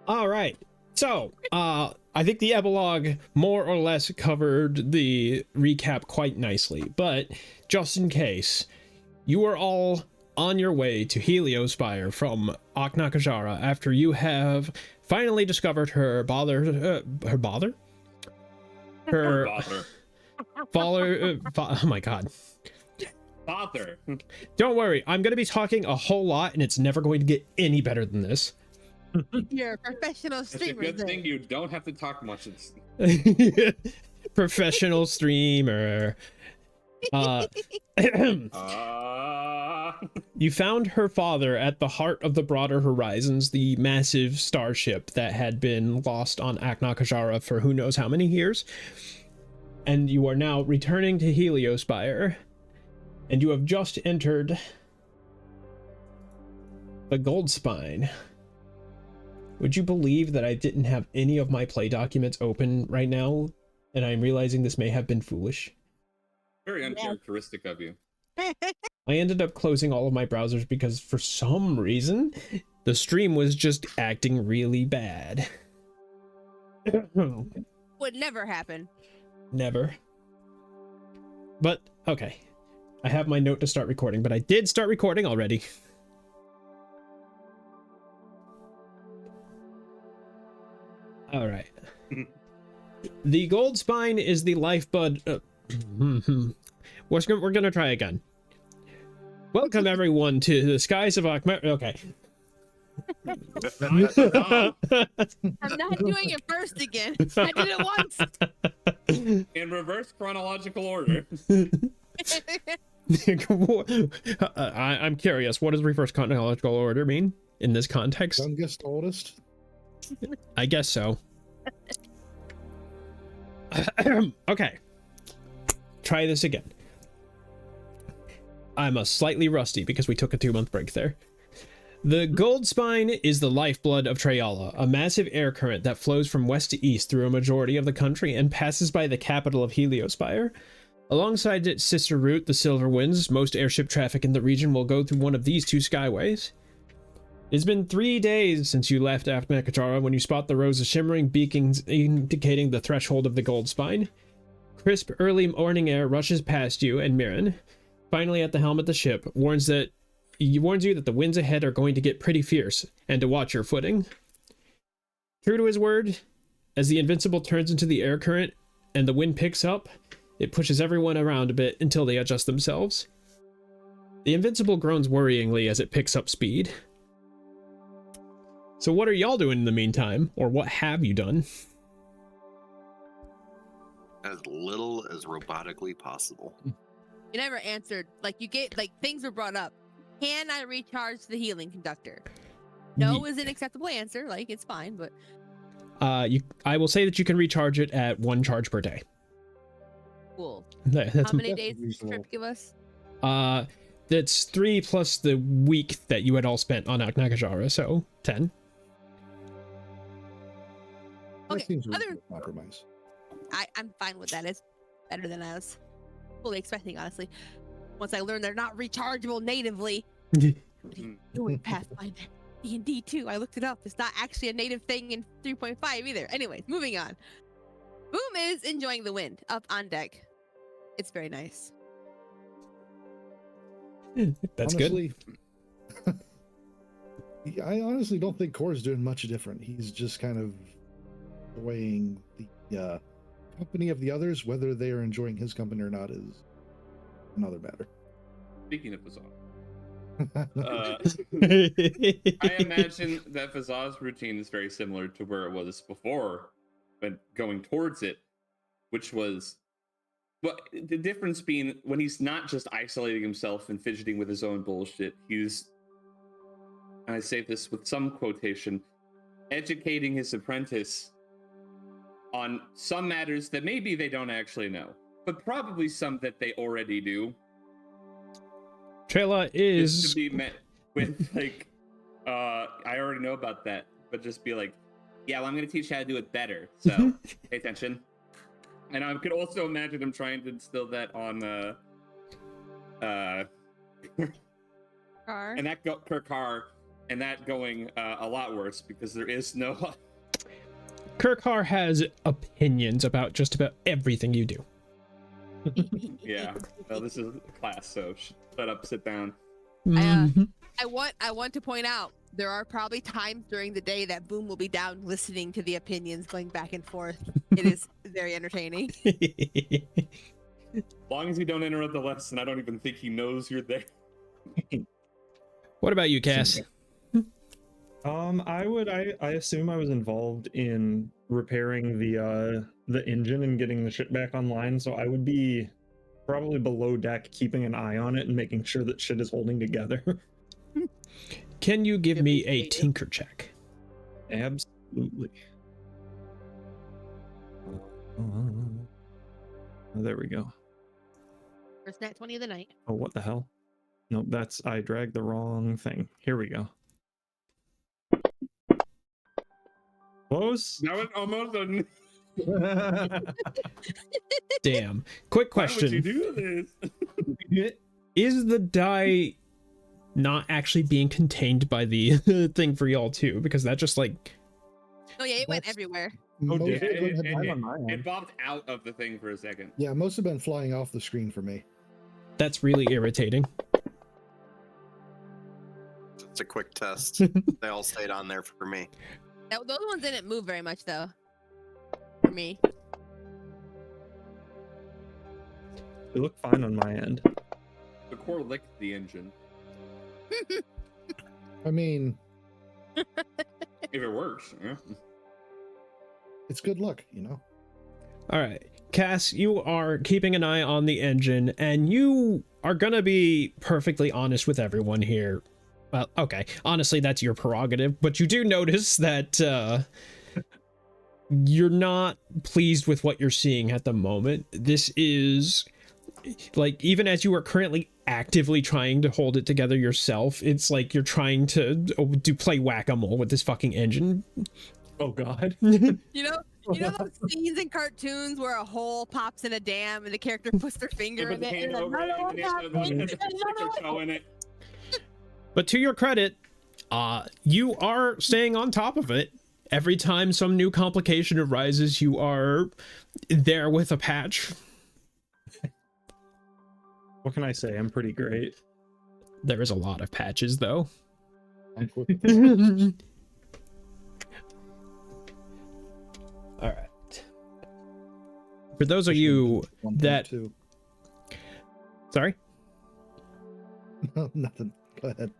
All right. So, I think the epilogue more or less covered the recap quite nicely, but just in case, you are all on your way to Heliospire from Aknaka'jara after you have finally discovered her father. Oh my god. Father. Don't worry, I'm going to be talking a whole lot, and it's never going to get any better than this. You're a professional streamer. It's a good thing you don't have to talk much. Professional streamer. You found her father at the heart of the Broader Horizons, the massive starship that had been lost on Aknaka'jara for who knows how many years. And you are now returning to Heliospire. And you have just entered the Gold Spine. Would you believe that I didn't have any of my play documents open right now? And I'm realizing this may have been foolish. Very uncharacteristic of you. I ended up closing all of my browsers because for some reason, the stream was just acting really bad. Would never happen. Never. But, okay. I have my note to start recording, but I did start recording already. All right. The Gold Spine is the lifeblood. We're gonna try again. Welcome everyone to the Skies of Aukmeros. Okay. I'm not doing it first again. I did it once. In reverse chronological order. I'm curious. What does reverse chronological order mean in this context? Youngest, oldest. I guess so. Okay. Try this again. I'm slightly rusty because we took a 2-month break there. The Gold Spine is the lifeblood of Treyala, a massive air current that flows from west to east through a majority of the country and passes by the capital of Heliospire. Alongside its sister route, the Silver Winds, most airship traffic in the region will go through one of these two skyways. It's been 3 days since you left Aknaka'jara when you spot the rows of shimmering beacons indicating the threshold of the Gold Spine. Crisp early morning air rushes past you, and Mirren, finally at the helm of the ship, warns you that the winds ahead are going to get pretty fierce, and to watch your footing. True to his word, as the Invincible turns into the air current and the wind picks up, it pushes everyone around a bit until they adjust themselves. The Invincible groans worryingly as it picks up speed. So what are y'all doing in the meantime? Or what have you done? As little as robotically possible. You never answered. Like, you get, like, things were brought up. Can I recharge the healing conductor? No is an acceptable answer. Like, it's fine, but... I will say that you can recharge it at 1 charge per day. Cool. That's How many days does this trip give us? That's 3 plus the week that you had all spent on Aknaka'jara, so 10. That Okay, seems a other... reasonable compromise. I'm fine with that. It's better than I was fully expecting, honestly. Once I learned they're not rechargeable natively. Doing Pathfinder D&D 2. I looked it up. It's not actually a native thing in 3.5 either. Anyways, moving on. Boom is enjoying the wind up on deck. It's very nice. That's honestly, good. I honestly don't think Core's doing much different. He's just kind of weighing the company of the others. Whether they are enjoying his company or not is another matter. Speaking of Fazal, I imagine that Fazal's routine is very similar to where it was before, but going towards it, which was, but the difference being when he's not just isolating himself and fidgeting with his own bullshit, he's, and I say this with some quotation, educating his apprentice on some matters that maybe they don't actually know, but probably some that they already do. Treyala is to be met with like, I already know about that, but just be like, yeah, well, I'm going to teach you how to do it better. So pay attention. And I could also imagine him trying to instill that on Car. and that car and that going a lot worse because there is no. Kirkhar has opinions about just about everything you do. Yeah, well, this is class, so shut up, sit down. Mhm. I want to point out there are probably times during the day that Boom will be down listening to the opinions going back and forth. It is very entertaining. As long as you don't interrupt the lesson, I don't even think he knows you're there. What about you, Cass? I assume I was involved in repairing the engine and getting the ship back online, so I would be probably below deck keeping an eye on it and making sure that shit is holding together. Can you give me a tinker check? Absolutely. There we go. First nat 20 of the night. Oh, what the hell? Nope, I dragged the wrong thing. Here we go. Close. That was almost a. Damn. Quick Why would you question. do this? Is the die not actually being contained by the thing for y'all too? Because that just like... Oh yeah, it went That's- everywhere. Most dear. of them have been- I'm on my end. It bobbed out of the thing for a second. yeah, most have been flying off the screen for me. That's really irritating. It's a quick test. They all stayed on there for me. Those ones didn't move very much though. For me. They look fine on my end. The core licked the engine. I mean, If it works, yeah. it's good luck, you know. All right, Cass, you are keeping an eye on the engine, and you are gonna be perfectly honest with everyone here. Well, okay, honestly, that's your prerogative, but you do notice that you're not pleased with what you're seeing at the moment. This is, like, even as you are currently actively trying to hold it together yourself, it's like you're trying to play whack-a-mole with this fucking engine. Oh god. You know those scenes in cartoons where a hole pops in a dam and the character puts their finger in it and another one pops in, and another one. toe in it. But to your credit, you are staying on top of it. Every time some new complication arises, you are there with a patch. What can I say? I'm pretty great. There is a lot of patches, though. All right. For those of you that... 1.2. Sorry? Nothing. Go ahead.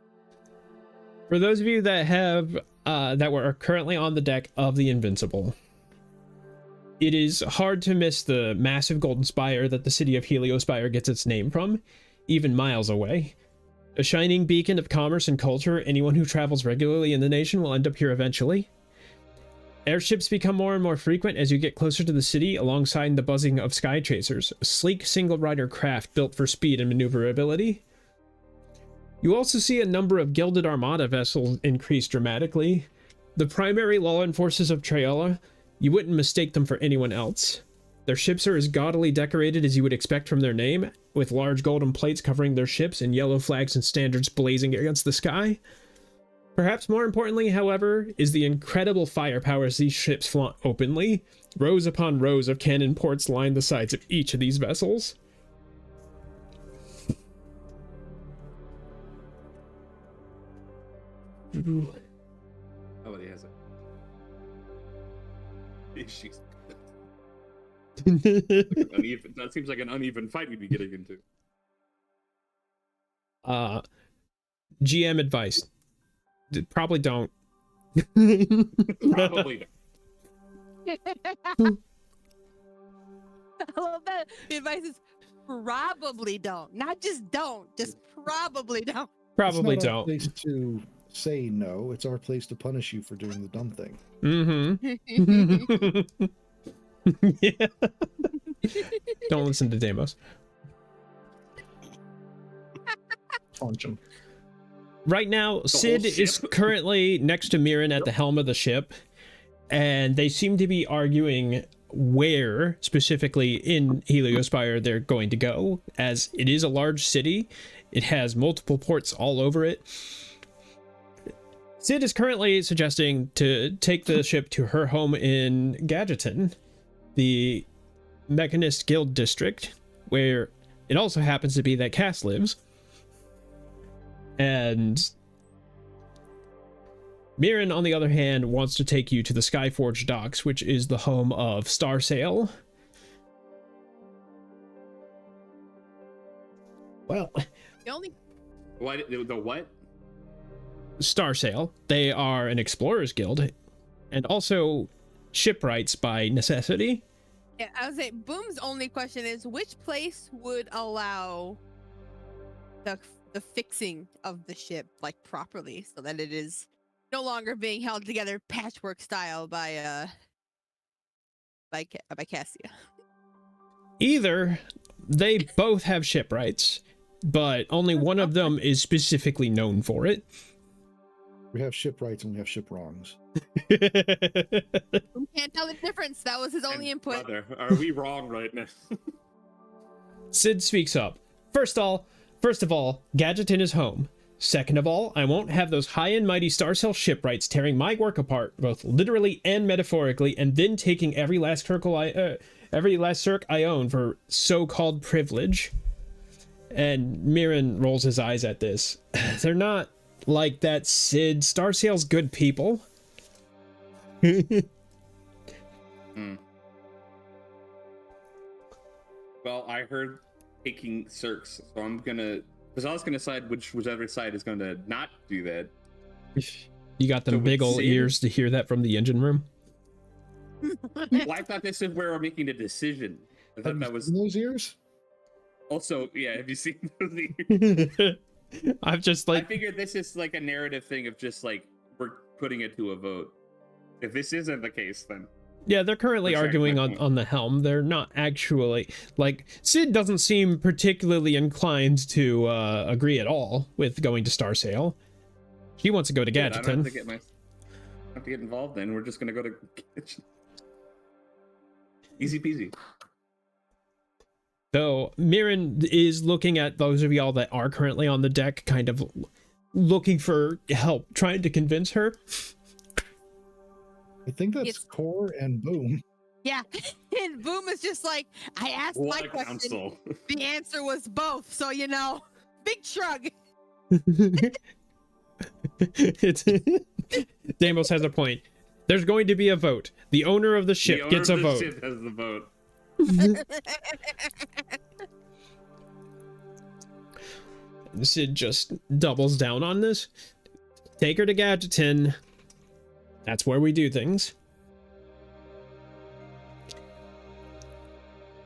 For those of you that have that were currently on the deck of the Invincible, it is hard to miss the massive golden spire that the city of Heliospire gets its name from, even miles away. A shining beacon of commerce and culture, anyone who travels regularly in the nation will end up here eventually. Airships become more and more frequent as you get closer to the city, alongside the buzzing of sky chasers, a sleek single-rider craft built for speed and maneuverability. You also see a number of gilded armada vessels increase dramatically. The primary law enforcers of Treyala, you wouldn't mistake them for anyone else. Their ships are as gaudily decorated as you would expect from their name, with large golden plates covering their ships and yellow flags and standards blazing against the sky. Perhaps more importantly, however, is the incredible firepower as these ships flaunt openly. Rows upon rows of cannon ports line the sides of each of these vessels. Ooh. Oh, he has it. She's uneven. That seems like an uneven fight we'd be getting into. GM advice. Probably don't. Probably not. I love that. The advice is probably don't. Not just don't. Just probably don't. Probably it's not our don't. place to say no. It's our place to punish you for doing the dumb thing. Mm-hmm. Yeah. Don't listen to Deimos. Punch him. Right now, Sid whole is ship? currently next to Mirren at the helm of the ship, and they seem to be arguing where specifically in Heliospire they're going to go, as it is a large city. It has multiple ports all over it. Sid is currently suggesting to take the ship to her home in Gadgeton, the Mechanist Guild district, where it also happens to be that Cass lives. And Mirren, on the other hand, wants to take you to the Skyforge docks, which is the home of Starsail. Well, The only What? The what? Starsail. They are an explorers guild and also shipwrights by necessity. yeah, I would say Boom's only question is which place would allow the fixing of the ship like properly so that it is no longer being held together patchwork style by Cassia. Either they both have shipwrights, but only one of them is specifically known for it. We have shipwrights and we have ship wrongs. Boom can't tell the difference. That was his only And input. Brother, are we wrong right now? Sid speaks up. First of all, Gadgeton is home. Second of all, I won't have those high and mighty Starsail shipwrights tearing my work apart, both literally and metaphorically, and then taking every last circ I own for so-called privilege. And Mirren rolls his eyes at this. They're not like that, Sid. Starsail's good people. Well, I heard taking circs, so I'm gonna. Because I was gonna decide whichever side is gonna not do that. You got them So big with ol' Sid? ears to hear that from the engine room. Well, I thought this is where we're making a decision. I Have thought you that was seen those ears? also, yeah. Have you seen those ears? I've just I like, figured this is like a narrative thing of just like we're putting it to a vote. If this isn't the case, then yeah, they're currently Exactly arguing my on, point. on the helm. They're not actually, like, Sid doesn't seem particularly inclined to agree at all with going to Starsail. She wants to go to good, I don't have Gadgeton. to get have to get involved. Then we're just gonna go to easy peasy. So Mirren is looking at those of y'all that are currently on the deck, kind of looking for help, trying to convince her. I think that's It's- Core and Boom. Yeah. And Boom is just like, I asked What my a question. council. The answer was both. So, big shrug. It's Damos has a point. There's going to be a vote. The owner of the ship The owner gets a of the vote. ship has the vote. Sid just doubles down on this. Take her to Gadgeton. That's where we do things.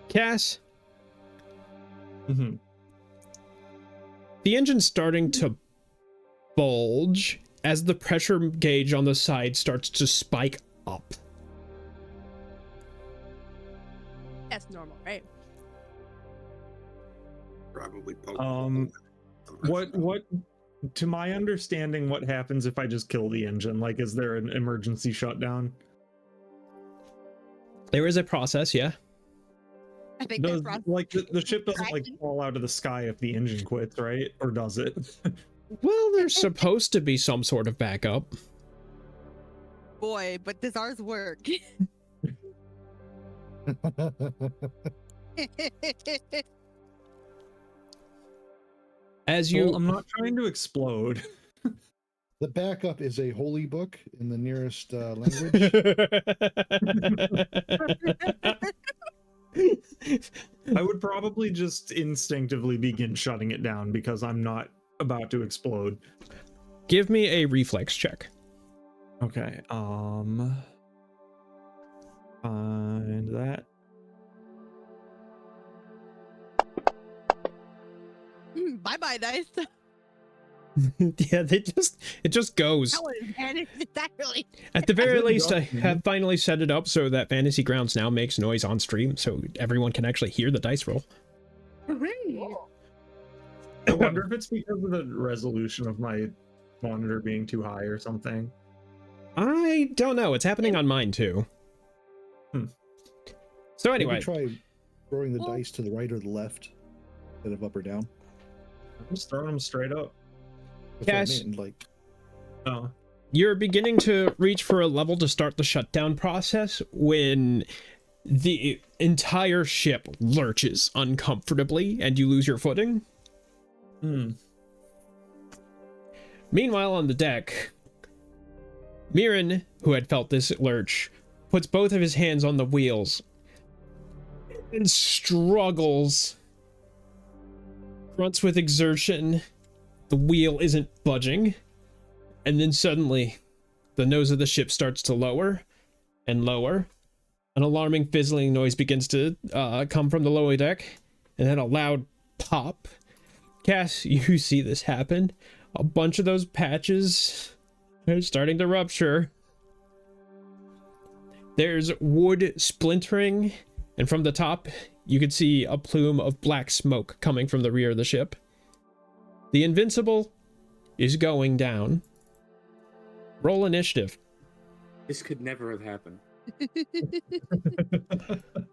Cass, Mhm. the engine's starting to bulge as the pressure gauge on the side starts to spike up. That's normal, right? Probably poke What to my understanding, what happens if I just kill the engine? Like, is there an emergency shutdown? There is a process, yeah. I think Does, that's like the ship doesn't like Cracking? fall out of the sky if the engine quits, right? Or does it? Well, there's supposed to be some sort of backup. boy, but does ours work? As you Well, I'm not trying to explode. The backup is a holy book in the nearest language. I would probably just instinctively begin shutting it down because I'm not about to explode. Give me a reflex check. Okay, find that. Bye bye, dice. Yeah, it just goes. That one vanished entirely. At the very Really least, I don't, have finally set it up so that Fantasy Grounds now makes noise on stream, so everyone can actually hear the dice roll. I wonder if it's because of the resolution of my monitor being too high or something. I don't know. It's happening on mine too. So Maybe anyway, try throwing the Well- dice to the right or the left instead of up or down. I'm just throwing them straight up. That's what I Cass. mean, like, Oh, You're beginning to reach for a level to start the shutdown process when the entire ship lurches uncomfortably and you lose your footing. Meanwhile, on the deck, Mirren, who had felt this lurch, puts both of his hands on the wheels and struggles. Grunts with exertion. The wheel isn't budging. And then suddenly, the nose of the ship starts to lower and lower. An alarming fizzling noise begins to come from the lower deck, and then a loud pop. Cass, you see this happen. A bunch of those patches are starting to rupture. There's wood splintering, and from the top, you can see a plume of black smoke coming from the rear of the ship. The Invincible is going down. Roll initiative. This could never have happened.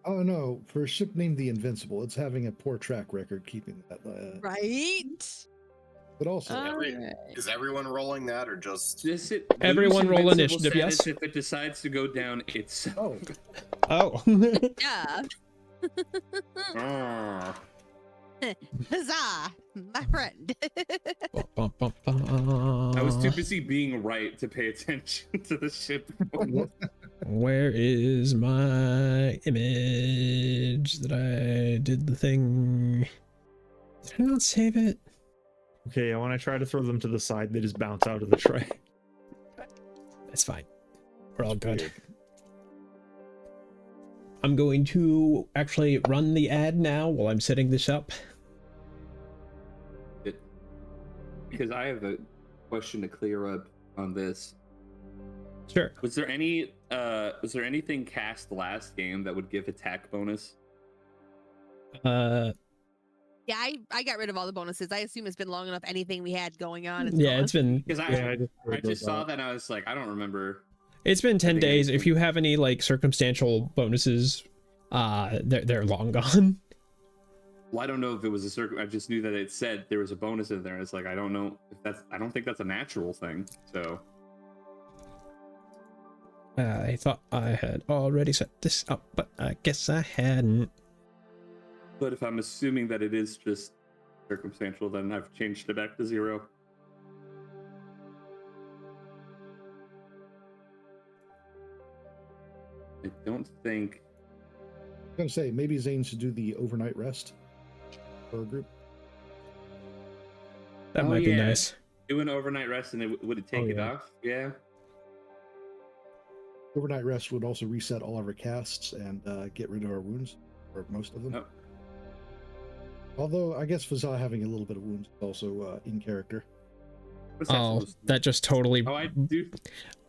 Oh no, for a ship named the Invincible, it's having a poor track record keeping that. Right? But also, Alright. Is everyone rolling that or just? Everyone lose roll invincible initiative, yes. status If it decides to go down, it's. oh, Oh. Yeah. Ah. Huzzah, my friend. I was too busy being right to pay attention to the ship. Where is my image that I did the thing? Did I not save it? Okay, when I try to throw them to the side, they just bounce out of the tray. That's fine. We're all good. I'm going to actually run the ad now while I'm setting this up. Because I have a question to clear up on this. Sure. Was there anything cast last game that would give attack bonus? Yeah, I got rid of all the bonuses. I assume it's been long enough. Anything we had going on is Yeah, gone. it's been Because I just saw that and I was like, I don't remember. It's been 10 think days. anything. If you have any like circumstantial bonuses, they're long gone. Well, I don't know if it was I just knew that it said there was a bonus in there. And it's like, I don't know if I don't think that's a natural thing. So I thought I had already set this up, but I guess I hadn't. but if I'm assuming that it is just circumstantial, then I've changed it back to 0. I don't think. I'm gonna say maybe Zane should do the overnight rest for a group. That Oh, might be yeah. nice. Do an overnight rest and would it take Oh, it yeah. off? Yeah. Overnight rest would also reset all of our casts and get rid of our wounds, or most of them. Oh. Although I guess Fazal having a little bit of wounds is also in character. What's that Oh, supposed to that just totally. Oh, I do.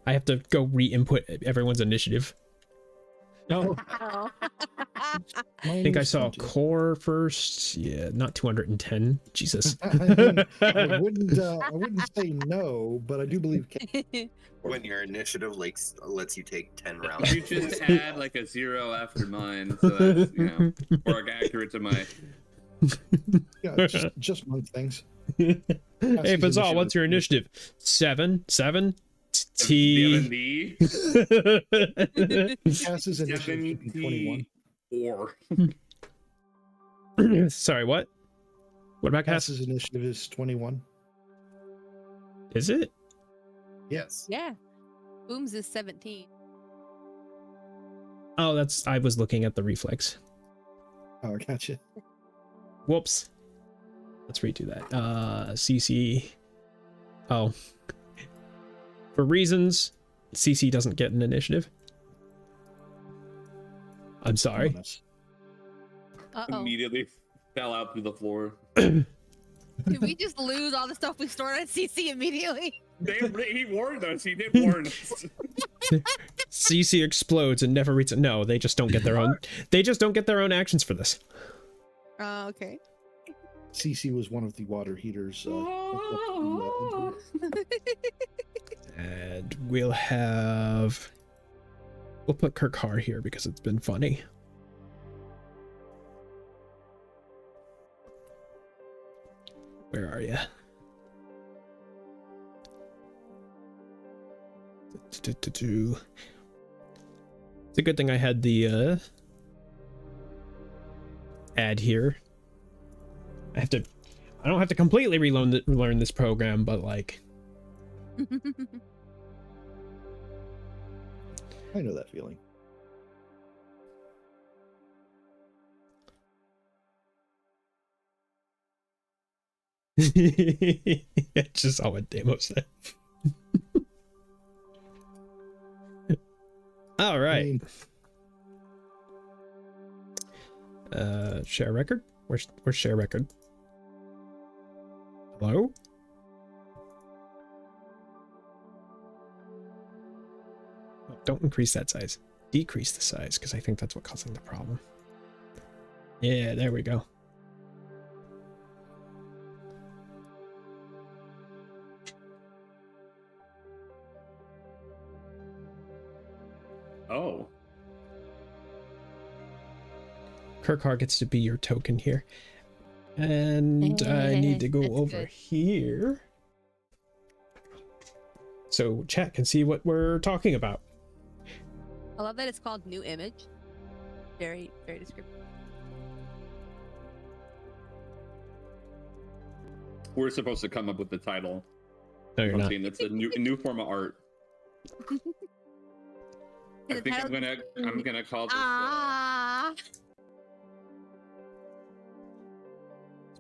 I have to go re-input everyone's initiative. No. Oh. I think I saw core first. Yeah, not 210. Jesus. I mean, I wouldn't say no, but I do believe. When your initiative lets you take 10 rounds. You just add like a 0 after mine, so that's more accurate to my. Yeah, just one things. Hey, Fazal, what's your initiative? 7? T. 70. Cass's initiative should be 21. 74. Sorry, what? What about Cass? Cass's initiative is 21. Is it? Yes. Yeah. Booms is 17. Oh, that's. I was looking at the reflex. Oh, gotcha. Whoops. Let's redo that. CC. Oh. For reasons, CC doesn't get an initiative. I'm sorry. Bonus. Uh-oh. Immediately fell out through the floor. Did we just lose all the stuff we stored on CC immediately? He warned us. He did warn us. CC explodes and never reads it. No, they just don't get their own. They just don't get their own actions for this. Okay. CC was one of the water heaters. And we'll put Kirkar here because it's been funny. Where are you? It's a good thing I had the ad here. I don't have to completely relearn this program, but like I know that feeling. it's just all what Demo said. All right. Share record. Where's share record? Hello? Oh, don't increase that size. Decrease the size, because I think that's what's causing the problem. Yeah, there we go. Oh. Kirkar gets to be your token here. And I need to go That's over good. here so chat can see what we're talking about. I love that it's called new image. Very, very descriptive. We're supposed to come up with the title. No, you're not. Something that's a new form of art. I think I'm gonna call this. Ah.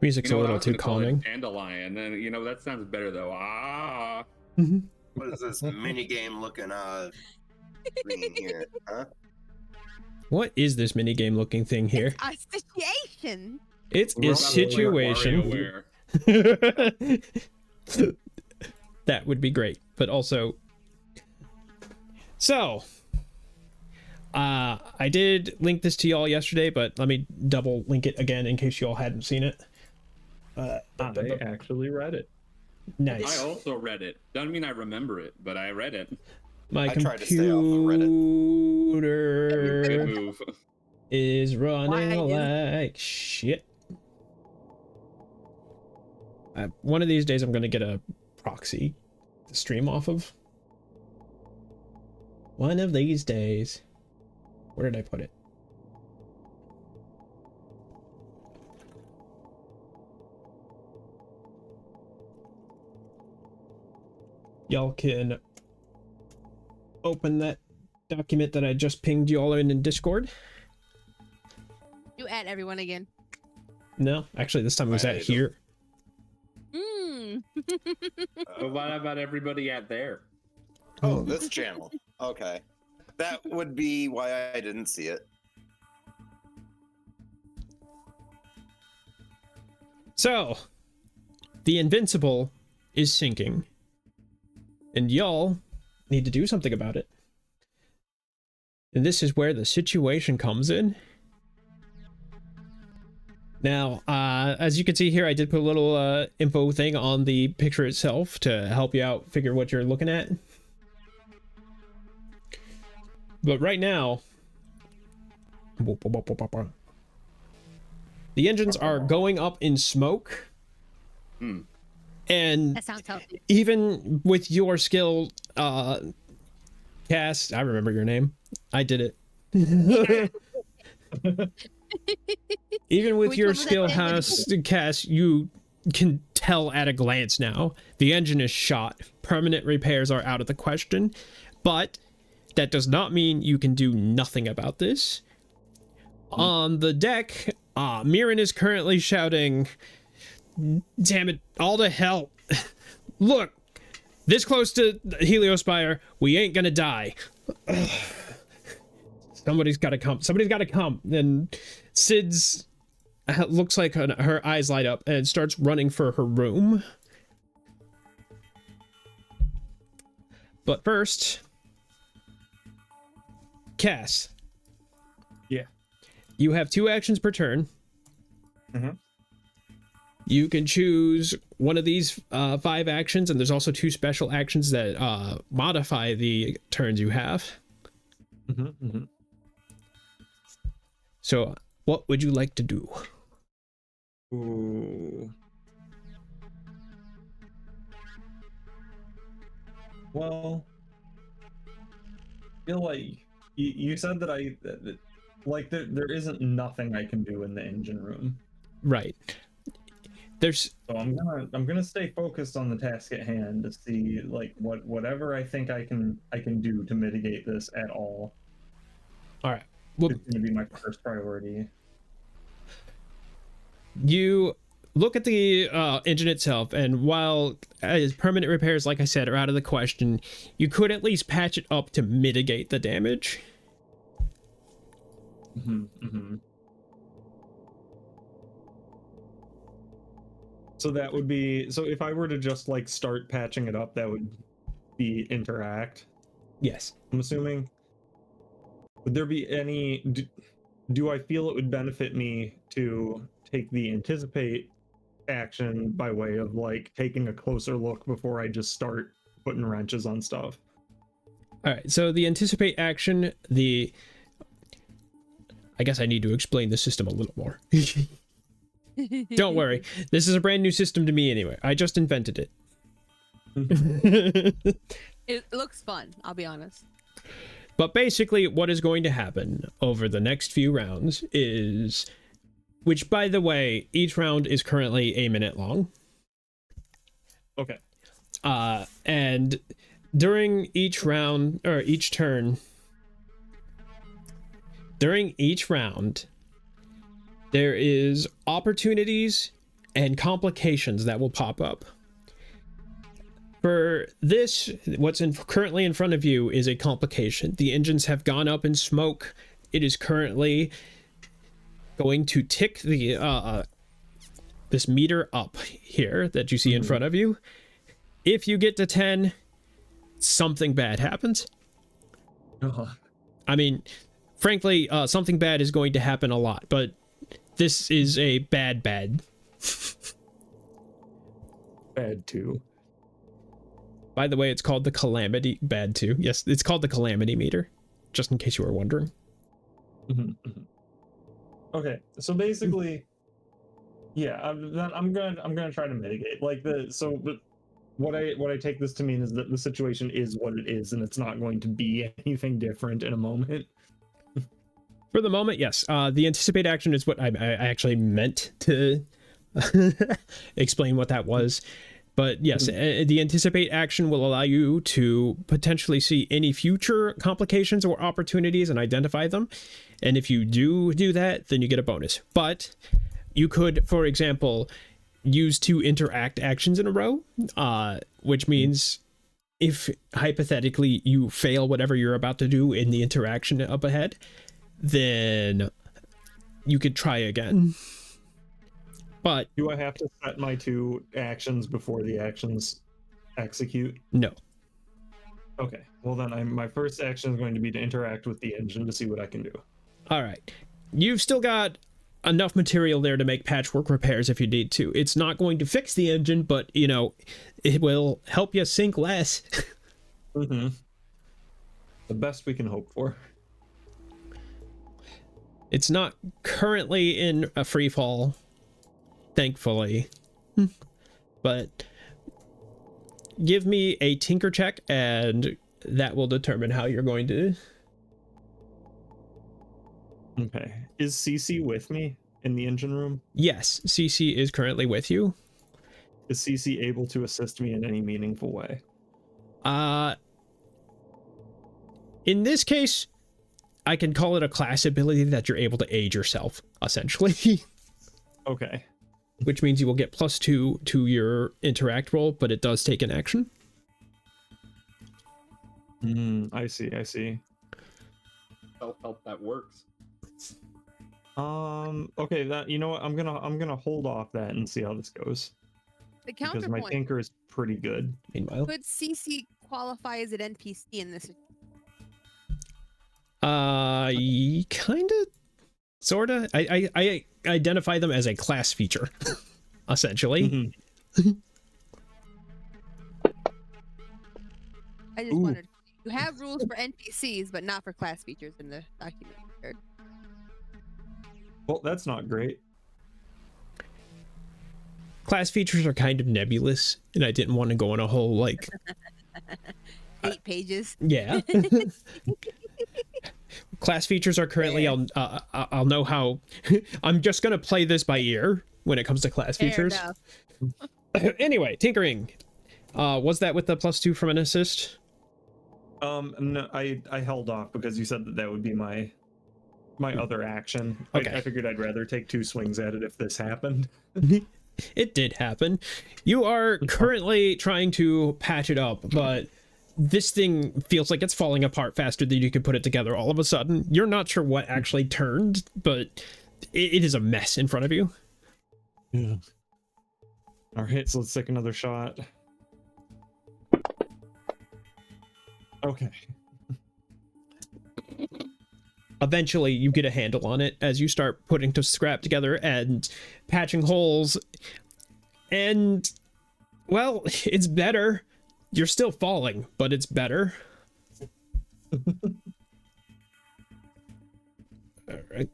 Music's You know a what, I little was too gonna call it calming. Dandelion, and you know that sounds better though. Ah. What is this mini game looking screen here? Huh? What is this mini game looking thing here? A situation. It's We're a about to play situation. WarioWare. That would be great, but also so I did link this to y'all yesterday, but let me double link it again in case y'all hadn't seen it. I actually read it. Nice. I also read it. Doesn't mean I remember it, but I read it. My I tried to stay off of Reddit. Good computer move. is running Why, like shit. One of these days I'm going to get a proxy to stream off of. One of these days. Where did I put it? Y'all can open that document that I just pinged y'all in Discord. You add everyone again. No, actually this time it was at here. But what about everybody at there? Oh, this channel. Okay. That would be why I didn't see it. So, the Invincible is sinking. And y'all need to do something about it. And this is where the situation comes in. Now, as you can see here, I did put a little info thing on the picture itself to help you out figure what you're looking at. But right now, the engines are going up in smoke. And That sounds healthy. even with your skill, Cass, I remember your name. I did it. Even with Which your one was that skill, thing? Cass, you can tell at a glance now. The engine is shot. Permanent repairs are out of the question. But that does not mean you can do nothing about this. On the deck, Mirren is currently shouting, "Damn it, all to hell. Look, this close to Heliospire, we ain't gonna die. Somebody's gotta come. Somebody's gotta come." And Sid's looks like her eyes light up and starts running for her room. But first, Cass. Yeah. You have 2 actions per turn. Mhm. You can choose one of these 5 actions, and there's also 2 special actions that modify the turns you have. So, what would you like to do? Ooh. Well, feel like you said that like there isn't nothing I can do in the engine room. Right. There's So I'm gonna stay focused on the task at hand to see like whatever I think I can do to mitigate this at all. all right. Well, It's gonna be my first priority. you look at the engine itself, and while permanent repairs, like I said, are out of the question, you could at least patch it up to mitigate the damage. So that would be, so if I were to just like start patching it up, that would be interact, Yes. I'm assuming. Would there be any, do I feel it would benefit me to take the anticipate action by way of like taking a closer look before I just start putting wrenches on stuff? All right. So the anticipate action, I guess I need to explain the system a little more. Don't worry. This is a brand new system to me anyway. I just invented it. It looks fun, I'll be honest. But basically, what is going to happen over the next few rounds is, which by the way, each round is currently a minute long. Okay. And during each round, or each turn, during each round, there is opportunities and complications that will pop up. For this, what's currently in front of you is a complication. The engines have gone up in smoke. It is currently going to tick the this meter up here that you see in front of you. If you get to 10, something bad happens. I mean, frankly, something bad is going to happen a lot, but this is a bad. Bad too. By the way, it's called the calamity bad too. Yes, it's called the calamity meter, just in case you were wondering. Okay, so basically, yeah, I'm gonna try to mitigate like but what I take this to mean is that the situation is what it is, and it's not going to be anything different in a moment. For the moment, yes. The anticipate action is what I actually meant to explain what that was. But yes, the anticipate action will allow you to potentially see any future complications or opportunities and identify them. And if you do that, then you get a bonus. But you could, for example, use 2 interact actions in a row, which means if hypothetically you fail whatever you're about to do in the interaction up ahead, then you could try again. But do I have to set my 2 actions before the actions execute? No. Okay, well then my first action is going to be to interact with the engine to see what I can do. All right. You've still got enough material there to make patchwork repairs if you need to. It's not going to fix the engine, but, you know, it will help you sink less. The best we can hope for. It's not currently in a free fall, thankfully. But give me a tinker check, and that will determine how you're going to... Okay. Is CC with me in the engine room? Yes, CC is currently with you. Is CC able to assist me in any meaningful way? In this case, I can call it a class ability that you're able to aid yourself, essentially. Okay. Which means you will get +2 to your interact roll, but it does take an action. I see. Self-help that works. Okay, that, you know what, I'm gonna hold off that and see how this goes. The Because my counterpoint, tinker is pretty good. Meanwhile, could CC qualify as an NPC in this? kinda, sorta. I identify them as a class feature, essentially. I just wondered. You have rules for NPCs, but not for class features in the document. Well, that's not great. Class features are kind of nebulous, and I didn't want to go on a whole, like... 8 pages. Yeah. Class features are currently, I'll know how. I'm just going to play this by ear when it comes to class Fair features. enough. Anyway, tinkering. Was that with the +2 from an assist? No, I held off because you said that would be my other action. Okay. I figured I'd rather take 2 swings at it if this happened. It did happen. You are currently trying to patch it up, but this thing feels like it's falling apart faster than you could put it together all of a sudden. You're not sure what actually turned, but it is a mess in front of you. Yeah. All right, so let's take another shot. Okay. Eventually, you get a handle on it as you start putting to scrap together and patching holes. And, well, it's better. You're still falling, but it's better. All right.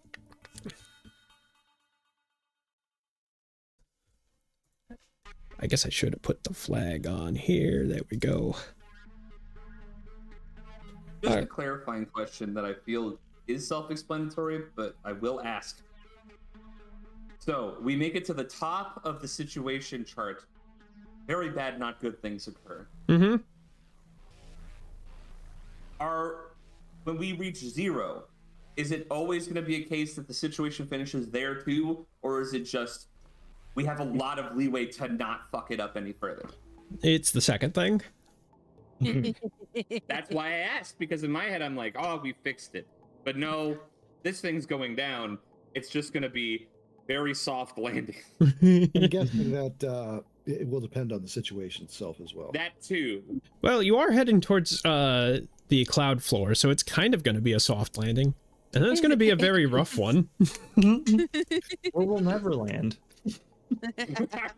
I guess I should have put the flag on here. There we go. Just a clarifying question that I feel is self-explanatory, but I will ask. So we make it to the top of the situation chart. Very bad, not good things occur. Mm-hmm. When we reach 0, is it always going to be a case that the situation finishes there too, or is it just we have a lot of leeway to not fuck it up any further? It's the second thing. That's why I asked, because in my head I'm like, oh, we fixed it. But no, this thing's going down. It's just going to be very soft landing. I'm guessing that it will depend on the situation itself as well. That too. Well, you are heading towards the cloud floor, so it's kind of going to be a soft landing. And then it's going to be a very rough one. Or we'll never land. I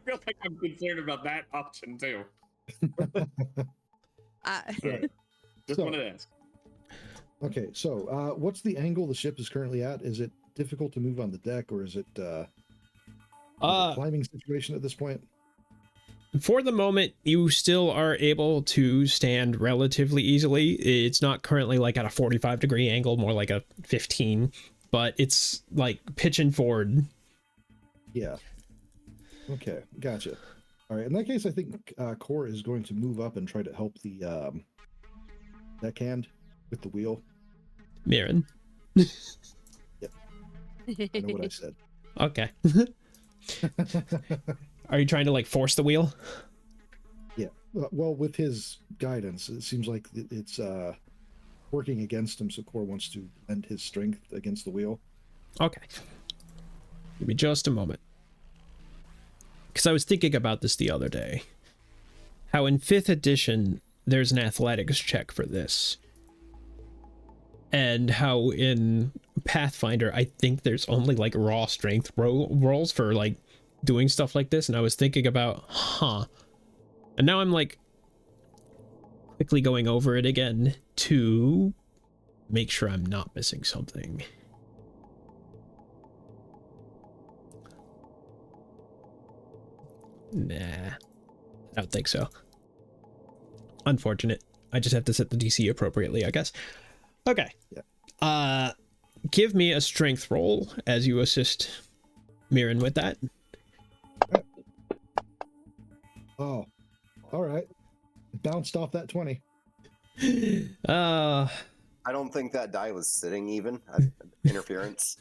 feel like I'm concerned about that option too. Just wanted to ask. Okay, so what's the angle the ship is currently at? Is it difficult to move on the deck, or is it a climbing situation at this point? For the moment, you still are able to stand relatively easily. It's not currently like at a 45-degree angle, more like a 15, but it's like pitching forward. Yeah. Okay, gotcha. All right, in that case, I think Core is going to move up and try to help the deckhand with the wheel. Mirren. Yep. I know what I said. Okay. Are you trying to like force the wheel? Yeah. Well, with his guidance, it seems like it's working against him, so Core wants to lend his strength against the wheel. Okay. Give me just a moment. Because I was thinking about this the other day. How in 5th edition, there's an athletics check for this. And how in Pathfinder, I think there's only like raw strength rolls for like doing stuff like this. And I was thinking about, and now I'm like quickly going over it again to make sure I'm not missing something. Nah, I don't think so. Unfortunate. I just have to set the DC appropriately, I guess. Okay. Yeah. Give me a strength roll as you assist Mirren with that. Oh, all right. Bounced off that 20. I don't think that die was sitting even. Interference.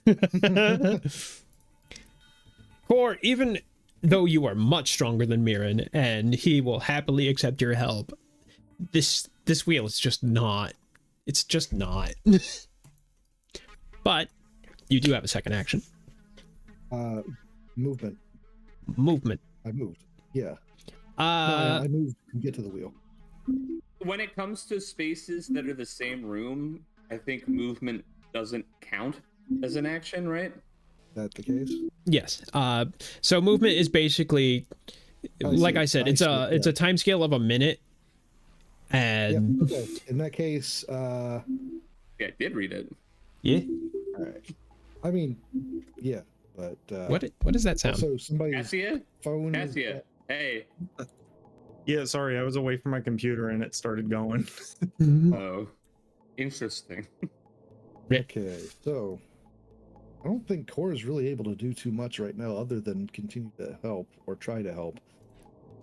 Core, even though you are much stronger than Mirren and he will happily accept your help, this wheel is just not. It's just not. But you do have a second action. Movement. Movement. I moved. Yeah. I moved to get to the wheel. When it comes to spaces that are the same room, I think movement doesn't count as an action, right? Is that the case? Yes. So movement is basically, like I said, it's a time scale of a minute. And yeah, okay. In that case, yeah, I did read it. Yeah. All right. I mean, yeah, but what does that sound? So somebody's Cassia? phone. Cassia, hey. Yeah, sorry, I was away from my computer and it started going. Oh, interesting. Okay, so I don't think Core is really able to do too much right now other than continue to help or try to help.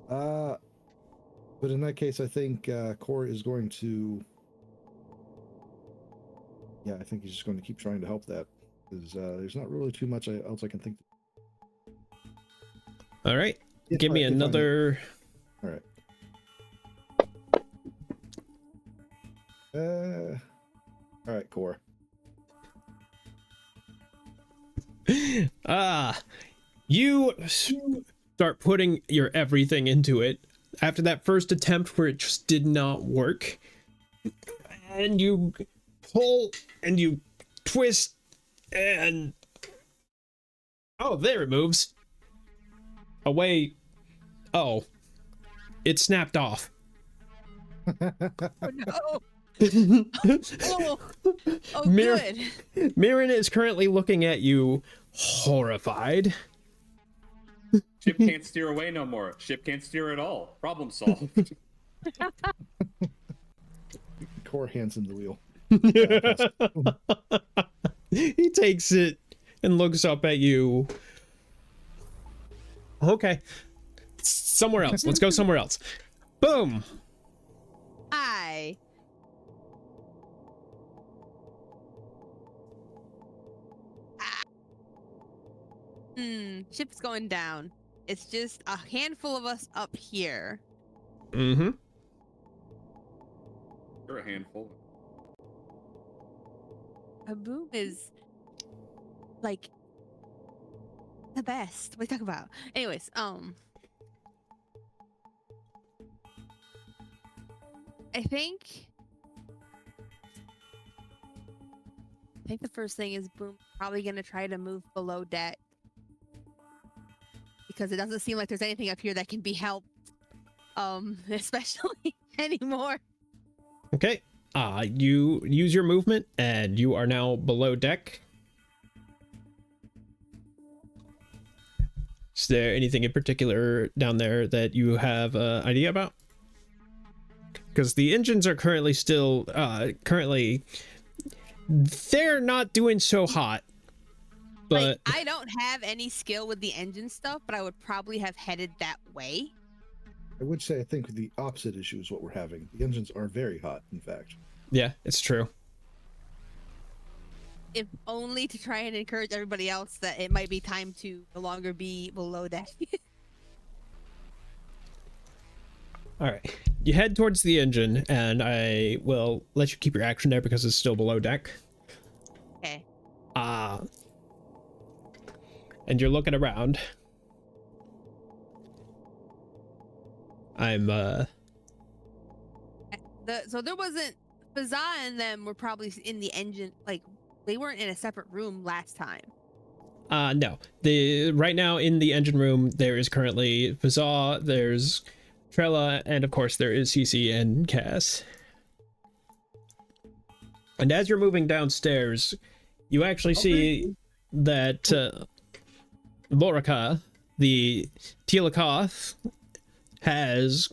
But in that case, I think Core is going to... Yeah, I think he's just going to keep trying to help that. Because there's not really too much else I can think. All right. If Give me I- if I- another. All right. All right, Core. You start putting your everything into it after that first attempt where it just did not work. And you pull and you twist and... Oh, there it moves. Away. Oh. It snapped off. Oh, no. Oh, oh Mir- good. Mirren is currently looking at you, horrified. Ship can't steer away no more. Ship can't steer at all. Problem solved. Core hands him the wheel. He takes it and looks up at you. Okay. Somewhere else. Let's go somewhere else. Boom. Hi. Ship's going down. It's just a handful of us up here. Mm-hmm. You're a handful. A boom is like the best. What are you talking about? Anyways, I think the first thing is Boom probably gonna try to move below deck because it doesn't seem like there's anything up here that can be helped, especially anymore. Okay. You use your movement and you are now below deck. Is there anything in particular down there that you have an idea about? Because the engines are currently still, they're not doing so hot. But Like, I don't have any skill with the engine stuff, but I would probably have headed that way. I would say I think the opposite issue is what we're having. The engines are very hot, in fact. yeah, it's true. If only to try and encourage everybody else that it might be time to no longer be below deck. All right. You head towards the engine, and I will let you keep your action there because it's still below deck. Okay. And you're looking around. So there wasn't Fazza and them were probably in the engine, like they weren't in a separate room last time. No. Right now in the engine room there is currently Fazza, there's Treyala, and of course there is Cece and Cass. And as you're moving downstairs, you actually see that Lorica, the Tealakoth, has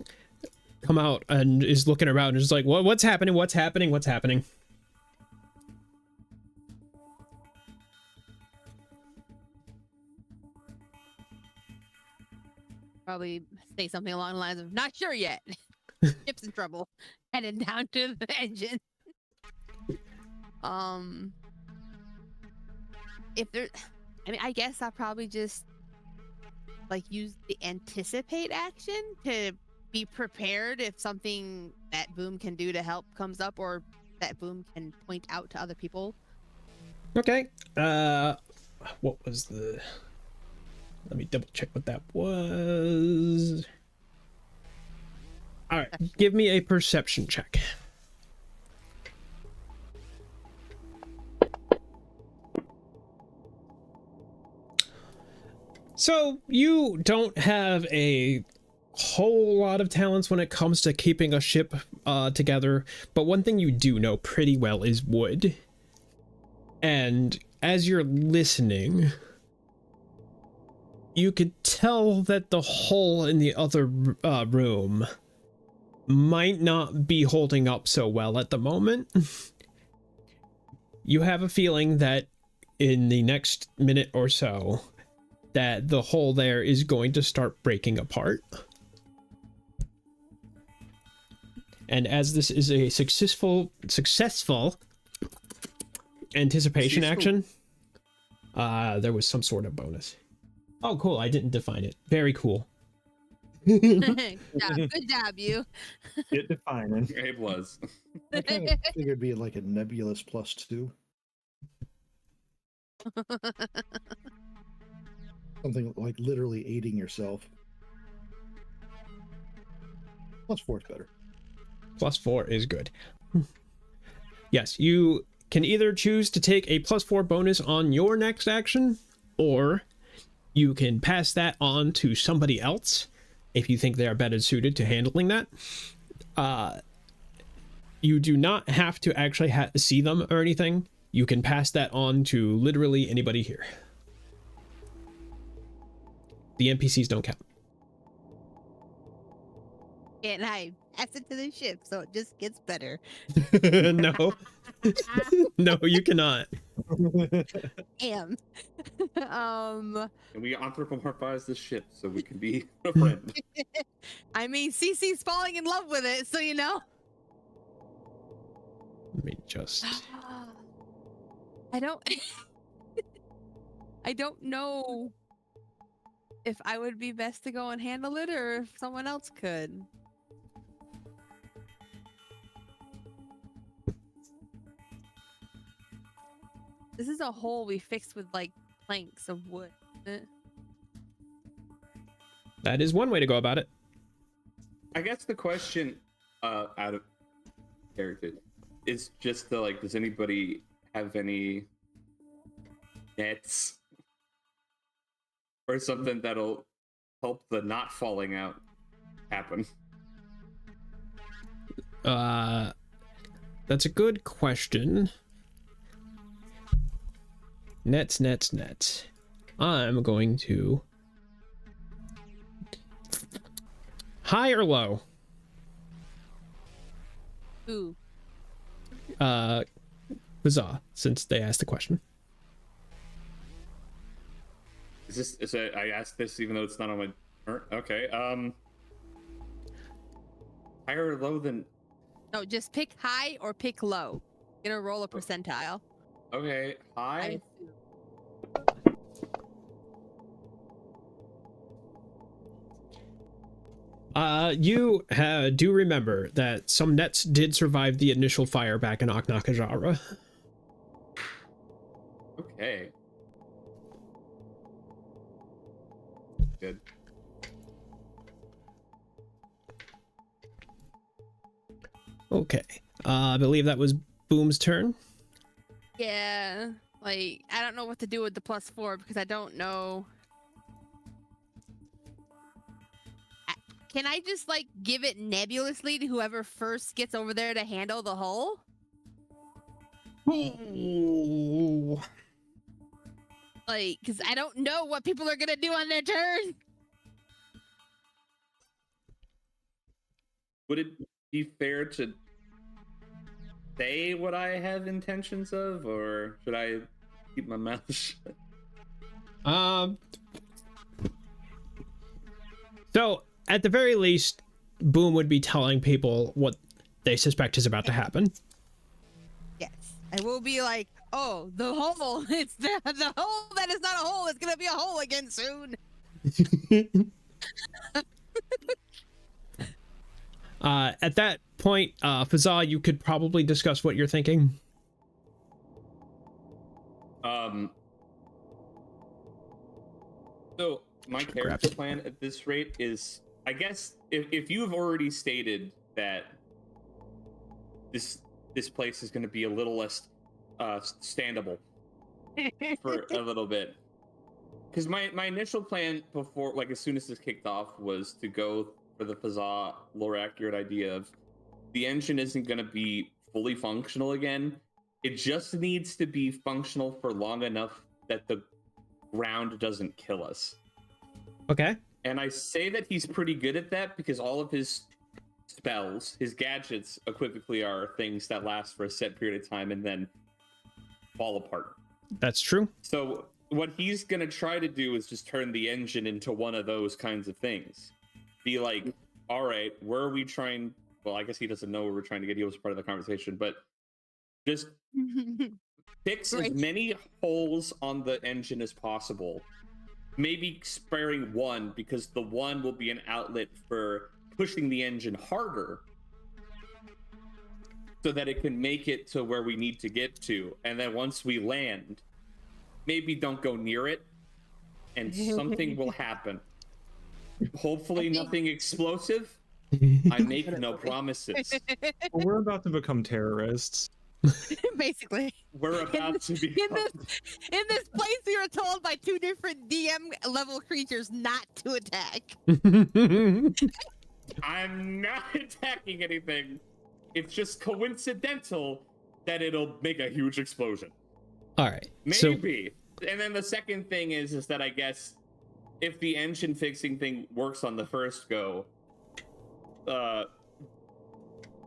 come out and is looking around and is like, what's happening? What's happening? What's happening? Probably say something along the lines of "not sure yet." Ship's in trouble, heading down to the engine. If there, I mean, I guess I'll probably just like use the anticipate action to be prepared if something that Boom can do to help comes up, or that Boom can point out to other people. Okay. What was the... Let me double check what that was. All right, give me a perception check. So you don't have a whole lot of talents when it comes to keeping a ship together, but one thing you do know pretty well is wood. And as you're listening, you could tell that the hole in the other room might not be holding up so well at the moment. You have a feeling that in the next minute or so that the hull there is going to start breaking apart. And as this is a successful anticipation action, there was some sort of bonus. Oh, cool. I didn't define it. Very cool. Good job, you. Get defining. It was. I kind of figured it'd be like a nebulous +2. Something like literally aiding yourself. +4 is better. +4 is good. Yes, you can either choose to take a +4 bonus on your next action, or you can pass that on to somebody else if you think they are better suited to handling that. You do not have to actually see them or anything. You can pass that on to literally anybody here. The NPCs don't count. And I pass it to the ship, so it just gets better. No. No, you cannot. Damn. And we anthropomorphize the ship so we can be a friend. I mean, Cece's falling in love with it, so you know. Let me just... I don't know if I would be best to go and handle it or if someone else could. This is a hole we fixed with like planks of wood. That is one way to go about it. I guess the question out of character is just the like, does anybody have any nets or something that'll help the not falling out happen? That's a good question. Nets. I'm going to... High or low? Ooh. Huzzah, since they asked the question. I asked this even though it's not on my turn. Okay. Higher or low than... No, just pick high or pick low. Gonna roll a percentile. Okay, high. You do remember that some nets did survive the initial fire back in Aknaka'jara. Okay. Good. Okay. I believe that was Boom's turn. Yeah, like I don't know what to do with the +4 because I don't know. Can I just like give it nebulously to whoever first gets over there to handle the hull? Ooh. Like, because I don't know what people are gonna do on their turn. Would it be fair to say what I have intentions of, or should I keep my mouth shut? So, at the very least, Boom would be telling people what they suspect is about to happen. Yes, I will be like, oh, the hole. It's the hole that is not a hole. It's gonna be a hole again soon. At that point, Fazal, you could probably discuss what you're thinking. So my character plan at this rate is, I guess, if you have already stated that this place is going to be a little less standable for a little bit, because my initial plan before, like as soon as this kicked off, was to go for the Fazal lore accurate idea of the engine isn't going to be fully functional again. It just needs to be functional for long enough that the ground doesn't kill us. Okay. And I say that he's pretty good at that because all of his spells, his gadgets equivocally are things that last for a set period of time and then fall apart. That's true. So what he's gonna try to do is just turn the engine into one of those kinds of things. Be like, all right, where are we trying? Well, I guess he doesn't know where we're trying to get. He was part of the conversation, but just fix as Right. many holes on the engine as possible. Maybe sparing one, because the one will be an outlet for pushing the engine harder so that it can make it to where we need to get to. And then once we land, maybe don't go near it and something will happen. Hopefully nothing explosive. I make no promises. Well, we're about to become terrorists. Basically. We're about to be. In this place, we were told by 2 different DM level creatures not to attack. I'm not attacking anything. It's just coincidental that it'll make a huge explosion. All right. Maybe. And then the second thing is that I guess if the engine fixing thing works on the first go,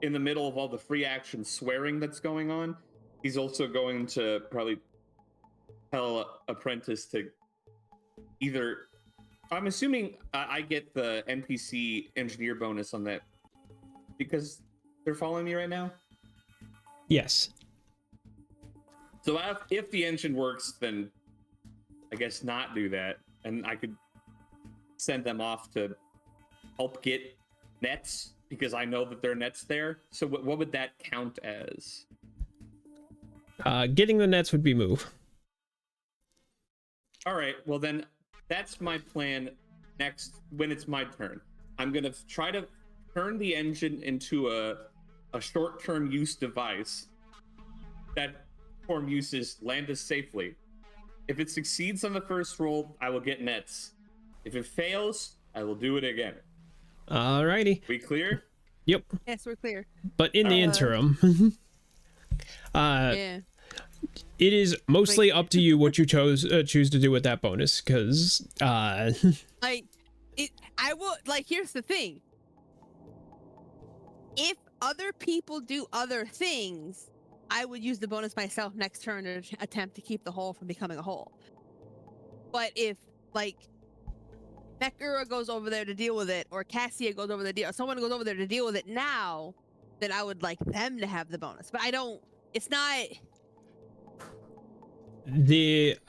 in the middle of all the free action swearing that's going on, he's also going to probably tell Apprentice to either. I'm assuming I get the NPC engineer bonus on that because they're following me right now. Yes. So if the engine works, then I guess not do that, and I could send them off to help get nets because I know that there are nets there. So what would that count as? Getting the nets would be move. All right, well then that's my plan next when it's my turn. I'm going to try to turn the engine into a short-term use device that form uses land us safely. If it succeeds on the first roll, I will get nets. If it fails, I will do it again. Alrighty. We clear? Yep. Yes, we're clear. But in the interim, Yeah. it is mostly up to you what you choose to do with that bonus, because Like, I will, like, here's the thing. If other people do other things, I would use the bonus myself next turn to attempt to keep the hole from becoming a hole. But if, like, Nekura goes over there to deal with it, or Cassia goes over there to deal, or someone goes over there to deal with it now, then I would like them to have the bonus. But I don't, it's not...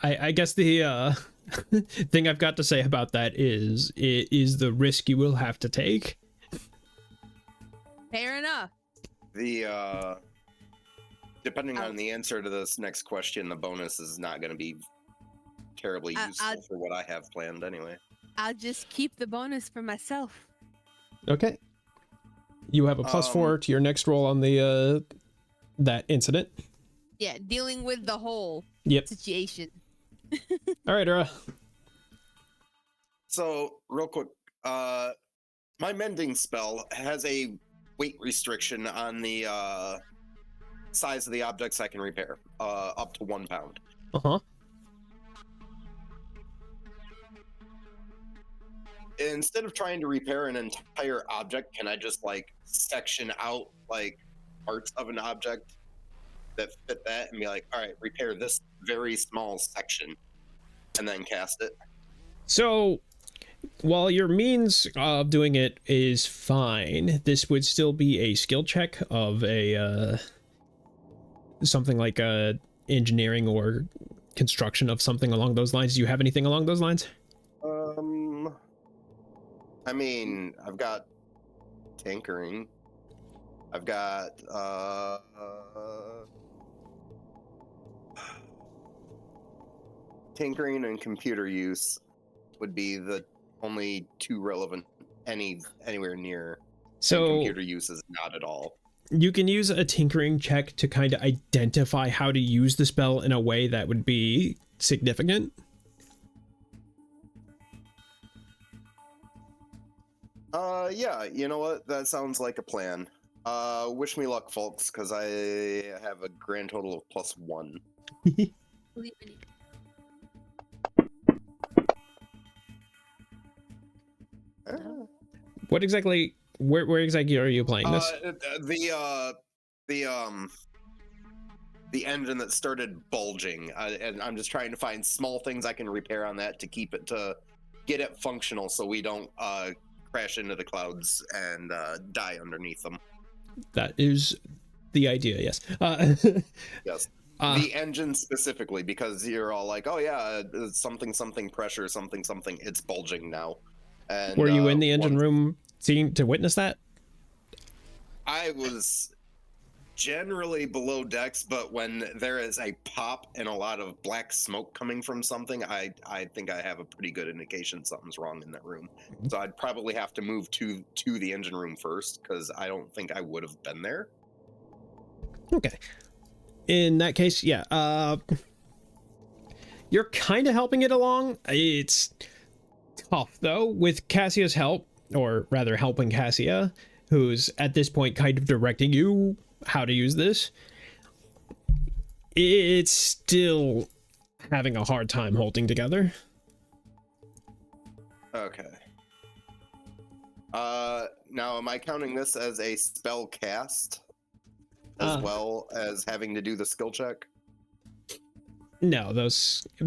I guess the thing I've got to say about that is it is the risk you will have to take. Fair enough. The depending on the answer to this next question, the bonus is not going to be terribly useful for what I have planned anyway. I'll just keep the bonus for myself. Okay. You have a +4 to your next roll on the that incident. Yeah, dealing with the whole situation. All right, Ura. So, real quick, my mending spell has a weight restriction on the size of the objects I can repair, up to 1 pound. Uh-huh. Instead of trying to repair an entire object, can I just like section out like parts of an object that fit that and be like, all right, repair this very small section and then cast it? So, while your means of doing it is fine, this would still be a skill check of a something like engineering or construction of something along those lines. Do you have anything along those lines? I mean, I've got tinkering. I've got tinkering and computer use would be the only 2 relevant anywhere near. So and computer use is not at all. You can use a tinkering check to kind of identify how to use the spell in a way that would be significant. Yeah, you know what? That sounds like a plan. Wish me luck, folks, because I have a grand total of +1. What exactly where exactly are you playing this? The engine that started bulging, and I'm just trying to find small things I can repair on that to get it functional, so we don't crash into the clouds and die underneath them. That is the idea, yes. Yes. The engine specifically, because you're all like, oh yeah, something pressure, something, it's bulging now. And were you in the engine room to witness that? I was generally below decks, but when there is a pop and a lot of black smoke coming from something, I think I have a pretty good indication something's wrong in that room. So I'd probably have to move to the engine room first, because I don't think I would have been there. Okay. In that case, yeah. You're kind of helping it along. It's tough, though, with Cassia's help, or rather helping Cassia, who's at this point kind of directing you how to use this. It's still having a hard time holding together. Okay. Now, am I counting this as a spell cast as well as having to do the skill check? No,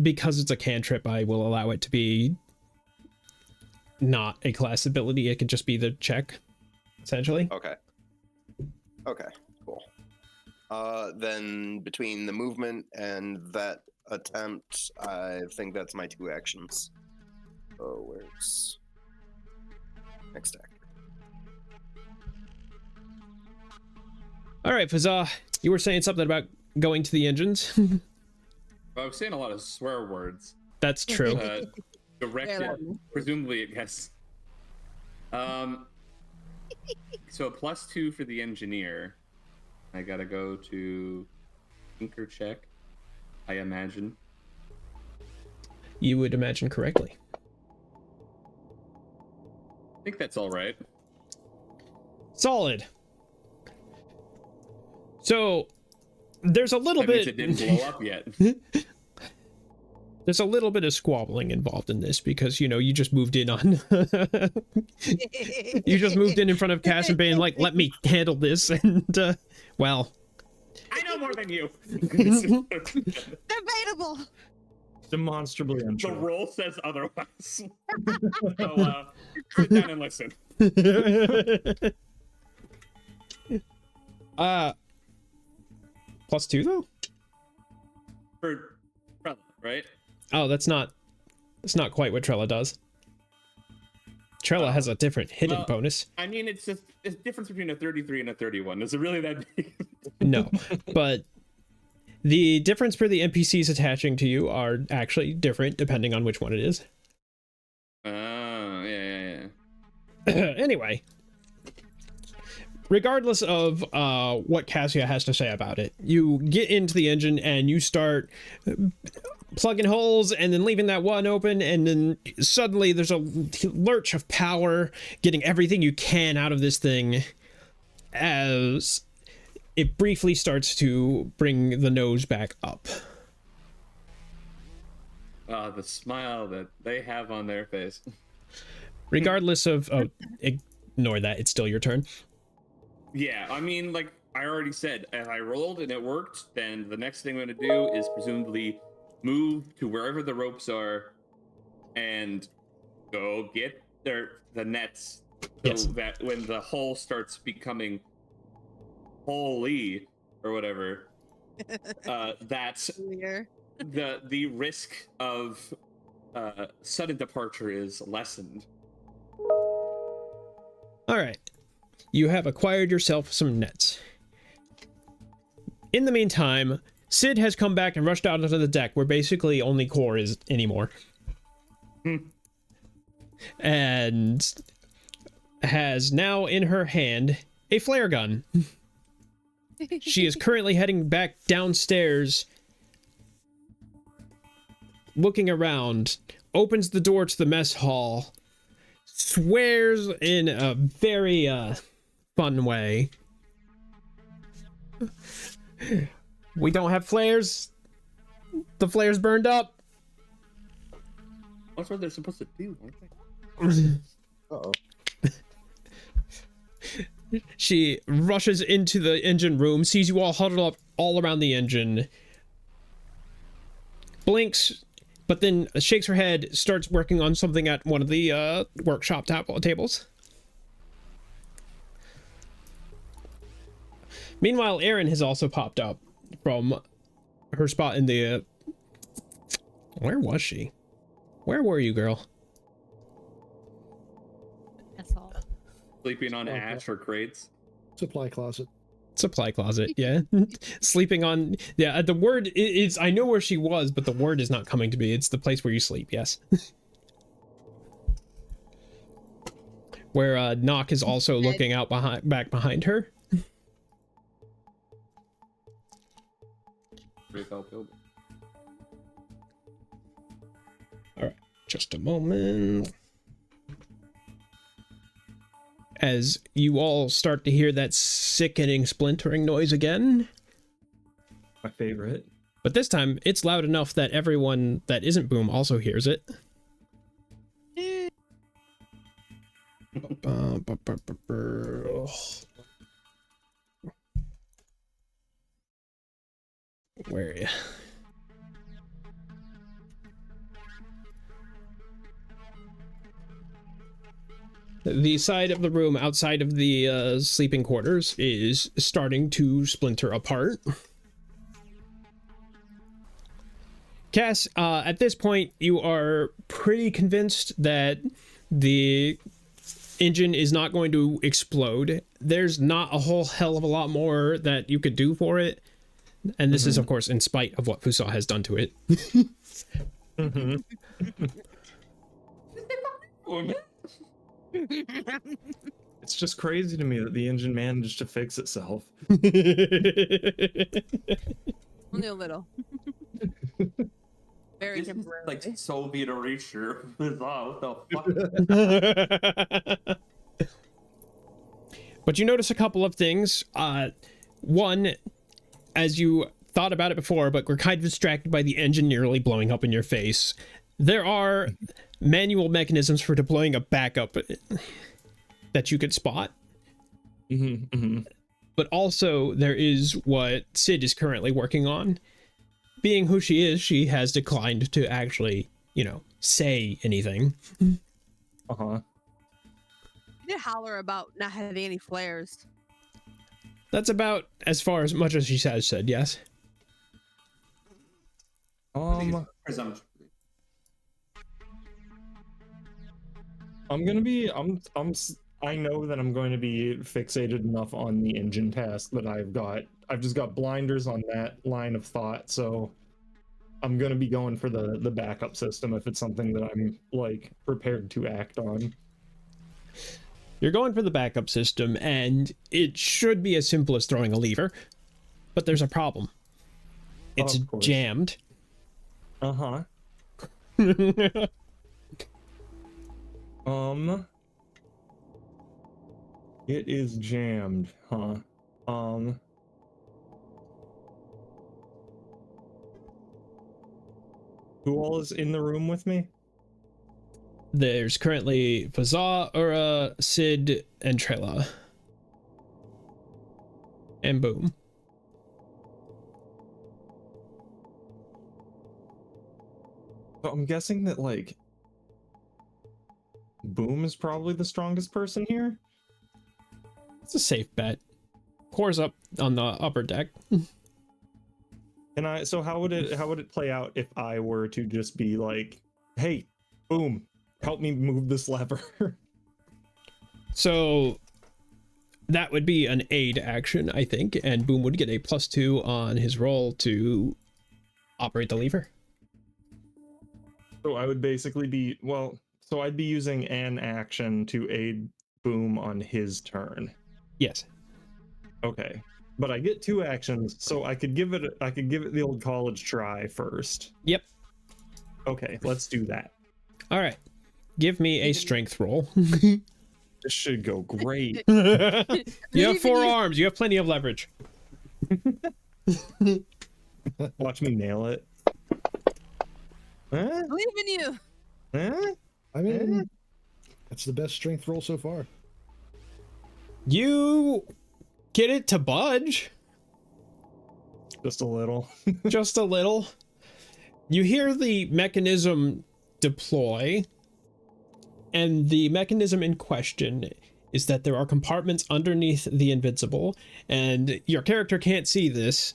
because it's a cantrip, I will allow it to be not a class ability. It could just be the check, essentially. Okay, cool. Then between the movement and that attempt, I think that's my 2 actions. Oh, where's next act? All right, Fazah, you were saying something about going to the engines. I was saying a lot of swear words. That's true. Directed, presumably, I guess. So a +2 for the engineer. I gotta go to Tinker check, I imagine. You would imagine correctly. I think that's all right. Solid. So there's a little That bit. means it didn't blow up yet. There's a little bit of squabbling involved in this because, you know, you just moved in on you just moved in front of Cass and being like, let me handle this. And well, I know more than you. Debatable. Demonstrably The untrue. roll says otherwise. So sit down and listen. +2 though? For Treyala, right? Oh, that's not quite what Treyala does. Treyala has a different hidden bonus. I mean, it's just it's difference between a 33 and a 31. Is it really that big? No, but the difference for the NPCs attaching to you are actually different depending on which one it is. Oh, yeah. Anyway, regardless of what Cassia has to say about it, you get into the engine and you start plugging holes and then leaving that one open, and then suddenly there's a lurch of power, getting everything you can out of this thing as it briefly starts to bring the nose back up. The smile that they have on their face. Regardless of ignore that, it's still your turn. Yeah, I mean, like I already said, if I rolled and it worked, then the next thing I'm going to do is presumably move to wherever the ropes are and go get the nets, so Yes. that when the hull starts becoming holy or whatever, that's the risk of sudden departure is lessened. All right. You have acquired yourself some nets. In the meantime, Sid has come back and rushed out onto the deck where basically only Core is anymore. And has now in her hand a flare gun. She is currently heading back downstairs, looking around, opens the door to the mess hall, swears in a very fun way. We don't have flares. The flares burned up. That's what they're supposed to do, aren't they? Uh-oh. She rushes into the engine room, sees you all huddled up all around the engine, blinks, but then shakes her head, starts working on something at one of the workshop tables. Meanwhile, Erin has also popped up from her spot in the... Where was she? Where were you, girl? That's all. Sleeping on ash or crates. Supply closet. Supply closet, yeah. Sleeping on... Yeah, the word is... I know where she was, but the word is not coming to me. It's the place where you sleep, yes. Where Nock is also looking out back behind her. Alright, just a moment. As you all start to hear that sickening splintering noise again. My favorite. But this time, it's loud enough that everyone that isn't Boom also hears it. Where are you? The side of the room outside of the sleeping quarters is starting to splinter apart. Cass, at this point, you are pretty convinced that the engine is not going to explode. There's not a whole hell of a lot more that you could do for it. And this is, of course, in spite of what Fusa has done to it. It's just crazy to me that the engine managed to fix itself. Only a little. Very This is temporary. like Soviet erasure. What the fuck? But you notice a couple of things. One, as you thought about it before, but were kind of distracted by the engine nearly blowing up in your face, there are manual mechanisms for deploying a backup that you could spot. But also, there is what Sid is currently working on. Being who she is, she has declined to actually, you know, say anything. You did holler about not having any flares. That's about as far as much as she has said, yes. Presumption. I know that I'm going to be fixated enough on the engine task that I've just got blinders on that line of thought, so I'm going to be going for the backup system if it's something that I'm like prepared to act on. You're going for the backup system, and it should be as simple as throwing a lever, but there's a problem. It's jammed. It is jammed, huh? Who all is in the room with me? There's currently Fazza, Ura, Sid, and Treyala. And Boom. So I'm guessing that, like, Boom is probably the strongest person here? It's a safe bet. Core's up on the upper deck. So how would it play out if I were to just be like, hey, Boom, help me move this lever? So that would be an aid action, I think, and Boom would get a +2 on his roll to operate the lever. So I would basically be, so I'd be using an action to aid Boom on his turn. Yes. Okay. But I get 2 actions, so I could give it the old college try first. Yep. Okay, let's do that. All right. Give me a strength roll. This should go great. You have 4 arms. You have plenty of leverage. Watch me nail it. Huh? Believe in you. Huh? I mean, that's the best strength roll so far. You get it to budge. Just a little. Just a little. You hear the mechanism deploy, and the mechanism in question is that there are compartments underneath the Invincible, and your character can't see this.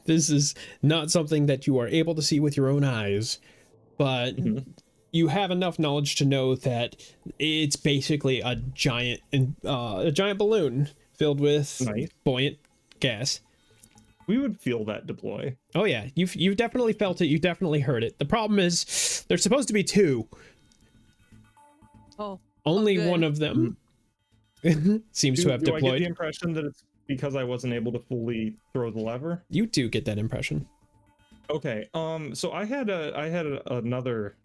This is not something that you are able to see with your own eyes, but you have enough knowledge to know that it's basically a giant balloon filled with buoyant gas. We would feel that deploy. Oh yeah, you've definitely felt it. You definitely heard it. The problem is there's supposed to be two. Oh. Only one of them seems to have do I get deployed. the impression that it's because I wasn't able to fully throw the lever? You do get that impression. Okay. So I had another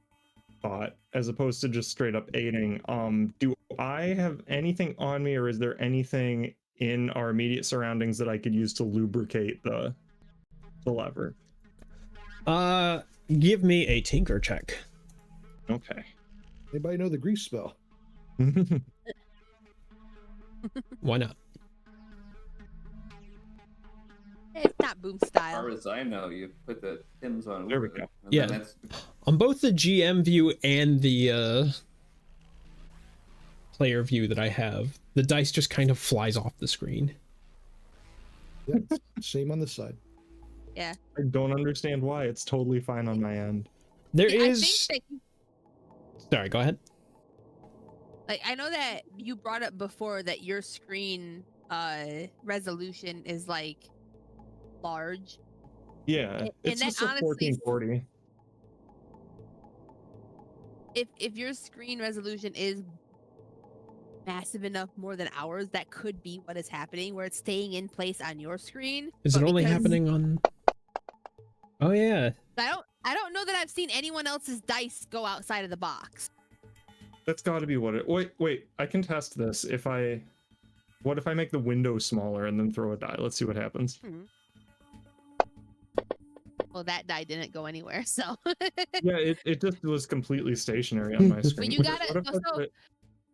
thought as opposed to just straight up aiding. Do I have anything on me, or is there anything in our immediate surroundings that I could use to lubricate the lever? Give me a tinker check. Okay. Anybody know the grease spell? Why not? It's not boom As style. far as I know, you put the pins on. There we over go. it, and Yeah. then that's On both the GM view and the player view that I have, the dice just kind of flies off the screen. Yeah, same on this side. Yeah. I don't understand why. It's totally fine on my end. There See, is. I think that, Sorry, go ahead. like, I know that you brought up before that your screen resolution is like large. Yeah, And it's that just a honestly is- 1440. If your screen resolution is massive enough more than ours, that could be what is happening, where it's staying in place on your screen. Is it but only because- happening on? Oh yeah. I don't know that I've seen anyone else's dice go outside of the box. That's got to be what it. Wait. I can test this. What if I make the window smaller and then throw a die? Let's see what happens. Well, that die didn't go anywhere, so. Yeah, it just was completely stationary on my screen. you What gotta- if I so- put it-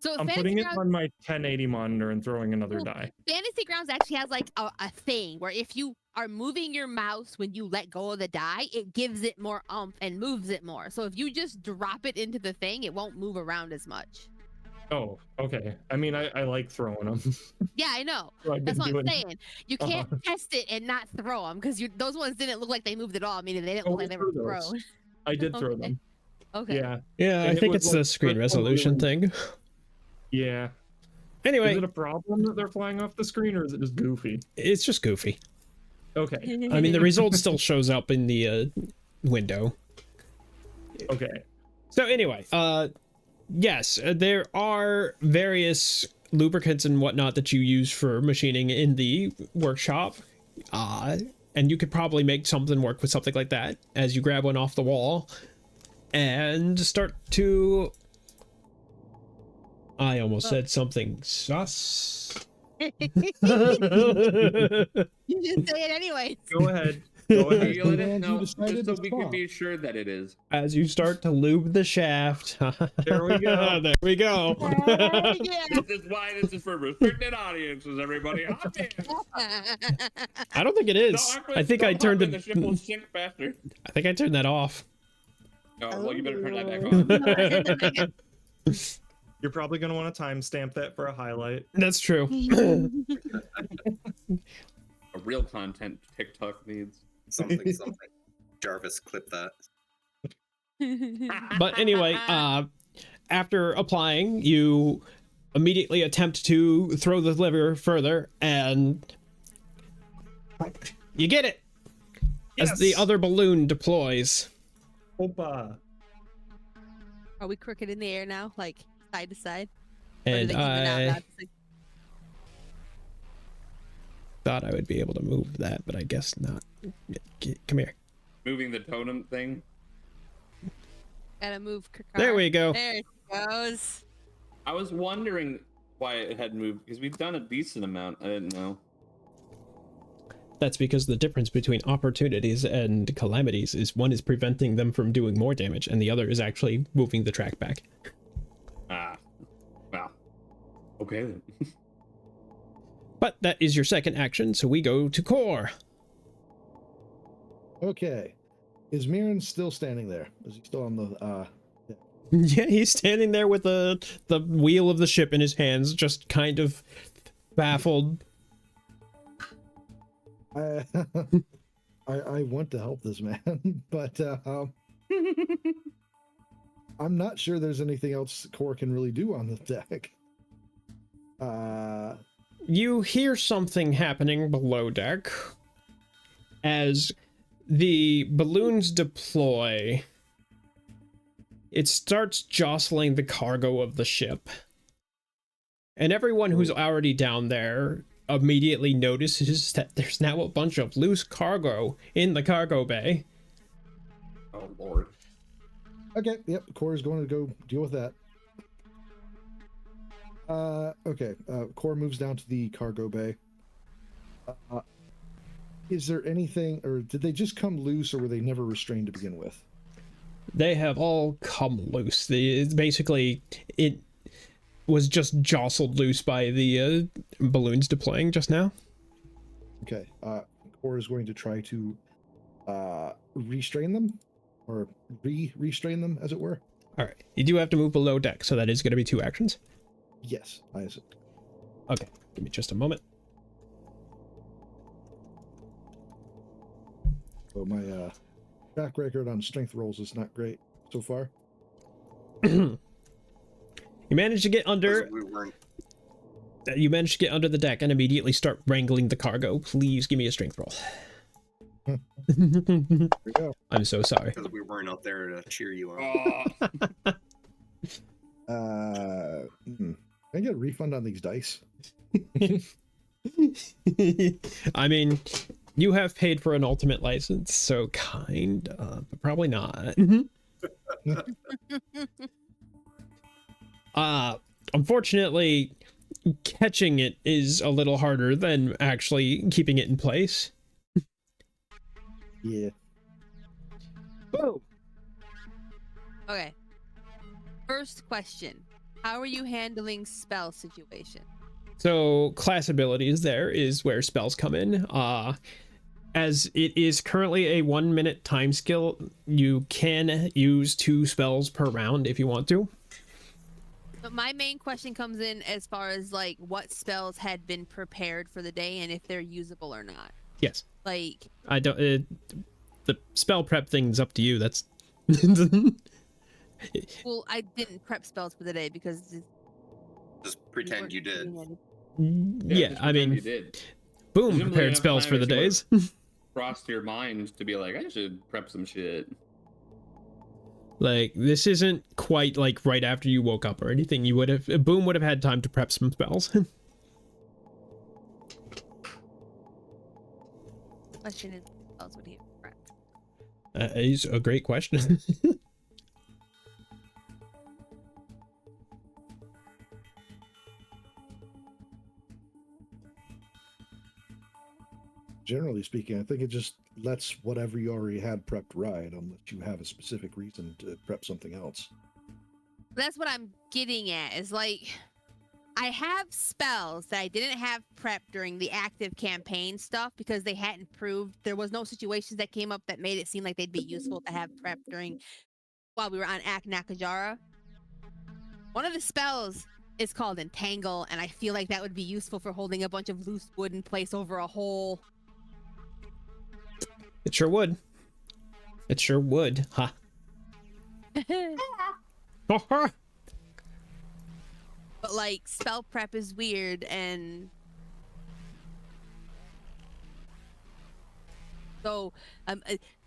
So I'm Fantasy putting it Grounds, on my 1080 monitor and throwing another Ooh. die. Fantasy Grounds actually has like a thing where if you are moving your mouse when you let go of the die, it gives it more oomph and moves it more. So if you just drop it into the thing, it won't move around as much. Oh, okay. I mean, I like throwing them. Yeah, I know. So I've been That's what I'm doing- saying. You can't test it and not throw them because those ones didn't look like they moved at all. Meaning they didn't Oh, look we like they were threw those. thrown. I did throw Okay. them. Okay. Yeah. Yeah, I And it think was it's the like screen crystal resolution blue. thing. Yeah. Anyway, Is it a problem that they're flying off the screen, or is it just goofy? it's just goofy. Okay. I mean, the result still shows up in the window. Okay. So anyway, yes, there are various lubricants and whatnot that you use for machining in the workshop. And you could probably make something work with something like that as you grab one off the wall and start to... I almost said something sus. You just say it anyway. Go ahead. Go ahead. You let it And you know, decided just so to we can stop. be sure that it is. As you start to lube the shaft. There we go. There we go. Yeah. This is why this is for restricted audiences, everybody. Hop in. I don't think it is. Aqua, I think I don't turned hop in, the ship will it. sink faster. I think I turned that off. Oh, well, you better turn that back on. You're probably going to want to timestamp that for a highlight. That's true. A real content TikTok needs. Something. Jarvis, clip that. But anyway, after applying, you immediately attempt to throw the lever further, and you get it as the Yes! other balloon deploys. Opa. Are we crooked in the air now, like side to side? Or do And they even out I now? thought I would be able to move that, but I guess not. Come here. Moving the totem thing. Gotta move. Kakar. There we go. There it goes. I was wondering why it had moved, because we've done a decent amount. I didn't know. That's because the difference between opportunities and calamities is one is preventing them from doing more damage, and the other is actually moving the track back. Ah. Wow. Okay then. But that is your second action, so we go to Core. Okay. Is Mirren still standing there? Is he still on the Yeah, he's standing there with the wheel of the ship in his hands, just kind of baffled. I want to help this man, but I'm not sure there's anything else Core can really do on the deck. You hear something happening below deck as the balloons deploy. It starts jostling the cargo of the ship. And everyone who's already down there immediately notices that there's now a bunch of loose cargo in the cargo bay. Oh, Lord. Okay, yep, Core is going to go deal with that. Okay, Core moves down to the cargo bay. Is there anything, or did they just come loose, or were they never restrained to begin with? They have all come loose. Basically, it was just jostled loose by the balloons deploying just now. Okay, Core is going to try to restrain them, or restrain them, as it were. All right, you do have to move below deck, so that is going to be 2 actions. Yes, I see. Okay, give me just a moment. So my track record on strength rolls is not great so far. You managed to get under. We weren't. You managed to get under the deck and immediately start wrangling the cargo. Please give me a strength roll. There we go. I'm so sorry. Because we weren't out there to cheer you on. Can I get a refund on these dice? I mean, you have paid for an ultimate license, so but probably not. Unfortunately, catching it is a little harder than actually keeping it in place. Yeah. Whoa. Okay. First question. How are you handling spell situation? So class abilities there is where spells come in. As it is currently a 1 minute time skill, you can use 2 spells per round if you want to. But my main question comes in as far as like what spells had been prepared for the day and if they're usable or not. Yes. Like I don't. The spell prep thing's up to you. That's. well, I didn't prep spells for the day because Just pretend you did. Yeah, just I pretend mean, you did. boom, Presumably prepared enough spells time for the that you days. Crossed your mind to be like, I should prep some shit. Like, this isn't quite like right after you woke up or anything. You would have, Boom would have had time to prep some spells. Question is, what else would he have prepped? Is a great question. Generally speaking, I think it just lets whatever you already had prepped ride unless you have a specific reason to prep something else. That's what I'm getting at is like I have spells that I didn't have prepped during the active campaign stuff because they hadn't proved there was no situations that came up that made it seem like they'd be useful to have prepped during while we were on Aknaka'jara. One of the spells is called Entangle, and I feel like that would be useful for holding a bunch of loose wood in place over a hole. It sure would. It sure would. Ha. But like spell prep is weird, and so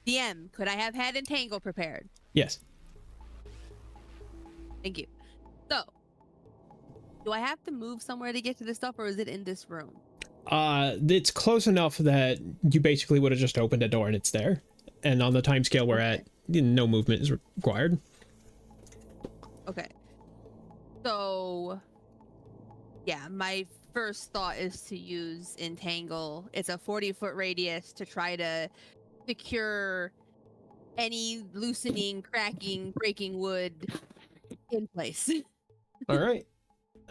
DM, could I have had Entangle prepared? Yes. Thank you. So, do I have to move somewhere to get to this stuff, or is it in this room? It's close enough that you basically would have just opened a door and it's there. And on the time scale we're at, no movement is required. Okay. So, yeah, my first thought is to use Entangle. It's a 40-foot radius to try to secure any loosening, cracking, breaking wood in place. All right.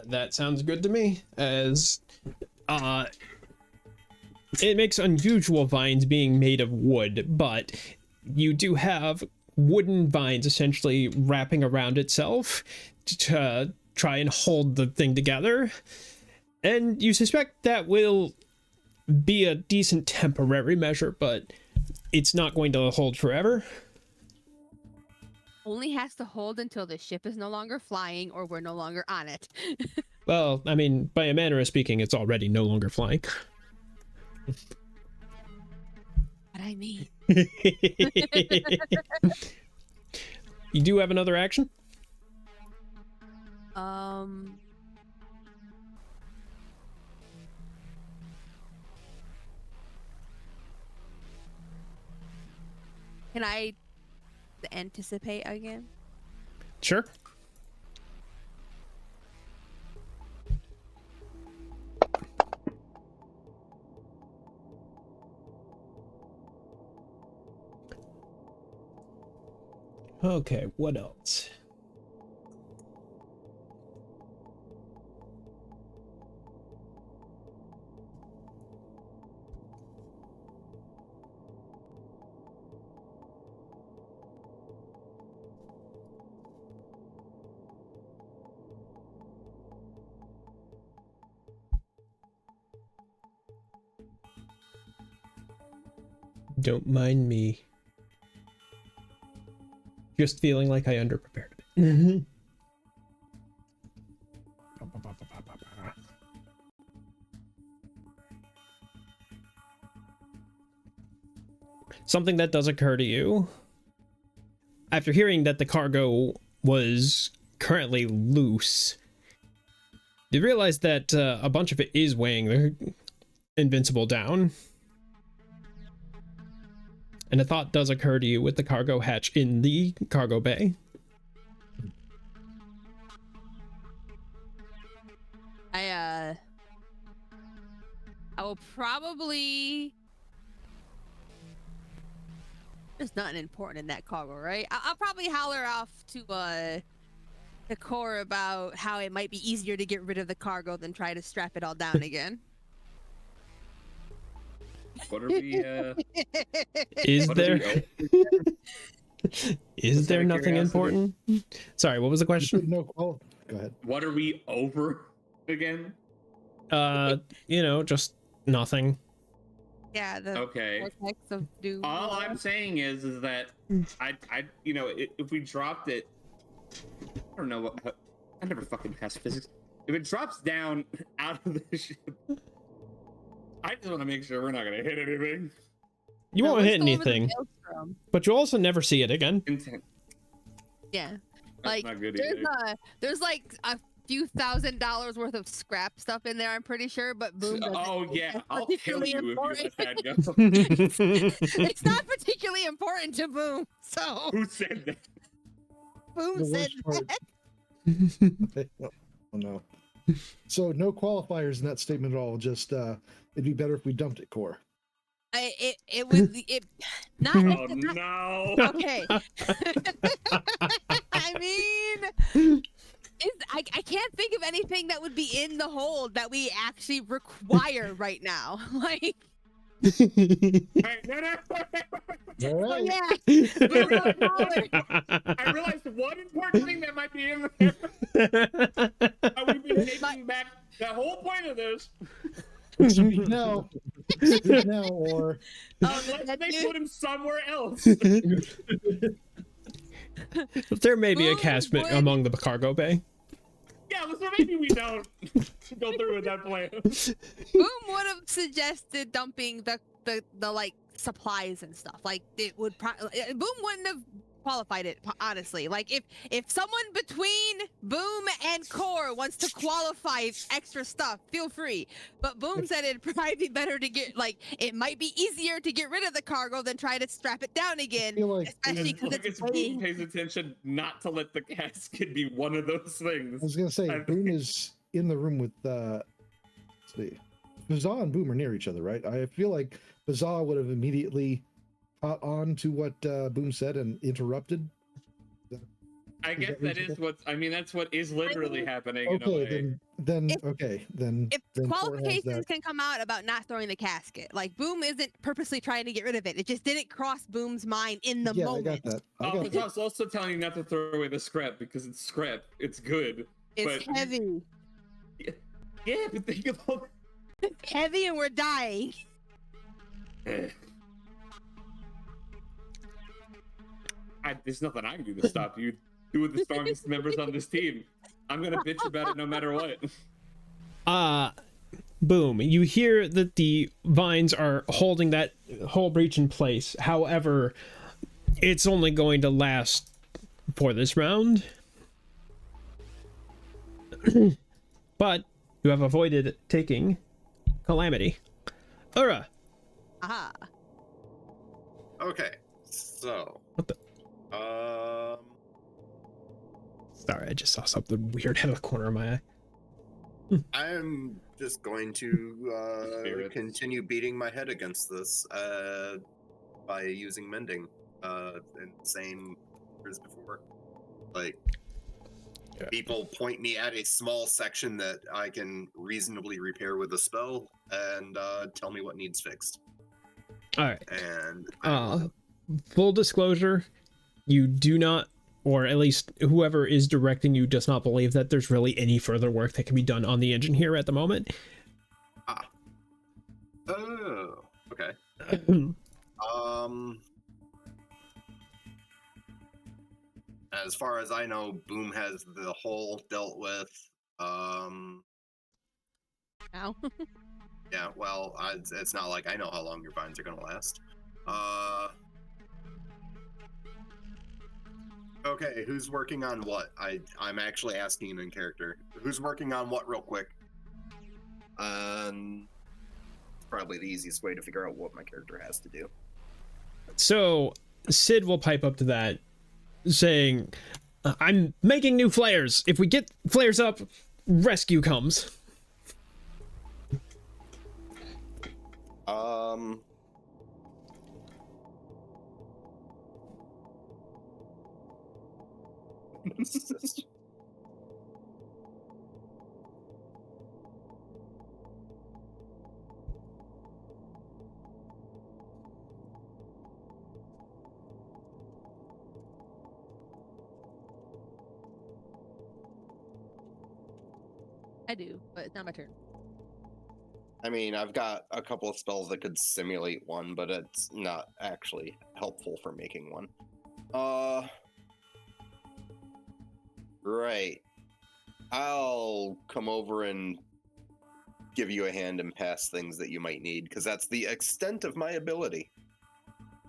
That sounds good to me. As it makes unusual vines being made of wood, but you do have wooden vines essentially wrapping around itself to try and hold the thing together. And you suspect that will be a decent temporary measure, but it's not going to hold forever. Only has to hold until the ship is no longer flying or we're no longer on it. Well, I mean, by a manner of speaking, it's already no longer flying. What I mean. You do have another action? Can I anticipate again? Sure. Okay, what else? Don't mind me. Just feeling like I underprepared. Something that does occur to you after hearing that the cargo was currently loose, you realize that a bunch of it is weighing the Invincible down. And a thought does occur to you with the cargo hatch in the cargo bay. I will probably... There's nothing important in that cargo, right? I'll probably holler off to the core about how it might be easier to get rid of the cargo than try to strap it all down again. What are we? Is what are there? we Is there out of nothing curiosity? important? Sorry, what was the question? No, oh, go ahead. What are we over again? You know, just nothing. Yeah, the Okay. vortex of doom. All I'm saying is that you know, if we dropped it, I don't know what. I never fucking passed physics. If it drops down out of the ship, I just want to make sure we're not gonna hit anything. You No, won't it's hit the one with the anything, maelstrom. but you'll also never see it again. Intent. Yeah, That's like not good there's either. there's like a few $1,000s worth of scrap stuff in there. I'm pretty sure, but boom. doesn't Oh think yeah, that's I'll kill particularly you if you important. let that go. It's not particularly important to Boom, so Who said that? Boom The said worst that. part. Oh no. So no qualifiers in that statement at all. Just it'd be better if we dumped it, core. It would not Oh necessarily. no! Okay. I mean, I can't think of anything that would be in the hold that we actually require right now. Like, Wait, no. All right. yeah. I realized one important thing that might be in there. We've been taking back the whole point of this. Speak now. Speak now, or Unless they put him somewhere else. There may be a Boom cast would- among the cargo bay. Yeah, so maybe we don't go through with that plan. Boom would have suggested dumping the like supplies and stuff. Like it would Boom wouldn't have qualified it, honestly. Like if someone between Boom and Core wants to qualify extra stuff, feel free. But Boom said it'd probably be better to get, like, it might be easier to get rid of the cargo than try to strap it down again, feel like especially As because long it's as Boom weighing. pays attention not to let the casket be one of those I things. was gonna say Boom is in the room with let's see. Bazaar and Boom are near each other, right? I feel like Bazaar would have immediately caught on to what Boom said and interrupted. I guess that that is what's. I mean, that's what is literally happening in a Okay, way. then If- okay, then If then Tor has qualifications that. can come out about not throwing the casket, like Boom isn't purposely trying to get rid of it. It just didn't cross Boom's mind in the Yeah, moment. I got that. I Oh, got but I that. was also telling you not to throw away the scrap because it's scrap. It's good. It's but heavy. Yeah, but think about. It's heavy and we're dying. There's nothing I can do to stop you. Two of the strongest members on this team. I'm gonna bitch about it no matter what. Boom. You hear that the vines are holding that whole breach in place. However, it's only going to last for this round. But you have avoided taking Calamity. Ura. Aha. Okay, so. What the? Sorry, I just saw something weird out of the corner of my eye. I'm just going to continue beating my head against this by using mending and same as before. Like, people point me at a small section that I can reasonably repair with a spell and tell me what needs fixed. All right. And Full disclosure, you do not, or at least whoever is directing you does not believe that there's really any further work that can be done on the engine here at the moment. Oh, okay. As far as I know, Boom has the hull dealt with. Ow. Yeah, well, it's not like I know how long your vines are gonna last. Okay, who's working on what? I'm actually asking in character. Who's working on what, real quick? Probably the easiest way to figure out what my character has to do. So Sid will pipe up to that, saying, "I'm making new flares. If we get flares up, rescue comes." I do, but it's not my turn. I mean, I've got a couple of spells that could simulate one, but it's not actually helpful for making one. Right. I'll come over and give you a hand and pass things that you might need, because that's the extent of my ability.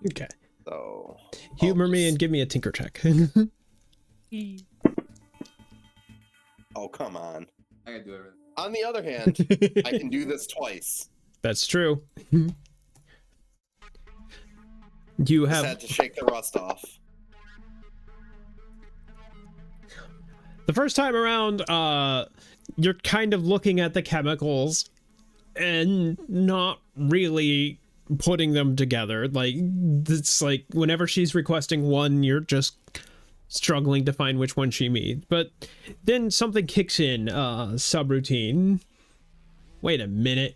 Okay. So Humor me and give me a tinker check. Oh, come on. I gotta do everything. On the other hand, I can do this twice. That's true. You Just have had to shake the rust off. the first time around, you're kind of looking at the chemicals and not really putting them together. Like, it's like whenever she's requesting one, you're just struggling to find which one she needs. But then something kicks in, subroutine. Wait a minute.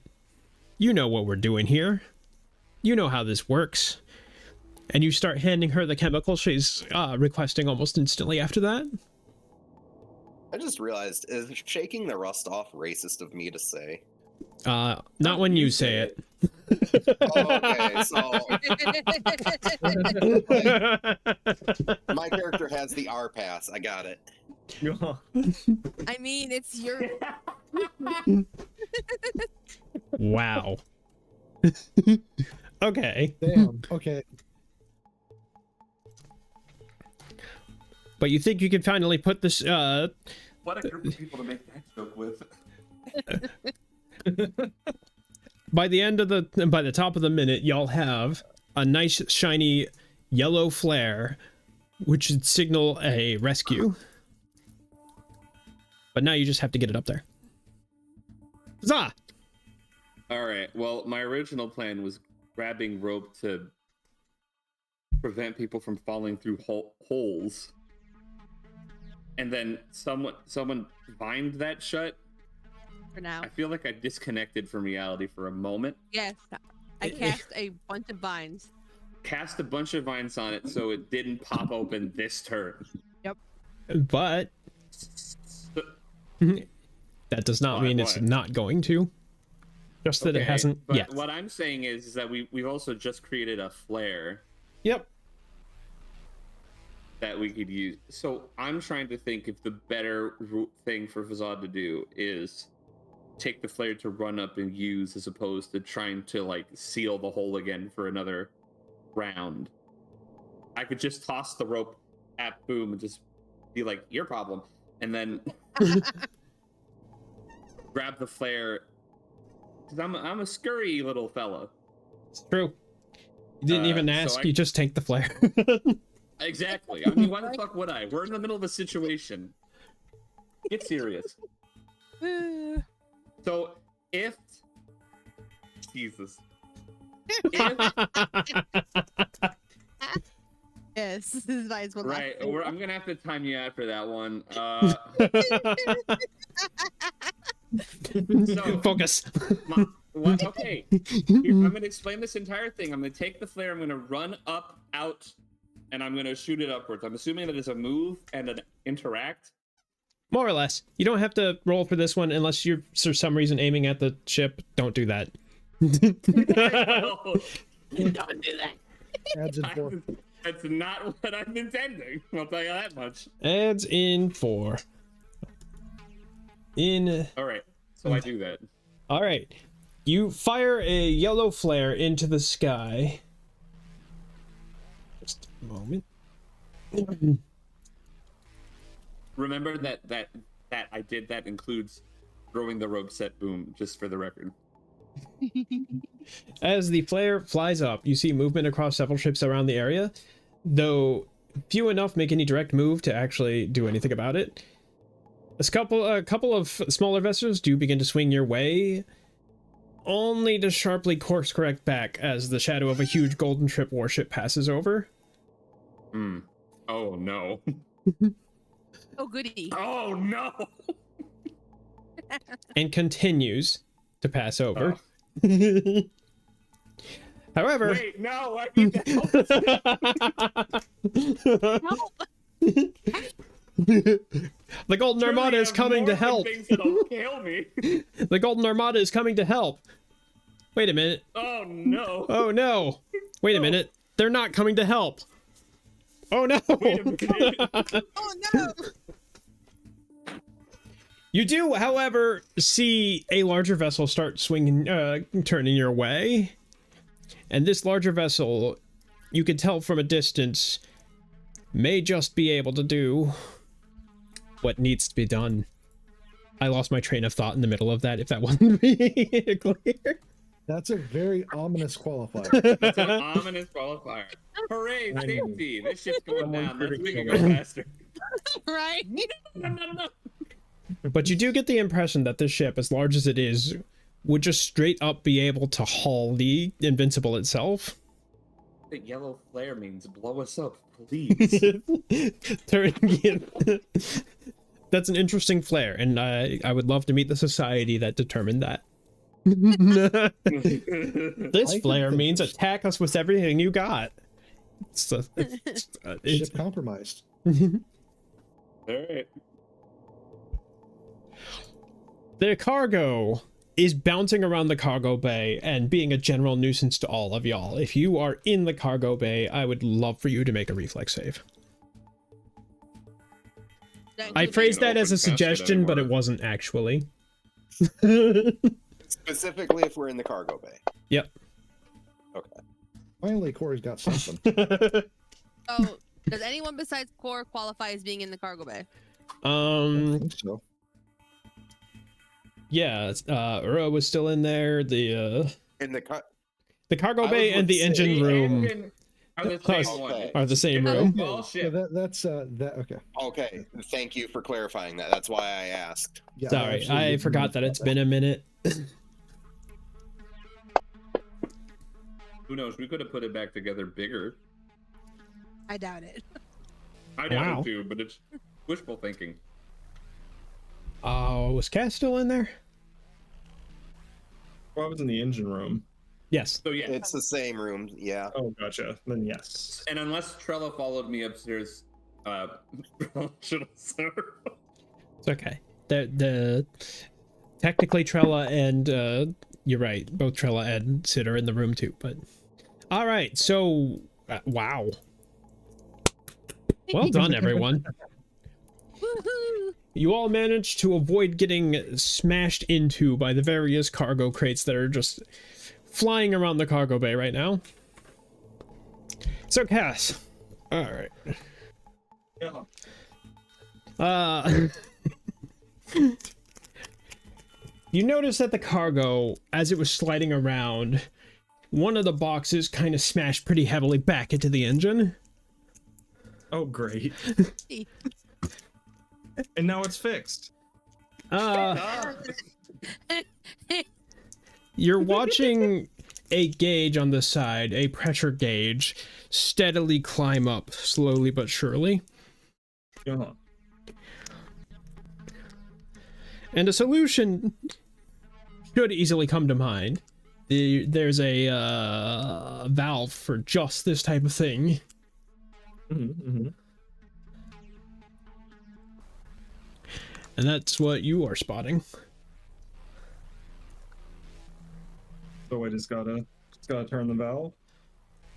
You know what we're doing here. You know how this works. And you start handing her the chemical she's requesting almost instantly after that. I just realized, is shaking the rust off racist of me to say? Not when you say it. Okay, so my character has the R pass. I got it. I mean, it's your. Wow. Okay. Damn. Okay. But you think you can finally put this What a group of people to make that joke with. by the top of the minute, y'all have a nice shiny yellow flare, which should signal a rescue. But now you just have to get it up there. Huzzah! All right. Well, my original plan was grabbing rope to prevent people from falling through holes. and then someone bind that shut. For now. I feel like I disconnected from reality for a moment. Yes. I cast a bunch of vines. Cast a bunch of vines on it so it didn't pop open this turn. But So- that does not mean it's What? not going to. Just that it Okay, hasn't but yet. what I'm saying is that we've also just created a flare Yep. that we could use. So I'm trying to think if the better thing for Fazad to do is take the flare to run up and use, as opposed to trying to like seal the hole again for another round. I could just toss the rope at Boom and just be like, your problem, and then grab the flare, because I'm a scurry little fella. It's true. You didn't even so ask, I- you just take the flare. Exactly. I mean, why the fuck would I? We're in the middle of a situation. Get serious. So if Jesus, if, Yes, this is Vine's one. right, I'm gonna have to time you out for that one. So Focus. okay, I'm gonna explain this entire thing. I'm gonna take the flare. I'm gonna run up, out, and I'm gonna shoot it upwards. I'm assuming that it's a move and an interact. More or less. You don't have to roll for this one unless you're for some reason aiming at the ship. Don't do that. Don't do that. Adds in 4. That's not what I'm intending. I'll tell you that much. Adds in 4. All right, so I do that. All right. You fire a yellow flare into the sky. Just a moment. Remember that I did that includes throwing the rope set Boom, just for the record. As the flare flies up, you see movement across several ships around the area, though few enough make any direct move to actually do anything about it. A couple of smaller vessels do begin to swing your way, only to sharply course correct back as the shadow of a huge golden ship warship passes over. Oh no. Oh goody. Oh no. And continues to pass over. Oh. However, Wait, no, I need to help. the Golden Armada is coming to help. Things that'll kill me. The Golden Armada is coming to help. Wait a minute. Oh no. Oh no. Wait a minute. They're not coming to help. Oh no. Wait a minute. Oh no. You do, however, see a larger vessel start swinging, turning your way. And this larger vessel, you can tell from a distance, may just be able to do what needs to be done. I lost my train of thought in the middle of that, if that wasn't really clear. That's a very ominous qualifier. That's an ominous qualifier. Hooray, safety. This shit's going down. Let's make it go faster. Right? No. But you do get the impression that this ship, as large as it is, would just straight up be able to haul the Invincible itself. The yellow flare means blow us up, please. Turning it. That's an interesting flare, and I would love to meet the society that determined that. This flare means attack us with everything you got. It's Ship compromised. All right. The cargo is bouncing around the cargo bay and being a general nuisance to all of y'all. If you are in the cargo bay, I would love for you to make a reflex save. I phrased that as a suggestion, but it wasn't actually. Specifically if we're in the cargo bay. Yep. Okay. Finally, Corey's got something. Oh, does anyone besides Core qualify as being in the cargo bay? I think so. Yeah, Uro was still in there. In the cargo I bay was and the gonna say, engine room Are the same one. Okay. are the same It's room. bullshit. Yeah, that's that. Okay. Okay. Thank you for clarifying that. That's why I asked. Yeah, Sorry, actually I didn't forgot know that about it's been a minute. Who knows? We could have put it back together bigger. I doubt it. I doubt Wow. it too, but it's Wishful thinking. Oh, was Cass still in there? Well, I was in the engine room. Yes. So yeah. It's the same room. Yeah. Oh, gotcha. Then yes. And unless Trella followed me upstairs, should have. It's okay. The technically Trella and you're right, both Trella and Sid are in the room too, but all right, so wow. Well done, everyone. Woohoo! You all managed to avoid getting smashed into by the various cargo crates that are just flying around the cargo bay right now. So Cass. All right. Yeah. You notice that the cargo, as it was sliding around, one of the boxes kind of smashed pretty heavily back into the engine. Oh, great. And now it's fixed. You're watching a gauge on the side, a pressure gauge, steadily climb up, slowly but surely. Uh-huh. And a solution should easily come to mind. There's a valve for just this type of thing. Mm-hmm. And that's what you are spotting. So I just gotta turn the valve.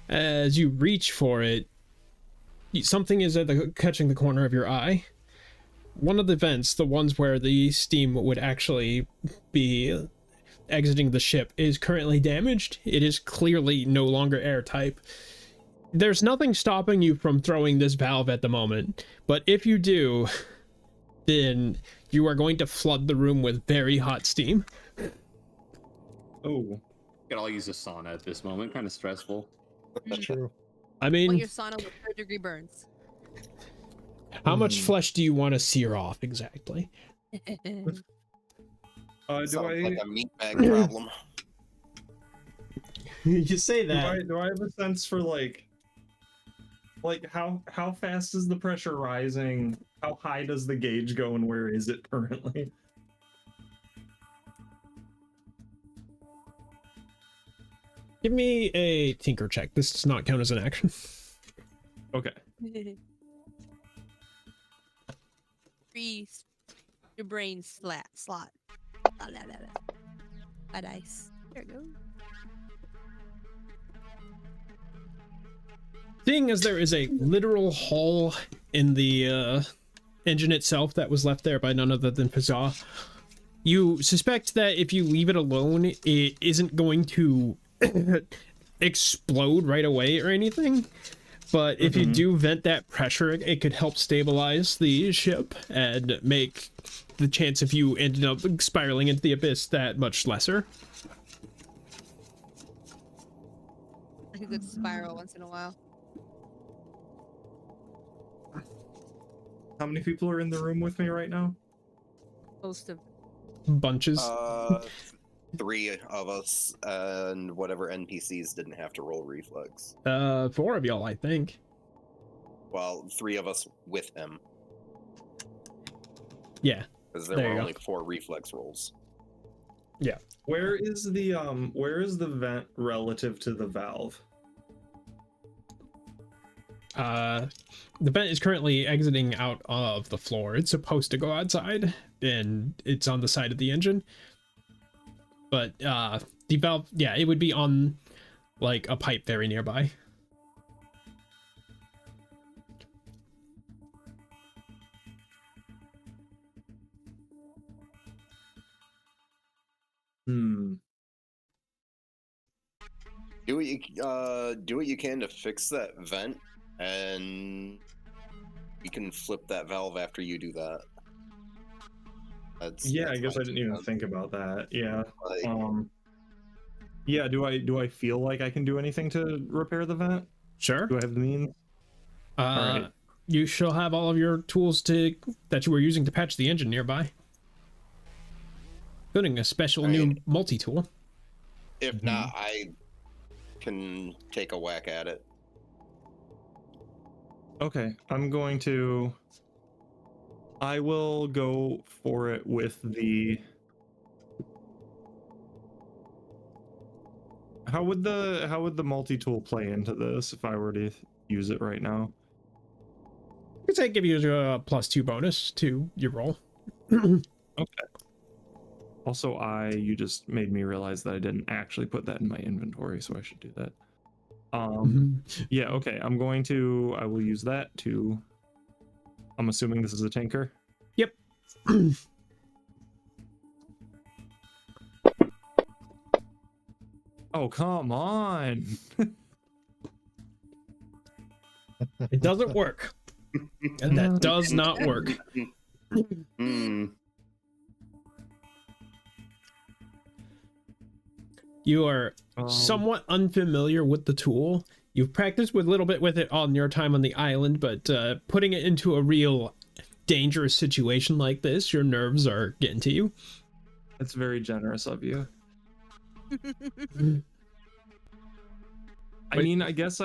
As you reach for it, something is catching the corner of your eye. One of the vents, the ones where the steam would actually be exiting the ship, is currently damaged. It is clearly no longer airtight. There's nothing stopping you from throwing this valve at the moment, but if you do, then you are going to flood the room with very hot steam. Oh. Could all use a sauna at this moment. Kind of stressful. That's true. I Well, mean, your sauna with 3rd-degree burns. how much flesh do you want to sear off exactly? Do Sounds I like a meat bag problem. You say do I have a sense for like how fast is the pressure rising? How high does the gauge go, and where is it currently? Give me a tinker check. This does not count as an action. Okay. Freeze your brain slot. A dice. There we go. Seeing as there is a literal hole in the engine itself that was left there by none other than Pizza, you suspect that if you leave it alone, it isn't going to explode right away or anything. But if you do vent that pressure, it could help stabilize the ship and make the chance of you ending up spiraling into the abyss that much lesser. Like a good spiral once in a while. How many people are in the room with me right now? Most of Bunches. 3 of us and whatever NPCs didn't have to roll reflex. 4 of y'all, I think. Well, 3 of us with him, Yeah. because there There were you go. only 4 reflex rolls. Where is the vent relative to the valve? The vent is currently exiting out of the floor. It's supposed to go outside, and it's on the side of the engine. But the valve, yeah, it would be on like a pipe very nearby. Do what you can to fix that vent, and you can flip that valve after you do that. Yeah, I that's guess I my didn't 2 even cents. think about that. Yeah. Like, Yeah, do I feel like I can do anything to repair the vent? Sure. Do I have the means? Alright. You shall have all of your tools that you were using to patch the engine nearby, including a special new multi-tool. if not, I can take a whack at it. Okay, I'm going to I will go for it with the. How would the multi-tool play into this if I were to use it right now? I'd say give you a +2 bonus to your roll. Okay. Also, you just made me realize that I didn't actually put that in my inventory, so I should do that. Yeah, okay. I will use that to. I'm assuming this is a tinker. Yep. Oh, come on. It doesn't work. And that does not work. You are somewhat unfamiliar with the tool. You've practiced with a little bit with it on your time on the island, but putting it into a real dangerous situation like this, your nerves are getting to you. That's very generous of you. I mean, I guess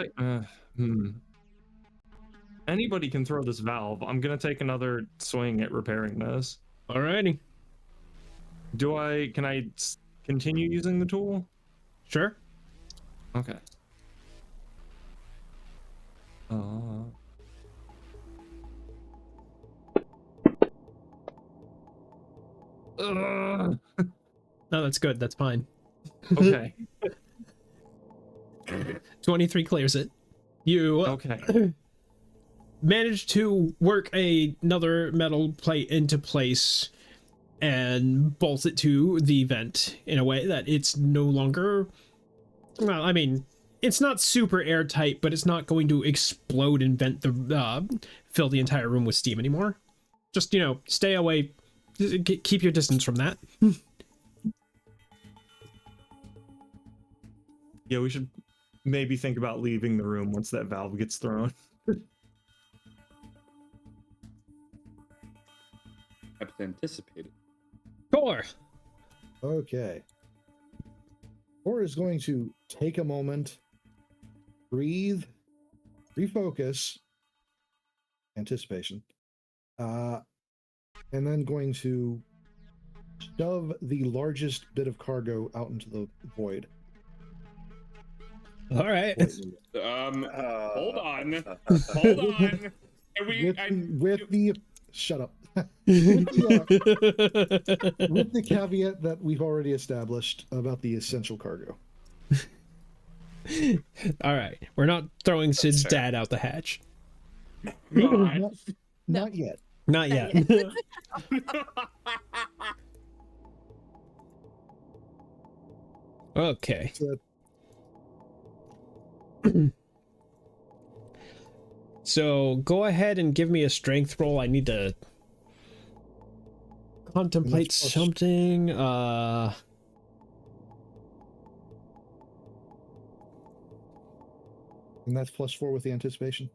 anybody can throw this valve. I'm gonna take another swing at repairing this. Alrighty. Can I continue using the tool? Sure. Okay. No, that's good. That's fine. Okay. 23 clears it. You Okay. manage to work another metal plate into place and bolt it to the vent in a way that it's no longer, well, I mean, it's not super airtight, but it's not going to explode and fill the entire room with steam anymore. Just, stay away. Keep your distance from that. Yeah, we should maybe think about leaving the room once that valve gets thrown. Have to anticipate it. Core. Okay. Core is going to take a moment, breathe, refocus, anticipation, and then going to shove the largest bit of cargo out into the void. All right. Hold on. Hold on. Shut up. With the caveat that we've already established about the essential cargo. All right. We're not throwing Sid's dad out the hatch. Not yet. Not yet. Okay. So go ahead and give me a strength roll. I need to contemplate something. And that's +4 with the anticipation?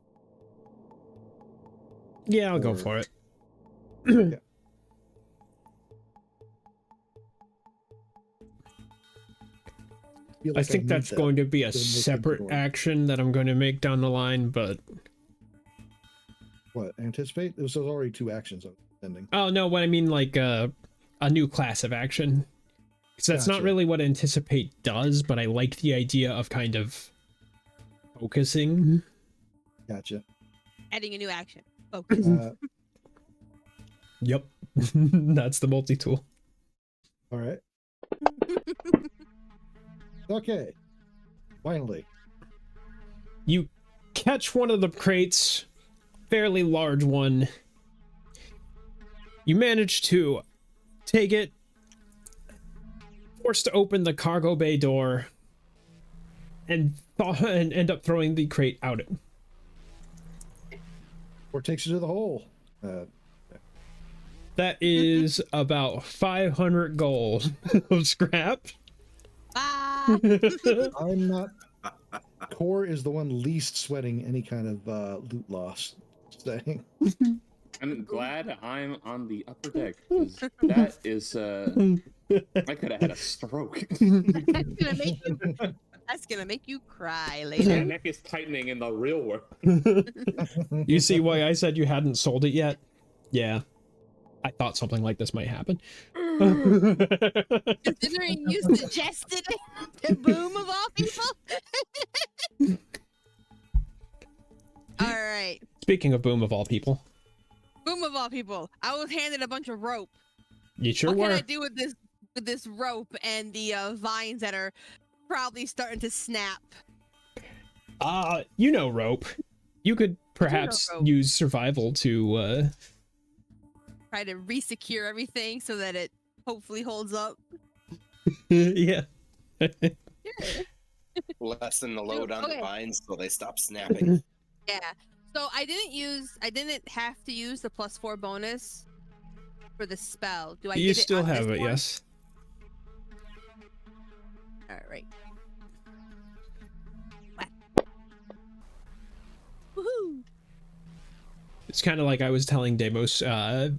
Yeah, I'll go for it. Yeah. I think that's going to be a separate action that I'm going to make down the line, but... What, anticipate? It was already 2 actions I'm sending. Oh, no, what I mean, like, a new class of action. So that's not really what anticipate does, but I like the idea of kind of focusing. Gotcha. Adding a new action. Focus. Yep. That's the multi-tool. All right. Okay. Finally. You catch one of the crates, fairly large one. You manage to take it, forced to open the cargo bay door, and end up throwing the crate out. Or takes you to the hole. That is about 500 gold of scrap. I'm not. Core is the one least sweating any kind of loot loss. Saying. I'm glad I'm on the upper deck, because that is I could have had a stroke. That's gonna make you cry My later. neck is tightening in the real world. You see why I said you hadn't sold it yet? Yeah. I thought something like this might happen. Considering you suggested it, the boom of all people. All right, Speaking of boom of all people, boom of all people. I was handed a bunch of rope. you sure What can were. I do with this rope and the vines that are probably starting to snap? You know rope. You could perhaps rope. use survival to Try to re-secure everything so that it hopefully holds up. yeah. Lessen the load on the Okay. vines so they stop snapping. Yeah. So I didn't have to use the +4 bonus for the spell. Do I You get it still on have this it, one? yes. All right. Whack. Woohoo! It's kind of like I was telling Demos, I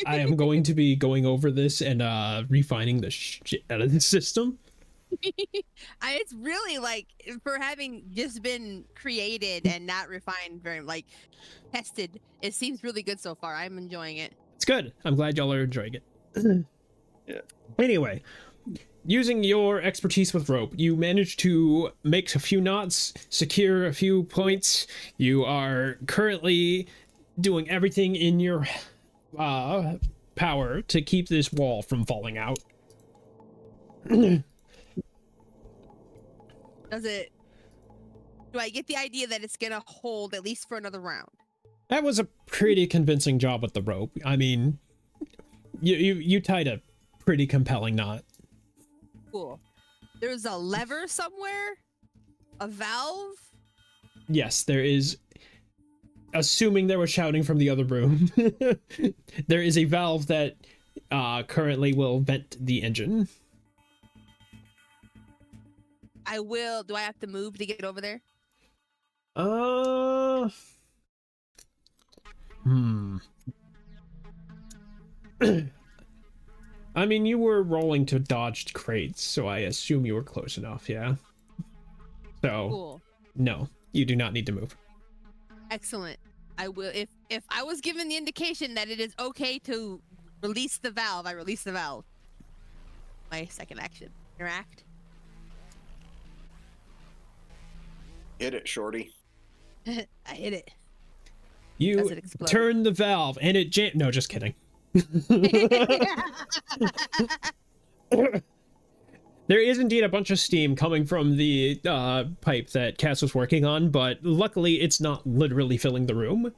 am going to be going over this and refining the shit out of the system. It's really like, for having just been created and not refined, very like tested, it seems really good so far. I'm enjoying it. It's good. I'm glad y'all are enjoying it. Yeah. Anyway, using your expertise with rope, you managed to make a few knots, secure a few points. You are currently doing everything in your power to keep this wall from falling out. Do I get the idea that it's gonna hold at least for another round? That was a pretty convincing job with the rope. I mean, you tied a pretty compelling knot. Cool. There's a lever somewhere? A valve? Yes, there is. Assuming there was shouting from the other room, there is a valve that currently will vent the engine. Do I have to move to get over there? I mean, you were rolling to dodge crates, so I assume you were close enough, yeah? So, Cool. no, you do not need to move. Excellent. I will. If I was given the indication that it is okay to release the valve, I release the valve. My second action. Interact. Hit it, Shorty. I hit it. Does You it explode? turn the valve and it jam- No, just kidding. There is indeed a bunch of steam coming from the pipe that Cass was working on, but luckily it's not literally filling the room.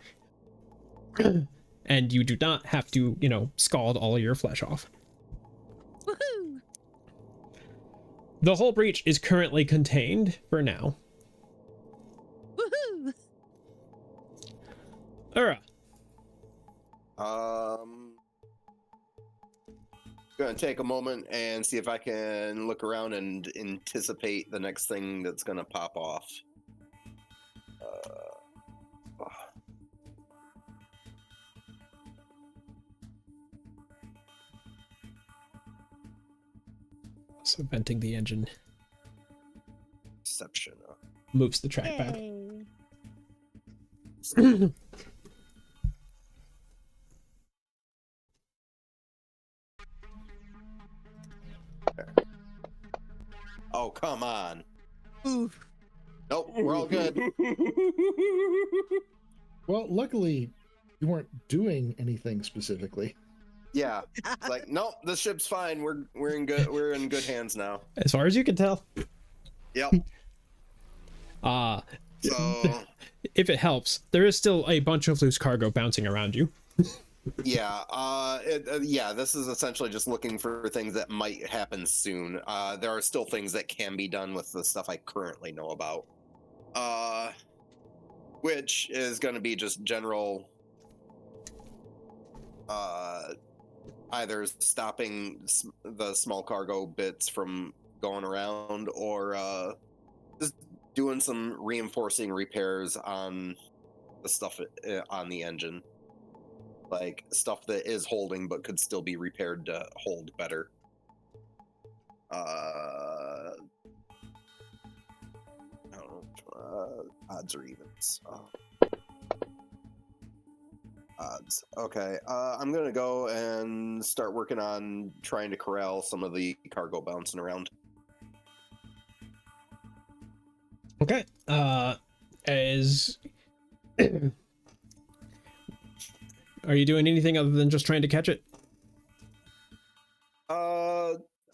And you do not have to, scald all your flesh off. Woohoo! The whole breach is currently contained for now. Woohoo! Ura. Gonna take a moment and see if I can look around and anticipate the next thing that's gonna pop off. So venting the engine Perception. moves the track back. Oh, come on. Oof. Nope, we're all good. Well, luckily, you weren't doing anything specifically. Yeah. It's like, nope, the ship's fine. We're in good hands now. As far as you can tell. Yep. So If it helps, there is still a bunch of loose cargo bouncing around you. yeah, this is essentially just looking for things that might happen soon. There are still things that can be done with the stuff I currently know about. Which is going to be just general, either stopping the small cargo bits from going around, or just doing some reinforcing repairs on the stuff on the engine. Like stuff that is holding but could still be repaired to hold better. I don't know, odds or evens. Odds. Okay. I'm gonna go and start working on trying to corral some of the cargo bouncing around. Okay. As are you doing anything other than just trying to catch it?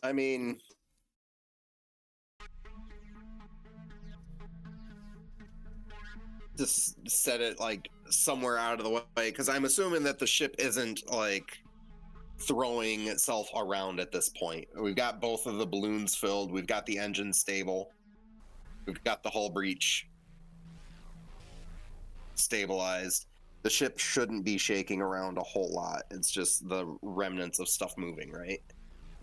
I mean, just set it like somewhere out of the way, because I'm assuming that the ship isn't like throwing itself around at this point. We've got both of the balloons filled. We've got the engine stable. We've got the hull breach stabilized. The ship shouldn't be shaking around a whole lot. It's just the remnants of stuff moving, right?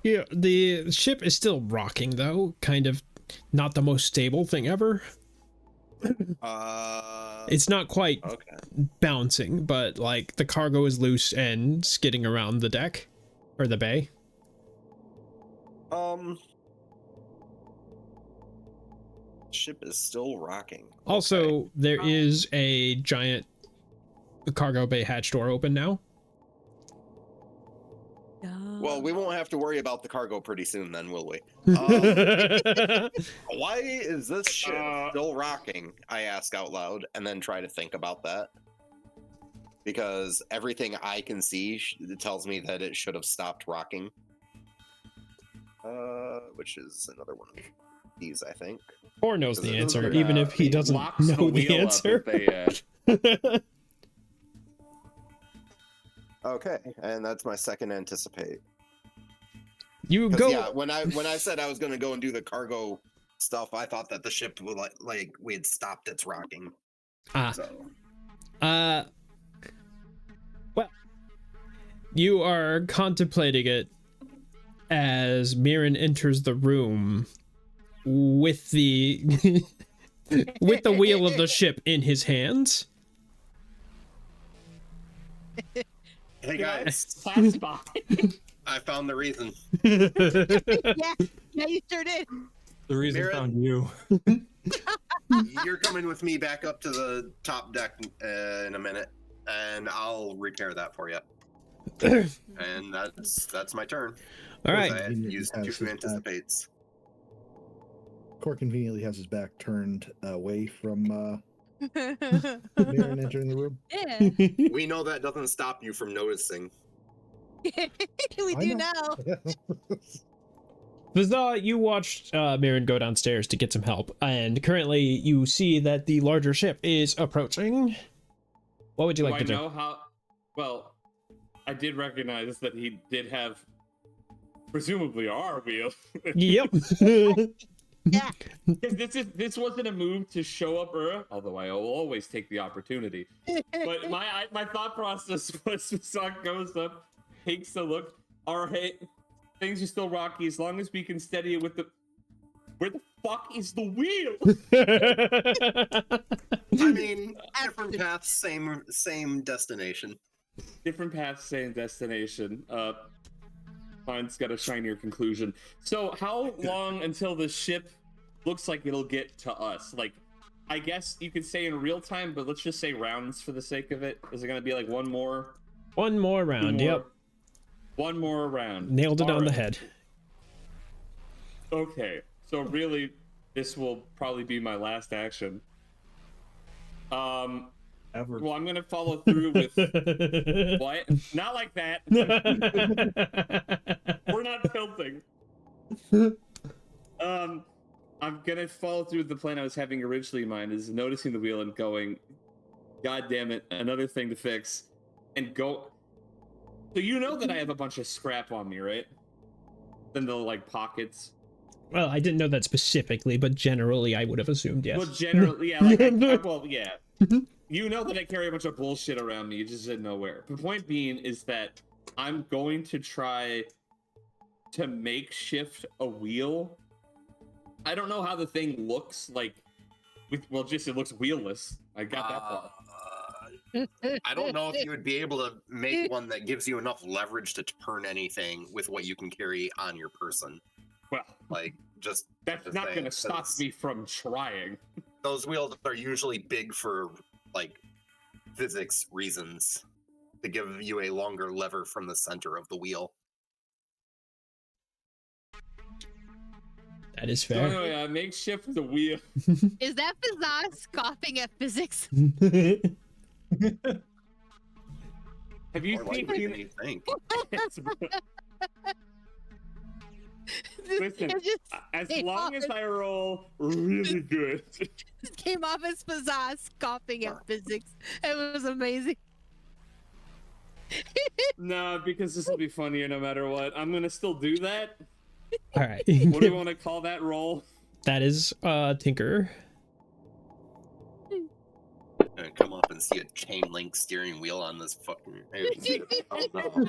Yeah, the ship is still rocking though, kind of not the most stable thing ever. It's not quite Okay. bouncing, but like the cargo is loose and skidding around the deck or the bay. Ship is still rocking. Also, Okay. there is a giant cargo bay hatch door open now. Well, we won't have to worry about the cargo pretty soon then, will we? Why is this ship still rocking? I ask out loud and then try to think about that. Because everything I can see tells me that it should have stopped rocking. Which is another one of these, I think. Or knows the answer, It, even if he it doesn't locks know the wheel up answer. if they, Okay, and that's my second anticipate. You 'Cause, go. yeah, when I said I was going to go and do the cargo stuff, I thought that the ship would like we had stopped its rocking. So. Well, you are contemplating it as Mirren enters the room with the with the wheel of the ship in his hands. Hey guys, pass by. I found the reason. yeah, you sure did. The reason Mirren? found you. You're coming with me back up to the top deck in a minute, and I'll repair that for you. And that's my turn. All right. I used two anticipates. Core conveniently has his back turned away from Mirren entering the room. Yeah, We know that doesn't stop you from noticing. we I do know. now. Vizah, you watched Mirren go downstairs to get some help, and currently you see that the larger ship is approaching. What would you like to do? I know how? Well, I did recognize that he did have, presumably, our wheel. Yep. Yeah. Because this wasn't a move to show up early, although I will always take the opportunity. But my thought process was Vizah goes up, takes a look. All right, things are still rocky as long as we can steady it with the. Where the fuck is the wheel? I mean, different paths, same destination. Different paths, same destination. Mine's got a shinier conclusion. So how long until the ship looks like it'll get to us? Like, I guess you could say in real time, but let's just say rounds for the sake of it. Is it gonna be like one more? One more round. Yep. One more round. Nailed it All on the right. head. Okay, so really, this will probably be my last action. Ever. Well, I'm gonna follow through with what? Not like that. We're not tilting. I'm gonna follow through with the plan I was having originally in mind, is noticing the wheel and going, God damn it, another thing to fix, and go. So you know that I have a bunch of scrap on me, right? Then the like pockets. Well, I didn't know that specifically, but generally I would have assumed yes. Well, generally, yeah. Like, well, yeah. You know that I carry a bunch of bullshit around me. You just didn't know where. The point being is that I'm going to try to makeshift a wheel. I don't know how the thing looks like. It looks wheelless. I got that far. I don't know if you would be able to make one that gives you enough leverage to turn anything with what you can carry on your person. Well, Like, just that's to not say, going to stop 'cause me from trying. Those wheels are usually big for like physics reasons. to give you a longer lever from the center of the wheel. That is So fair. anyway, makeshift the wheel. Is that Fazaz scoffing at physics? Have you More likely than you think. Listen, It just as came long off as I roll really good. it came off as Fazaz scoffing at physics. It was amazing. No, because this will be funnier no matter what. I'm gonna still do that. All right. What do you want to call that roll? That is Tinker. Gonna come up and see a chain link steering wheel on this fucking airship. Oh no.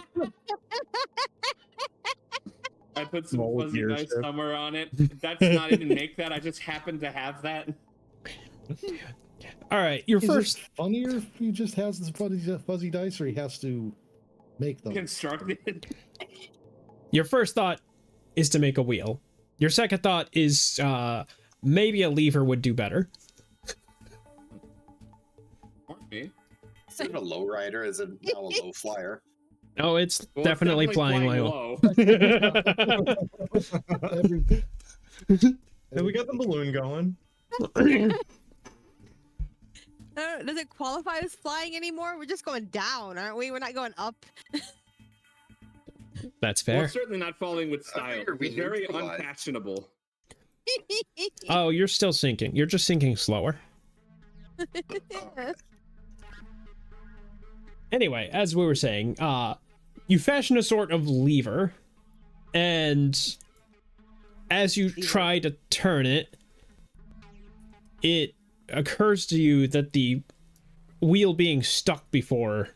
I put some Small fuzzy dice airship. somewhere on it. That's not even make that. I just happen to have that. All right, your Is first. it funnier if he just has the fuzzy dice, or he has to make them? Constructed. Your first thought is to make a wheel. Your second thought is maybe a lever would do better. Me. Is it a low rider? Is it now a low flyer? Oh, it's Well, definitely it's flying low. low. Every- And we got the balloon going. Does it qualify as flying anymore? We're just going down, aren't we? We're not going up. That's Well, fair. it's certainly not falling with I style. figured we It's very neutralized. unfashionable. Oh, you're still sinking. You're just sinking slower. Anyway, as we were saying, you fashion a sort of lever, and as you try to turn it, it occurs to you that the wheel being stuck before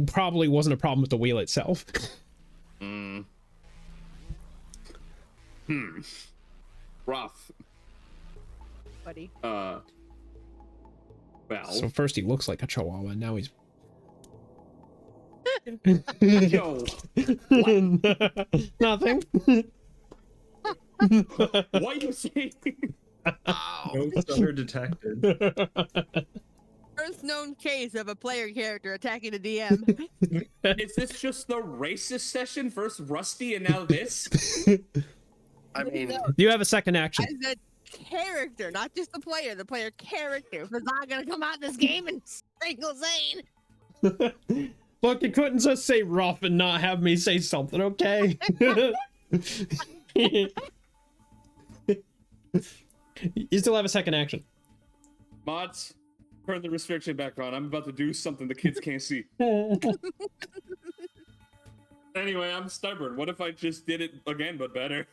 probably wasn't a problem with the wheel itself. Rough. Buddy. Well. So first he looks like a chihuahua, and now he's... Yo. Nothing. What you saying? Ow. No stutter detected. First known case of a player character attacking a DM. Is this just the racist session? First Rusty and now this? I mean, You have a second action. As a character, not just the player character. Was not gonna come out this game and strangle Zane. Look, you couldn't just say rough and not have me say something, okay? You still have a second action. Mods, turn the restriction back on. I'm about to do something the kids can't see. Anyway, I'm stubborn. What if I just did it again, but better?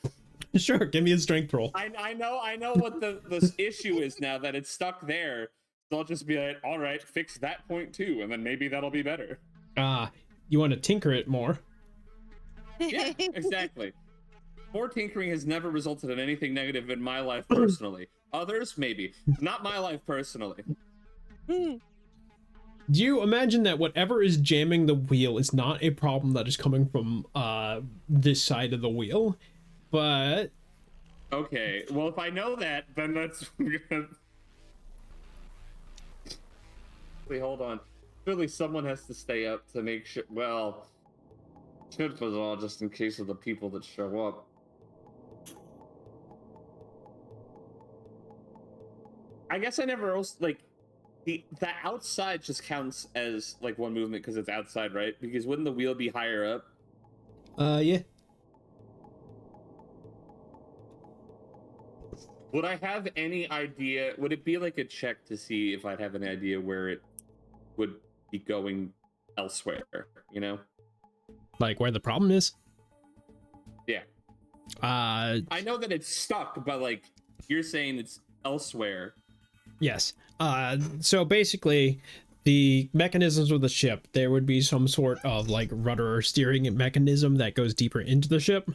Sure, give me a strength roll. I know what the issue is now, that it's stuck there. So I'll just be like, all right, fix that point too, and then maybe that'll be better. You want to tinker it more. Yeah, exactly. More tinkering has never resulted in anything negative in my life personally. Others, maybe. Not my life personally. Do you imagine that whatever is jamming the wheel is not a problem that is coming from this side of the wheel, but... Okay, well, if I know that, then that's... Wait, hold on. Surely someone has to stay up to make sure... Well... Should was all just in case of the people that show up. I guess I never else, like... The outside just counts as, like, one movement because it's outside, right? Because wouldn't the wheel be higher up? Yeah. Would I have any idea? Would it be like a check to see if I'd have an idea where it would be going elsewhere, you know? Like where the problem is? Yeah. I know that it's stuck, but like you're saying it's elsewhere. Yes. So basically, the mechanisms of the ship, there would be some sort of like rudder or steering mechanism that goes deeper into the ship.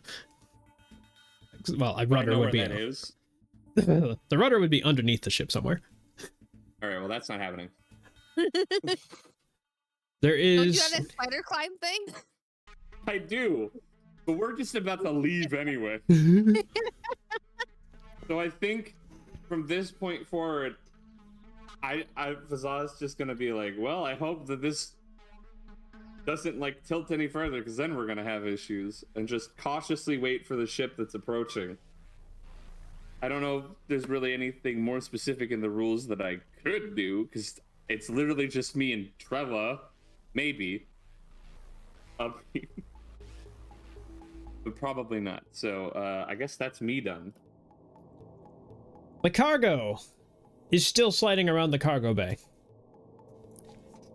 Well, a I rudder know would where be... that is. The rudder would be underneath the ship somewhere. All right, well, that's not happening. There Don't you is... have that spider climb thing? I do, but we're just about to leave anyway. So I think from this point forward, Fazaz's just gonna be like, well, I hope that this doesn't like tilt any further, because then we're gonna have issues, and just cautiously wait for the ship that's approaching. I don't know if there's really anything more specific in the rules that I could do, because it's literally just me and Treyala, maybe. But probably not. So I guess that's me done. The cargo is still sliding around the cargo bay.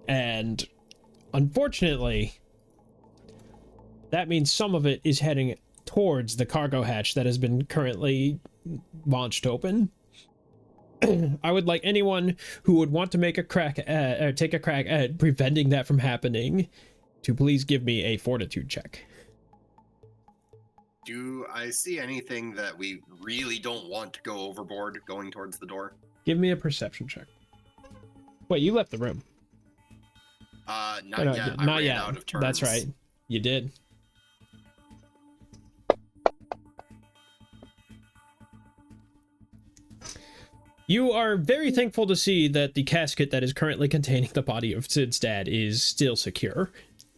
And unfortunately, that means some of it is heading towards the cargo hatch that has been currently launched open. I would like anyone who would want to make a crack at, take a crack at preventing that from happening to please give me a fortitude check. Do I see anything that we really don't want to go overboard going towards the door? Give me a perception check. Wait, you left the room. Not Oh, no, yet. not I ran yet. out of turns. That's right. You did. You are very thankful to see that the casket that is currently containing the body of Sid's dad is still secure.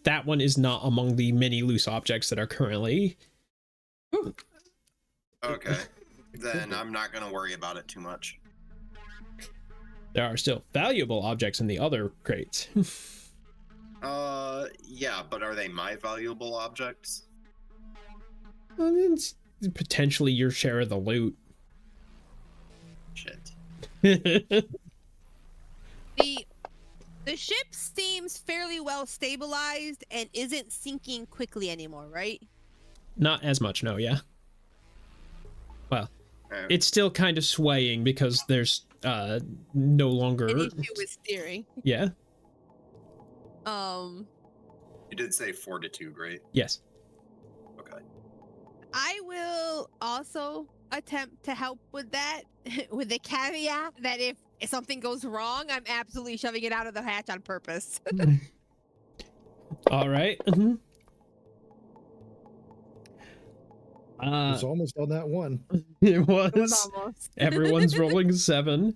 That one is not among the many loose objects that are currently... Okay. Then I'm not going to worry about it too much. There are still valuable objects in the other crates. Yeah, but are they my valuable objects? It's potentially your share of the loot. Shit. The ship seems fairly well stabilized and isn't sinking quickly anymore, right? Not as much, no, yeah. Well, Okay. it's still kind of swaying because there's no longer... An issue with steering. Yeah, You did say fortitude, right? yes. Okay. I will also attempt to help with that, with the caveat that if something goes wrong, I'm absolutely shoving it out of the hatch on purpose. All right. It's almost on that one. It It was was. almost. Everyone's rolling 7.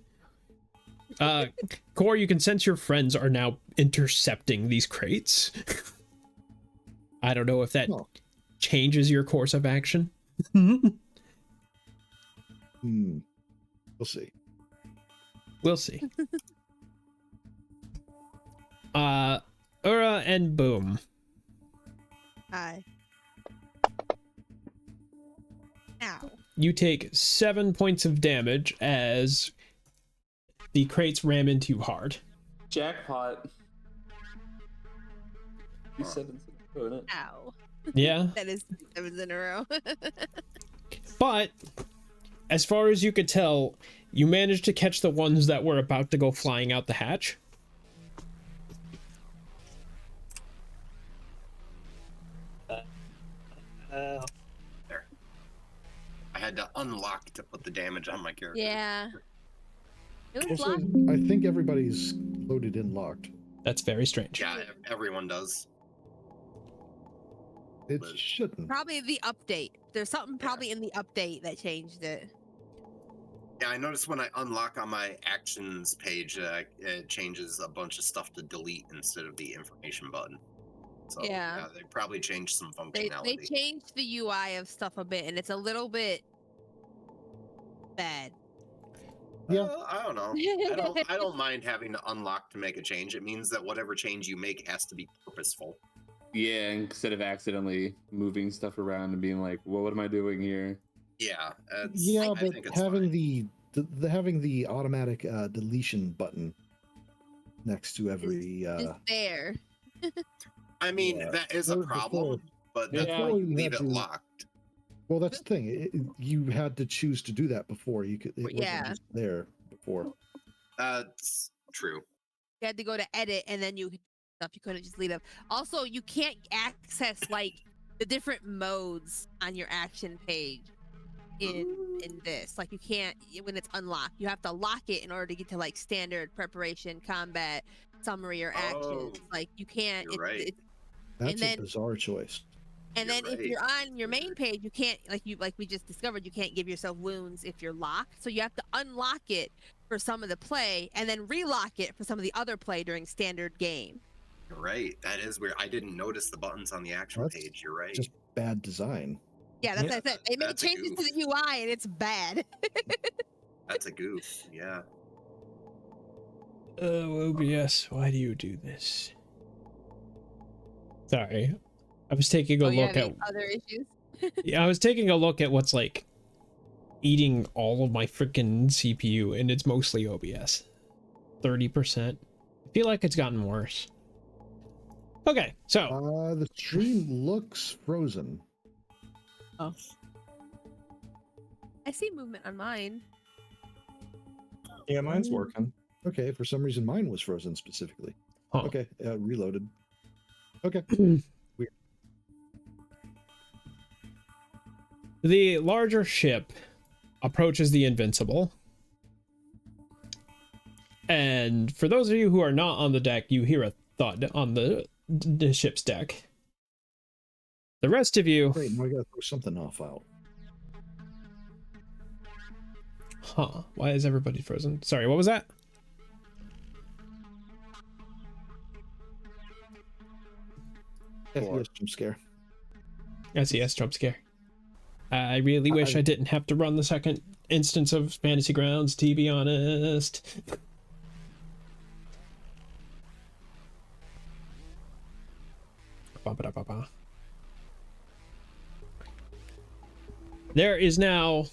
Core, you can sense your friends are now intercepting these crates. I don't know if that Oh. changes your course of action. We'll see. We'll see. Ura and Boom. Hi. Ow. You take 7 points of damage as the crates ram into you hard. Jackpot. Ow. Yeah, That is 7 in a row. but as far as you could tell, you managed to catch the ones that were about to go flying out the hatch. There. I had to unlock to put the damage on my character. Yeah. It was Also, locked. I think everybody's loaded in locked. That's very strange. Yeah, everyone does. It shouldn't. Probably the update. There's something probably in the update that changed it. Yeah, I noticed when I unlock on my actions page, it changes a bunch of stuff to delete instead of the information button. So Yeah. they probably changed some They functionality. changed the UI of stuff a bit, and it's a little bit bad. Yeah. I don't know. I don't mind having to unlock to make a change. It means that whatever change you make has to be purposeful. Yeah, instead of accidentally moving stuff around and being like, well, what am I doing here? Yeah. Yeah, I but think it's having fine. having the automatic deletion button next to every It's there. I mean, yeah. that is a Before- problem, but Yeah. that's before why you you leave had it to- locked. well, that's the thing. You had to choose to do that before. You could. It wasn't Yeah. just there before. That's true. You had to go to edit, and then you stuff you couldn't just leave them. Also, you can't access like the different modes on your action page in this. Like you can't when it's unlocked. You have to lock it in order to get to like standard, preparation, combat, summary, or actions. Oh, Like you can't. you're right. That's then- a bizarre choice. And You're then if right. you're on your main page, you can't like we just discovered you can't give yourself wounds if you're locked. So you have to unlock it for some of the play and then relock it for some of the other play during standard game. You're right. That is weird. I didn't notice the buttons on the actual That's page. You're right. Just bad design. Yeah, that's what I said. They made That's a changes to goof. the UI and it's bad. That's a goof. Yeah. Oh, OBS, why do you do this? Sorry. I was taking a Oh, you look have at other issues? Yeah, I was taking a look at what's like eating all of my freaking CPU, and it's mostly OBS. 30%. I feel like it's gotten worse. Okay, so The stream looks frozen. Oh. I see movement on mine. Yeah, mine's working. Okay, for some reason mine was frozen specifically. huh. Okay, reloaded. Okay. The larger ship approaches the Invincible. And for those of you who are not on the deck, you hear a thud on the ship's deck. The rest of you... Wait, now I gotta throw something off out. Huh, why is everybody frozen? Sorry, what was that? SES jump scare. SES jump scare. I really wish I didn't have to run the second instance of Fantasy Grounds, to be honest. Ba-ba-da-ba-ba. There is now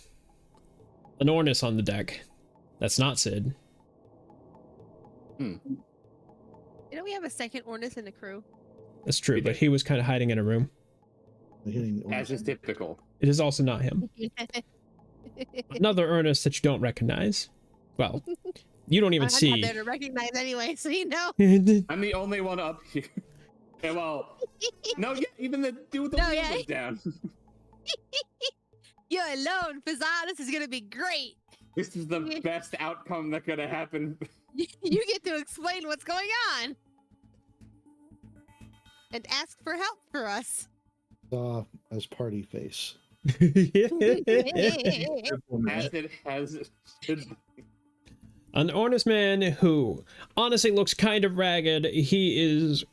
an Ornis on the deck. That's not Sid. Didn't we have a second Ornis in the crew? That's true, but he was kind of hiding in a room. As is typical. It is also not him. Another Ernest that you don't recognize. Well, you don't even I'm see. not there to recognize anyway, so you know. I'm the only one up here. Yeah, well, no, yeah, even the dude with the No, wheel yeah. was down. You're alone, Fazan. This is gonna be great. This is the best outcome that could have happened. You get to explain what's going on and ask for help for us. As party face. As it has. An Ornis man who honestly looks kind of ragged. He is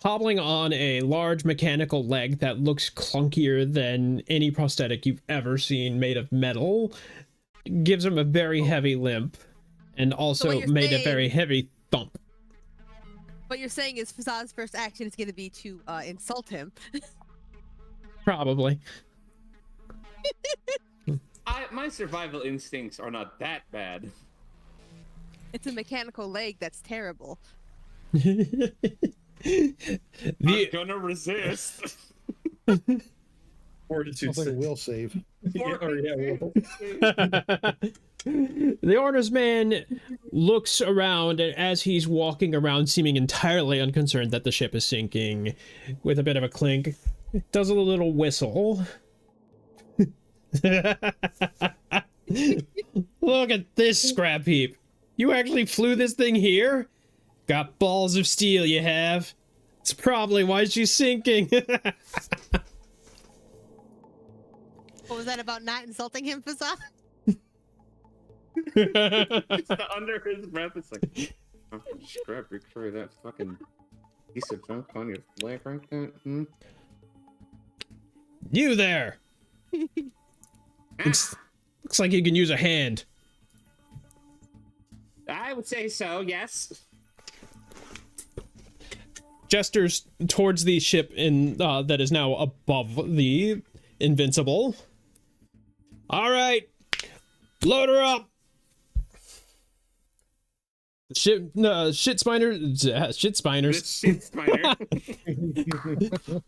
hobbling on a large mechanical leg that looks clunkier than any prosthetic you've ever seen made of metal. Gives him a very heavy limp and also made a very heavy thump. What you're saying is Fazan's first action is going to be to insult him. Probably. My survival instincts are not that bad. It's a mechanical leg that's terrible. I'm gonna resist. Fortitude. Sounds like a will save. The Ornis man looks around, and as he's walking around, seeming entirely unconcerned that the ship is sinking, with a bit of a clink, does a little whistle. Look at this scrap heap. You actually flew this thing here? Got balls of steel, you have. It's probably why she's sinking. What was that about not insulting him, Fazan? It's under his breath. It's like, oh, scrap, you carry that fucking piece of junk on your leg right there. You there! Looks like you can use a hand. I would say so, yes. Gestures towards the ship in that is now above the Invincible. All right, load her up. Shit spiners. This shit spider.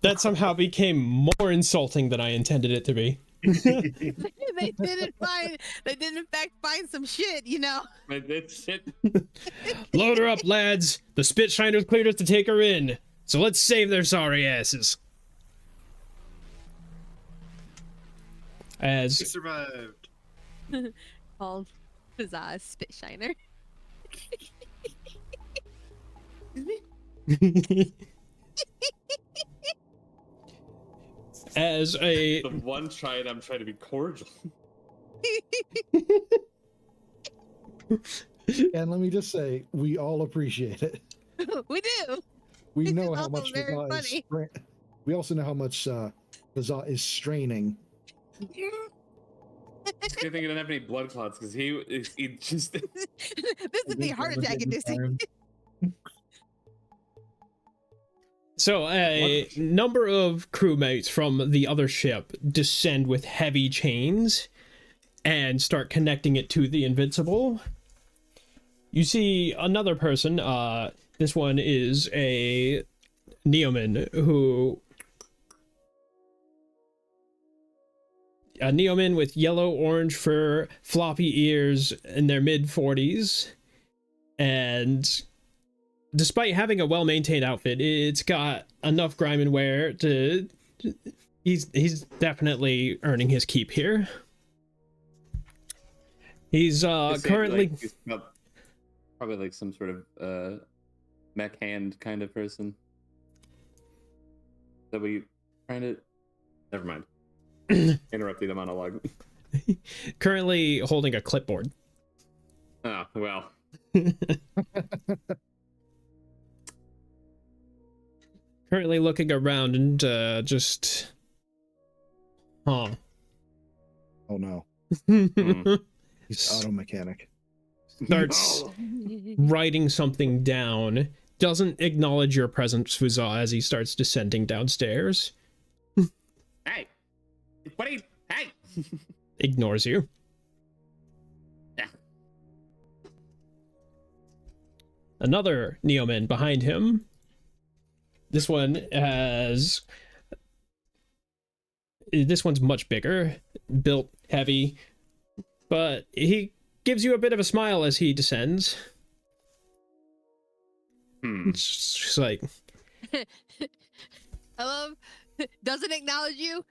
That somehow became more insulting than I intended it to be. They didn't in fact find some shit, you know. But this shit. Load her up, lads. The spit shiners cleared us to take her in, so let's save their sorry asses. We As survived. Called Fazan's spit shiner. as a The one try I'm trying to be cordial. And let me just say, we all appreciate it. We do. We This know is how also much very Fazal is. funny. We also know how much Fazal is straining. Good thing he didn't have any blood clots because he just. This is the heart attack inducing. So a number of crewmates from the other ship descend with heavy chains and start connecting it to the Invincible. You see another person, this one is a Neoman a Neoman with yellow-orange fur, floppy ears in their mid-40s, and despite having a well-maintained outfit, it's got enough grime and wear to... He's definitely earning his keep here. He's currently... Like, he's probably like some sort of mech hand kind of person. That we trying to... Never mind. Interrupting the monologue. currently holding a clipboard. Oh, well. Currently looking around and just... Huh. Oh no, he's auto mechanic. Starts writing something down. Doesn't acknowledge your presence, Fuzza, as he starts descending downstairs. Hey! What are you... Hey! Ignores you. Yeah. Another Neoman behind him. This one has... This one's much bigger, built heavy, but he gives you a bit of a smile as he descends. It's just like... I love... Doesn't acknowledge you.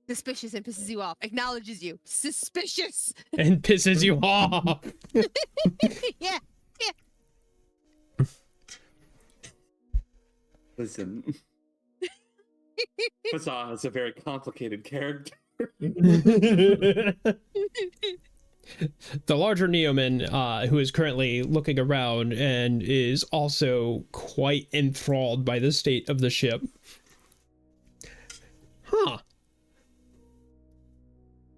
Suspicious and pisses you off. Acknowledges you. Suspicious. and pisses you off. Yeah. Listen. Fazal is a very complicated character. The larger Neoman, who is currently looking around and is also quite enthralled by the state of the ship. Huh.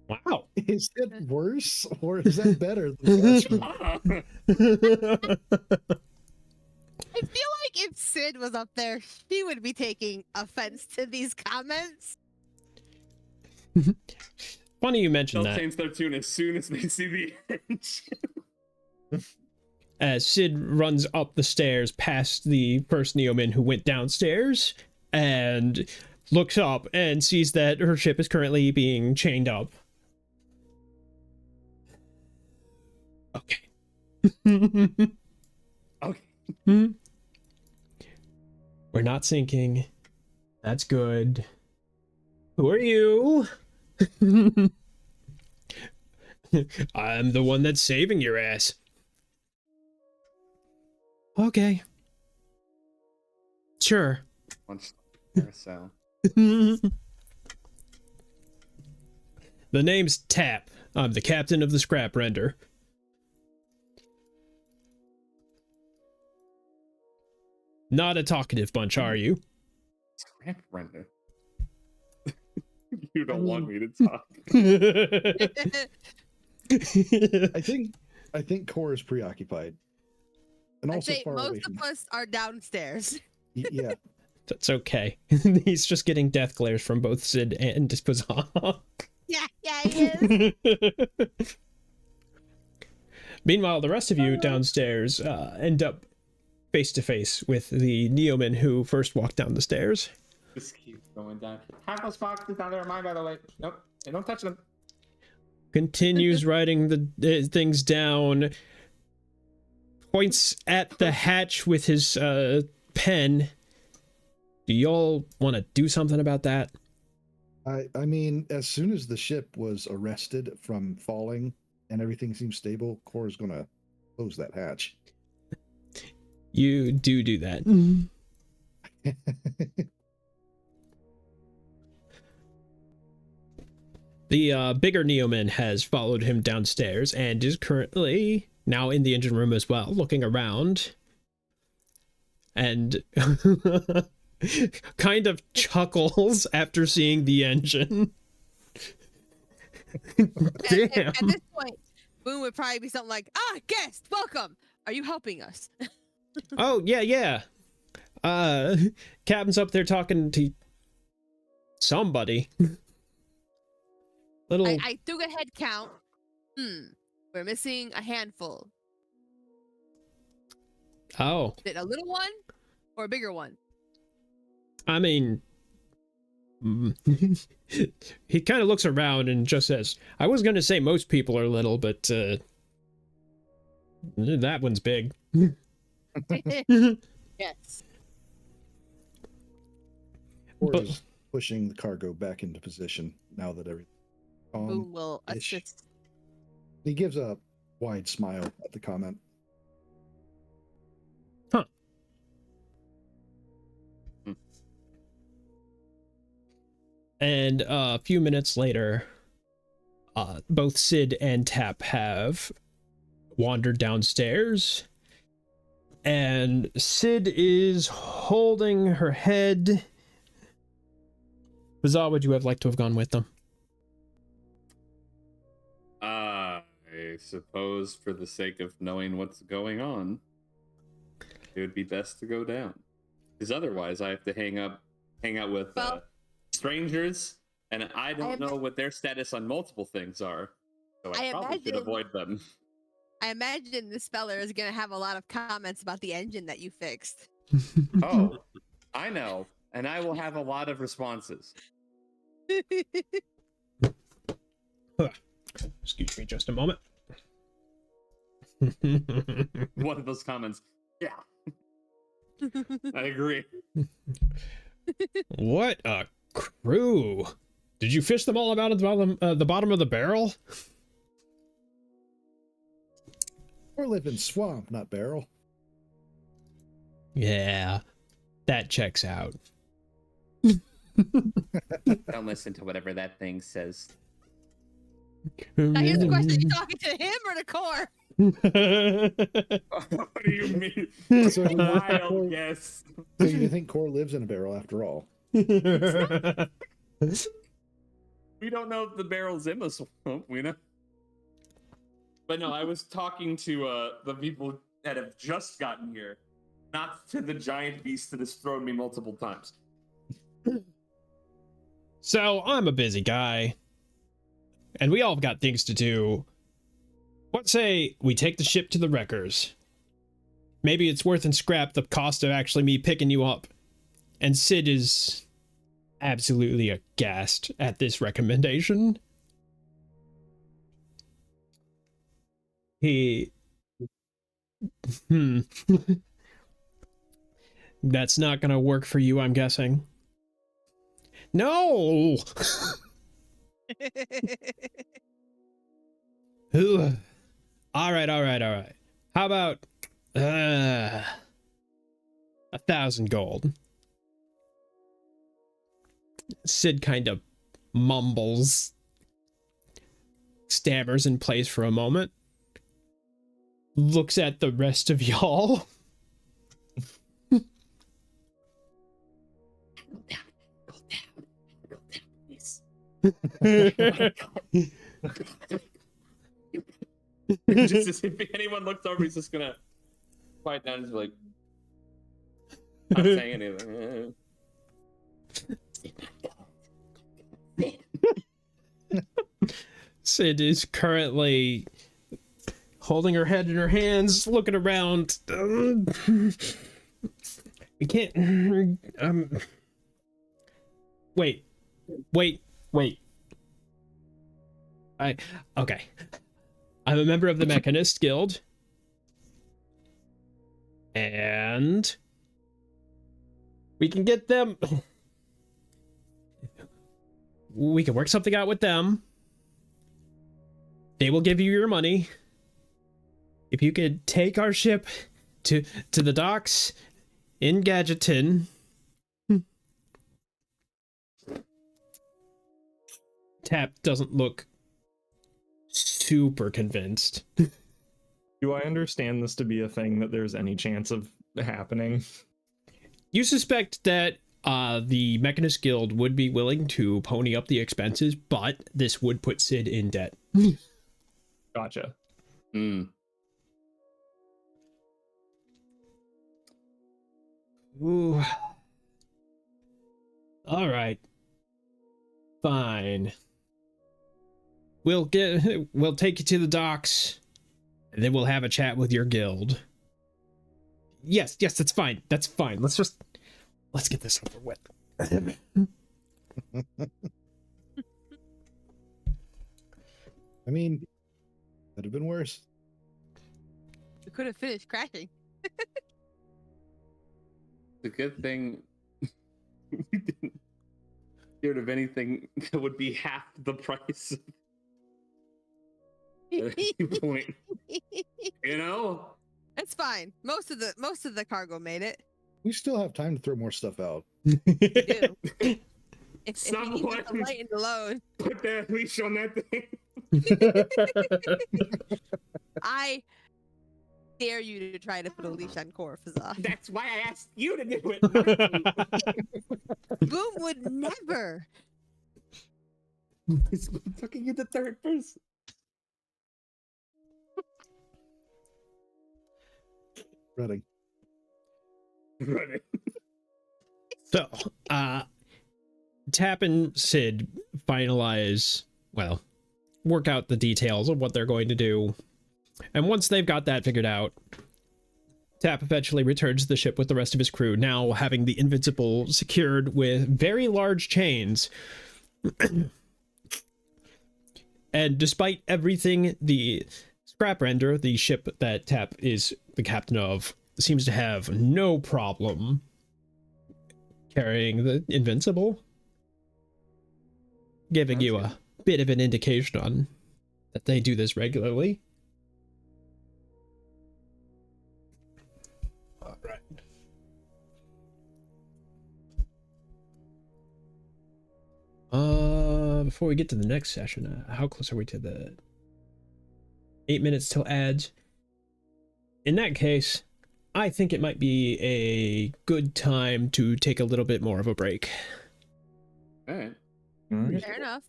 Wow. Is it worse or is that better than the last one? I feel like if Sid was up there, she would be taking offense to these comments. Funny you mentioned They'll that. change their tune as soon as they see the engine. As Sid runs up the stairs past the first Neoman who went downstairs and looks up and sees that her ship is being chained up. Okay. Okay. We're not sinking. That's good. Who are you? I'm the one that's saving your ass. Okay. Sure. So. The name's Tap. I'm the captain of the scrap render. Not a talkative bunch, are you? Scrap render. You don't want me to talk. I think Core is preoccupied. And I'd also say far away most from of us are downstairs. Yeah. That's okay. He's just getting death glares from both Sid and Fazal. Yeah, he is. Meanwhile, the rest of you downstairs end up face to face with the Neoman who first walked down the stairs. Just keep going down. Have those boxes down there are mine, by the way. Nope, don't touch them. Continues writing the things down. Points at the hatch with his pen. Do y'all want to do something about that? I mean, as soon as the ship was arrested from falling and everything seems stable, Core is going to close that hatch. You do that. The bigger Neoman has followed him downstairs and is currently now in the engine room as well, looking around. and kind of chuckles after seeing the engine. Damn. At this point, Boone would probably be something like, guest, welcome. Are you helping us? Oh, yeah. Captain's up there talking to somebody. Little. I took a head count. We're missing a handful. Oh. Is it a little one or a bigger one? I mean, he kind of looks around and just says, I was going to say most people are little, but that one's big. Yes. Or is pushing the cargo back into position now that everything. Boone will assist. He gives a wide smile at the comment. Huh. And a few minutes later, both Sid and Tap have wandered downstairs, and Sid is holding her head. Bizarre, would you have liked to have gone with them? I suppose for the sake of knowing what's going on, it would be best to go down. Because otherwise I have to hang out with strangers, and I don't know what their status on multiple things are. So I probably should avoid them. I imagine the speller is going to have a lot of comments about the engine that you fixed. Oh, I know. And I will have a lot of responses. Excuse me just a moment. One of those comments. Yeah. I agree. What a crew. Did you fish them all about at the bottom of the barrel? Or live in swamp, not barrel. Yeah, that checks out. Don't listen to whatever that thing says. Now here's the question: are you talking to him or the core? What do you mean? So Wild guess. So you think Core lives in a barrel after all? We don't know if the barrel's in the swamp, we know. But no, I was talking to the people that have just gotten here, not to the giant beast that has thrown me multiple times. So I'm a busy guy, and we all got things to do. What say we take the ship to the wreckers? Maybe it's worth and scrap the cost of actually me picking you up. And Sid is absolutely aghast at this recommendation. That's not gonna work for you, I'm guessing. No! All right. How about 1,000 gold? Sid kind of mumbles, stammers in place for a moment, looks at the rest of y'all. Go down, please. Just if anyone looks over, he's just gonna quiet down and just be like, not saying anything. Sid is currently holding her head in her hands, looking around. We can't. Wait. Okay. I'm a member of the Mechanist Guild. And we can get them. We can work something out with them. They will give you your money. If you could take our ship to the docks in Gadgeton. Tap doesn't look super convinced. Do I understand this to be a thing that there's any chance of happening? You suspect that the Mechanist Guild would be willing to pony up the expenses, but this would put Sid in debt. Gotcha. Hmm. Ooh. All right. Fine. We'll take you to the docks, and then we'll have a chat with your guild. Yes, that's fine. That's fine. Let's get this over with. I mean, could have been worse. We could have finished crashing. The good thing we didn't get rid of anything that would be half the price at any point. You know? It's fine. Most of the cargo made it. We still have time to throw more stuff out. We do. If you Someone need us to lighten the load, put that leash on that thing. I dare you to try to put a leash on Korfazah. That's why I asked you to do it. Boom would never. He's talking in the third person. Running. Running. So, Tap and Sid work out the details of what they're going to do. And once they've got that figured out, Tap eventually returns to the ship with the rest of his crew, now having the Invincible secured with very large chains. And despite everything, the Scraprender, the ship that Tap is the captain of, seems to have no problem carrying the Invincible, giving you a bit of an indication on that they do this regularly. All right. Before we get to the next session, how close are we to the 8 minutes till ads? In that case, I think it might be a good time to take a little bit more of a break. All right. Fair enough.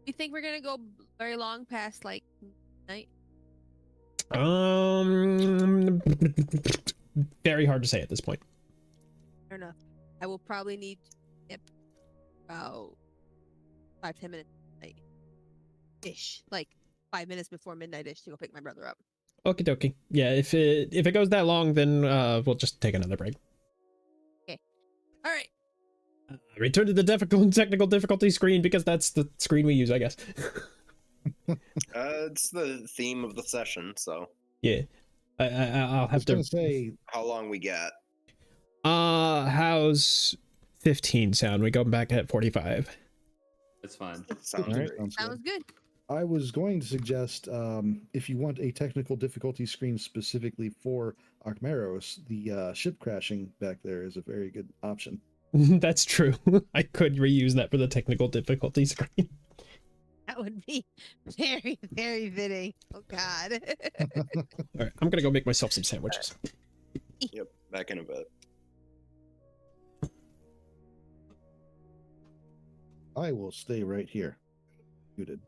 You think we're gonna go very long past like night? Very hard to say at this point. Fair enough. I will probably need to skip about 5-10 minutes ish, like 5 minutes before midnight ish, to go pick my brother up. Okie dokie. Yeah, if it goes that long, then we'll just take another break. Okay. All right. Return to the technical difficulty screen, because that's the screen we use, I guess. It's the theme of the session, so Yeah. I'll have to say how long we got? how's 15 sound? We go back at 45. That's fine. Sounds All right, great. Sounds good. I was going to suggest if you want a technical difficulty screen specifically for Aukmeros, the ship crashing back there is a very good option. That's true. I could reuse that for the technical difficulty screen. That would be very, very fitting. Oh God. All right, I'm gonna go make myself some sandwiches. Yep, back in a bit. I will stay right here. Muted.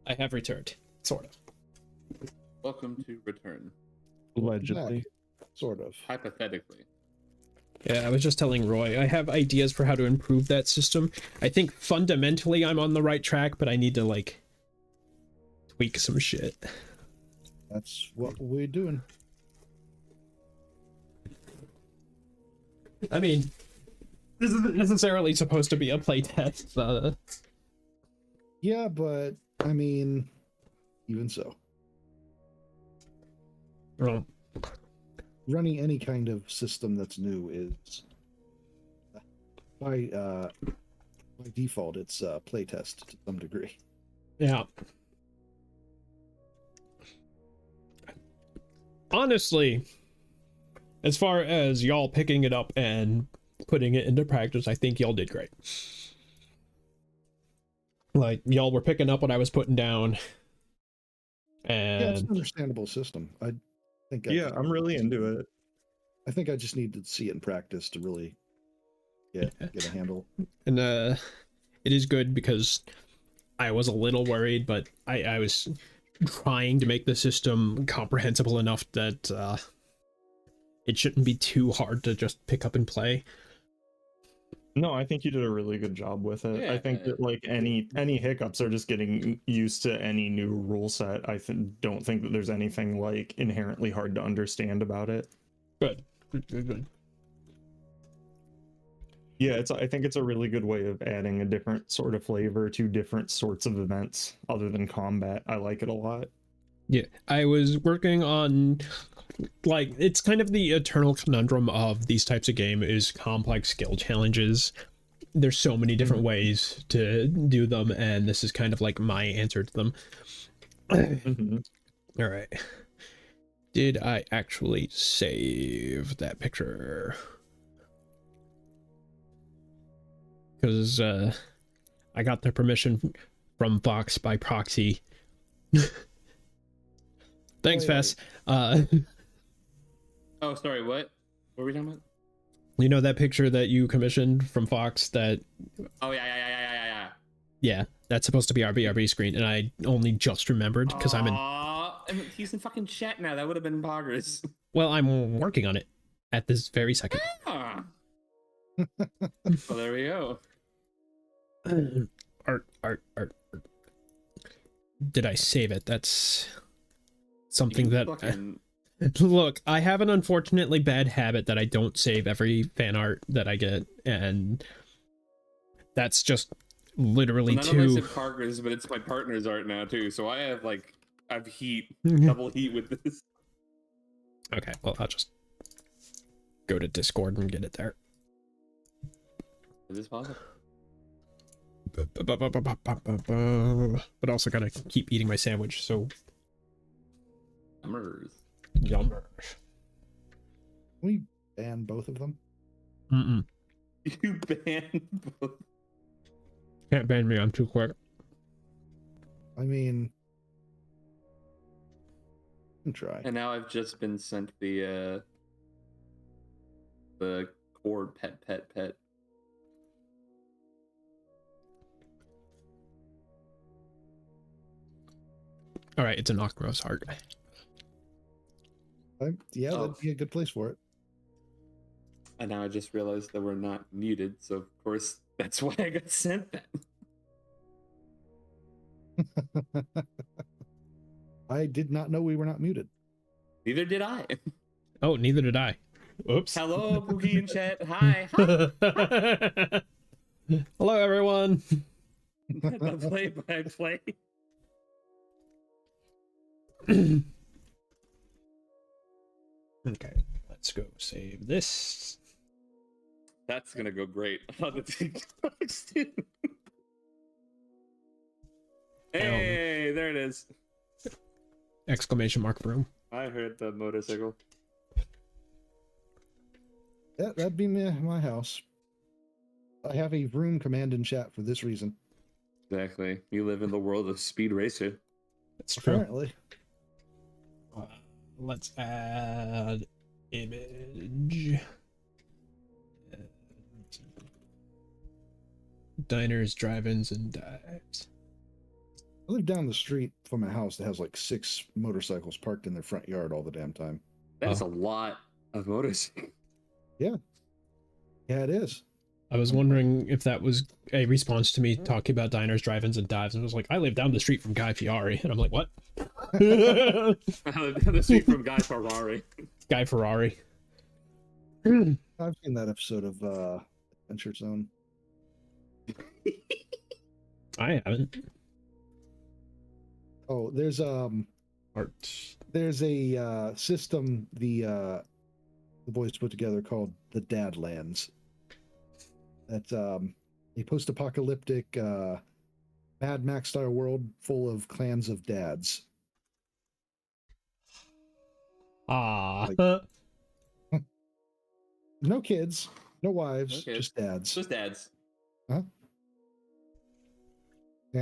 I have returned, sort of. Welcome to return. Allegedly. Sort of. Hypothetically. Yeah, I was just telling Roy, I have ideas for how to improve that system. I think fundamentally I'm on the right track, but I need to, like, tweak some shit. That's what we're doing. I mean, this isn't necessarily supposed to be a playtest. Yeah, but I mean, even so, Well, running any kind of system that's new is by default it's a playtest to some degree. yeah. Honestly, as far as y'all picking it up and putting it into practice, I think y'all did great. Like, y'all were picking up what I was putting down. Yeah, it's an And understandable system. I think. I'm really into it. I think I just need to see it in practice to really get a handle. and it is good because I was a little worried, but I was trying to make the system comprehensible enough that it shouldn't be too hard to just pick up and play. No, I think you did a really good job with it. I think that like any hiccups are just getting used to any new rule set. Don't think that there's anything like inherently hard to understand about it. Good. Good. Yeah, I think it's a really good way of adding a different sort of flavor to different sorts of events other than combat. I like it a lot. Yeah, I was working on, like, it's kind of the eternal conundrum of these types of game is complex skill challenges. There's so many different ways to do them, and this is kind of like my answer to them. All right. Did I actually save that picture? Because I got the permission from Vox by proxy. Thanks, Fess. Oh, sorry, what? What were we talking about? You know that picture that you commissioned from Fox that... Oh, yeah. Yeah, that's supposed to be our BRB screen, and I only just remembered because I'm in... I mean, he's in fucking chat now. That would have been progress. Well, I'm working on it at this very second. Ah. Well, there we go. Art. Did I save it? That's something that... Fucking... Look, I have an unfortunately bad habit that I don't save every fan art that I get, and that's just literally Well, none of too... my said progress, but it's my partner's art now, too. So I have, like, I've heat, double heat with this. Okay, well, I'll just go to Discord and get it there. Is this possible? But also gotta keep eating my sandwich, so... Yummers. Yummers. Can we ban both of them? Mm-mm. You banned both. Can't ban me, I'm too quick. I mean, I can try. And now I've just been sent the cord pet. All right, it's an Aukmeros heart. Yeah, Oh. that'd be a good place for it. And now I just realized that we're not muted, so of course that's why I got sent that. I did not know we were not muted. Neither did I. Oh, neither did I. Oops. Hello, Pookie in chat. Hi. Hello, everyone. The play-by-play. Okay, let's go save this. That's gonna go great on the TikToks too. Hey, there it is. Exclamation mark room. I heard the motorcycle. Yeah, that'd be my house. I have a room command in chat for this reason. Exactly. You live in the world of Speed Racer. That's true. Apparently. Let's add image. Diners, drive-ins, and dives. I live down the street from a house that has like 6 motorcycles parked in their front yard all the damn time. That is a lot of motorcycles. Yeah, it is. I was wondering if that was a response to me talking about diners, drive-ins, and dives, and it was like, I live down the street from Guy Fieri, and I'm like, what? Down the street from Guy Ferrari. Guy Ferrari. I've seen that episode of Adventure Zone. I haven't. Oh, there's Art. there's a system the boys put together called the Dadlands. That's a post-apocalyptic Mad Max style world full of clans of dads. Ah. No kids, no wives, just dads. Just dads. And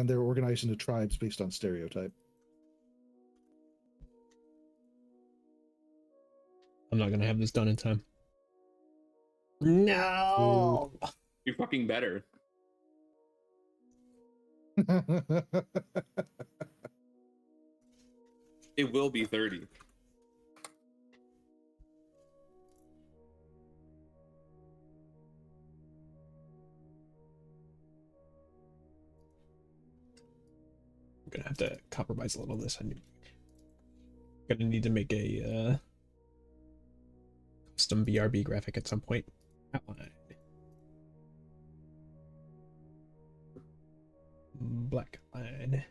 they're organized into tribes based on stereotype. I'm not gonna have this done in time. No. You're fucking better. It will be 30. I'm gonna have to compromise a little of this. I'm gonna need to make a custom BRB graphic at some point. Outline. Black line.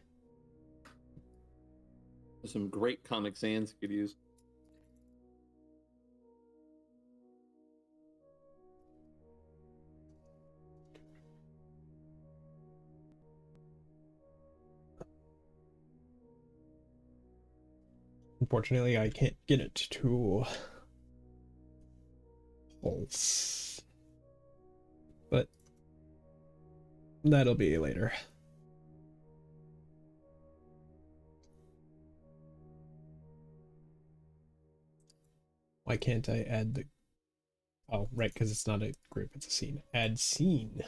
There's some great Comic Sans you could use. Unfortunately, I can't get it to pulse, but that'll be later. Why can't I add the... Oh, right, because it's not a group, it's a scene. Add scene.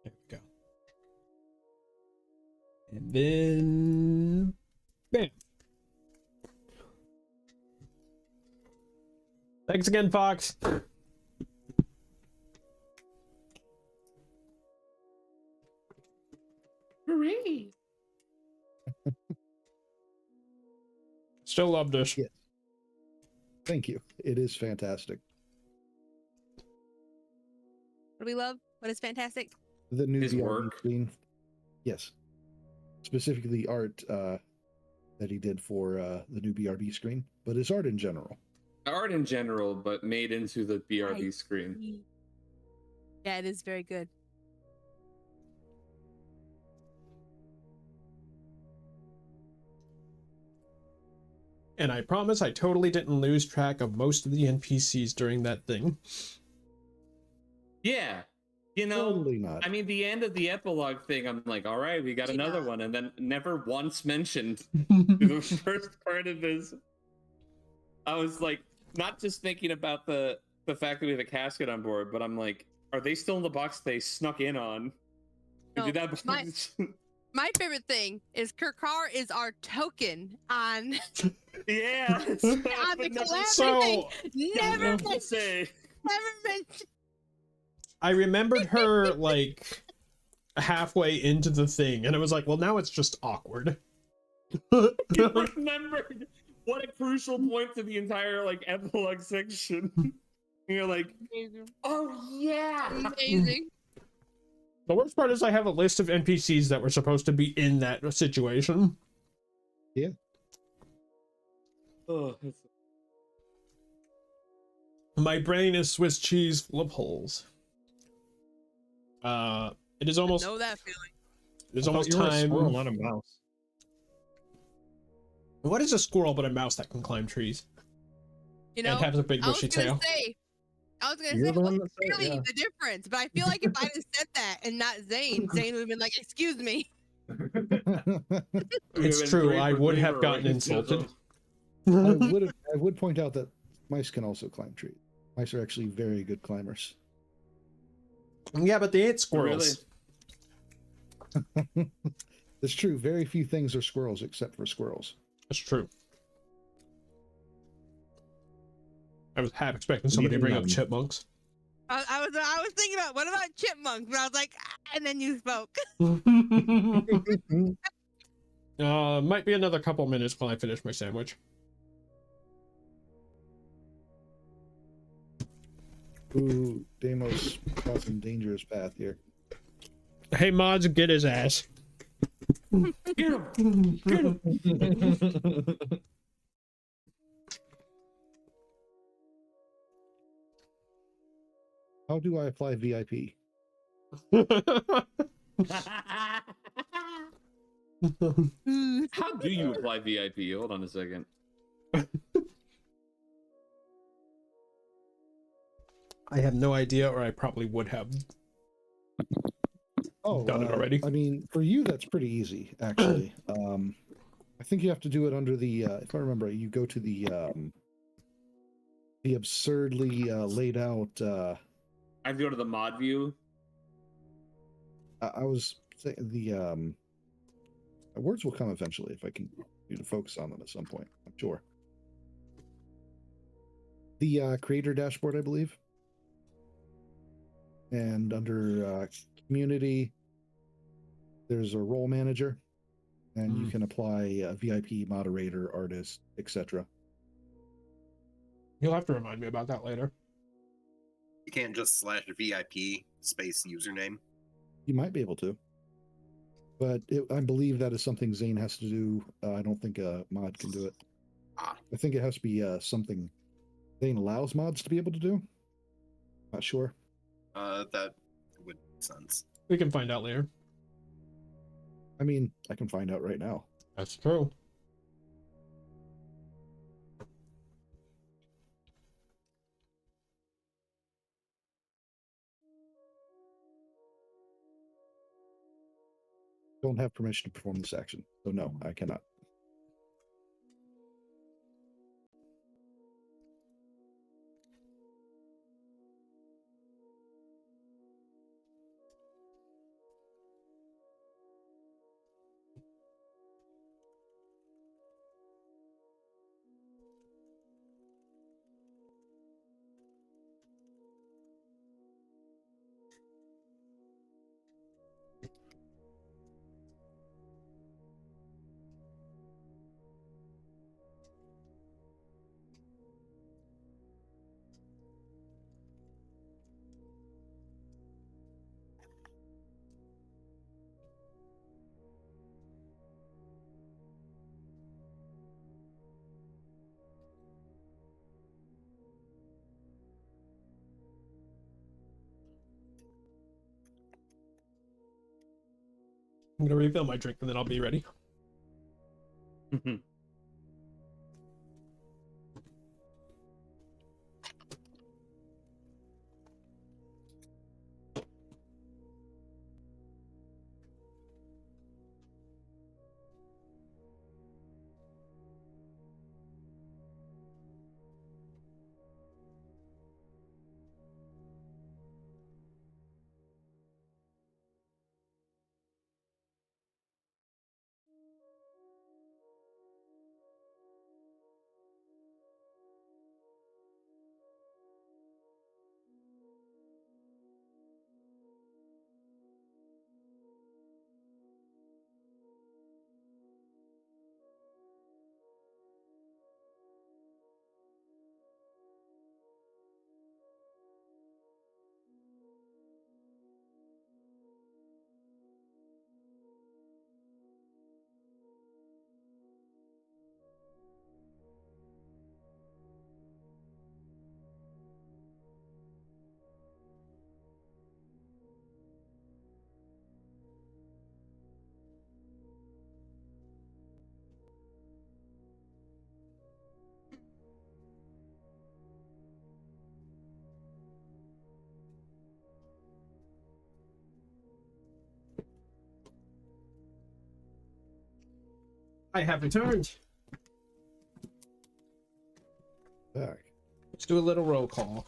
There we go. And then... Bam. Thanks again, Fox. Hooray! Still love this. Yes. Thank you. It is fantastic. What do we love? What is fantastic? The new His VR work. screen. Yes. Specifically art that he did for the new BRB screen, but his art in general. Art in general, but made into the BRB screen. Yeah, it is very good. And I promise I totally didn't lose track of most of the NPCs during that thing. Yeah. You know, Totally not. I mean, the end of the epilogue thing, I'm like, all right, we got another one. And then never once mentioned the first part of this. I was like, not just thinking about the fact that we have a casket on board, but I'm like, are they still in the box they snuck in on? No, Did that my favorite thing is Kirkar is our token on yeah. on the calamity So- thing. Never Never mentioned. say. Never mentioned. I remembered her like halfway into the thing, and I was like, well, now it's just awkward. You remembered what a crucial point to the entire like epilogue section. And you're like, oh yeah. Amazing. The worst part is I have a list of NPCs that were supposed to be in that situation. Oh, My brain is Swiss cheese full of holes. It is almost Know that feeling. it is I thought almost you were a time. squirrel, not a mouse. What is a squirrel but a mouse that can climb trees You know, and has a big I was bushy gonna tail? say, You're the one what's that said it, really yeah. the difference? But I feel like if I had said that and not Zane, Zane would have been like, "Excuse me." It's true. I would have gotten insulted. I would point out that mice can also climb trees. Mice are actually very good climbers. Yeah, but they ain't squirrels. It's true. Very few things are squirrels except for squirrels. That's true. I was half expecting somebody to Even bring up them. chipmunks. I was thinking about what about chipmunks, but I was like, ah, and then you spoke. Might be another couple minutes while I finish my sandwich. Ooh, Deimos crossing dangerous path here. Hey, mods, get his ass. Get him! Get him! How do I apply VIP? How do you apply VIP? Hold on a second. I have no idea, or I probably would have done it already. I mean, for you, that's pretty easy, actually. I think you have to do it under the, if I remember, you go to the absurdly laid out. I have to go to the mod view. I was saying the words will come eventually if I can do to focus on them at some point. I'm sure. The creator dashboard, I believe, and under community, there's a role manager, and you can apply a VIP, moderator, artist, etc. You'll have to remind me about that later. You can't just / VIP space username. You might be able to, but I believe that is something Zane has to do. I don't think a mod can do it. Ah. I think it has to be something Zane allows mods to be able to do. Not sure. That would make sense. We can find out later. I mean, I can find out right now. That's true. Don't have permission to perform this action, so no, I cannot. I'm gonna refill my drink and then I'll be ready. I have returned. Back. Let's do a little roll call.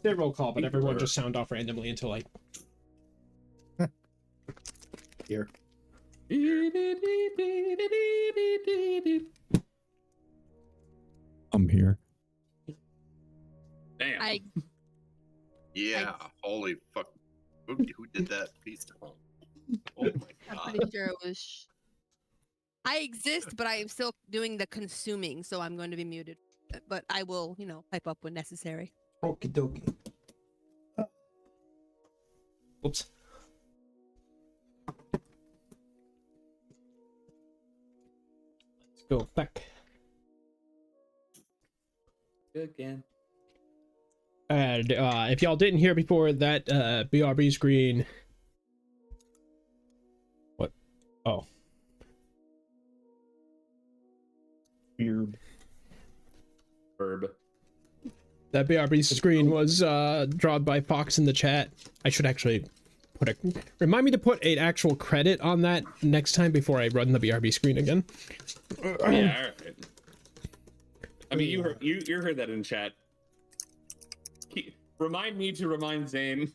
Say roll call, but everyone just sound off randomly until I... Here. I'm here. Damn. Yeah, holy fuck. Who did that piece? Oh my I'm god. pretty sure it was. I exist, but I am still doing the consuming, so I'm going to be muted. But I will, pipe up when necessary. Okie dokie. Whoops. Let's go back. Again. And if y'all didn't hear before, that BRB screen... What? Oh. Weird. Herb. That BRB screen was drawn by Fox in the chat. I should actually put a... Remind me to put an actual credit on that next time before I run the BRB screen again. Yeah, all right. I mean, you heard that in chat. Remind me to remind Zane.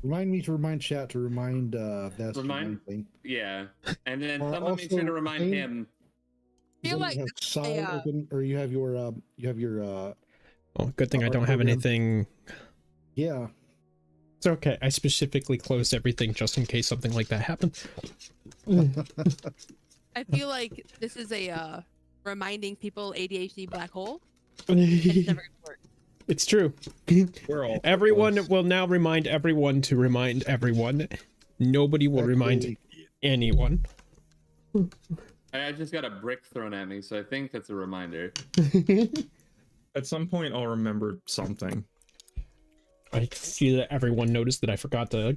Remind me to remind chat to remind Vest. Thing. Yeah, and then someone also, make sure to remind Zane, him. Feel You like have Sign open, or you have your Oh, good thing I don't have program. anything. Yeah. It's okay. I specifically closed everything just in case something like that happened. I feel like this is a reminding people ADHD black hole. It's never gonna work. It's true. We're all Everyone will now remind everyone to remind everyone. Nobody will remind anyone. I just got a brick thrown at me, so I think that's a reminder. At some point, I'll remember something. I see that everyone noticed that I forgot to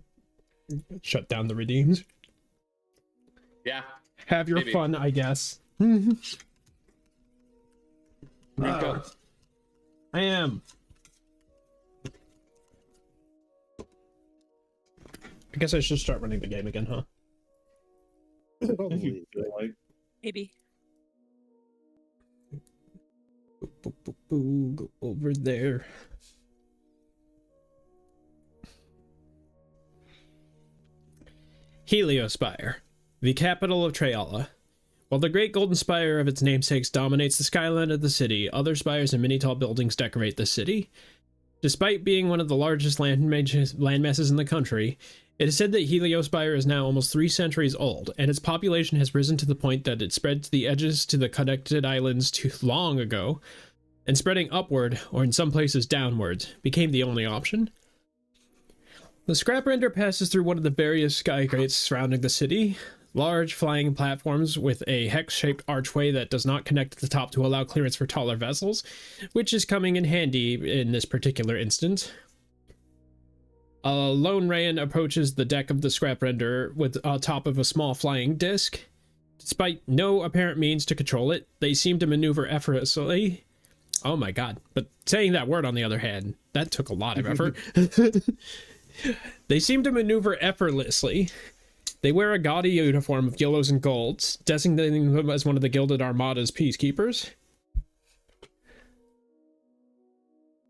shut down the redeems. Yeah. Have your Maybe. fun, I guess. Rico. I am. I guess I should start running the game again, huh? Probably. Maybe. Go over there. Heliospire, the capital of Treyala. While the great golden spire of its namesakes dominates the skyline of the city, other spires and many tall buildings decorate the city. Despite being one of the largest land masses in the country, it is said that Heliospire is now almost 3 centuries old, and its population has risen to the point that it spread to the edges to the connected islands too long ago, and spreading upward, or in some places downwards, became the only option. The scrap render passes through one of the various sky grates surrounding the city, large flying platforms with a hex-shaped archway that does not connect at the top to allow clearance for taller vessels, which is coming in handy in this particular instance. A lone Rayan approaches the deck of the scrap render with on top of a small flying disc. Despite no apparent means to control it, they seem to maneuver effortlessly. Oh my god, but saying that word on the other hand, that took a lot of effort. They seem to maneuver effortlessly. They wear a gaudy uniform of yellows and golds, designating them as one of the Gilded Armada's peacekeepers.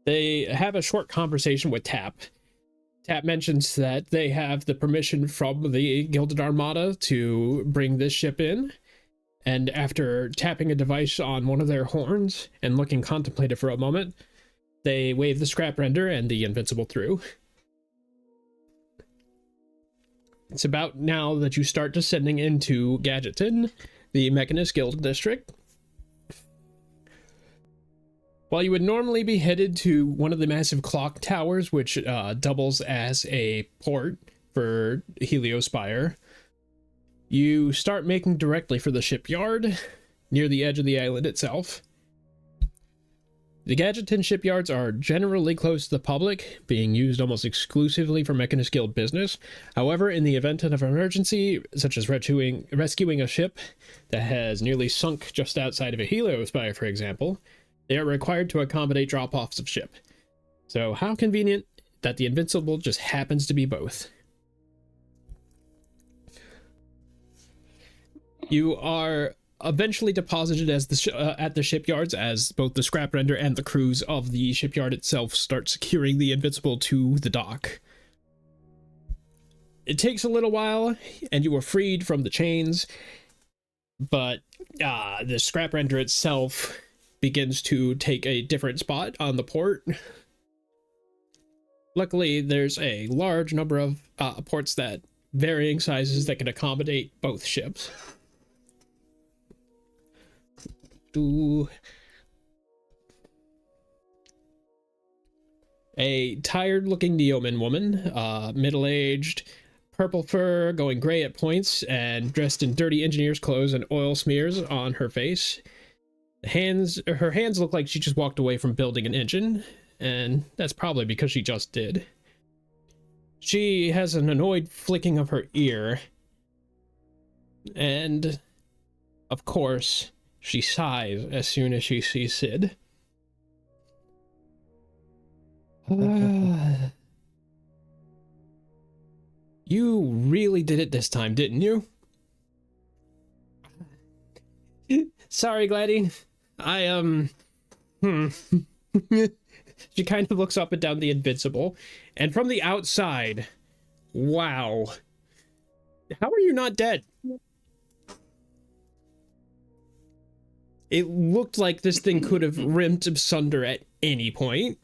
They have a short conversation with Tap. Tap mentions that they have the permission from the Gilded Armada to bring this ship in, and after tapping a device on one of their horns and looking contemplative for a moment, they wave the scrap render and the Invincible through. It's about now that you start descending into Gadgeton, the Mechanist Guild District. While you would normally be headed to one of the massive clock towers, which doubles as a port for Heliospire, you start making directly for the shipyard near the edge of the island itself. The Gadgeton shipyards are generally closed to the public, being used almost exclusively for Mechanist Guild business. However, in the event of an emergency, such as rescuing a ship that has nearly sunk just outside of a Heliospire, for example, they are required to accommodate drop-offs of ship. So how convenient that the Invincible just happens to be both. You are eventually deposited as at the shipyards as both the scrap render and the crews of the shipyard itself start securing the Invincible to the dock. It takes a little while, and you are freed from the chains, but the scrap render itself begins to take a different spot on the port. Luckily, there's a large number of ports that varying sizes that can accommodate both ships. A tired-looking Neoman woman, middle-aged, purple fur, going gray at points, and dressed in dirty engineer's clothes and oil smears on her face. Her hands look like she just walked away from building an engine, and that's probably because she just did. She has an annoyed flicking of her ear, and, of course, she sighs as soon as she sees Sid. You really did it this time, didn't you? Sorry, Gladdy. She kind of looks up and down the Invincible, and from the outside, wow. How are you not dead? It looked like this thing could have ripped asunder at any point.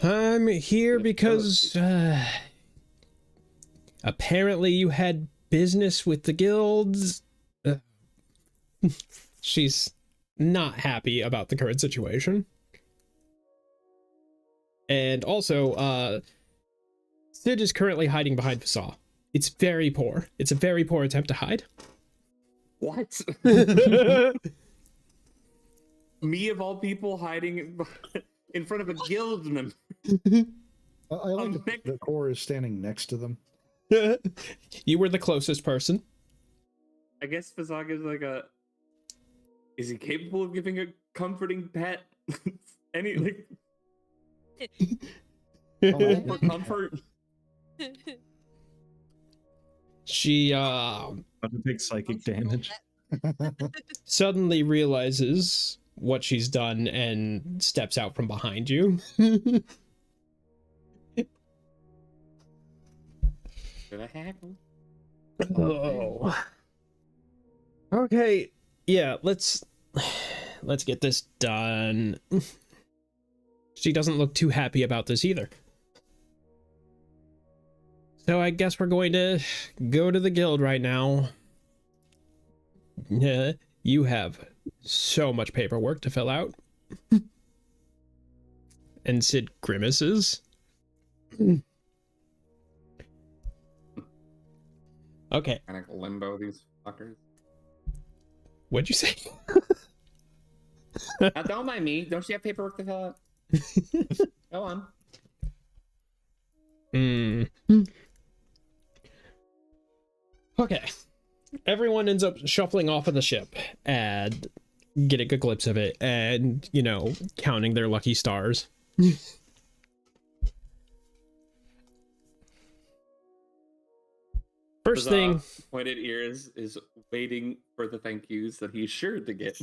I'm here because apparently you had business with the guilds. She's not happy about the current situation. And also, Sid is currently hiding behind Fasaw. It's very poor. It's a very poor attempt to hide. What? Me of all people hiding in front of a guild member. I like that the core is standing next to them. You were the closest person. I guess Fazag is like a... Is he capable of giving a comforting pet? Any, like... for comfort? She, About to take psychic damage. suddenly realizes what she's done and steps out from behind you. Did I hack him? Oh. Okay, yeah, let's get this done. She doesn't look too happy about this either. So I guess we're going to go to the guild right now. Yeah, you have so much paperwork to fill out. And Sid grimaces. Okay. Kind of limbo, these fuckers. What'd you say? Don't mind me. Don't you have paperwork to fill out? Go on. Okay. Everyone ends up shuffling off of the ship and getting a glimpse of it and, you know, counting their lucky stars. First thing... Pointed ears is waiting for the thank yous that he's sure to get.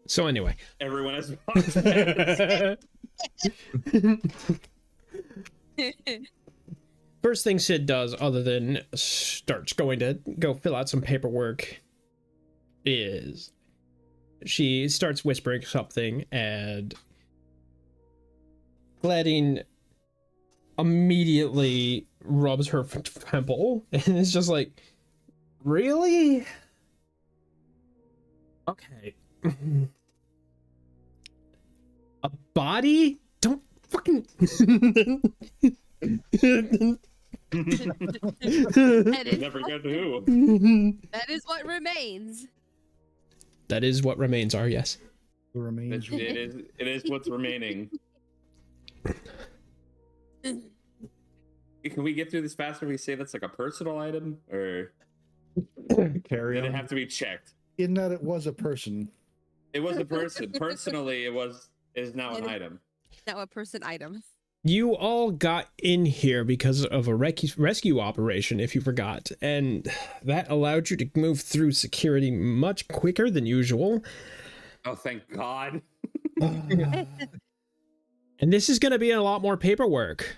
So anyway. Everyone has First thing Sid does, other than starts going to go fill out some paperwork, is she starts whispering something, and Gladding immediately rubs her temple, and it's just like, really? Okay. A body? Don't fucking... Never got to who. That is what remains. That is what remains are, yes. The remains. It is what's remaining. Can we get through this faster if we say that's like a personal item, or Carry did on. it have to be checked? In that it was a person. It was a person. Personally, is now an item. Now a person item. You all got in here because of a rescue operation, if you forgot, and that allowed you to move through security much quicker than usual. Oh, thank God. And this is going to be a lot more paperwork.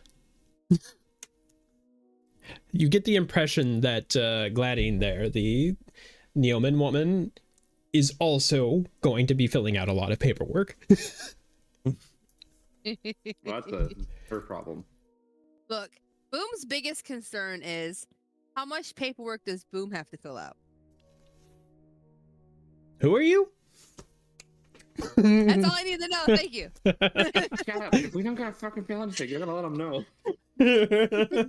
You get the impression that Gladine there, the Neoman woman, is also going to be filling out a lot of paperwork. Well, that's her problem. Look, Boom's biggest concern is how much paperwork does Boom have to fill out? Who are you? That's all I need to know. Thank you. If we don't got fucking fill anything, you're gonna let them know.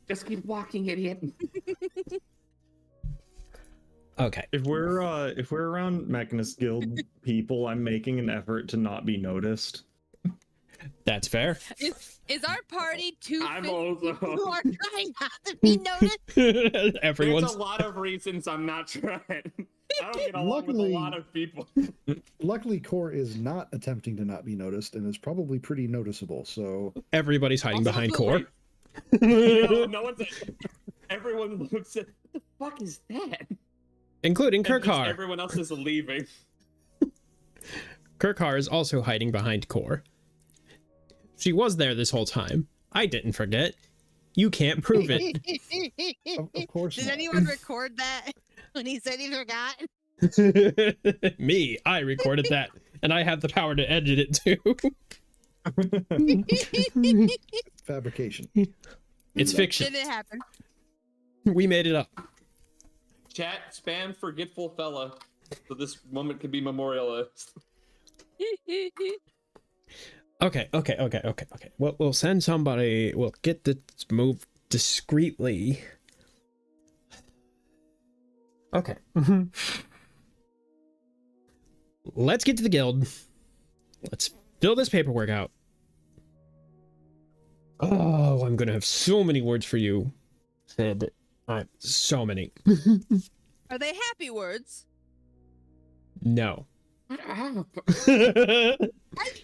Just keep walking, idiot. Okay. If we're around Mechanist Guild people, I'm making an effort to not be noticed. That's fair. Is our party too I'm fit also. who are trying not to be noticed? Everyone's There's a lot of reasons I'm not trying. I don't get along with a Luckily- lot of people. Luckily, Core is not attempting to not be noticed and is probably pretty noticeable. So everybody's hiding Also, behind wait, Core. no one's. Everyone looks at. What the fuck is that? Including And just Kirkar. everyone else is leaving. Kirkar is also hiding behind Core. She was there this whole time. I didn't forget. You can't prove it. of course, Did not. anyone record that when he said he forgot? Me, I recorded that, and I have the power to edit it too. Fabrication. It's fiction. Didn't happen. We made it up. Chat, spam forgetful fella, so this moment can be memorialized. Okay. We'll send somebody. We'll get this moved discreetly. Okay. Let's get to the guild. Let's fill this paperwork out. Oh, I'm gonna have so many words for you, Sid. So many. Are they happy words? No. I'm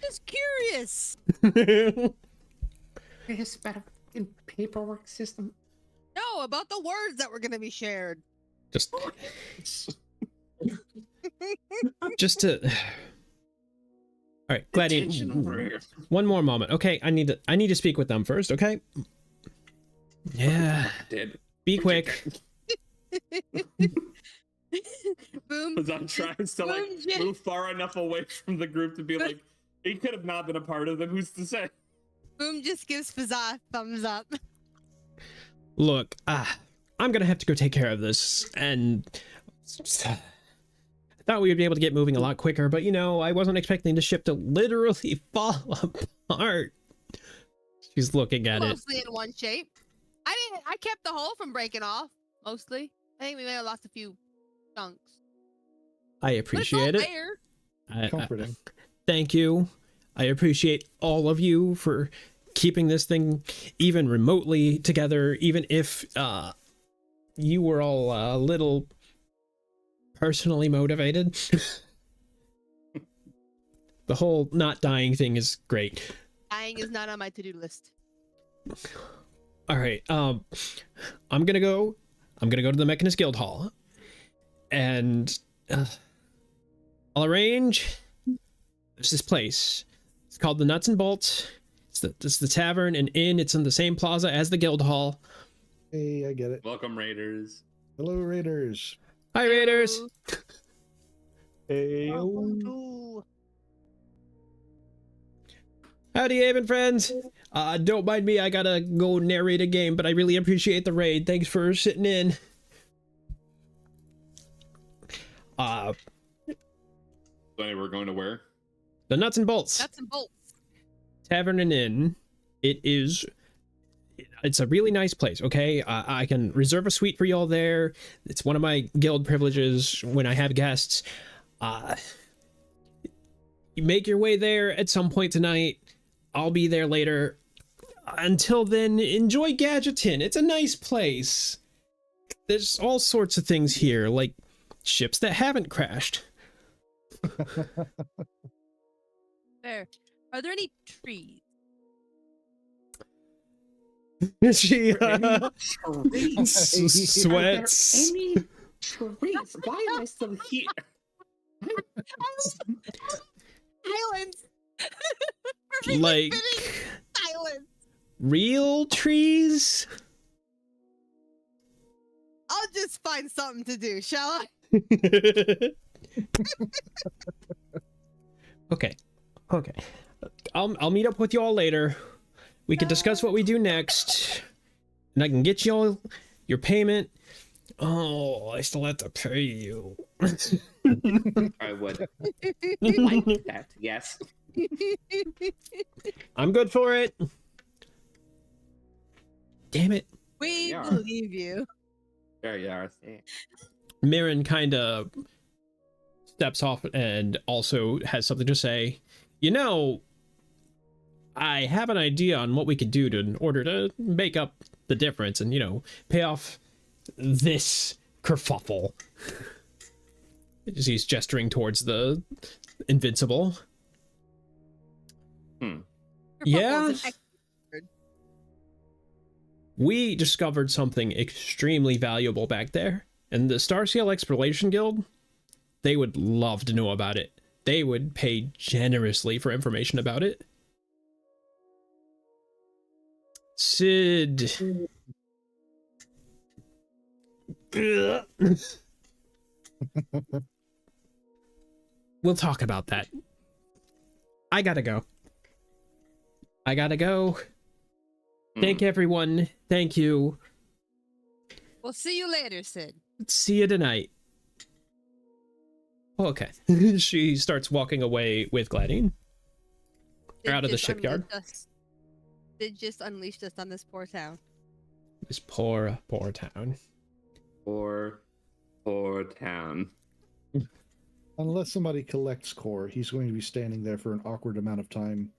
just curious. It's better in paperwork system. No, about the words that were going to be shared. Just to. All right, Gladiator. One more moment, okay? I need to speak with them first, okay? Yeah. Dead. Be quick. Boom. Was on tries to like move far enough away from the group to be like, he could have not been a part of them. Who's to say? Boom just gives Fazza a thumbs up. Look, I'm gonna have to go take care of this, and I thought we would be able to get moving a lot quicker, but I wasn't expecting the ship to literally fall apart. She's looking at it. Mostly in one shape. I kept the hull from breaking off. Mostly. I think we may have lost a few chunks. I appreciate it. There. Comforting. Thank you. I appreciate all of you for keeping this thing even remotely together, even if you were all a little personally motivated. The whole not dying thing is great. Dying is not on my to-do list. All right. I'm gonna go to the Mechanist Guild Hall, and I'll arrange. There's this place. It's called the Nuts and Bolts. It's the tavern and inn. It's in the same plaza as the Guild Hall. Hey, I get it. Welcome, Raiders. Hello, Raiders. Hi, Raiders. Hey, Howdy, Aben friends. Don't mind me. I gotta go narrate a game, but I really appreciate the raid. Thanks for sitting in. So anyway, we're going to where? The Nuts and Bolts. Nuts and bolts. Tavern and Inn. It's a really nice place, okay? I can reserve a suite for y'all there. It's one of my guild privileges when I have guests. You make your way there at some point tonight. I'll be there later. Until then, enjoy Gadgeton. It's a nice place. There's all sorts of things here, like ships that haven't crashed. There. Are there any trees? She sweats. Any trace? Why am I still here? Silence. Like Silence. real trees. I'll just find something to do, shall I? Okay. I'll meet up with you all later. We can discuss what we do next, and I can get you all your payment. Oh, I still have to pay you. I would like that. Yes. I'm good for it. Damn it. We Yeah. believe you. There you are. Mirren kind of steps off and also has something to say. You know, I have an idea on what we could do in order to make up the difference and, you know, pay off this kerfuffle. As he's gesturing towards the Invincible. Yeah. We discovered something extremely valuable back there, and the Starsail Exploration Guild, they would love to know about it. They would pay generously for information about it. Sid. We'll talk about that. I gotta go. Thank everyone. Thank you. We'll see you later, Sid. See you tonight. Okay. She starts walking away with Gladine. Sid Out of the just shipyard. unleashed us. Sid just unleashed us on this poor town. This poor town. Poor town. Unless somebody collects core, he's going to be standing there for an awkward amount of time,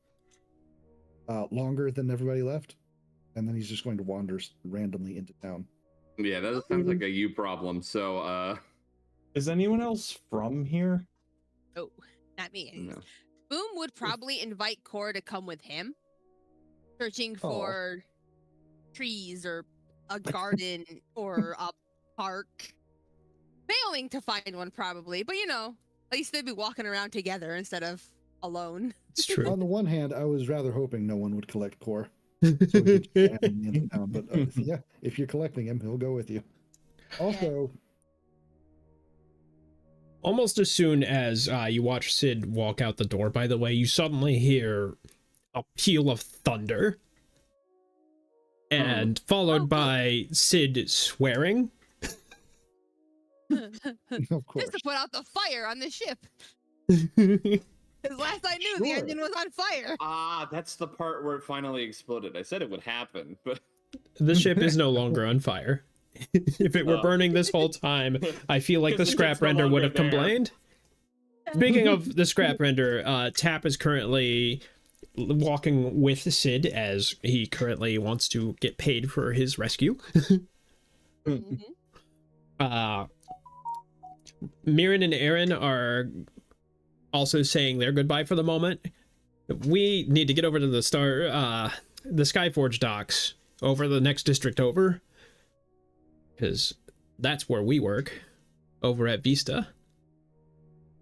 longer than everybody left, and then he's just going to wander randomly into town. Yeah, that sounds like a you problem. So, Is anyone else from here? Oh, not me. no. Boom would probably invite Cora to come with him, searching for trees or a garden or a park. Failing to find one, probably, but you know, at least they'd be walking around together instead of alone. It's true. On the one hand, I was rather hoping no one would collect core, so we could just hand him into town. But if you're collecting him, he'll go with you. Also, Almost as soon as you watch Sid walk out the door, by the way, you suddenly hear a peal of thunder. And followed by Sid swearing. of course, Just to put out the fire on the ship. Because last I knew, the Sure. engine was on fire. Ah, that's the part where it finally exploded. I said it would happen, but The ship is no longer on fire. If it were burning this whole time, I feel like the Because the scrap ship's no render would longer have there. complained. Speaking of the scrap render, Tap is currently walking with Sid as he currently wants to get paid for his rescue. Mhm. Mirren and Aaron are also saying their goodbye for the moment. We need to get over to the Skyforge docks over the next district over, because that's where we work, over at Vista.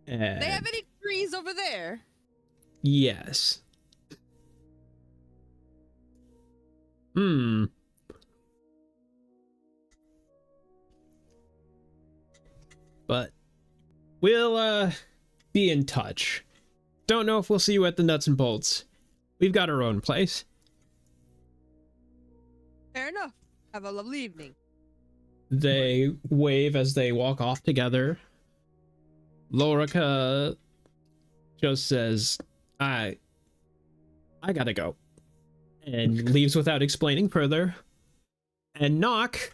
And They have any trees over there? yes. But we'll be in touch. Don't know if we'll see you at the Nuts and Bolts. We've got our own place. Fair enough. Have a lovely evening. They wave as they walk off together. Lorica just says, I gotta go. And leaves without explaining further. And Nock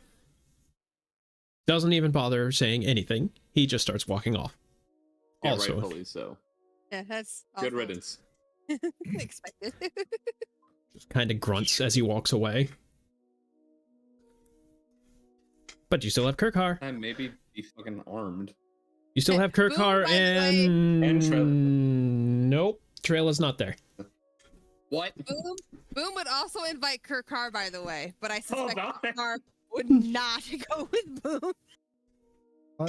doesn't even bother saying anything. He just starts walking off. yeah, Also, rightfully so. Yeah, that's Good awful. riddance. Expected. just kind of grunts as he walks away. But you still have Kirkar. And maybe be fucking armed. You still have Kirkar Boom, by the way. and... And Treyala. Nope. Treyala's not there. What? Boom would also invite Kirkar, by the way, but I Hold suspect on. Kirkar would not go with Boom.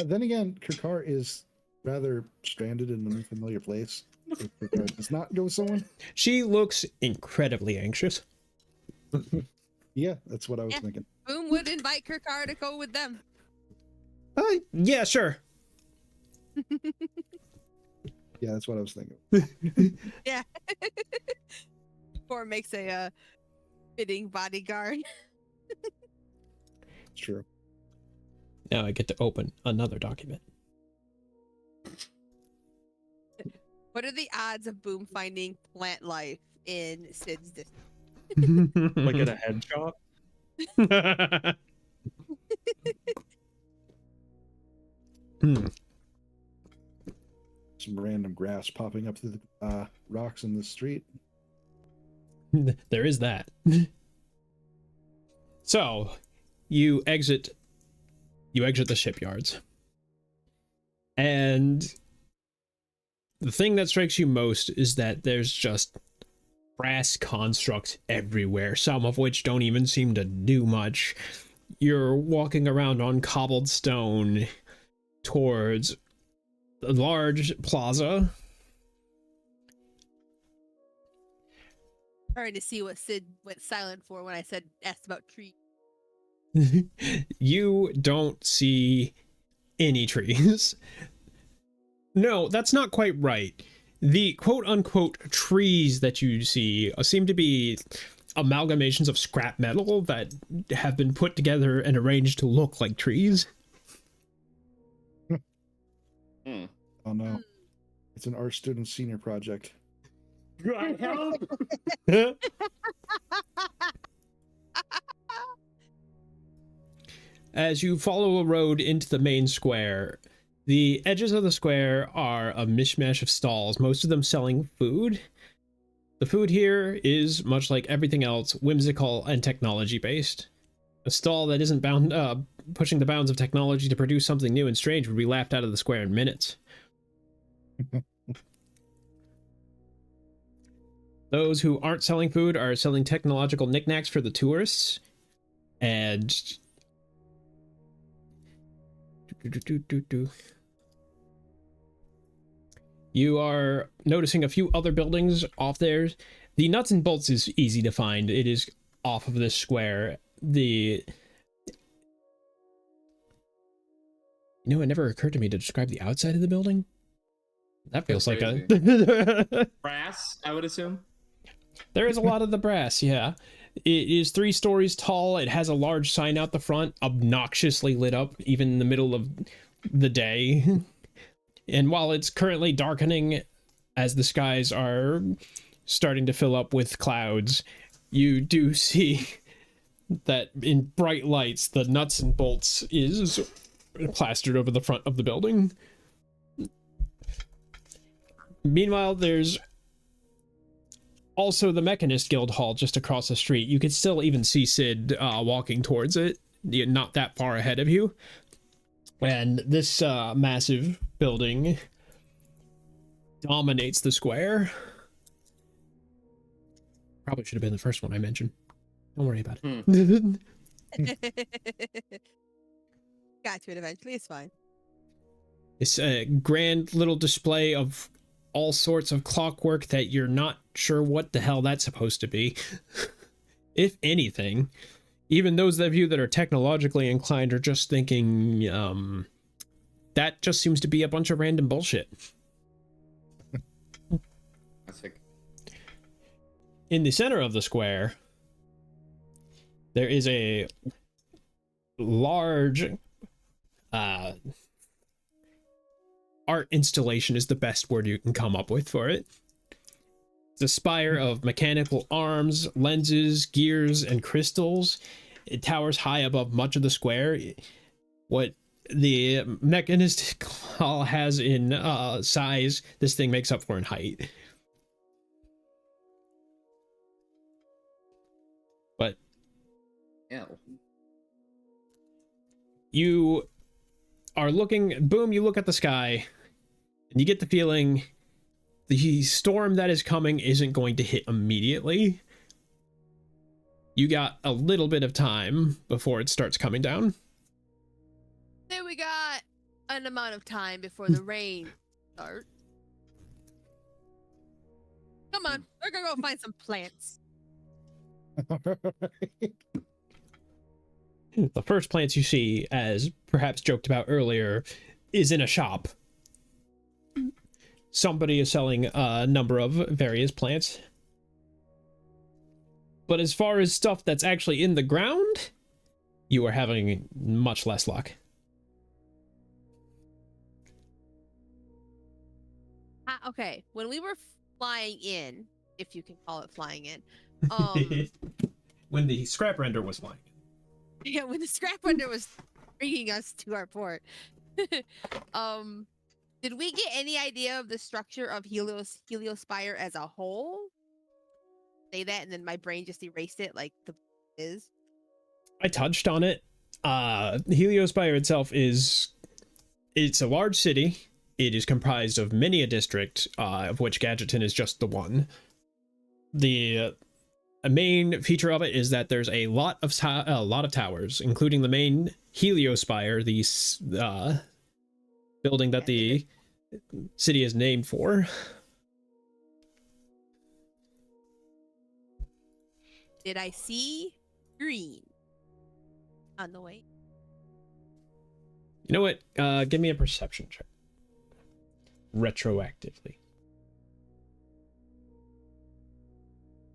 Then again, Kirkar is rather stranded in an unfamiliar place. If Kirkar does not go with someone, She looks incredibly anxious. yeah, that's what I was Yeah. thinking. Boom would invite Kirkar to go with them. Yeah, sure. Yeah, that's what I was thinking. Yeah. Or makes a fitting bodyguard. It's true. Now I get to open another document. What are the odds of Boom finding plant life in Sid's district? Like at a head shop. Some random grass popping up through the rocks in the street. There is that. So, you exit the shipyards. And the thing that strikes you most is that there's just brass constructs everywhere, some of which don't even seem to do much. You're walking around on cobbled stone towards a large plaza. Trying to see what Sid went silent for when I asked about trees. You don't see any trees. No, that's not quite right. The quote-unquote trees that you see seem to be amalgamations of scrap metal that have been put together and arranged to look like trees. Oh no, it's an art student senior project. Do I help? As you follow a road into the main square, the edges of the square are a mishmash of stalls, most of them selling food. The food here is, much like everything else, whimsical and technology-based. A stall that isn't pushing the bounds of technology to produce something new and strange would be laughed out of the square in minutes. Those who aren't selling food are selling technological knickknacks for the tourists. And you are noticing a few other buildings off there. The nuts and bolts is easy to find. It is off of this square. It never occurred to me to describe the outside of the building. That feels like a Brass, I would assume. There is a lot of the brass, yeah. It is 3 stories tall. It has a large sign out the front, obnoxiously lit up, even in the middle of the day. And while it's currently darkening, as the skies are starting to fill up with clouds, you do see that in bright lights, the nuts and bolts is plastered over the front of the building. Meanwhile, there's also the Mechanist Guild Hall just across the street. You could still even see Sid walking towards it, not that far ahead of you. And this massive building dominates the square. Probably should have been the first one I mentioned. Don't worry about it. Got to it eventually. It's fine. It's a grand little display of all sorts of clockwork that you're not sure what the hell that's supposed to be. If anything, even those of you that are technologically inclined are just thinking, that just seems to be a bunch of random bullshit. Classic. In the center of the square, there is a large art installation is the best word you can come up with for it. It's a spire of mechanical arms, lenses, gears, and crystals. It towers high above much of the square. What the Mechanist Hall has in size, this thing makes up for in height. But Yeah. you are looking, boom, you look at the sky, and you get the feeling the storm that is coming isn't going to hit immediately. You got a little bit of time before it starts coming down. Then we got an amount of time before the rain starts. Come on, we're gonna go find some plants. The first plants you see, as perhaps joked about earlier, is in a shop. Somebody is selling a number of various plants. But as far as stuff that's actually in the ground, you are having much less luck. Okay, when we were flying in, if you can call it flying in, When the scrap render was flying. yeah, when the scrap render was bringing us to our port, did we get any idea of the structure of Heliospire as a whole? Say that, and then my brain just erased it like the is. I touched on it. Heliospire itself it's a large city. It is comprised of many a district, of which Gadgeton is just the one. The main feature of it is that there's a lot of towers, including the main Heliospire, the building that the city is named for. Did I see green on the way? You know what? Give me a perception check. Retroactively.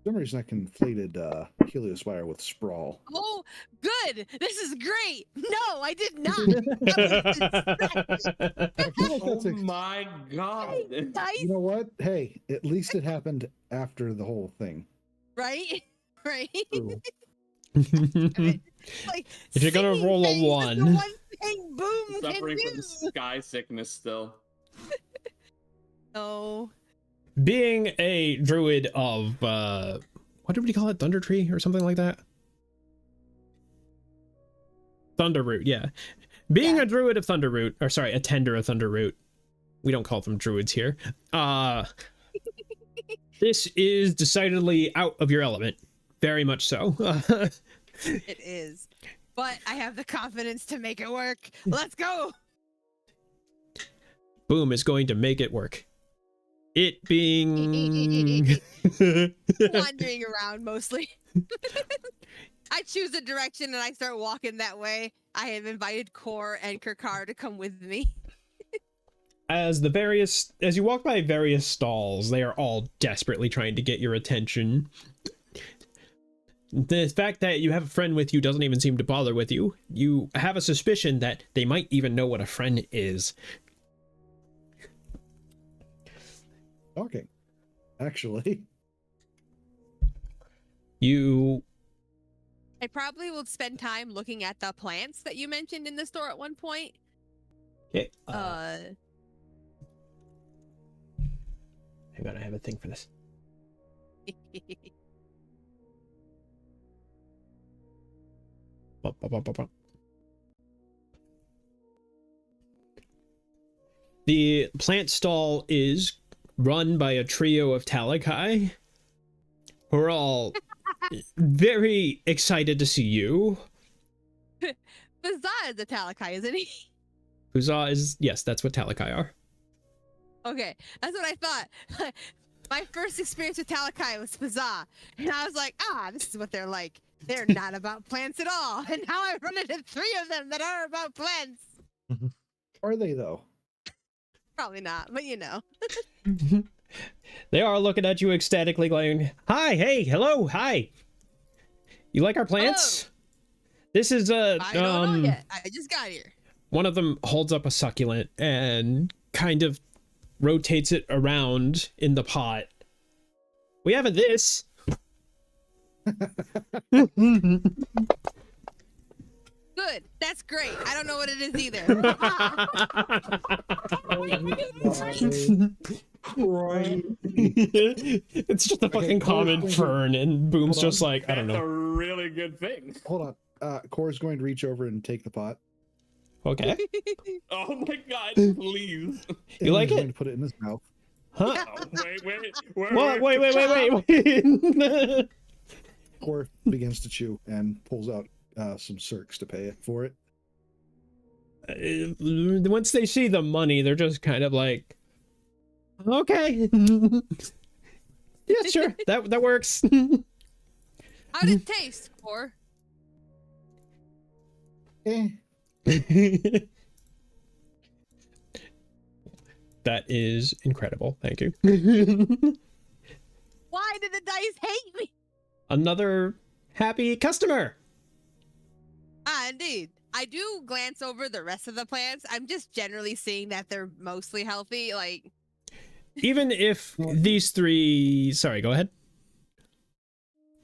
For some reason I conflated Heliospire with Sprawl. Oh, good! This is great! No, I did not! That was distracting. I feel like Oh that's my god. Nice, you know what? Hey, at least it happened after the whole thing. right? Right? True. Like, If you're gonna singing roll a things is the one. one thing Boom can Suffering from do. sky sickness still. No. Being a druid of what did we call it? Thunder Tree or something like that? Thunderroot, yeah. Being a druid of Thunderroot, or sorry, a tender of Thunderroot. We don't call them druids here. This is decidedly out of your element. Very much so. It is. But I have the confidence to make it work. Let's go. Boom is going to make it work. It being Wandering around mostly. I choose a direction and I start walking that way. I have invited Core and Kirkar to come with me. as you walk by various stalls, they are all desperately trying to get your attention. The fact that you have a friend with you doesn't even seem to bother with you. You have a suspicion that they might even know what a friend is. Okay. Actually. I probably will spend time looking at the plants that you mentioned in the store at one point. Okay. Hang on, I have a thing for this. The plant stall is run by a trio of Talakai, who are all very excited to see you. Bazaar is a Talakai, isn't he? Huzzah is, yes, that's what Talakai are. Okay, that's what I thought. My first experience with Talakai was Bazaar, and I was like, this is what they're like. They're not about plants at all. And now I've run into 3 of them that are about plants. Are they though? Probably not, but you know. They are looking at you ecstatically, going, "Hi, hey, hello, hi. You like our plants? Hello. This is I don't know yet. I just got here. One of them holds up a succulent and kind of rotates it around in the pot. We have this. Good. That's great. I don't know what it is either. It's just a fucking common fern, and Boom's just like, I don't That's a know. really good thing. Hold on. Core's going to reach over and take the pot. Okay. Oh my god, please. You like He's it? going to put it in his mouth. Huh? Wait. Wait. Core begins to chew and pulls out some circs to pay for it. Once they see the money, they're just kind of like, okay. Yeah, sure. That works. How did it taste, Core? Eh. That is incredible. Thank you. Why did the dice hate me? Another happy customer. Indeed. I do glance over the rest of the plants. I'm just generally seeing that they're mostly healthy. Like, Even if these three, sorry, go ahead.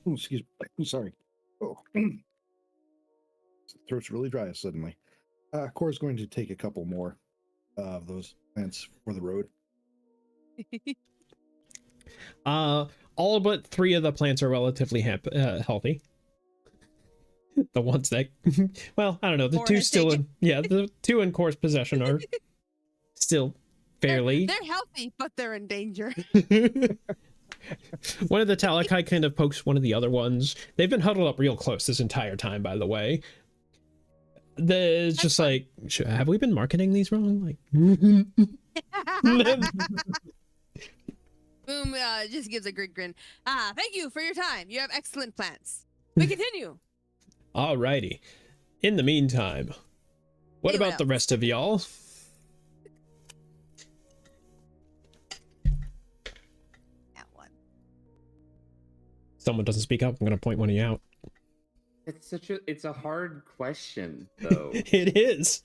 Oh, excuse me. I'm sorry. Oh. Throat's really dry suddenly. Core's going to take a couple more of those plants for the road. All but 3 of the plants are relatively healthy. The ones that, well, I don't know, the Core 2 has still taken. the 2 in Core's possession are still fairly. They're healthy, but they're in danger. One of the Talakai kind of pokes one of the other ones. They've been huddled up real close this entire time, by the way. It's just like, have we been marketing these wrong? Like, Boom just gives a grin grin. Thank you for your time. You have excellent plants. We continue. alrighty. In the meantime, what Anyone about the else? rest of y'all? That one. Someone doesn't speak up, I'm gonna point one of you out. It's a hard question though. It is.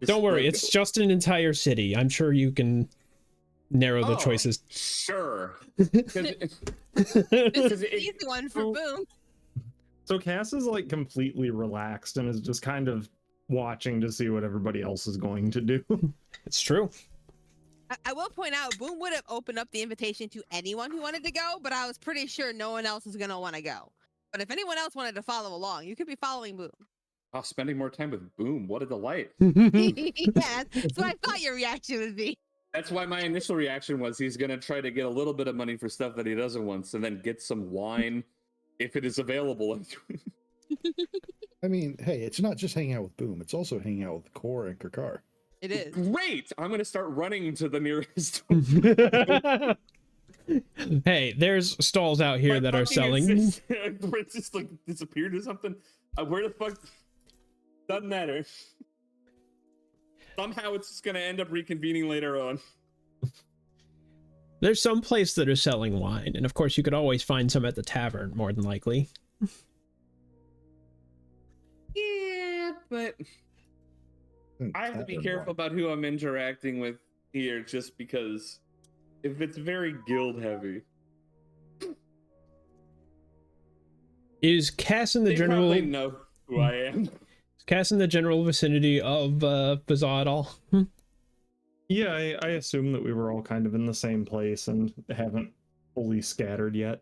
Just Don't worry, like- it's just an entire city. I'm sure you can narrow the Oh, choices. Sure. This is Because the easy one for Boom. So Cass is like completely relaxed and is just kind of watching to see what everybody else is going to do. It's true. I will point out, Boom would have opened up the invitation to anyone who wanted to go, but I was pretty sure no one else was going to want to go. But if anyone else wanted to follow along, you could be following Boom. oh, spending more time with Boom. What a delight. Yeah, so I thought your reaction would be. That's why my initial reaction was he's gonna try to get a little bit of money for stuff that he doesn't want, and then get some wine if it is available. I mean, hey, it's not just hanging out with Boom. It's also hanging out with Core and Kakar. It is. Great! I'm gonna start running to the nearest. Hey, there's stalls out here My that are fucking selling. It just like disappeared or something. Where the fuck? Doesn't matter. Somehow it's just gonna end up reconvening later on. There's some place that are selling wine, and of course you could always find some at the tavern, more than likely. Yeah, but I have to be careful about who I'm interacting with here, just because if it's very guild heavy, Is Cass in the they general? probably know who I am. Is Cass in the general vicinity of Bazaar at all? Yeah, I assume that we were all kind of in the same place and haven't fully scattered yet.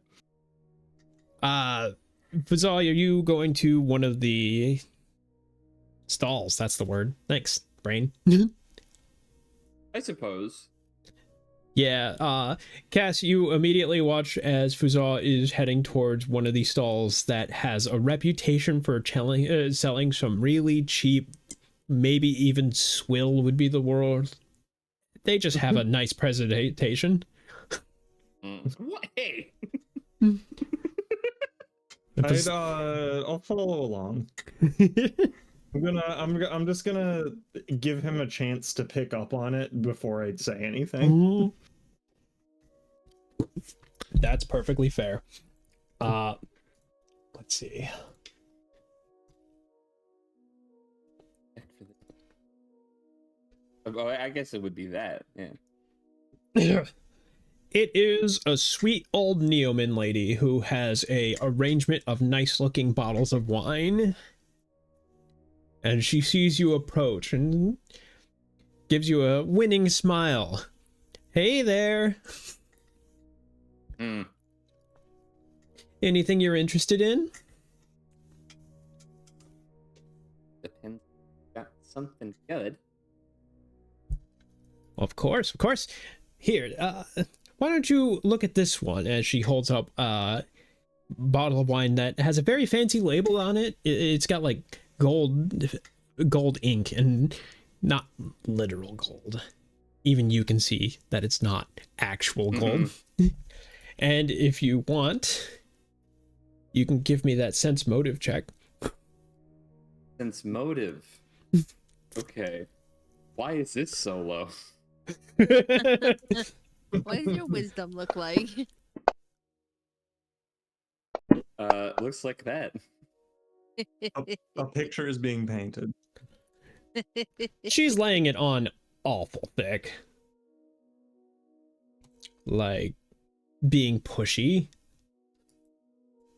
Bazaar, are you going to one of the stalls? That's the word. Thanks, brain. I suppose. Yeah, Cass, you immediately watch as Fuzal is heading towards one of these stalls that has a reputation for selling some really cheap, maybe even swill would be the word. They just have a nice presentation. What? Hey. I'll follow along. I'm just gonna give him a chance to pick up on it before I'd say anything. That's perfectly fair. Let's see. Oh, I guess it would be that. Yeah. It is a sweet old Neoman lady who has a arrangement of nice looking bottles of wine. And she sees you approach and gives you a winning smile. Hey there. Anything you're interested in? Depends. Got something good. Of course, of course. Here, why don't you look at this one? As she holds up a bottle of wine that has a very fancy label on it. It's got like gold ink and not literal gold. Even you can see that it's not actual gold. And if you want, you can give me that sense motive check. Sense motive. Okay. Why is this so low? What does your wisdom look like? Looks like that. A picture is being painted. She's laying it on awful thick. Like being pushy.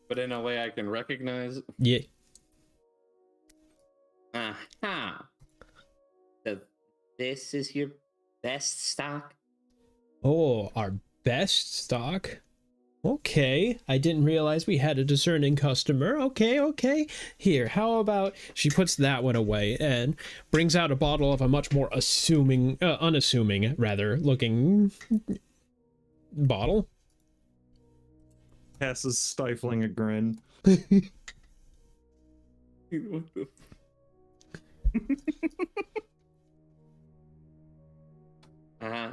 But in a way I can recognize. Yeah. Aha. So this is your best stock? Oh, our best stock? Okay, I didn't realize we had a discerning customer. Okay. Here, how about she puts that one away and brings out a bottle of a much more unassuming, rather, looking bottle. Cass is stifling a grin. What the...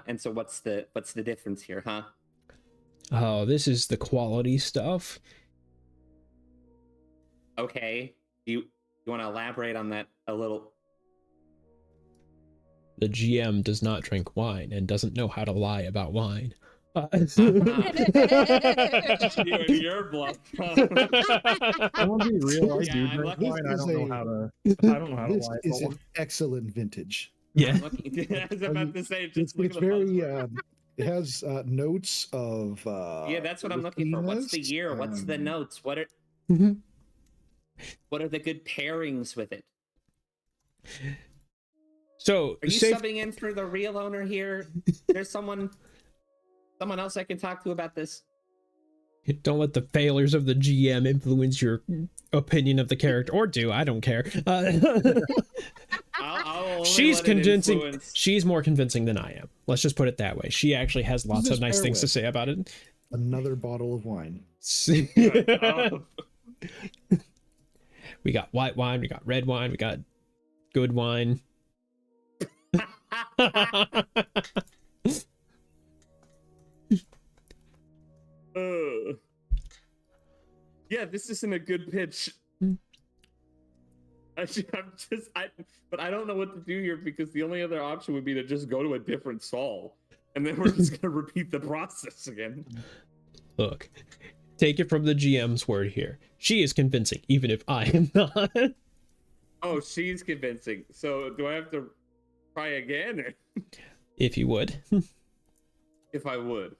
And so what's the difference here, huh? Oh, this is the quality stuff. Okay. You want to elaborate on that a little? The GM does not drink wine and doesn't know how to lie about wine. You and your bluff. I want to be real. I do Yeah, I'm drink lucky- wine. I This don't is know a- how to. I don't know how to This lie. is about an excellent vintage. Yeah. I was about to say, just look It's at the very buzzword. it has notes of Yeah, that's what I'm looking for. What's the whiskiness year? What's the and- notes? What are the good pairings with it? So, Are you safe. subbing in for the real owner here? There's someone else I can talk to about this. Don't let the failures of the GM influence your opinion of the character, or do. I don't care. I'll only She's let it convincing. influence. She's more convincing than I am. Let's just put it that way. She actually has lots this of nice pair things to with? say about it. Another bottle of wine. Oh. We got white wine, we got red wine, we got good wine. Yeah, this isn't a good pitch. But I don't know what to do here because the only other option would be to just go to a different stall, and then we're just gonna repeat the process again. Look, take it from the GM's word here. She is convincing, even if I am not. Oh, she's convincing. So do I have to try again, or If you would. if I would?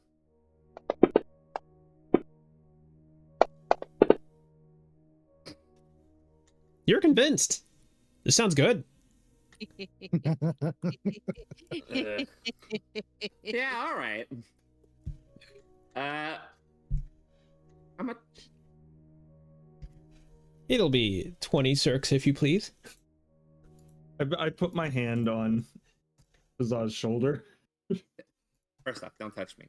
You're convinced. This sounds good. Yeah, all right. How much? It'll be 20 circs, if you please. I put my hand on Azaz's shoulder. First off, don't touch me.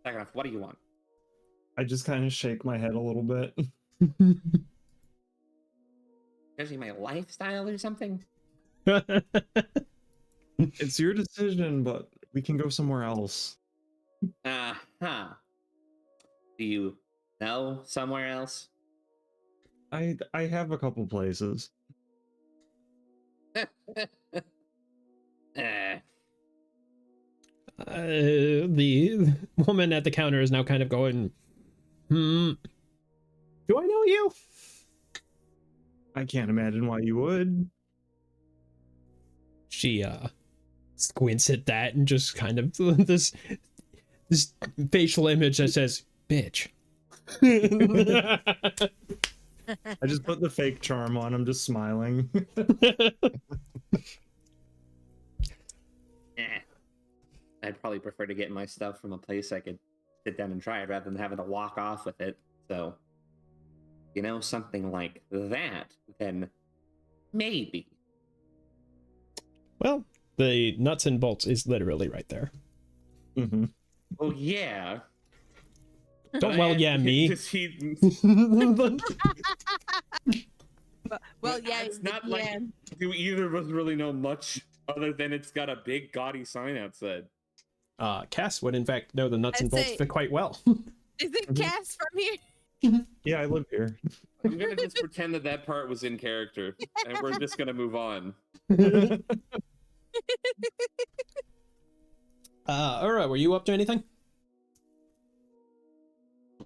Second off, what do you want? I just kind of shake my head a little bit. Judging my lifestyle or something? It's your decision, but we can go somewhere else. Uh-huh. Do you know somewhere else? I have a couple places. The woman at the counter is now kind of going, do I know you? I can't imagine why you would. She squints at that and just kind of this facial image that says, bitch. I just put the fake charm on. I'm just smiling. I'd probably prefer to get my stuff from a place I could sit down and try it rather than having to walk off with it. So, you know, something like that, then maybe. Well, the nuts and bolts is literally right there. Mm-hmm. Oh yeah. Don't well yeah me. Does he? Well, yeah, It's the not like DM. do either of us really know much other than it's got a big gaudy sign outside. Cass would in fact know the nuts and I'd bolts say- fit quite well. Is it Mhm. Cass from here? Yeah, I live here. I'm gonna just pretend that part was in character, and we're just gonna move on. Alright, were you up to anything?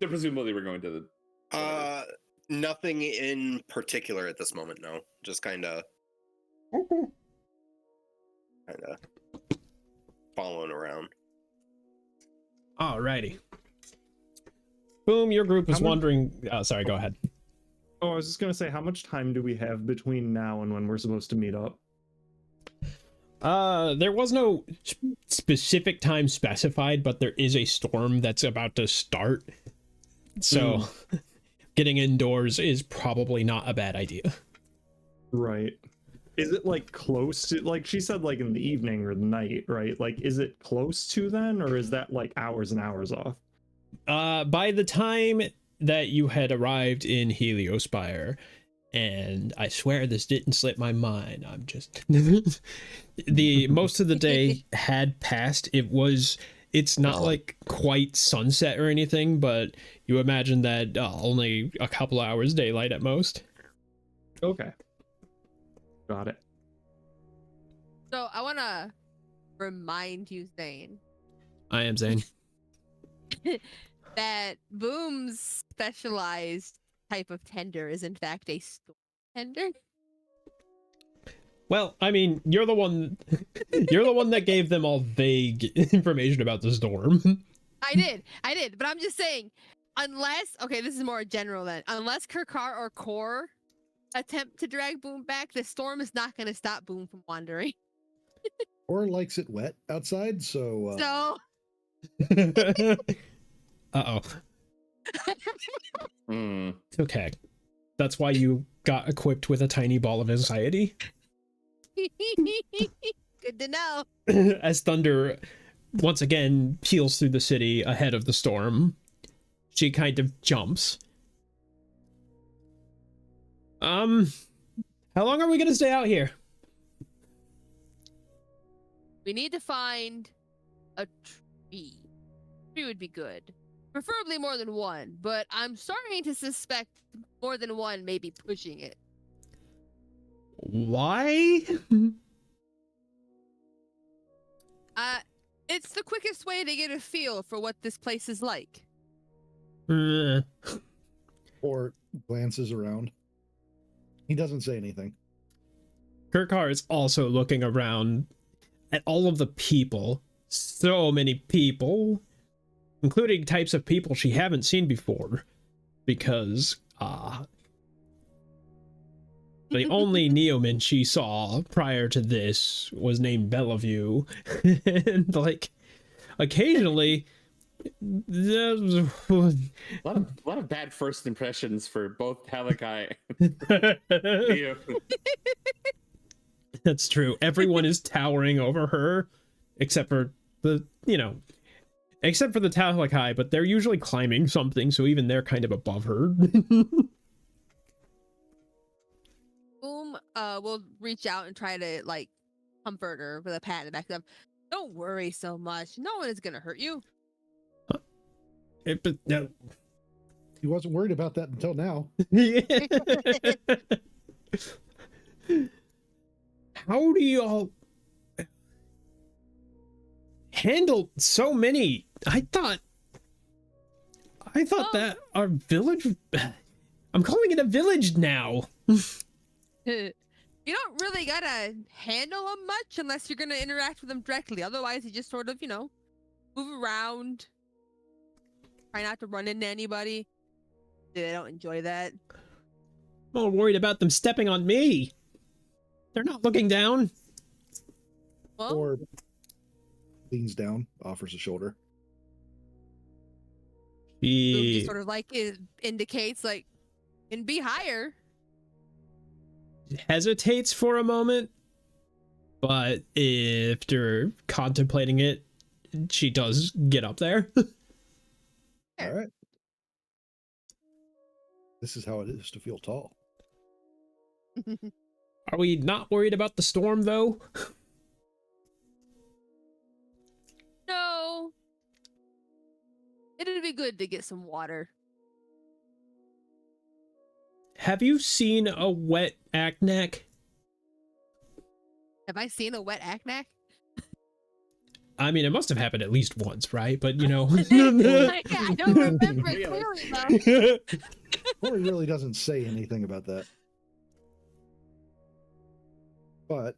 Presumably, we're going to the. Nothing in particular at this moment. No, just kind of following around. Alrighty. Boom, your group is How much- wandering. Oh, sorry, go ahead. Oh, I was just gonna say, how much time do we have between now and when we're supposed to meet up? There was no specific time specified, but there is a storm that's about to start. So, getting indoors is probably not a bad idea. Right. Is it like close to, like she said, like in the evening or the night, right? Like, is it close to then, or is that like hours and hours off? By the time that you had arrived in Heliospire, and I swear this didn't slip my mind, I'm just the most of the day had passed. It's not like quite sunset or anything, but you imagine that only a couple hours daylight at most. Okay. Got it. So I want to remind you, Zane, I am Zane. that Boom's specialized type of tender is in fact a storm tender. Well, I mean, you're the one that gave them all vague information about the storm. I did, but I'm just saying, unless, okay, this is more general then, unless Kirkar or Core attempt to drag Boom back, the storm is not going to stop Boom from wandering. Or likes it wet outside, so. So, Uh-oh. Hmm. It's okay. That's why you got equipped with a tiny ball of anxiety. good to know. As thunder once again peels through the city ahead of the storm, she kind of jumps. How long are we gonna stay out here? We need to find a tree. Tree would be good. Preferably more than one, but I'm starting to suspect more than one may be pushing it. Why? It's the quickest way to get a feel for what this place is like. Or glances around. He doesn't say anything. Kirkar is also looking around at all of the people. So many people, including types of people she haven't seen before, because the only Neoman she saw prior to this was named Bellevue, and like occasionally there's A lot of bad first impressions for both Talakai and Leo. That's true. Everyone is towering over her, except for the Talakai, but they're usually climbing something, so even they're kind of above her. Boom, we'll reach out and try to like comfort her with a pat in the back of them. Don't worry so much. No one is gonna hurt you. But no. He wasn't worried about that until now. How do you all handle so many? I thought that our village, I'm calling it a village now. You don't really gotta handle them much unless you're gonna interact with them directly. Otherwise, you just sort of, move around. Try not to run into anybody. They don't enjoy that. I'm all worried about them stepping on me. They're not looking down. Well, Or leans down, offers a shoulder. Boom just She sort of like it indicates like, and be higher. hesitates for a moment, but if they're contemplating it, she does get up there. All right. This is how it is to feel tall. Are we not worried about the storm, though? No. It'd be good to get some water. Have you seen a wet Aknak? Have I seen a wet Aknak? I mean, it must have happened at least once, right? But, you know. I don't remember it clearly, though. Corey really doesn't say anything about that. But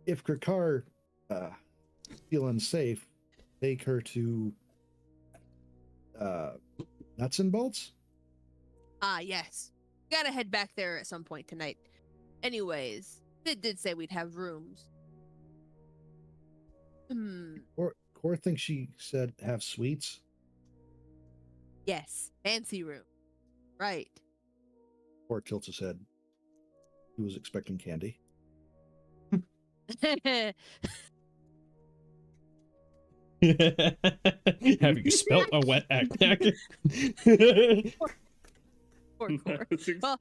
if Krakar feel unsafe, take her to Nuts and Bolts. Ah, yes. Gotta head back there at some point tonight. Anyways, it did say we'd have rooms. Cor thinks she said have suites. Yes, fancy room. Right. Cor tilts his head. He was expecting candy. Have you spelt a wet Aknak? Poor Cor. Well,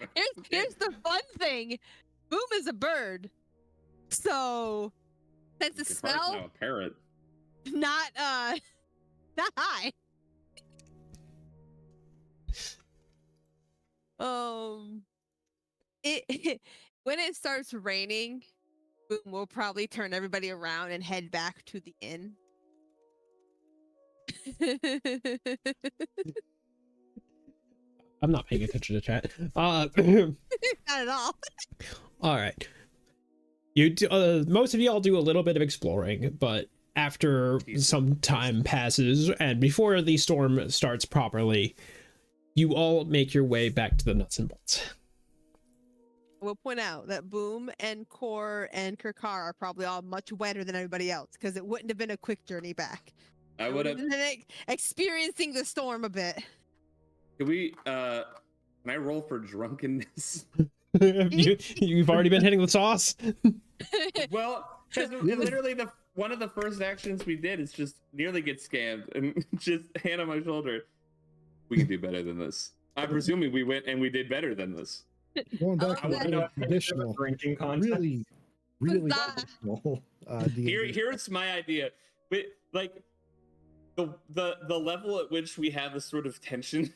here's the fun thing. Boom is a bird. So, sense of smell, Now a parrot. not high. It when it starts raining, Boom will probably turn everybody around and head back to the inn. I'm not paying attention to chat. Not at all. All right. Most of y'all do a little bit of exploring, but after some time passes and before the storm starts properly, you all make your way back to the Nuts and Bolts. We'll point out that Boom and Cor and Kirkar are probably all much wetter than everybody else because it wouldn't have been a quick journey back. I would have. Experiencing the storm a bit. Can we? Can I roll for drunkenness? You've already been hitting the sauce. Well, because literally one of the first actions we did is just nearly get scammed and just hand on my shoulder. We can do better than this. I'm presuming we went and we did better than this. Going back to the traditional, drinking contest. really Huzzah. traditional. Here's my idea. Like the level at which we have this sort of tension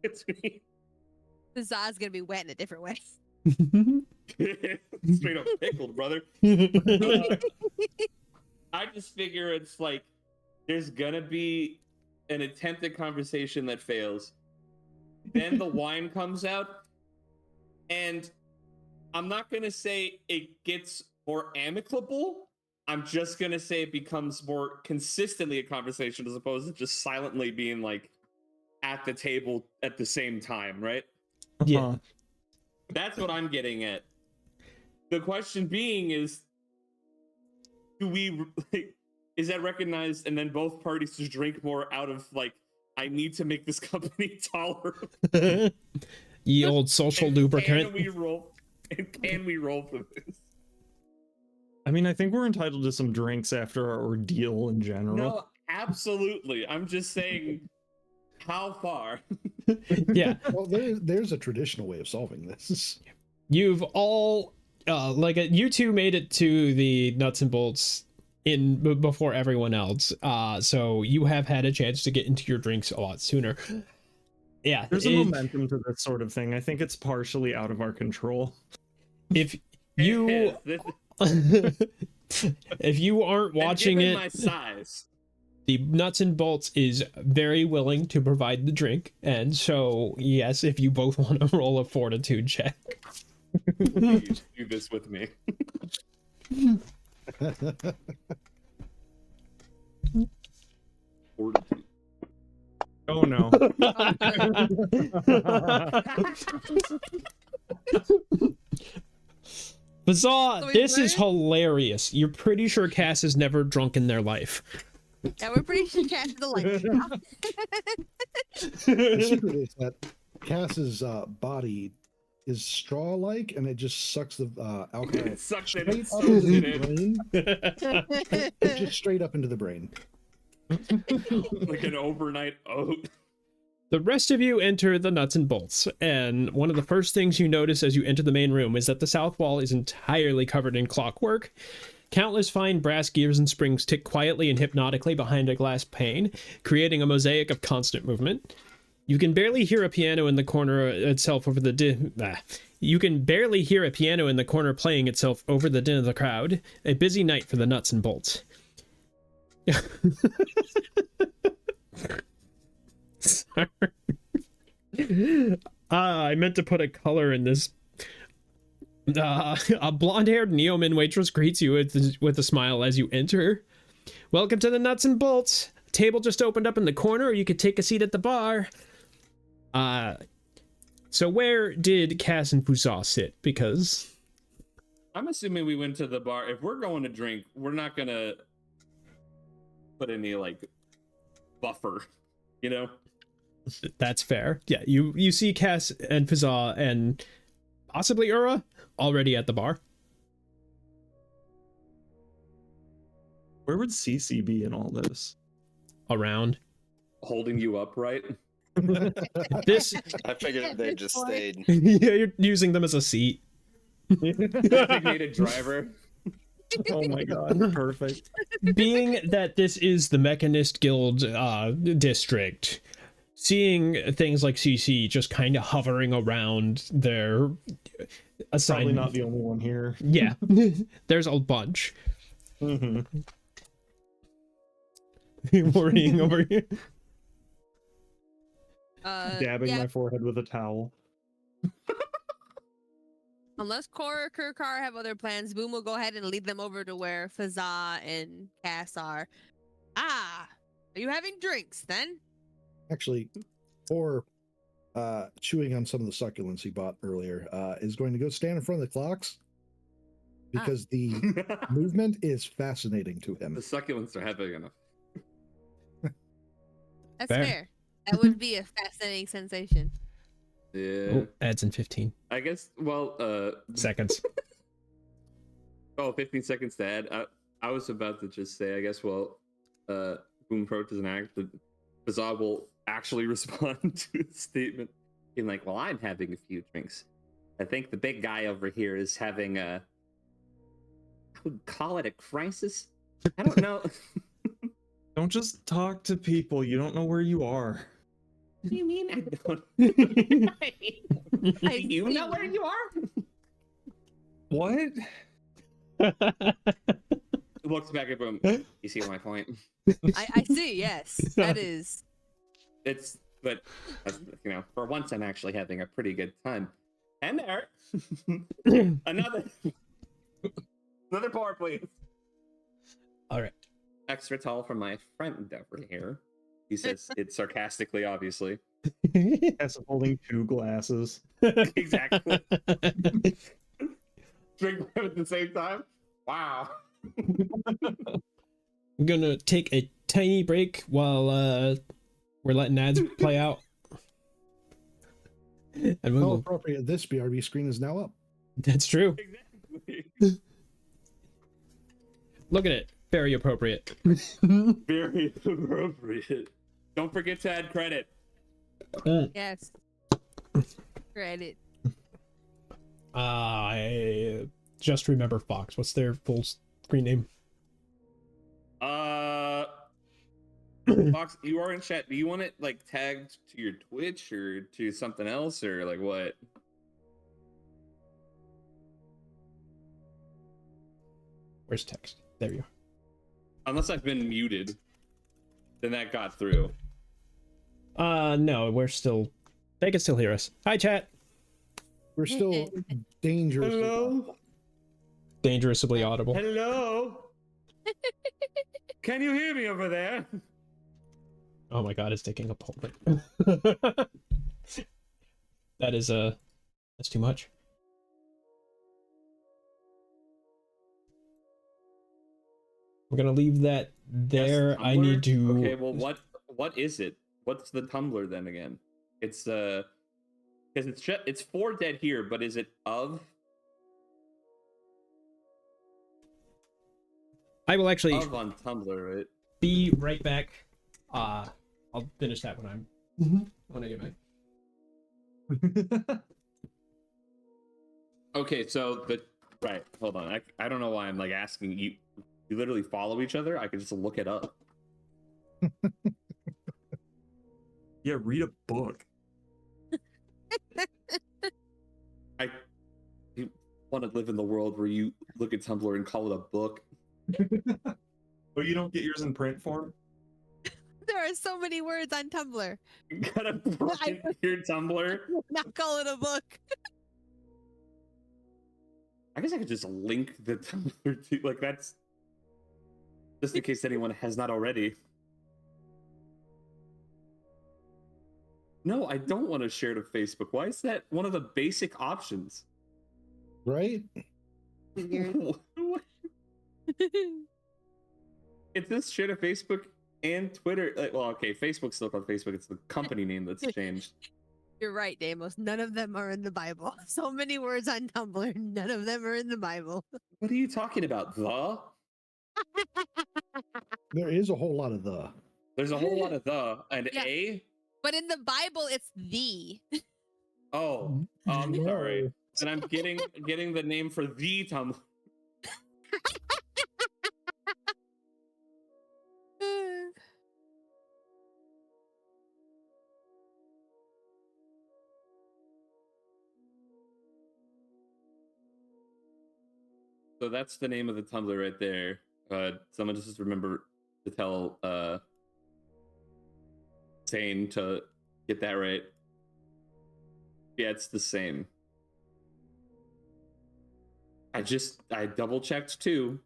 between The Za's gonna be wet in a different way. straight up pickled, brother. I just figure it's like there's gonna be an attempted conversation that fails. Then the wine comes out, and I'm not gonna say it gets more amicable. I'm just gonna say it becomes more consistently a conversation as opposed to just silently being like at the table at the same time, right? Yeah. That's what I'm getting at. The question being is, is that recognized and then both parties just drink more out of like, I need to make this company tolerable? Ye old social lubricant. Can we roll for this? I mean, I think we're entitled to some drinks after our ordeal in general. No, absolutely. I'm just saying, how far? Yeah. Well, there's a traditional way of solving this. You've all, you two made it to the Nuts and Bolts before everyone else. So you have had a chance to get into your drinks a lot sooner. Yeah. There's a momentum to this sort of thing. I think it's partially out of our control. If you... if you aren't watching it, my size. The Nuts and Bolts is very willing to provide the drink, and so yes, if you both want to roll a fortitude check. Please do this with me. Fortitude. Oh no. Bizarre, this is hilarious. You're pretty sure Cass has never drunk in their life. Yeah, we're pretty sure Cass is a light. The secret is that Cass's body is straw-like, and it just sucks the alcohol It sucks it, straight it up soaks into it the in. brain. Just straight up into the brain. Like an overnight oat. The rest of you enter the nuts and bolts, and one of the first things you notice as you enter the main room is that the south wall is entirely covered in clockwork. Countless fine brass gears and springs tick quietly and hypnotically behind a glass pane, creating a mosaic of constant movement. You can barely hear a piano in the corner itself over the You can barely hear a piano in the corner playing itself over the din of the crowd. A busy night for the nuts and bolts. Sorry. I meant to put a color in this. A blonde-haired Neoman waitress greets you with a smile as you enter. Welcome to the nuts and bolts. Table just opened up in the corner, or you could take a seat at the bar. So where did Cass and Fusar sit? Because I'm assuming we went to the bar. If we're going to drink, we're not gonna put any like buffer, you know? that's fair. Yeah, you see Cass and Fusar and possibly Ura already at the bar. Where would CC be in all this? Around. Holding you upright. This I figured they just stayed. yeah, you're using them as a seat. Designated driver. Oh my god, perfect. Being that this is the Mechanist Guild district, seeing things like CC just kind of hovering around their assignment. Probably not the only one here. Yeah, there's a bunch. Mm-hmm. Worrying over here. Dabbing yeah, my forehead with a towel. unless Cora or Kirkar have other plans, Boom will go ahead and lead them over to where Fazah and Cass are. Ah, are you having drinks then? Actually, or chewing on some of the succulents he bought earlier, is going to go stand in front of the clocks because the movement is fascinating to The him. succulents are heavy enough. That's Fair. fair. That would be a fascinating sensation. Yeah. Oh, adds in 15 I guess, well, seconds. 15 seconds to add. I was about to just say, I guess, well, Boom Pro doesn't act, but Bazar will actually respond to the statement being like, well, I'm having a few drinks. I think the big guy over here is having I would call it a crisis. I don't know. Don't just talk to people. You don't know where you are. What do you mean? I don't. I You know where you are? What? Looks back at him. You see my point? I see, yes. That is. It's, but, you know, for once I'm actually having a pretty good time. And there. Another pour, please. All right. Extra tall from my friend over here. He says it sarcastically, obviously. As holding 2 glasses. Exactly. Drink them at the same time. Wow. I'm gonna take a tiny break while we're letting ads play out. And we How will... appropriate this BRB screen is now up. That's true. Exactly. Look at it. Very appropriate. Very appropriate. Don't forget to add credit. Yes. Credit. I just remember Fox. What's their full screen name? Fox, you are in chat. Do you want it like tagged to your Twitch or to something else or like what? Where's text? There you are. Unless I've been muted, then that got through. No, we're still... They can still hear us. Hi, chat. We're still dangerously. Hello? Dangerously audible. Hello? Can you hear me over there? Oh my god, it's taking a pull. That is, that's too much. We're gonna leave that there. Yes, I need to... Okay, well, what is it? What's the Tumblr then again? It's Because it's for dead here, but is it of? I will actually Of on Tumblr, right? be right back. I'll finish that when I get back. Okay, so right. Hold on. I don't know why I'm like asking you. You literally follow each other. I could just look it up. Yeah, read a book. You want to live in the world where you look at Tumblr and call it a book. Oh, you don't get yours in print form? There are so many words on Tumblr. You gotta print your Tumblr. Not call it a book. I guess I could just link the Tumblr to like that's just in case anyone has not already. No, I don't want to share to Facebook. Why is that one of the basic options? Right? It's this share to Facebook and Twitter. Like, well, okay, Facebook's still called Facebook. It's the company name that's changed. You're right, Damos. None of them are in the Bible. So many words on Tumblr. None of them are in the Bible. What are you talking about? There is a whole lot of the. There's a whole lot of and Yeah. a. But in the Bible, it's the. Oh, I'm sorry. And I'm getting the name for the Tumblr. So that's the name of the Tumblr right there. Someone just remember to tell Sane to get that right. Yeah, it's the same. I double checked too.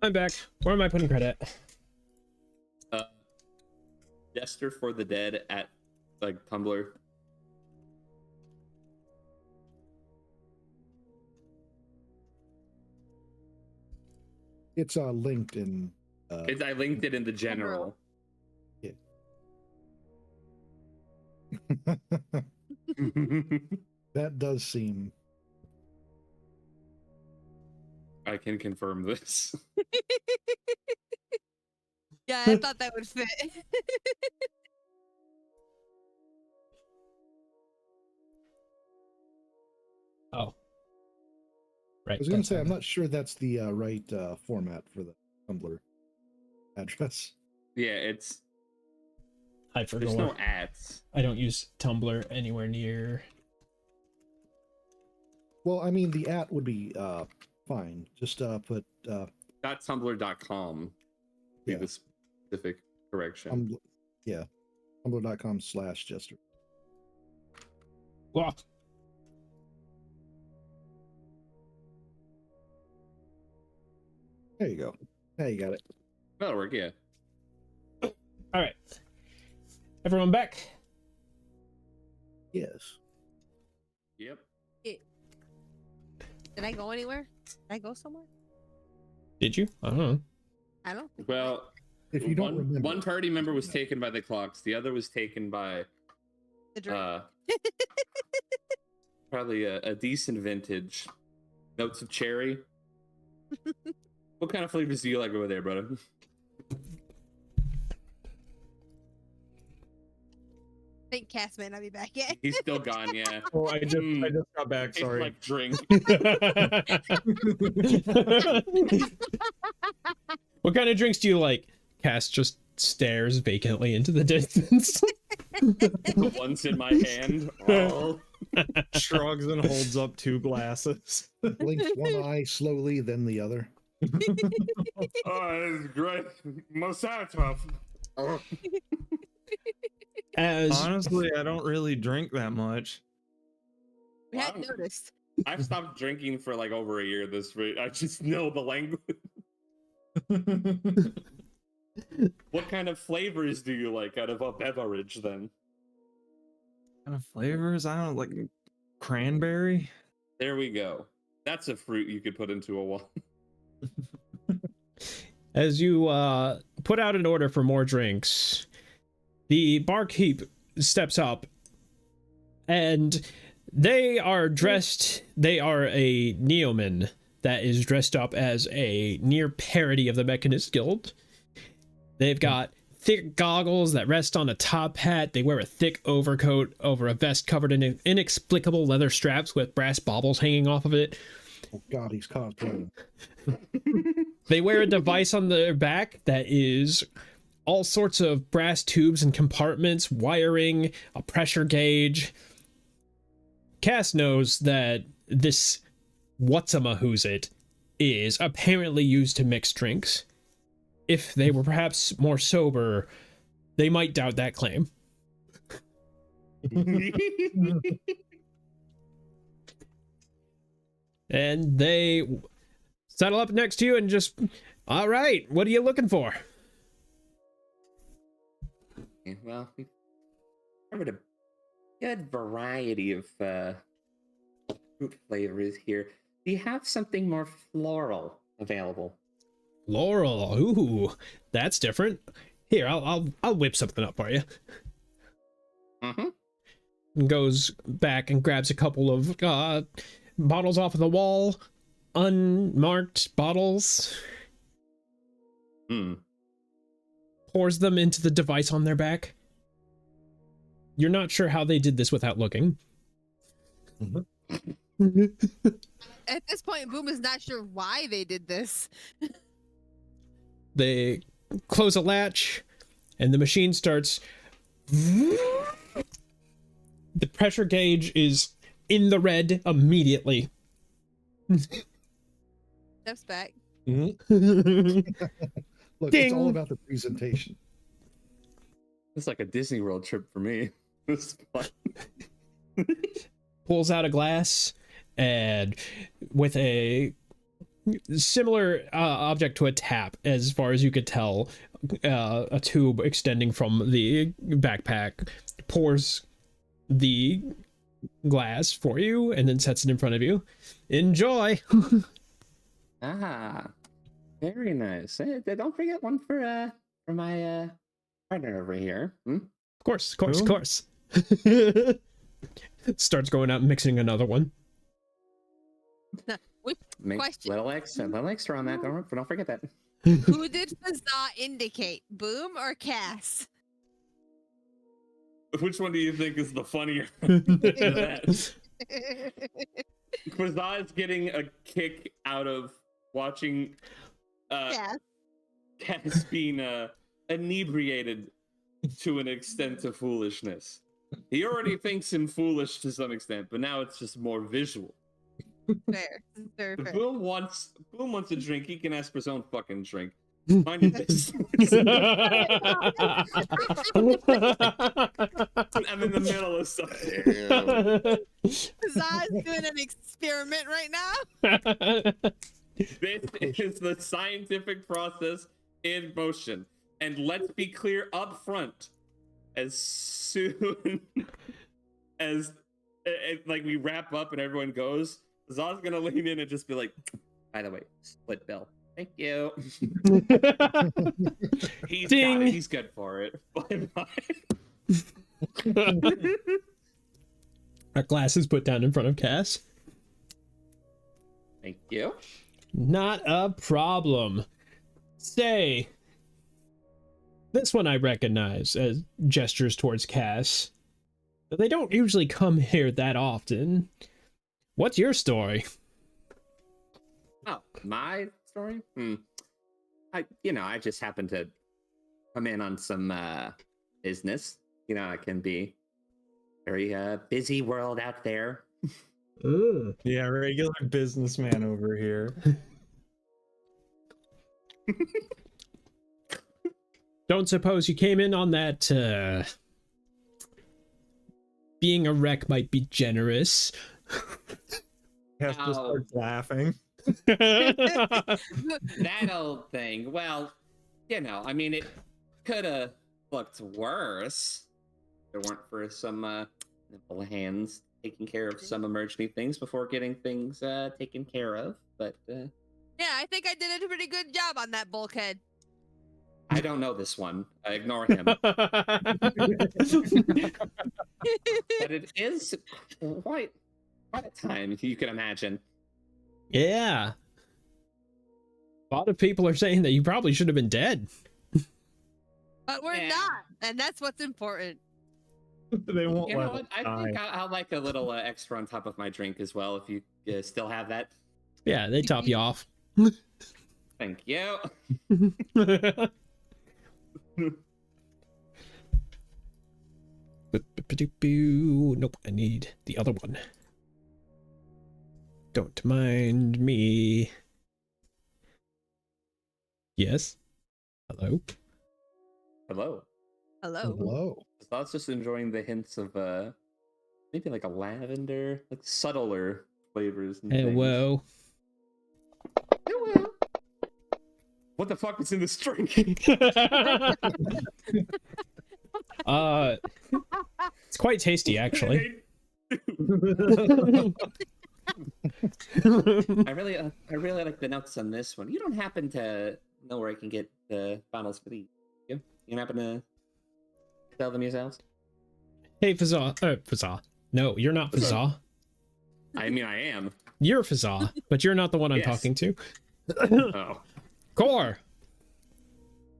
I'm back. Where am I putting credit? Jester for the Dead at like Tumblr. It's linked in. I linked it in the general. Yeah. That does seem. I can confirm this. Yeah, I thought that would fit. Oh. Right. I was going to say, I'm not sure that's the right format for the Tumblr address. Yeah, it's. I forgot. There's no ads. I don't use Tumblr anywhere near. Well, I mean, the @ would be fine. Just put. .tumblr.com. Be Yeah. the specific correction. Yeah. Tumblr.com/Jester. What? There you go. There you got it. That'll work, yeah. All right. Everyone back? Yes. Yep. Did I go anywhere? Did I go somewhere? Did you? I don't know. I don't think Well, If you don't remember. one party member was taken by the clocks. The other was taken by the drink. probably a decent vintage. Notes of cherry. What kind of flavors do you like over there, brother? I think Cass may not be back yet. He's still gone, yeah. Oh, I just got back. Tastes Sorry. like drink. What kind of drinks do you like? Cass just stares vacantly into the distance. The one's in my hand. Oh. Shrugs and holds up 2 glasses. Blinks one eye slowly, then the other. Oh, this is great. Mosatov. Oh. Honestly, I don't really drink that much. We hadn't noticed. I've stopped drinking for like over a year this rate. I just know the language. What kind of flavors do you like out of a beverage then? kind of flavors? I don't know, like cranberry. There we go. That's a fruit you could put into a wine. As you put out an order for more drinks, the barkeep steps up, and they are dressed. They are a Neoman that is dressed up as a near parody of the Mechanist Guild. They've got thick goggles that rest on a top hat. They wear a thick overcoat over a vest covered in inexplicable leather straps with brass baubles hanging off of it. Oh God, he's cosplaying. They wear a device on their back that is all sorts of brass tubes and compartments, wiring, a pressure gauge. Cass knows that this what's-a-who's-it is apparently used to mix drinks. If they were perhaps more sober, they might doubt that claim. And they settle up next to you and just, all right, what are you looking for? Well, we've covered a good variety of fruit flavors here. Do you have something more floral available? Laurel, ooh, that's different. Here, I'll whip something up for you. Mm-hmm. And goes back and grabs a couple of bottles off of the wall, unmarked bottles. Pours them into the device on their back. You're not sure how they did this without looking. At this point, Boom is not sure why they did this. They close a latch, and the machine starts. The pressure gauge is in the red immediately. Steps back. Look, Ding. it's all about the presentation. It's like a Disney World trip for me. This is fun. Pulls out a glass, and with a similar object to a tap, as far as you could tell, a tube extending from the backpack, pours the glass for you and then sets it in front of you. Enjoy. Very nice. Don't forget one for my partner over here. Of course. Starts going out and mixing another one. Make Question. little extra on that. Don't forget that. Who did Fazza indicate? Boom or Cass? Which one do you think is the funnier? Fazza is getting a kick out of watching Cass being inebriated to an extent of foolishness. He already thinks him foolish to some extent, but now it's just more visual. Fair. Very fair. Boom wants a drink. He can ask for his own fucking drink. Mind your business. I'm in the middle of something. Fazza's doing an experiment right now. This is the scientific process in motion. And let's be clear up front. As soon as like we wrap up and everyone goes, Zaz's gonna lean in and just be like, by the way, split bill. Thank you. He's got it. He's good for it. Bye-bye. A glass is put down in front of Cass. Thank you. Not a problem. Say, this one I recognize as gestures towards Cass. But they don't usually come here that often. What's your story? Oh, my story? I just happened to come in on some business. You know, it can be very busy world out there. Yeah, regular businessman over here. Don't suppose you came in on that, being a wreck might be generous. Hester starts laughing. That old thing. Well, I mean, it could have looked worse if it weren't for some nimble hands taking care of some emergency things before getting things taken care of. But Yeah, I think I did a pretty good job on that bulkhead. I don't know this one. I ignore him. But it is quite a time, you can imagine. Yeah. A lot of people are saying that you probably should have been dead. But we're Yeah. not, and that's what's important. They won't You know let what? us I die. think I'll like a little extra on top of my drink as well, if you still have that. Yeah, they top you off. Thank you. Nope, I need the other one. Don't mind me. Yes? Hello? Hello. Hello. Hello. So I was just enjoying the hints of maybe like a lavender, like subtler flavors. And Hey, things. whoa. Hello. What the fuck was in this drink? It's quite tasty, actually. I really like the notes on this one. You don't happen to know where I can get the bottles for these? You can happen to sell them yourselves? Hey, Fazza. Fazza. No, you're not Fazza. I mean, I am. You're Fazza, but you're not the one I'm Yes. talking to. Oh, Core!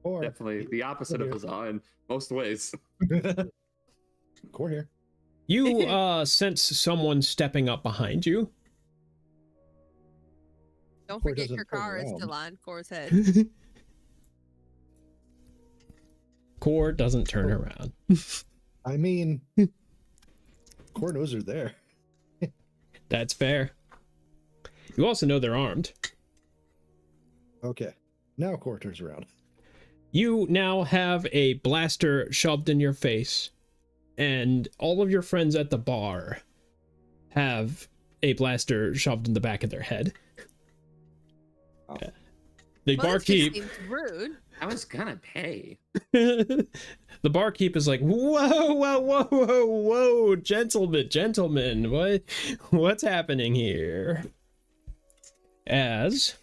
Core. definitely the opposite of Huzzah in most ways. Core here. You sense someone stepping up behind you. Don't Core forget doesn't your turn car is around. still on Core's head. Core doesn't turn around. I mean, Core knows they're there. That's fair. You also know they're armed. Okay. Now Core turns around. You now have a blaster shoved in your face, and all of your friends at the bar have a blaster shoved in the back of their head. Oh. The Well, this just barkeep seems rude. I was gonna pay. the barkeep is like, whoa, gentlemen, what's happening here? As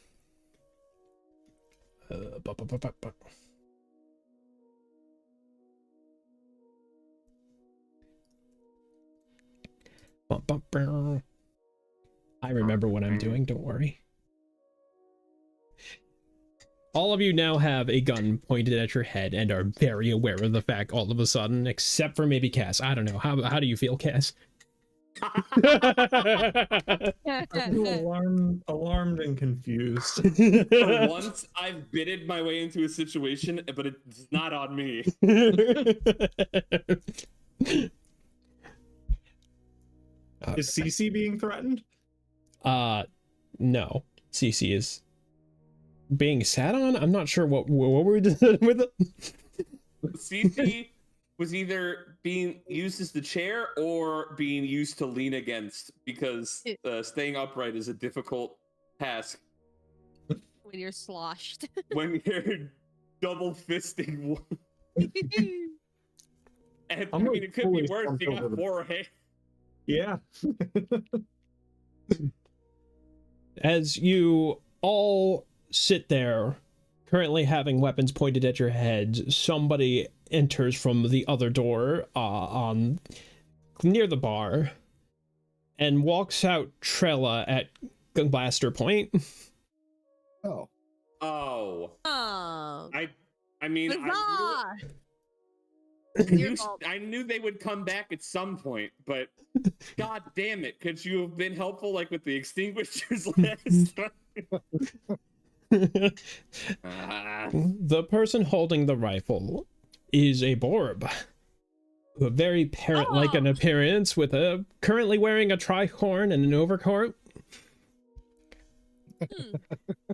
I remember what I'm doing, don't worry. All of you now have a gun pointed at your head and are very aware of the fact all of a sudden, except for maybe Cass. I don't know. How do you feel, Cass? I'm alarmed and confused. For once, I've bitted my way into a situation, but it's not on me. Is CC being threatened? No. CC is being sat on. I'm not sure what we're doing with it. CC was either being used as the chair or being used to lean against, because staying upright is a difficult task When you're sloshed. when you're double fisting one. And I I'm mean, it could be fully worse. slumped You over got the- 4 hands. Yeah. As you all sit there, currently having weapons pointed at your heads, somebody enters from the other door on near the bar and walks out Treyala at blaster point. Oh. Oh, Oh. I mean, Bizarre. I knew they would come back at some point, but god damn it, could you have been helpful like with the extinguishers last time? The person holding the rifle is a Borb. A very parrot-like an appearance, with currently wearing a trihorn and an overcoat.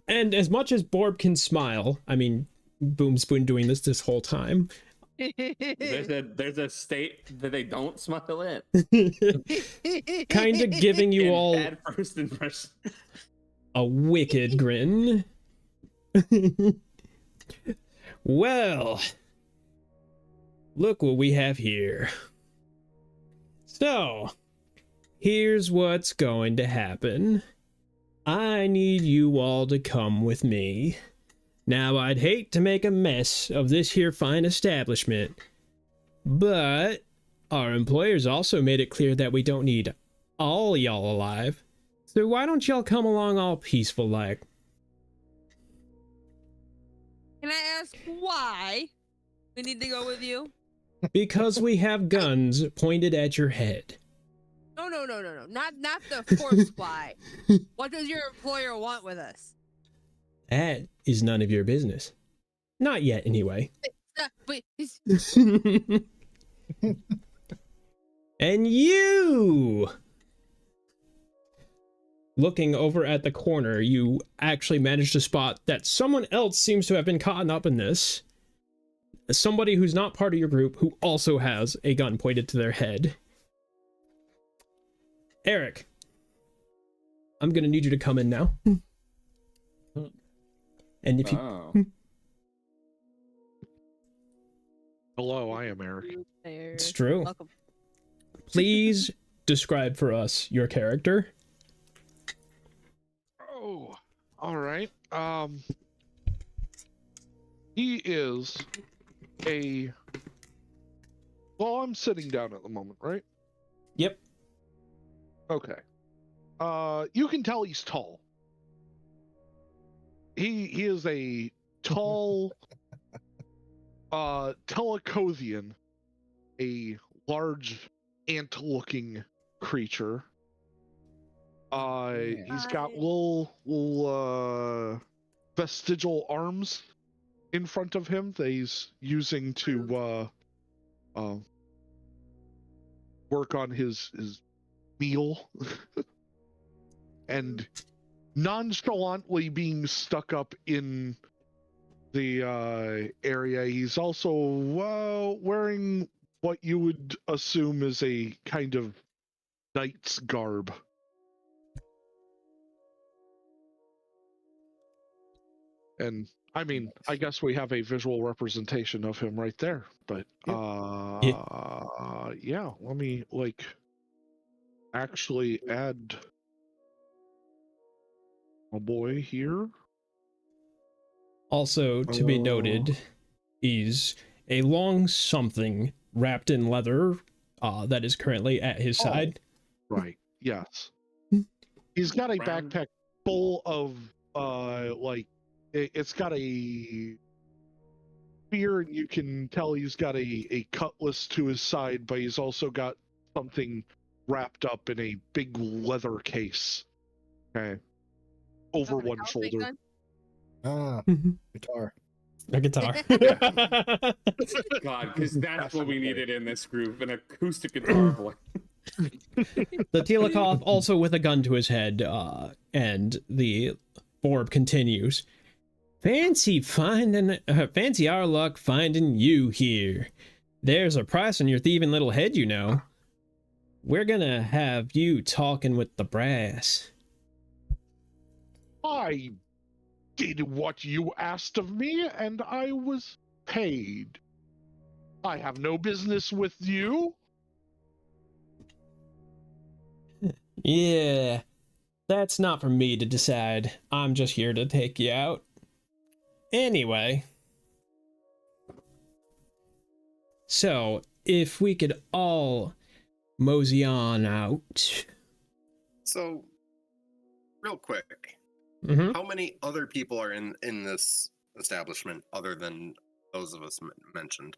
And as much as Borb can smile, I mean, Boom's been doing this whole time. There's a state that they don't smile in. Kind of giving you And all bad first impression. a wicked grin. Well, look what we have here. So, here's what's going to happen. I need you all to come with me. Now, I'd hate to make a mess of this here fine establishment, but our employers also made it clear that we don't need all y'all alive. So why don't y'all come along all peaceful like? Can I ask why we need to go with you? Because we have guns pointed at your head. No. Not the force why. What does your employer want with us? That is none of your business. Not yet, anyway. But And you! Looking over at the corner, you actually managed to spot that someone else seems to have been caught up in this. Somebody who's not part of your group who also has a gun pointed to their head. Eric, I'm gonna need you to come in now. And if you... Oh. Hello, I am Eric. It's true. Welcome. Please describe for us your character. Oh, all right. He is a. Well, I'm sitting down at the moment, right? Yep. Okay. You can tell he's tall. He is a tall Telecothian, a large ant-looking creature. He's got little vestigial arms in front of him that he's using to work on his meal. And nonchalantly being stuck up in the area. He's also wearing what you would assume is a kind of knight's garb. And I mean, I guess we have a visual representation of him right there. But yeah, let me actually add a boy here. Also, to be noted, is a long something wrapped in leather that is currently at his side. Right, yes. He's got a backpack full of, it's got a spear, and you can tell he's got a cutlass to his side, but he's also got something wrapped up in a big leather case. Okay. Over one shoulder. Guitar. A guitar. God, because that's what we needed in this group, an acoustic guitar boy. The Telekov also with a gun to his head, and the orb continues. Fancy our luck finding you here. There's a price on your thieving little head, you know. We're gonna have you talking with the brass. I did what you asked of me, and I was paid. I have no business with you. Yeah, that's not for me to decide. I'm just here to take you out. Anyway. So, if we could all mosey on out. So, real quick, Mm-hmm. how many other people are in this establishment other than those of us mentioned?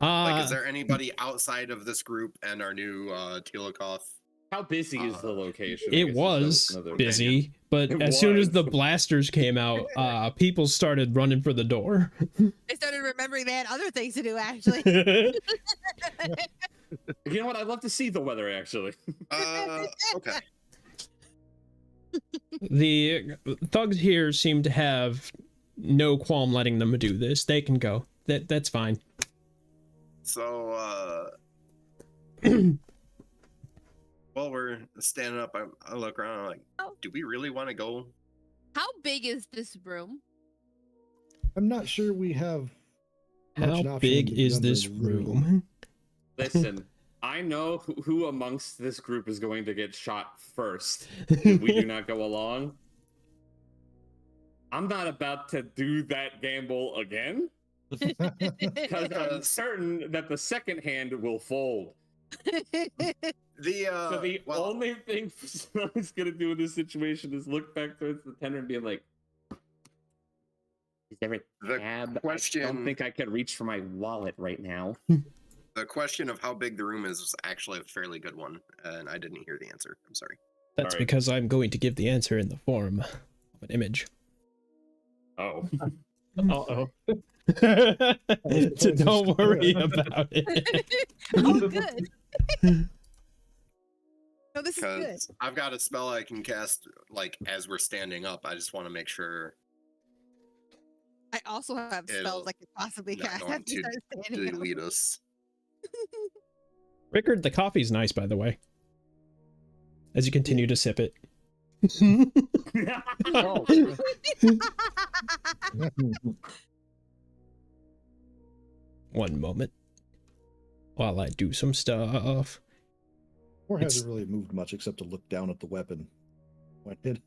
Like, is there anybody outside of this group and our new Telekov? How busy is the location? I It guess was another- busy, but It as soon as was. the blasters came out, people started running for the door. I started remembering they had other things to do, actually. You know what? I'd love to see the weather, actually. Okay. The thugs here seem to have no qualm letting them do this. They can go. That's fine. So, while we're standing up, I look around, I'm like, do we really want to go? How big is this room? I'm not sure we have much an How option big to be is under this the roof. room? Listen, I know who amongst this group is going to get shot first if we do not go along. I'm not about to do that gamble again. Because I'm certain that the second hand will fold. So the only thing someone's gonna do in this situation is look back towards the tender and be like, "Is there a tab? I don't think I can reach for my wallet right now." The question of how big the room is actually a fairly good one, and I didn't hear the answer. I'm sorry. That's because I'm going to give the answer in the form of an image. Oh. Uh-oh. Don't worry about it. Oh, good. No, this is good. Because I've got a spell I can cast, like, as we're standing up. I just want to make sure I also have spells I could possibly not cast going after you to start standing up. delete us. Rickard, the coffee's nice, by the way. As you continue to sip it. Oh, One moment. While I do some stuff. Or hasn't really moved much except to look down at the weapon. That's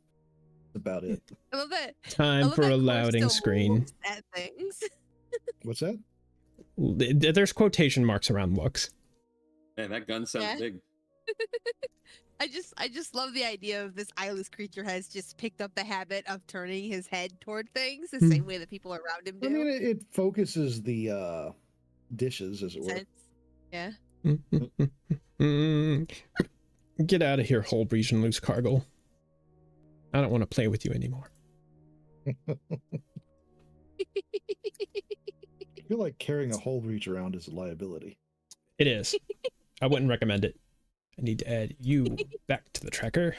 about it. I love that. Time for a loading screen. At things. What's that? There's quotation marks around looks. Man, that gun sounds big. I just love the idea of this eyeless creature has just picked up the habit of turning his head toward things the same way that people around him do. I mean, it focuses the dishes, as it were. Yeah. Get out of here, whole region loose cargo. I don't want to play with you anymore. I feel like carrying a whole reach around is a liability. It is. I wouldn't recommend it. I need to add you back to the tracker.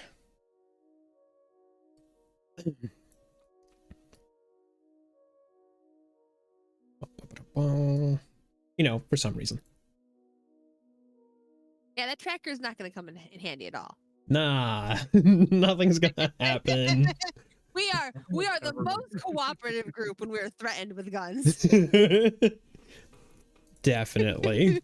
You know, for some reason. Yeah, that tracker is not going to come in handy at all. Nah, nothing's gonna happen. We are the most cooperative group when we're threatened with guns. Definitely.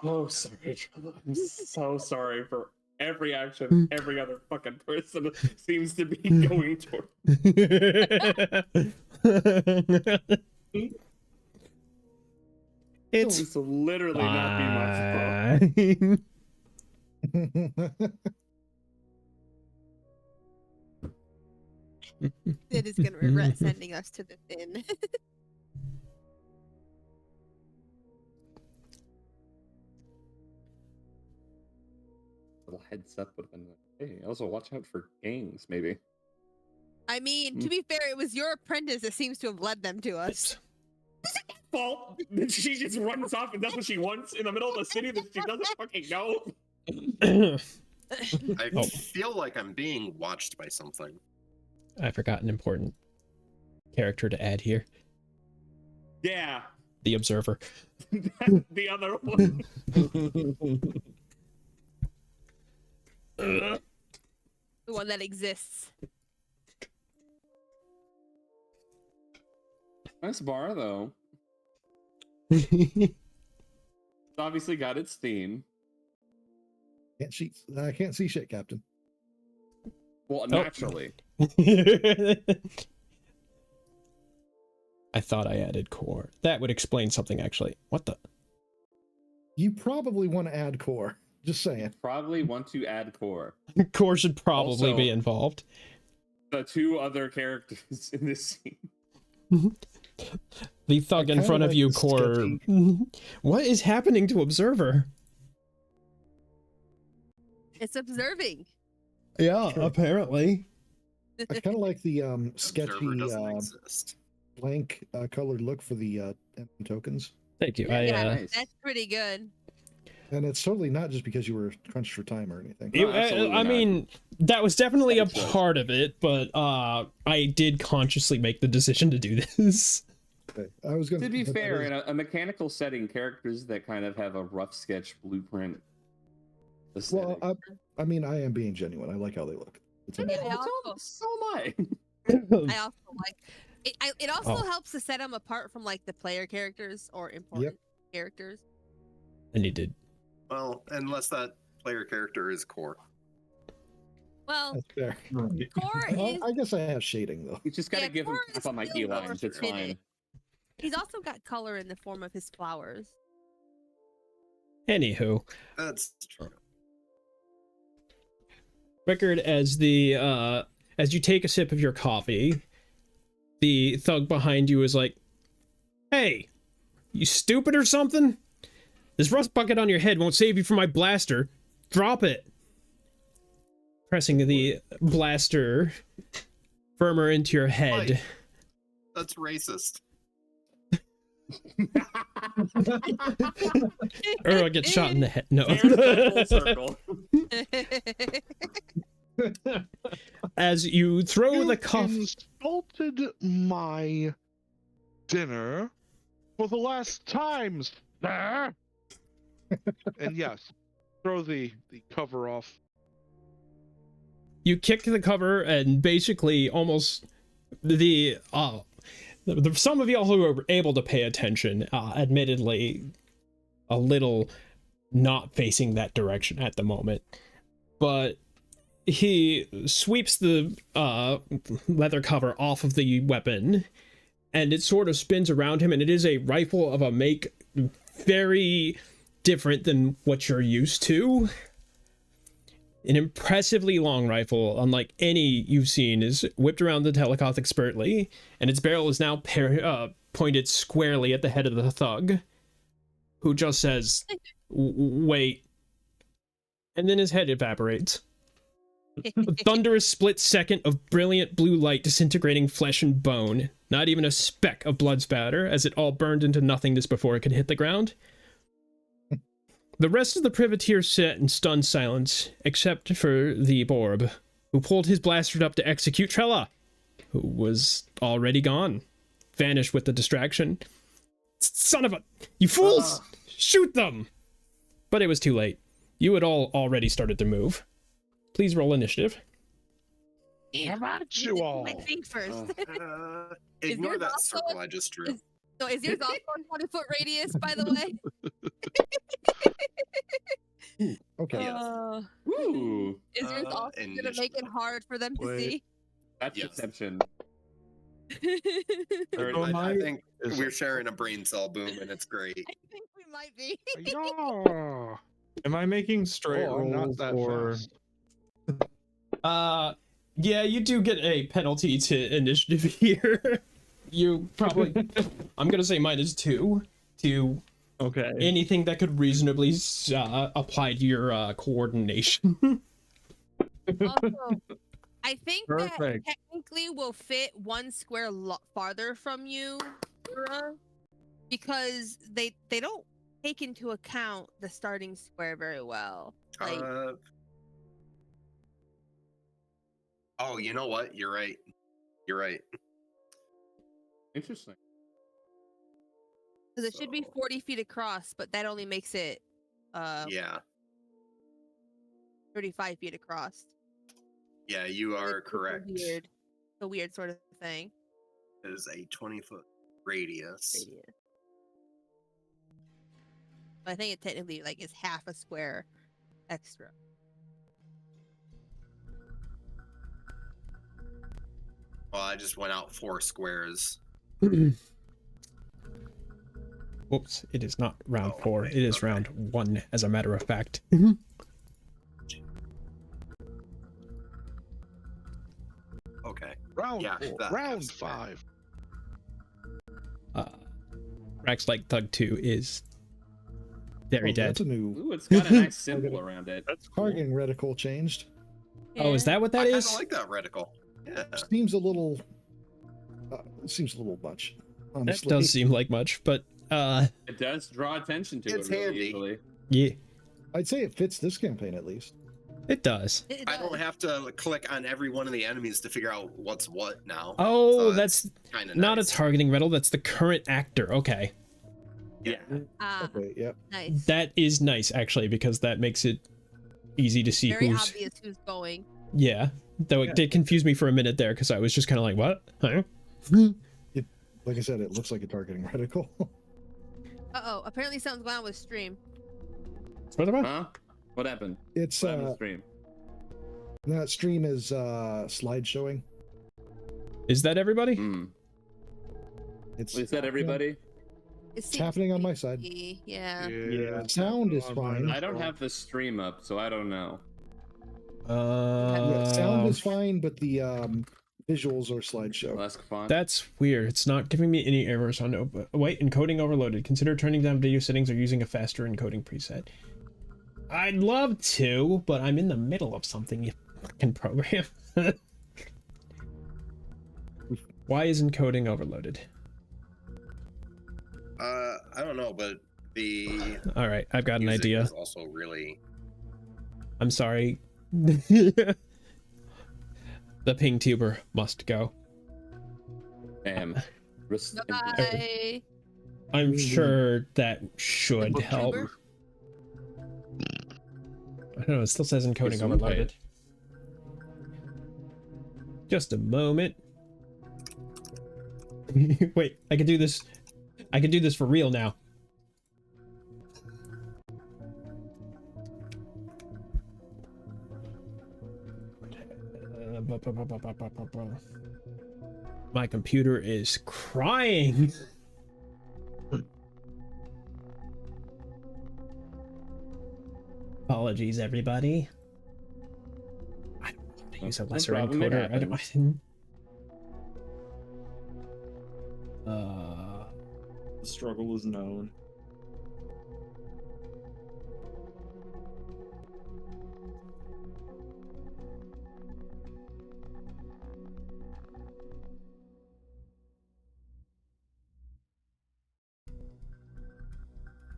Oh, sorry. I'm so sorry for every action every other fucking person seems to be going toward. It's literally not be my fault. Sid is gonna regret sending us to the bin. Little heads up would have been like, hey, also watch out for gangs, maybe. I mean, to be fair, it was your apprentice that seems to have led them to us. Fault. She just runs off and does what she wants in the middle of the city that she doesn't fucking know. I feel like I'm being watched by something. I forgot an important character to add here. Yeah. The Observer. The other one. The one that exists. Nice bar, though. It's obviously got its theme. I can't see shit, Captain. Well, naturally. I thought I added core. That would explain something, actually. What the? You probably want to add core. Just saying. Probably want to add core. Core should probably Also, be involved. The two other characters in this scene. The thug in front of you, Core. What is happening to Observer? It's observing. Yeah, apparently. I kind of like the sketchy Observer doesn't exist. blank colored look for the enemy tokens. Thank you. Yeah, nice. that's pretty good. And it's totally not just because you were crunched for time or anything. No, absolutely I not. mean, that was definitely a That makes part of it, but I did consciously make the decision to do this. Okay. I was going To be fair, in a mechanical setting, characters that kind of have a rough sketch blueprint aesthetic. Well, I mean, I am being genuine. I like how they look. It's Yeah, amazing. So am I. I also like it. It also helps to set them apart from like the player characters or important characters. And he did. Well, unless that player character is core. Well, That's fair. Core Well, is I guess I have shading though. You just gotta Yeah, give him Core is tap on my still E more lines. It's fitted. fine. he's also got color in the form of his flowers. Anywho, That's true. Rickard, as you take a sip of your coffee, the thug behind you is like, "Hey, you stupid or something? This rust bucket on your head won't save you from my blaster. Drop it." Pressing the blaster firmer into your head. Mike. That's racist. Earl gets shot in the head. No. Full circle. As you throw You the cuff. insulted my dinner for the last time, sir. And yes, throw the cover off. You kick the cover and basically almost some of y'all who are able to pay attention, admittedly a little not facing that direction at the moment, but he sweeps the leather cover off of the weapon and it sort of spins around him, and it is a rifle of a make very different than what you're used to. An impressively long rifle, unlike any you've seen, is whipped around the telecoth expertly, and its barrel is now pointed squarely at the head of the thug, who just says, "Wait," and then his head evaporates. A thunderous split second of brilliant blue light disintegrating flesh and bone, not even a speck of blood spatter, as it all burned into nothingness before it could hit the ground. The rest of the privateer sat in stunned silence, except for the Borb, who pulled his blaster up to execute Treyala, who was already gone, vanished with the distraction. Son of a... You fools! Shoot them! But it was too late. You had all already started to move. Please roll initiative. How about you all? I think first. Ignore yours that also- circle I just drew. So is yours also a 20-foot radius, by the way? Okay. Yes. Ooh, Is yours also gonna make it initiative. hard for them to Wait. see? that's Yes. deception. I think we're sharing a brain cell boom, and it's great. I think we might be. Yeah. Am I making straight Oh, I'm not rolls that or fast. Yeah, you do get a penalty to initiative here. You probably... I'm gonna say -2 to okay? anything that could reasonably apply to your coordination. Also, I think that Perfect. technically will fit one square farther from you, Ura, because they don't take into account the starting square very well. Like, Oh, you know what? You're right. You're right. Interesting. because it should be so- 40 feet across, but that only makes it Yeah. 35 feet across. Yeah, you are It's correct. A weird sort of thing. It is a 20-foot radius. Radius. But I think it technically like is half a square extra. Well, I just went out 4 squares. Whoops, it is not round Oh, 4. right, It is okay. round 1, as a matter of fact. Okay. Round Yeah, 4, that- round that's fair. 5. Rax like Thug 2 is very dead. That's a new Ooh, it's got a nice symbol around it. That's cool. targeting reticle changed. Oh, is that what that I kind is? of like that reticle. Yeah. Seems a little. Seems a little much. That Honestly. does seem like much, but It does draw attention to It's it really handy. easily. yeah, I'd say it fits this campaign at least. it does. It I don't does. have to click on every one of the enemies to figure out what's what now. Oh, So that's kind of not nice. a targeting riddle. That's the current actor. Okay, Yeah. Ah, Okay, yep. nice. that is nice actually, because that makes it easy to see Very who's. obvious who's going. Yeah, though it did confuse me for a minute there because I was just kind of like, what? Huh? Like I said, it looks like a targeting reticle. Uh-oh, apparently something's going on with stream. What about? Huh? What happened? It's What happened to stream? that stream is slide showing. Is that everybody? Hmm. It's Is that everybody? It's happening on my side. Yeah. Yeah. Sound is on mine fine. as I don't well. have the stream up, so I don't know. Yeah, sound is fine, but the visuals are slideshow. Ask font. That's weird. It's not giving me any errors on wait, encoding overloaded. Consider turning down video settings or using a faster encoding preset. I'd love to, but I'm in the middle of something, you fucking program. Why is encoding overloaded? I don't know, but the All right, I've got an music idea. is also really I'm sorry. The ping tuber must go. Damn. Bye. I'm sure that should The help. booktuber? I don't know, it still says encoding Yes, we'll play overloaded. Just a moment. Wait, I can do this. I can do this for real now. My computer is crying. Apologies, everybody. I don't want to use a No lesser problem, it encoder. happens. The struggle is known.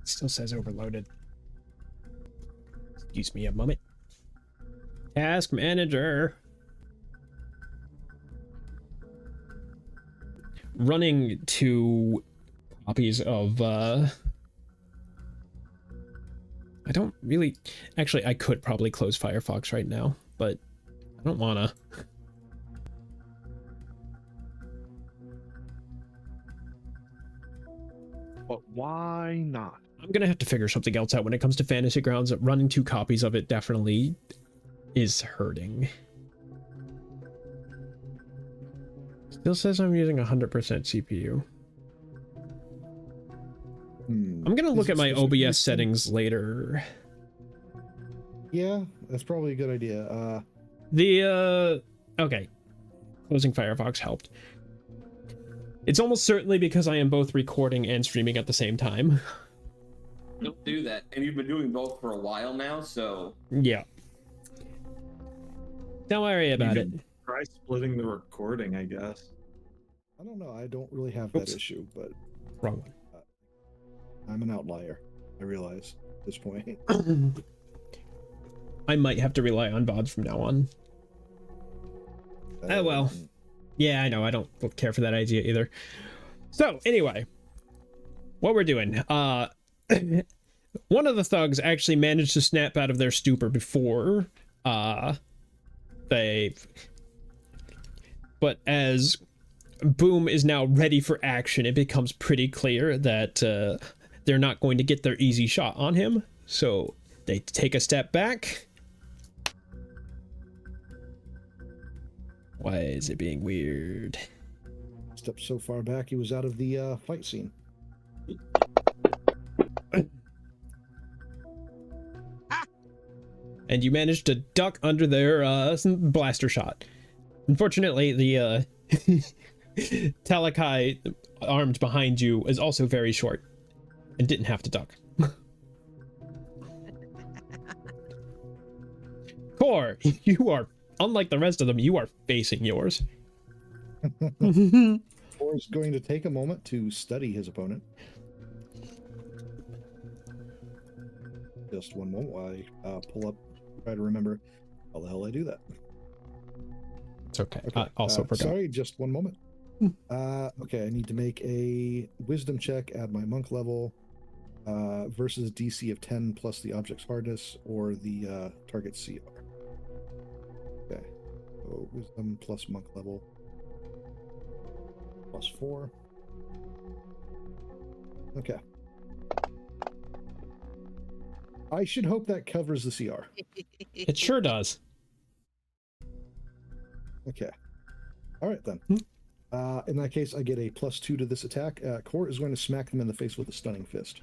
Still says overloaded. Excuse me a moment. Task manager. Running 2 copies of I don't really actually I could probably close Firefox right now, but I don't wanna. But why not? I'm gonna have to figure something else out when it comes to Fantasy Grounds. Running 2 copies of it definitely is hurting. Still says I'm using 100% CPU. I'm gonna look at my OBS settings later. Yeah, that's probably a good idea. Okay. Closing Firefox helped. It's almost certainly because I am both recording and streaming at the same time. Don't do that. And you've been doing both for a while now, so Yeah. Don't worry about it. Try splitting the recording, I guess. I don't know. I don't really have that Oops. issue, but Wrong one. I'm an outlier. I realize at this point. I might have to rely on VODs from now on. Oh well. Yeah, I know. I don't care for that idea either. So anyway, what we're doing. One of the thugs actually managed to snap out of their stupor before they. But as Boom is now ready for action, it becomes pretty clear that they're not going to get their easy shot on him. So they take a step back. Why is it being weird? Stepped so far back, he was out of the fight scene. And you managed to duck under their blaster shot. Unfortunately, the Talakai armed behind you is also very short and didn't have to duck. Core, you are, unlike the rest of them, you are facing yours. Or is going to take a moment to study his opponent. Just one moment while I pull up, try to remember how the hell I do that. It's okay. Okay. I also forgot. Sorry, just one moment. Okay, I need to make a wisdom check, add my monk level, versus DC of 10 plus the object's hardness or the target CR. Okay, so wisdom plus monk level plus 4. Okay. I should hope that covers the CR. It sure does. Okay. All right, then. Hmm. In that case, I get a +2 to this attack. Core is going to smack them in the face with a stunning fist.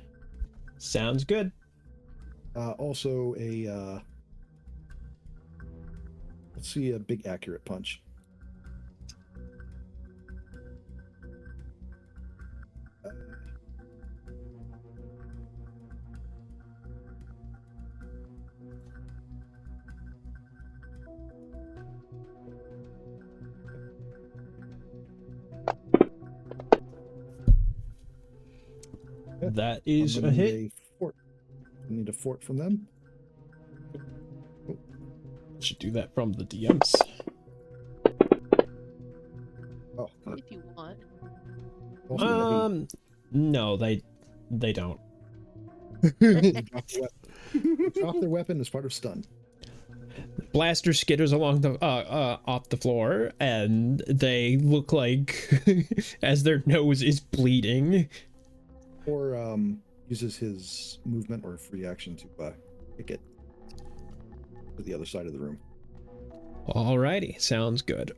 Sounds good. Also a... let's see, a big accurate punch. That is I'm a gonna hit. need a fort. I need a fort from them. Should do that from the DMs. Oh, If you want. also No, they don't. drop their weapon as part of stun. Blaster skitters along the off the floor, and they look like as their nose is bleeding. Or uses his movement or free action to kick it to the other side of the room. Alrighty, sounds good.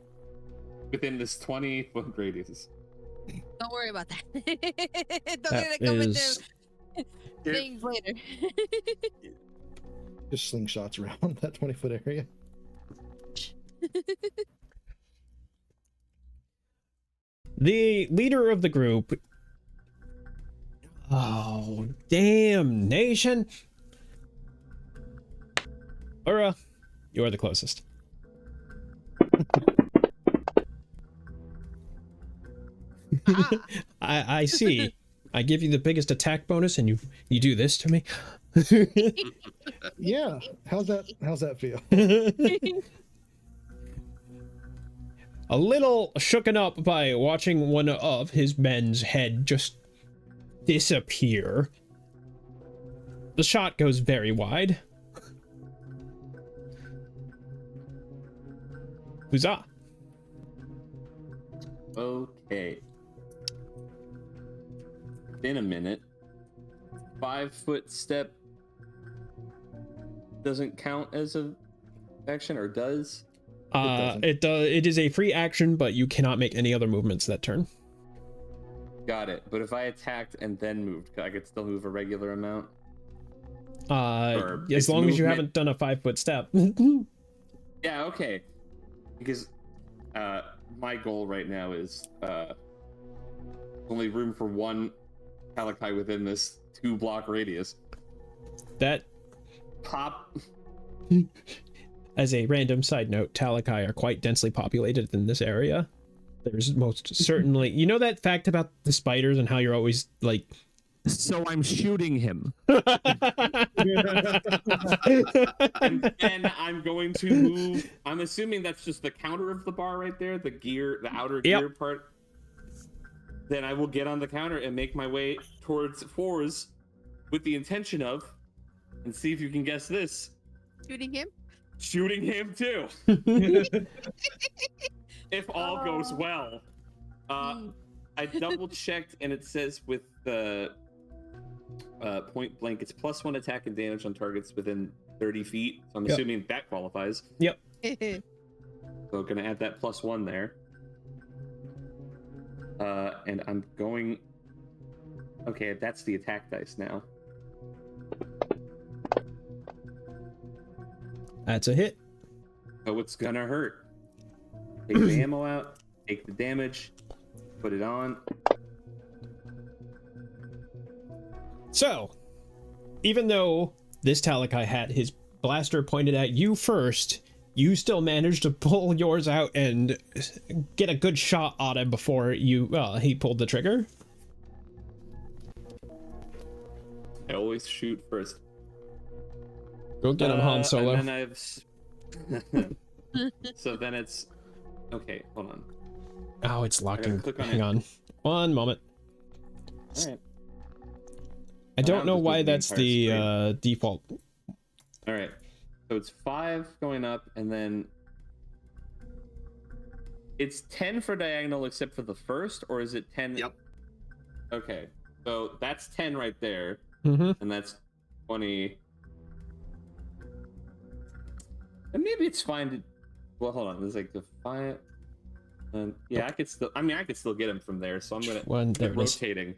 Within this 20-foot radius. Don't worry about that. Don't That let it come is into things later. Just slingshots around that 20-foot area. the leader of the group. Oh, damnation! Ura, you are the closest. Ah. I see. I give you the biggest attack bonus, and you do this to me. Yeah. How's that feel? A little shooken up by watching one of his men's head just disappear. The shot goes very wide. Huzzah! Okay. In a minute. 5-foot step doesn't count as a action, or does? It is a free action, but you cannot make any other movements that turn. Got it. But if I attacked and then moved, I could still move a regular amount? Or As it's long as you movement- haven't done a 5-foot step. Yeah, okay. Because my goal right now is only room for one Talakai within this 2-block radius. That, Pop. as a random side note, Talakai are quite densely populated in this area. There's most certainly, you know that fact about the spiders and how you're always like, So I'm shooting him. And then I'm going to move. I'm assuming that's just the counter of the bar right there, the gear, the outer gear part. Then I will get on the counter and make my way towards fours with the intention of, and see if you can guess this, Shooting him? shooting him too. If all goes well. I double checked and it says with the point blank, it's +1 attack and damage on targets within 30 feet. So I'm assuming that qualifies. yep. So gonna add that +1 there. And I'm going. Okay, that's the attack dice now. That's a hit. So it's gonna hurt. Take the ammo out, take the damage, put it on. So, even though this Talakai had his blaster pointed at you first, you still managed to pull yours out and get a good shot on him before he pulled the trigger. I always shoot first. Go get him, Han Solo. And then so then it's okay. Hold on. Oh, it's locking. click on Hang it. on. One moment. All right. I don't I'm know just why moving the that's entire the default. All right. So it's 5 going up, and then it's 10 for diagonal except for the first, or is it 10? Yep. Okay. So that's 10 right there, Mm-hmm. and that's 20, And maybe it's fine to. Well, hold on. There's like the fire. And yeah, I could still. I mean, I could still get him from there. So I'm gonna One, there keep it is. rotating.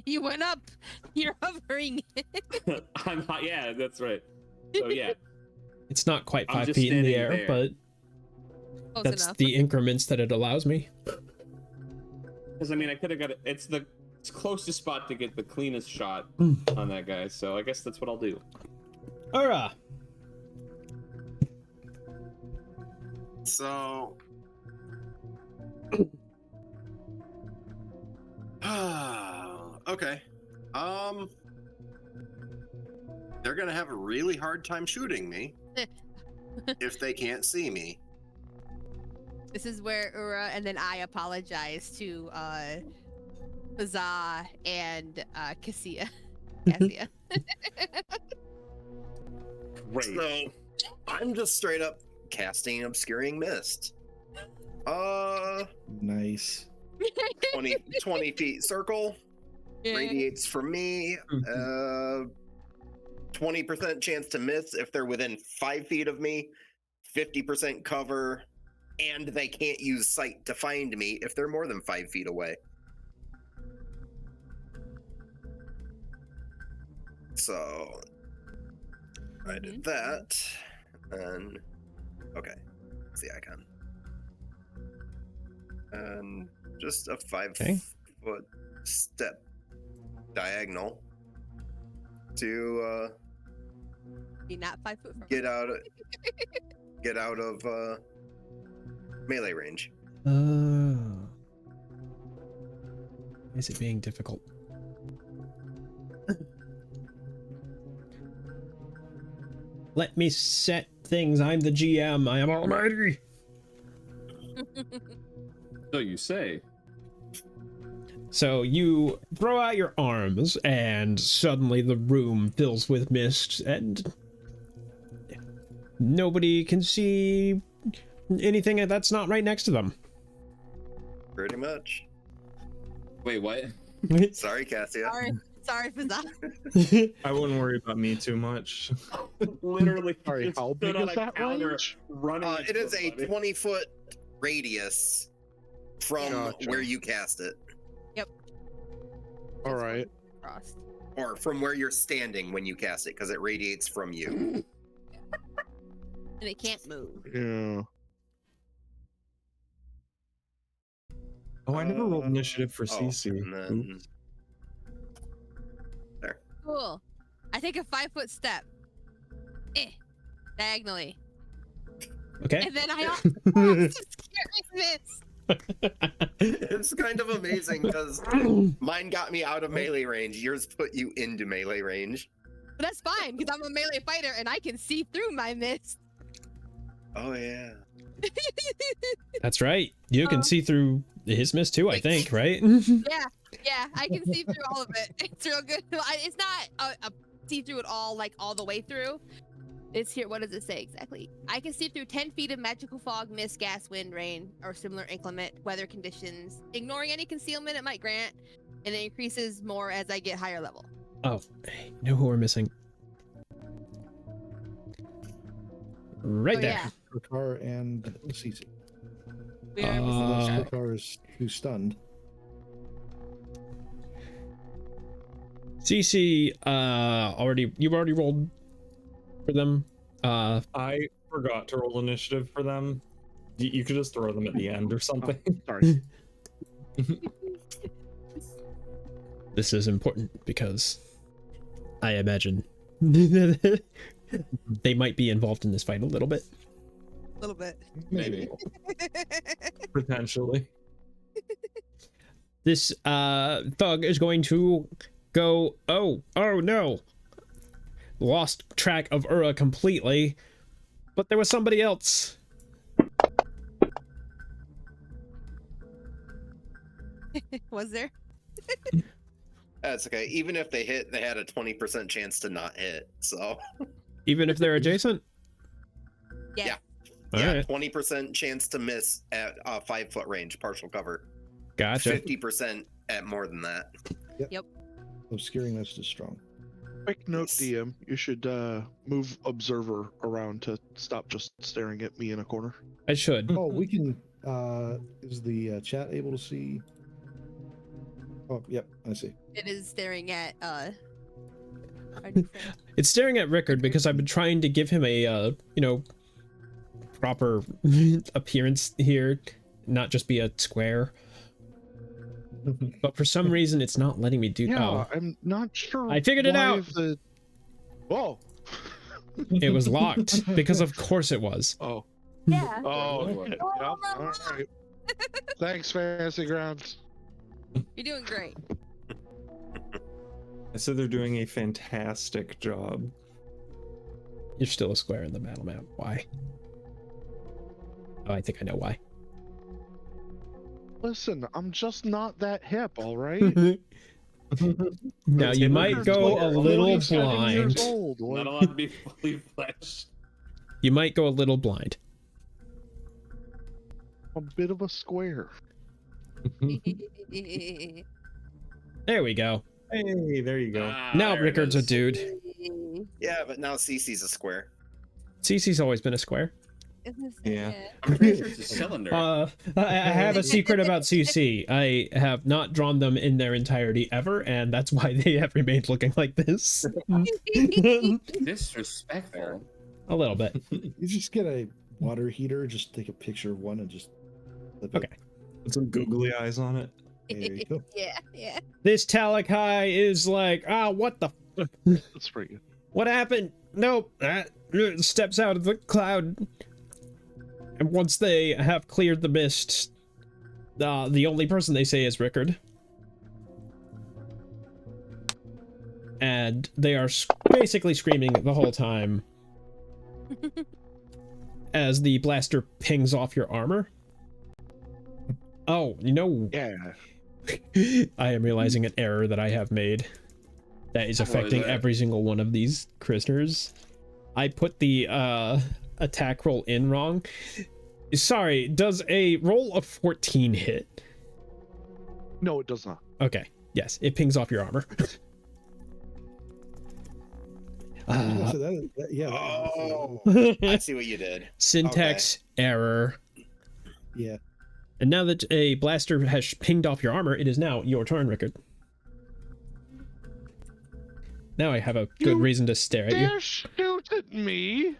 You went up. You're hovering. I'm not. Yeah, that's right. So yeah, It's not quite I'm 5 just feet in the standing air, there. but Close that's enough. the increments that it allows me. because I mean, I could have got it. It's the closest spot to get the cleanest shot on that guy. So I guess that's what I'll do. Alright. So. Okay. They're gonna have a really hard time shooting me if they can't see me. This is where Ura and then I apologize to Huzzah and Cassia. Cassia. Great. So I'm just straight up casting Obscuring Mist. Nice. 20 feet circle. Radiates from me. 20% chance to miss if they're within 5 feet of me. 50% cover. And they can't use sight to find me if they're more than 5 feet away. So I did that. And okay. That's the icon. And just a 5-foot step diagonal to Be not 5 foot from get out of melee range. Is it being difficult? Let me set things. I'm the GM. I am almighty. So you say. So you throw out your arms, and suddenly the room fills with mist, and nobody can see anything that's not right next to them. Pretty much. Wait, what? Sorry, Cassia. Sorry, Huzzah. I wouldn't worry about me too much. Literally. Sorry, just how stood big on is a that counter range? Running. It is a into 20-foot radius from Gotcha. where you cast it, All right. Frost. or from where you're standing when you cast it, because it radiates from you. And it can't move. Yeah. Oh, I never rolled initiative for Oh, CC. and then Oops. Cool. I take a 5-foot step. Diagonally. Okay. And then I also scary miss. it's kind of amazing because mine got me out of melee range. Yours put you into melee range. But that's fine, because I'm a melee fighter and I can see through my mist. Oh yeah. That's right. You can see through his mist too, I think, right? Yeah, I can see through all of it. It's real good. It's not a see through it all, like all the way through. It's here. What does it say exactly? I can see through 10 feet of magical fog, mist, gas, wind, rain, or similar inclement weather conditions, ignoring any concealment it might grant, and it increases more as I get higher level. Oh, hey, you know who we're missing? Right Oh, there. yeah. Rukar and Cece. We are missing Uh, each other. Rukar is too stunned. CC, you've already rolled for them. I forgot to roll initiative for them. You could just throw them at the end or something. Sorry. This is important because I imagine they might be involved in this fight a little bit. A little bit. Maybe. Potentially. This thug is going to go, oh no. Lost track of Ura completely, but there was somebody else. Was there? That's okay. Even if they hit, they had a 20% chance to not hit. So Even if they're adjacent? Yes. All yeah, right. 20% chance to miss at 5-foot range, partial cover. Gotcha. 50% at more than that. Obscuring Mist is strong. Quick note, Nice. DM. You should move observer around to stop just staring at me in a corner. I should. Oh, we can. Is the chat able to see? Oh, yep, I see. It is staring at our new friend. It's staring at Rickard because I've been trying to give him a, proper appearance here, not just be a square. But for some reason, it's not letting me do. Yeah, Oh, I'm not sure. I figured it why out. Whoa. it was locked because of course it was. Oh. Yeah. Oh. Yep. All right. Thanks, Fantasy Grounds. You're doing great. I said they're doing a fantastic job. You're still a square in the battle map. Why? Oh, I think I know why. Listen, I'm just not that hip, all right? Now you might go a little 47 years blind. old, Not like, allowed to be fully fleshed. You might go a little blind. a bit of a square. There we go. Hey, there you go. Ah, Now there it Rickard's a is. dude. Yeah, but now Cece's a square. Cece's always been a square. Yeah. I'm pretty sure it's a cylinder. I have a secret about CC. I have not drawn them in their entirety ever, and that's why they have remained looking like this. Disrespectful. A little bit. You just get a water heater, just take a picture of one and just flip it. Okay. Put some googly eyes on it. There you go. Yeah. This Talakai is like, what the? That's pretty good. What happened? Nope. That steps out of the cloud. And once they have cleared the mist, the only person they say is Rickard. And they are basically screaming the whole time as the blaster pings off your armor. Oh, Yeah. I am realizing an error that I have made that is affecting that? every single one of these prisoners. I put the attack roll in wrong. Sorry, does a roll of 14 hit? No, it does not. Okay, yes, it pings off your armor. Yeah, so yeah. Oh, I see what you did. Syntax error. Yeah. And now that a blaster has pinged off your armor, it is now your turn, Rickard. Now I have a good You reason to stare at you. Dare shoot at me?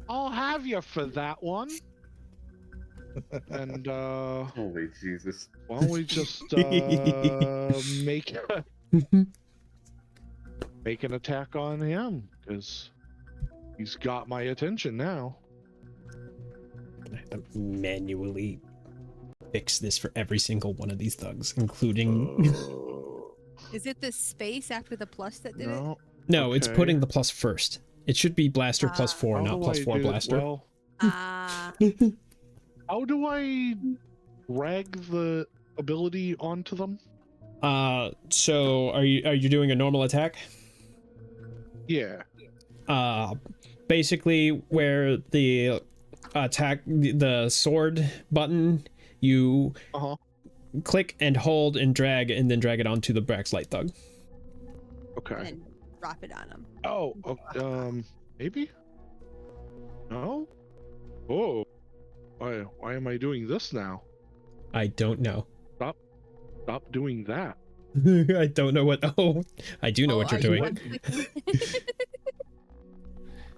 I'll have you for that one. And Holy Jesus. why don't we just make an attack on him? Because he's got my attention now. I have to manually fix this for every single one of these thugs, including... Is it the space after the plus that did it? No. No, it's Okay. putting the plus first. It should be blaster plus 4, How not do plus I 4 do- blaster. Well, Ah. how do I drag the ability onto them? So are you doing a normal attack? Yeah. Basically where the attack, the sword button, you Uh-huh. click and hold and drag, and then drag it onto the Brax Light Thug. Okay. And drop it on him. Oh, maybe? No? Oh. Why am I doing this now? I don't know. Stop doing that. I don't know what. Oh, I do know what you're doing.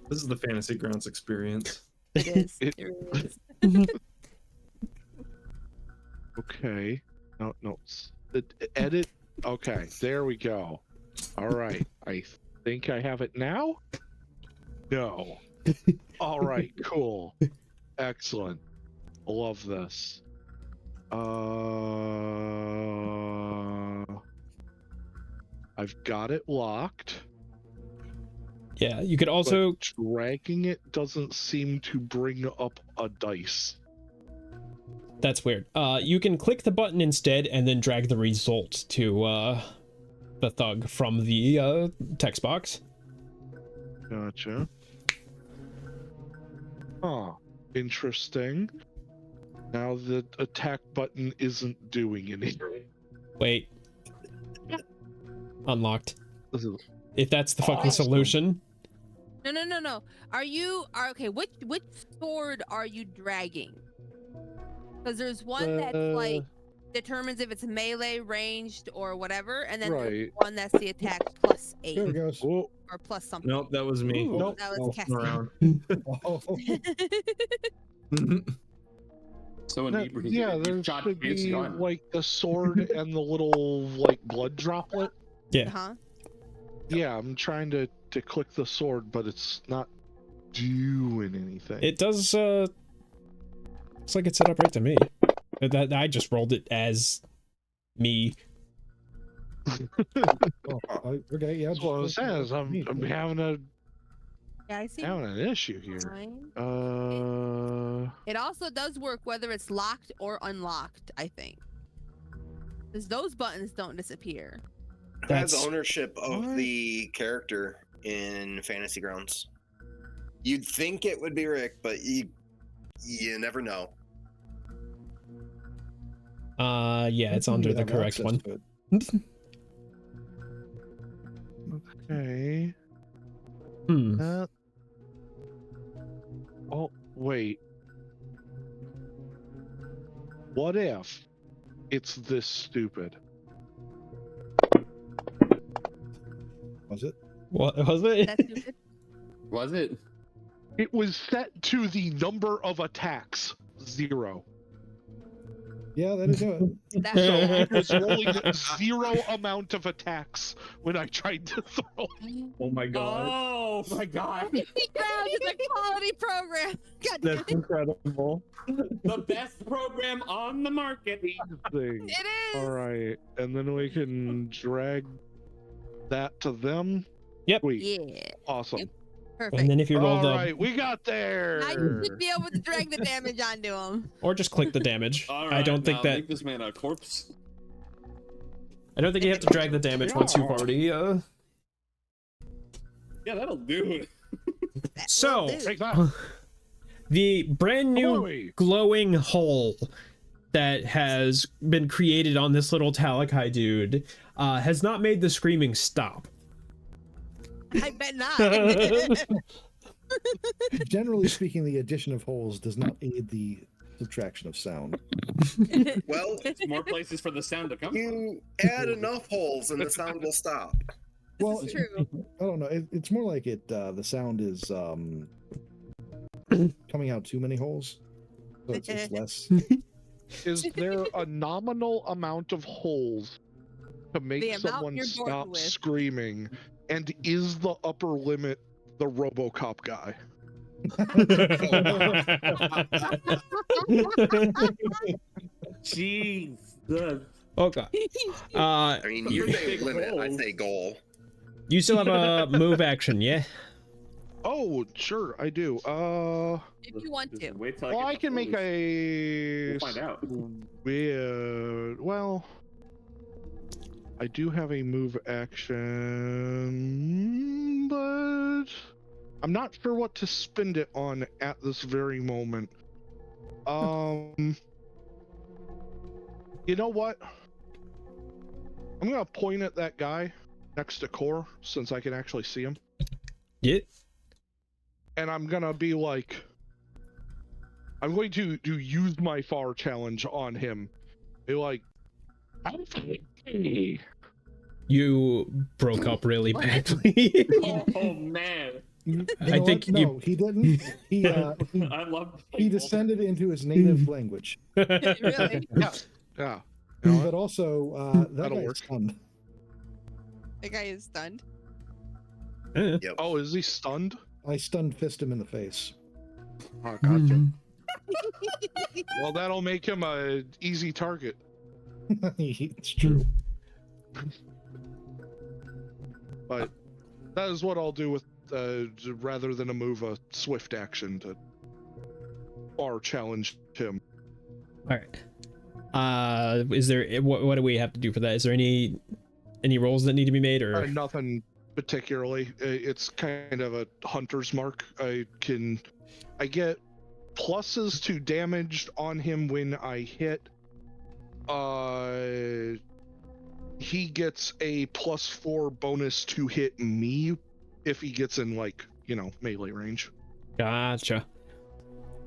This is the Fantasy Grounds experience. It is. It- It really is. Okay. No. Edit. Okay, there we go. All right. I think I have it now? No. All right, cool. Excellent. Love this. I've got it locked. Yeah, you could also. But dragging it doesn't seem to bring up a dice. That's weird. You can click the button instead, and then drag the result to the thug from the text box. Gotcha. Huh. Interesting. Now the attack button isn't doing anything. Wait. unlocked. This is If that's the fucking Awesome. solution. No. Okay, which sword are you dragging? Because there's one that's like determines if it's melee, ranged, or whatever, and then there's Right. one that's the attack plus 8 There it goes. Oh, or plus something. Nope, that was me. Ooh. Nope. That was Oh, Cassie. around. Oh, So no, inebriated. yeah, you there shot should his be gun. like the sword and the little like blood droplet. Yeah. Huh? Yeah, I'm trying to click the sword, but it's not doing anything. It does, looks like it's set up right to me. That I just rolled it as me. okay, yeah. That's what it just- says. I'm having Yeah, I see. an issue here. Fine. Uh, It also does work whether it's locked or unlocked, I think. Because those buttons don't disappear. Who has That's- ownership of What? the character in Fantasy Grounds? You'd think it would be Rick, but you never know. Yeah, it's under You the have correct access one. to it. okay. Hmm. Oh, wait. What if it's this stupid? Was it? What was it? That's stupid. Was it? It was set to the number of attacks 0. Yeah, that'll do it. That's So bad. it was rolling 0 amount of attacks when I tried to throw. Oh my god. Oh my god. Fantasy Grounds is a quality program. God damn That's it. incredible. The best program on the market. Thing. It is. All right, and then we can drag that to them. Yep. Sweet. Yeah. Awesome. Yep. Perfect. And then if you roll All the, right, we got there. Now you should be able to drag the damage onto him. or just click the damage. All I right, don't think now that. make this man a corpse. I don't think you have to drag the damage once you've already. Yeah, that'll do it. That So- will do. Take that. The brand new Chloe. glowing hole that has been created on this little Talakai dude has not made the screaming stop. I bet not. Generally speaking, the addition of holes does not aid the subtraction of sound. Well, It's more places for the sound to come from. you add enough holes and the sound will stop. Well, This is true. I don't know. It's more like it. The sound is coming out too many holes, so it's less. Is there a nominal amount of holes to The make amount someone you're bored stop with. screaming? And is the upper limit the RoboCop guy? Jesus. Okay. I mean, you Big say limit, I holes. say goal. You still have a move action, yeah? Oh, sure, I do. If you want to. Just wait till Well, get I the can make hose. a. We'll find out. Weird. Well, I do have a move action, but I'm not sure what to spend it on at this very moment. You know what? I'm gonna point at that guy next to Core since I can actually see him, Yeah. and I'm gonna be like, I'm going to use my FAR challenge on him. Be like, hey. You broke up really badly. Oh man. You I know think what? you- No, he didn't. He I love he descended into his native language, Really? Yeah. but also that That'll guy's work. stunned. The guy is stunned. Oh, is he stunned? I stunned fist him in the face. Oh, gotcha. Well, that'll make him a easy target. It's true. But that is what I'll do with rather than a swift action to FAR challenge him. All right. Is there what do we have to do for that? Is there any rolls that need to be made, or Nothing particularly. It's kind of a hunter's mark. I get pluses to damage on him when I hit he gets a +4 bonus to hit me if he gets in, like, melee range. Gotcha.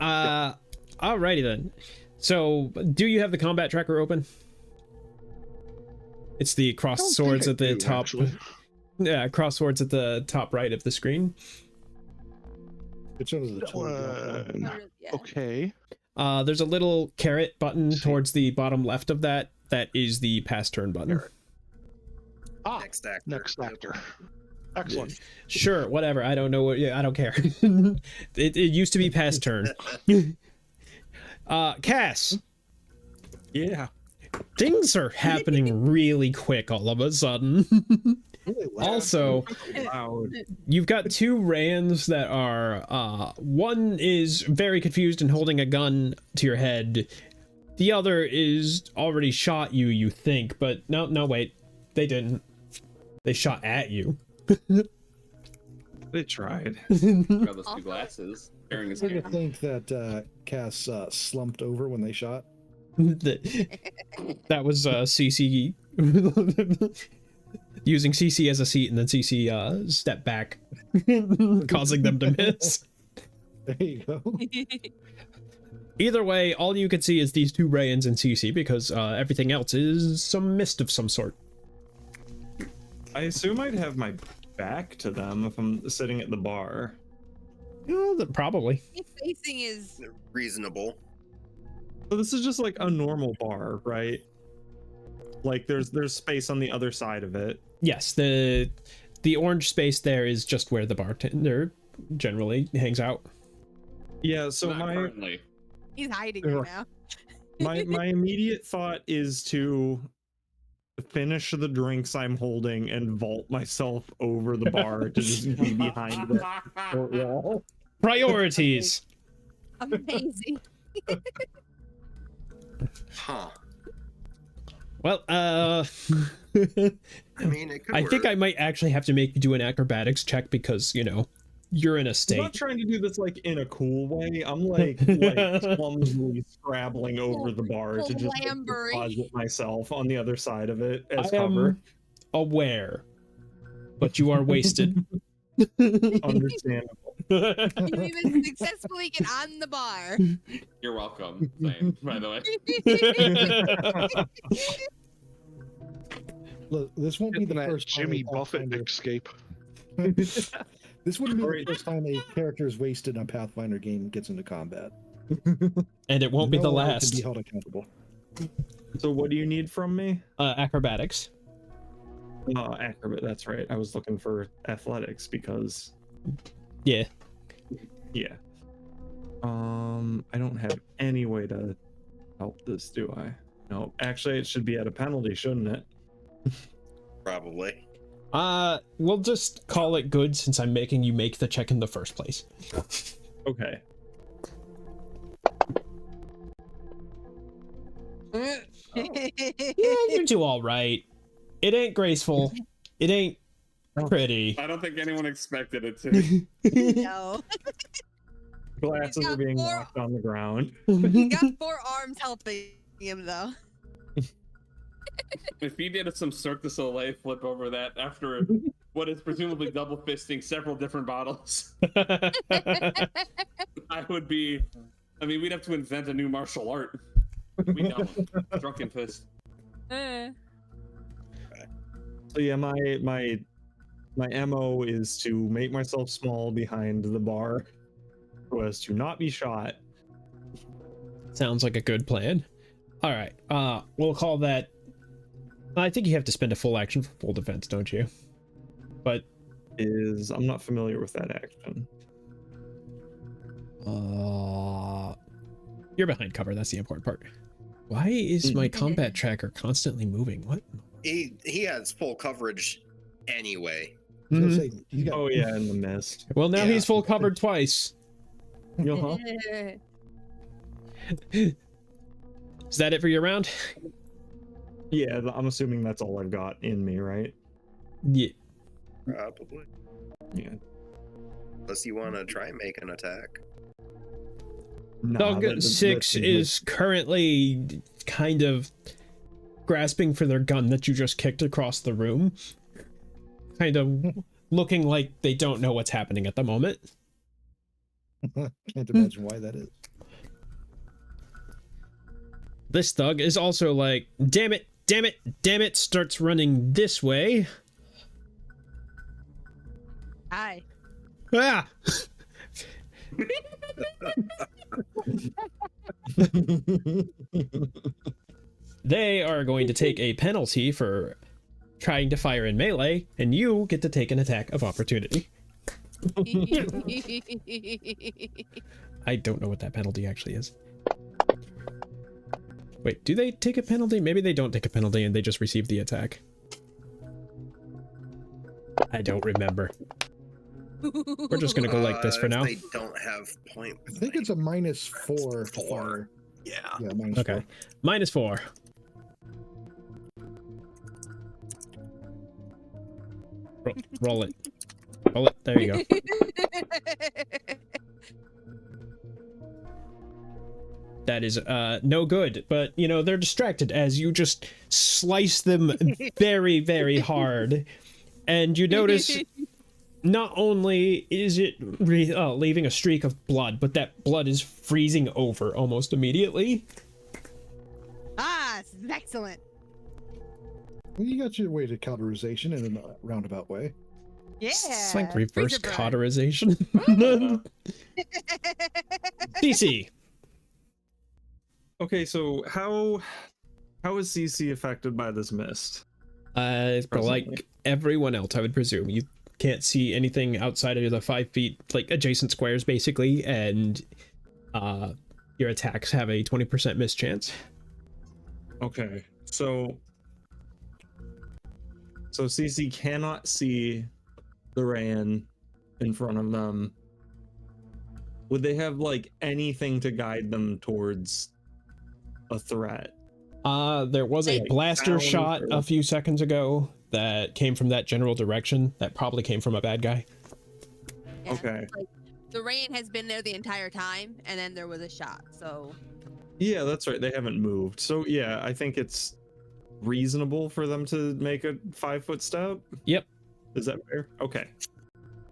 Alrighty then. So, do you have the combat tracker open? It's the crossed swords at the top. Actually. Yeah, crossed swords at the top right of the screen. Which one is the total? Yeah. Okay. There's a little caret button towards the bottom left of that. That is the pass turn button. Next actor. Next actor. Excellent. Sure, whatever. I don't know what. Yeah, I don't care. it used to be pass turn. Cass. Yeah. Things are happening really quick all of a sudden. Also, Loud. you've got two Rands that are, one is very confused and holding a gun to your head. The other is already shot you, you think, but no, wait. They didn't. They shot at you. They tried. Got those two glasses. Staring his I hand. think that Cass slumped over when they shot. That was CC using CC as a seat and then CC step back, causing them to miss. There you go. Either way, all you can see is these two Rayans and CC because everything else is some mist of some sort. I assume I'd have my back to them if I'm sitting at the bar. Probably. Facing is Reasonable. So this is just like a normal bar, right? Like there's space on the other side of it. Yes, the orange space there is just where the bartender generally hangs out. Yeah, so Not my currently. he's hiding right now. my immediate thought is to finish the drinks I'm holding and vault myself over the bar to just be behind the court wall. Priorities. Amazing. Huh. Well, I mean, it could I work. think I might actually have to make you do an acrobatics check because, you're in a I'm state. not trying to do this like in a cool way. I'm like clumsily scrabbling over the bar to just like, Clambering. deposit myself on the other side of it as I cover. am aware, but you are wasted. Understandable. You even successfully get on the bar. You're welcome. Same, by the way. Look, this won't be Getting the that first time Jimmy a Buffett Pathfinder- escape. This wouldn't be the first time a character is wasted on a Pathfinder game gets into combat. And it won't be the No one last. Can be held accountable. So what do you need from me? Acrobatics. Acrobat, that's right. I was looking for athletics because Yeah. yeah. I don't have any way to help this, do I? No, actually it should be at a penalty, shouldn't it? Probably. We'll just call it good since I'm making you make the check in the first place. Okay. Yeah, you do all right. It ain't graceful. It ain't pretty. I don't think anyone expected it to. No. Glasses He's are got being four- knocked on the ground. He got 4 arms helping him though. If he did some Cirque du Soleil flip over that after what is presumably double fisting several different bottles, I would be. I mean, we'd have to invent a new martial art. We don't. Drunken fist. So yeah, my MO is to make myself small behind the bar so as to not be shot. Sounds like a good plan. All right. We'll call that. I think you have to spend a full action for full defense, don't you? But I'm not familiar with that action. you're behind cover. That's the important part. Why is my combat tracker constantly moving? What? He has full coverage anyway. I was gonna say, you got- Oh yeah, in the mist. Well, now Yeah. he's full covered twice. Uh-huh. Is that it for your round? Yeah, I'm assuming that's all I've got in me, right? Yeah. Probably. Yeah. Unless you want to try and make an attack. Nah, Dog that- 6 that- is currently kind of grasping for their gun that you just kicked across the room, kind of looking like they don't know what's happening at the moment. Can't imagine why that is. This thug is also like, damn it, damn it, damn it, starts running this way. Hi. Ah! They are going to take a penalty for trying to fire in melee, and you get to take an attack of opportunity. I don't know what that penalty actually is. Wait, do they take a penalty? Maybe they don't take a penalty and they just receive the attack. I don't remember. We're just gonna go like this for now. They don't have point. I think it's a -4 to fire. Yeah. Yeah, -4. Okay, -4. Roll it. Roll it. There you go. That is no good, but you know, they're distracted as you just slice them very, very hard. And you notice not only is it leaving a streak of blood, but that blood is freezing over almost immediately. Ah, this is excellent. Well, you got your way to cauterization in a roundabout way. Yeah. It's like reverse freezer burn. cauterization. DC. Okay, so how is CC affected by this mist? But like everyone else, I would presume. You can't see anything outside of the 5 feet, like adjacent squares, basically, and your attacks have a 20% miss chance. Okay, so CC cannot see the Ran in front of them. Would they have like anything to guide them towards a threat? There was a Like blaster sound shot or- a few seconds ago that came from that general direction. That probably came from a bad guy. Yeah, Okay. like, the rain has been there the entire time, and then there was a shot. So Yeah, that's right. They haven't moved. So yeah, I think it's reasonable for them to make a 5-foot step. Yep. Is that fair? Okay.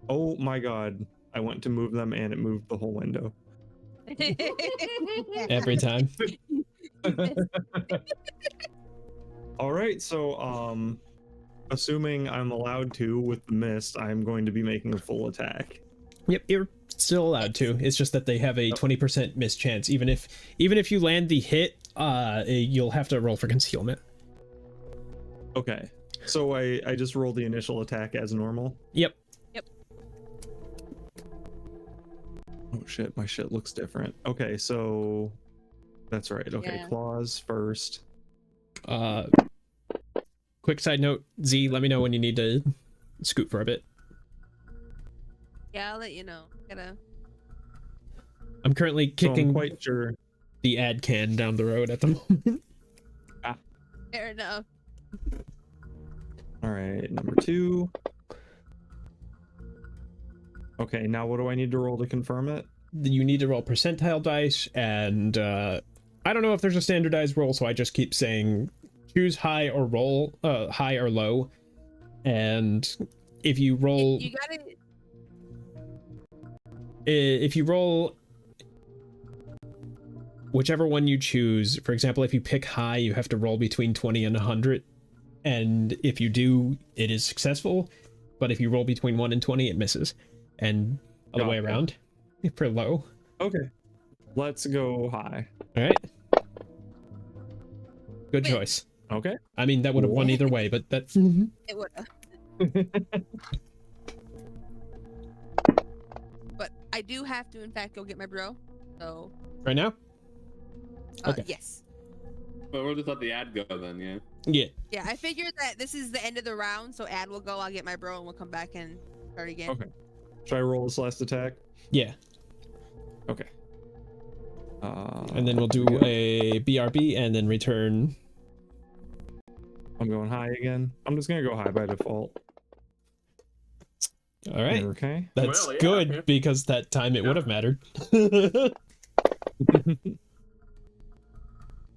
Oh my god. I went to move them and it moved the whole window. Every time. All right, so assuming I'm allowed to with the mist, I'm going to be making a full attack. Yep, you're still allowed to. It's just that they have a 20% miss chance. Even if you land the hit, you'll have to roll for concealment. Okay. So I just roll the initial attack as normal. Yep. Oh shit, my shit looks different. Okay, so that's right. Okay, Yeah. claws first. Quick side note, Z, let me know when you need to scoot for a bit. yeah, I'll let you know. I'm currently So kicking I'm quite sure. the ad can down the road at the moment. Fair enough. All right, number 2. Okay, now what do I need to roll to confirm it? You need to roll percentile dice, and I don't know if there's a standardized roll, so I just keep saying choose high or roll high or low. And if you roll, You gotta. if you roll whichever one you choose, for example, if you pick high, you have to roll between 20 and 100, and if you do, it is successful. But if you roll between 1 and 20, it misses, and other way Gotcha. around for low. Okay, let's go high. All right, good Wait. choice. Okay. I mean, that would have won either way, but that's It would. But I do have to, in fact, go get my bro. So. right now. Okay. Yes. But we'll just let the ad go then, yeah. Yeah. Yeah, I figured that this is the end of the round, so Ad will go. I'll get my bro, and we'll come back and start again. Okay. Should I roll this last attack? Yeah. Okay. And then we'll do a BRB and then return. I'm going high again. I'm just gonna go high by default. All right. Okay. That's Well, yeah, good yeah. because that time it would have mattered.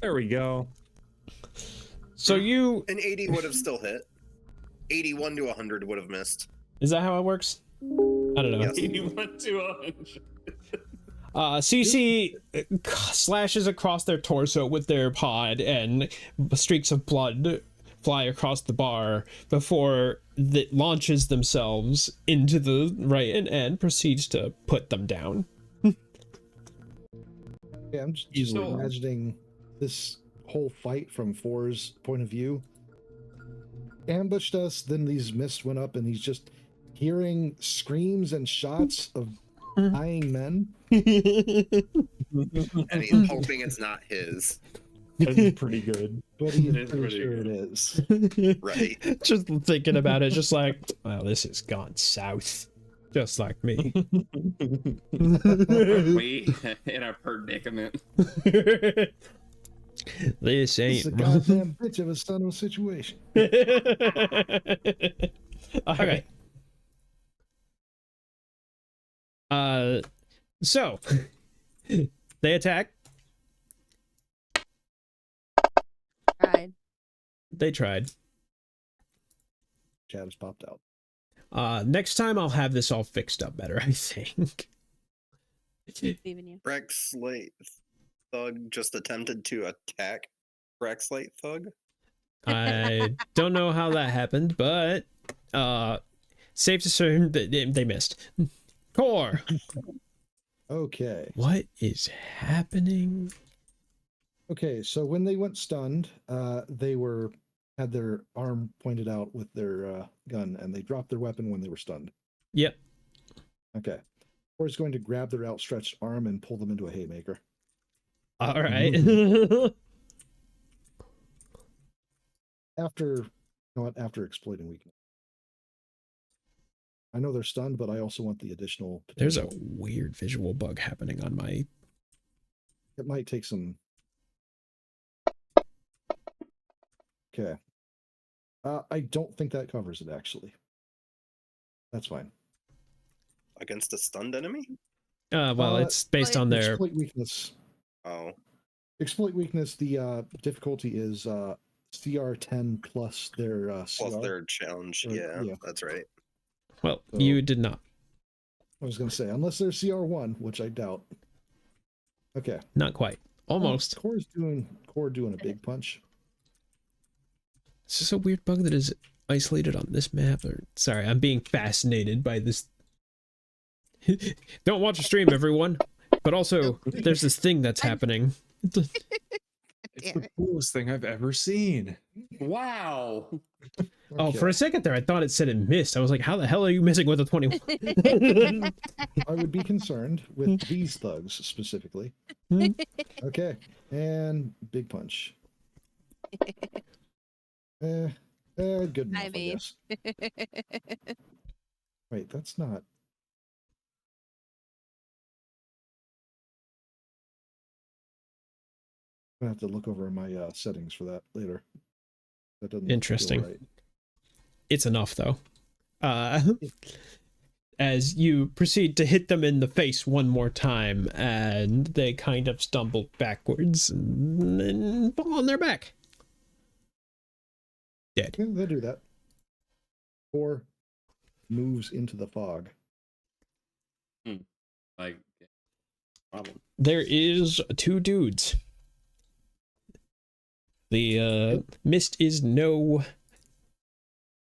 There we go. So you... An 80 would have still hit. 81 to 100 would have missed. Is that how it works? I don't know. Yes. 81 to 100. CC slashes across their torso with their pod, and streaks of blood fly across the bar before it launches themselves into the right and proceeds to put them down. Yeah, I'm just So- imagining this whole fight from Four's point of view. Ambushed us, then these mists went up, and he's just hearing screams and shots of dying men. And he's hoping it's not his. That's pretty good. But he's It is pretty pretty sure good. it is. Right. Just thinking about it, just like, well, this has gone south. Just like me. We in a predicament. This It's ain't a goddamn bitch of a son of a situation. All right. So they attack. Tried. They tried. Chad has popped out. Next time I'll have this all fixed up better, I think. Leaving you. Brexlate Thug just attempted to attack Brexlate Thug. I don't know how that happened, but safe to assume that they missed. Core, Okay. what is happening? Okay, so when they went stunned, they had their arm pointed out with their gun, and they dropped their weapon when they were stunned. Yep. Okay. Or is going to grab their outstretched arm and pull them into a haymaker. All right. After exploiting weakness. I know they're stunned, but I also want the additional There's a potential. weird visual bug happening on my... It might take some. Okay. I don't think that covers it, actually. That's fine. Against a stunned enemy? Well, it's based on their... Exploit weakness. Oh. Exploit weakness, the difficulty is CR 10 plus their Plus CR. their challenge. Or- Yeah, yeah. that's right. Well, So- you did not. I was going to say, unless they're CR 1, which I doubt. Okay. Not quite. Almost. Core's doing a big punch. Is this a weird bug that is isolated on this map? Or sorry, I'm being fascinated by this. Don't watch a stream, everyone. But also, there's this thing that's happening. It's Damn the it. coolest thing I've ever seen. Wow. Oh, for Okay. a second there, I thought it said it missed. I was like, how the hell are you missing with a 21? I would be concerned with these thugs specifically. Hmm? Okay, and big punch. Good enough, I mean. guess. Wait, that's not. I'm gonna have to look over my settings for that later. That doesn't feel Interesting. right. It's enough, though. As you proceed to hit them in the face one more time, and they kind of stumble backwards and then fall on their back. Dead. Yeah, they'll do that. Or moves into the fog. Like, problem. There is two dudes. The mist is no...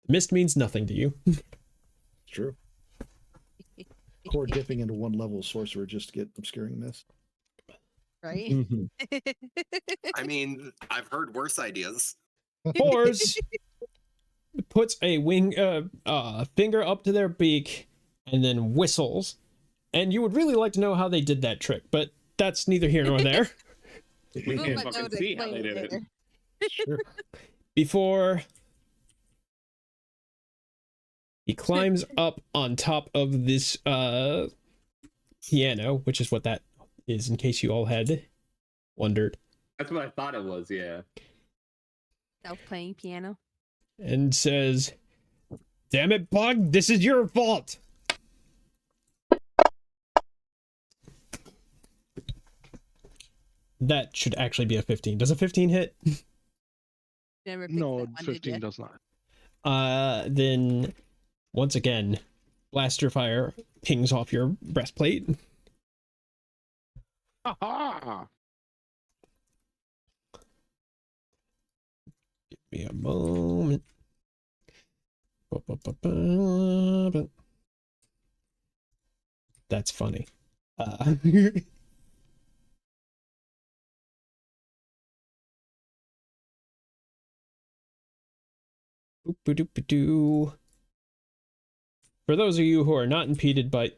Mist means nothing to you. It's true. Core dipping into one level sorcerer just to get obscuring mist. Right? Mhm. I mean, I've heard worse ideas. Fours puts a finger up to their beak and then whistles. And you would really like to know how they did that trick, but that's neither here nor there. We We'll can't let fucking Noda see how explain they it did it. later. Sure. Before he climbs up on top of this piano, which is what that is, in case you all had wondered, That's what I thought it was, yeah. Self-playing piano. and says, "Damn it, Bug, this is your fault." That should actually be a 15. Does a 15 hit? Never picked No, that one, did 15 ya? does not. Then once again, blaster fire pings off your breastplate. Ha Give me a moment. That's funny. Boop-a-doop-a-doo. For those of you who are not impeded by,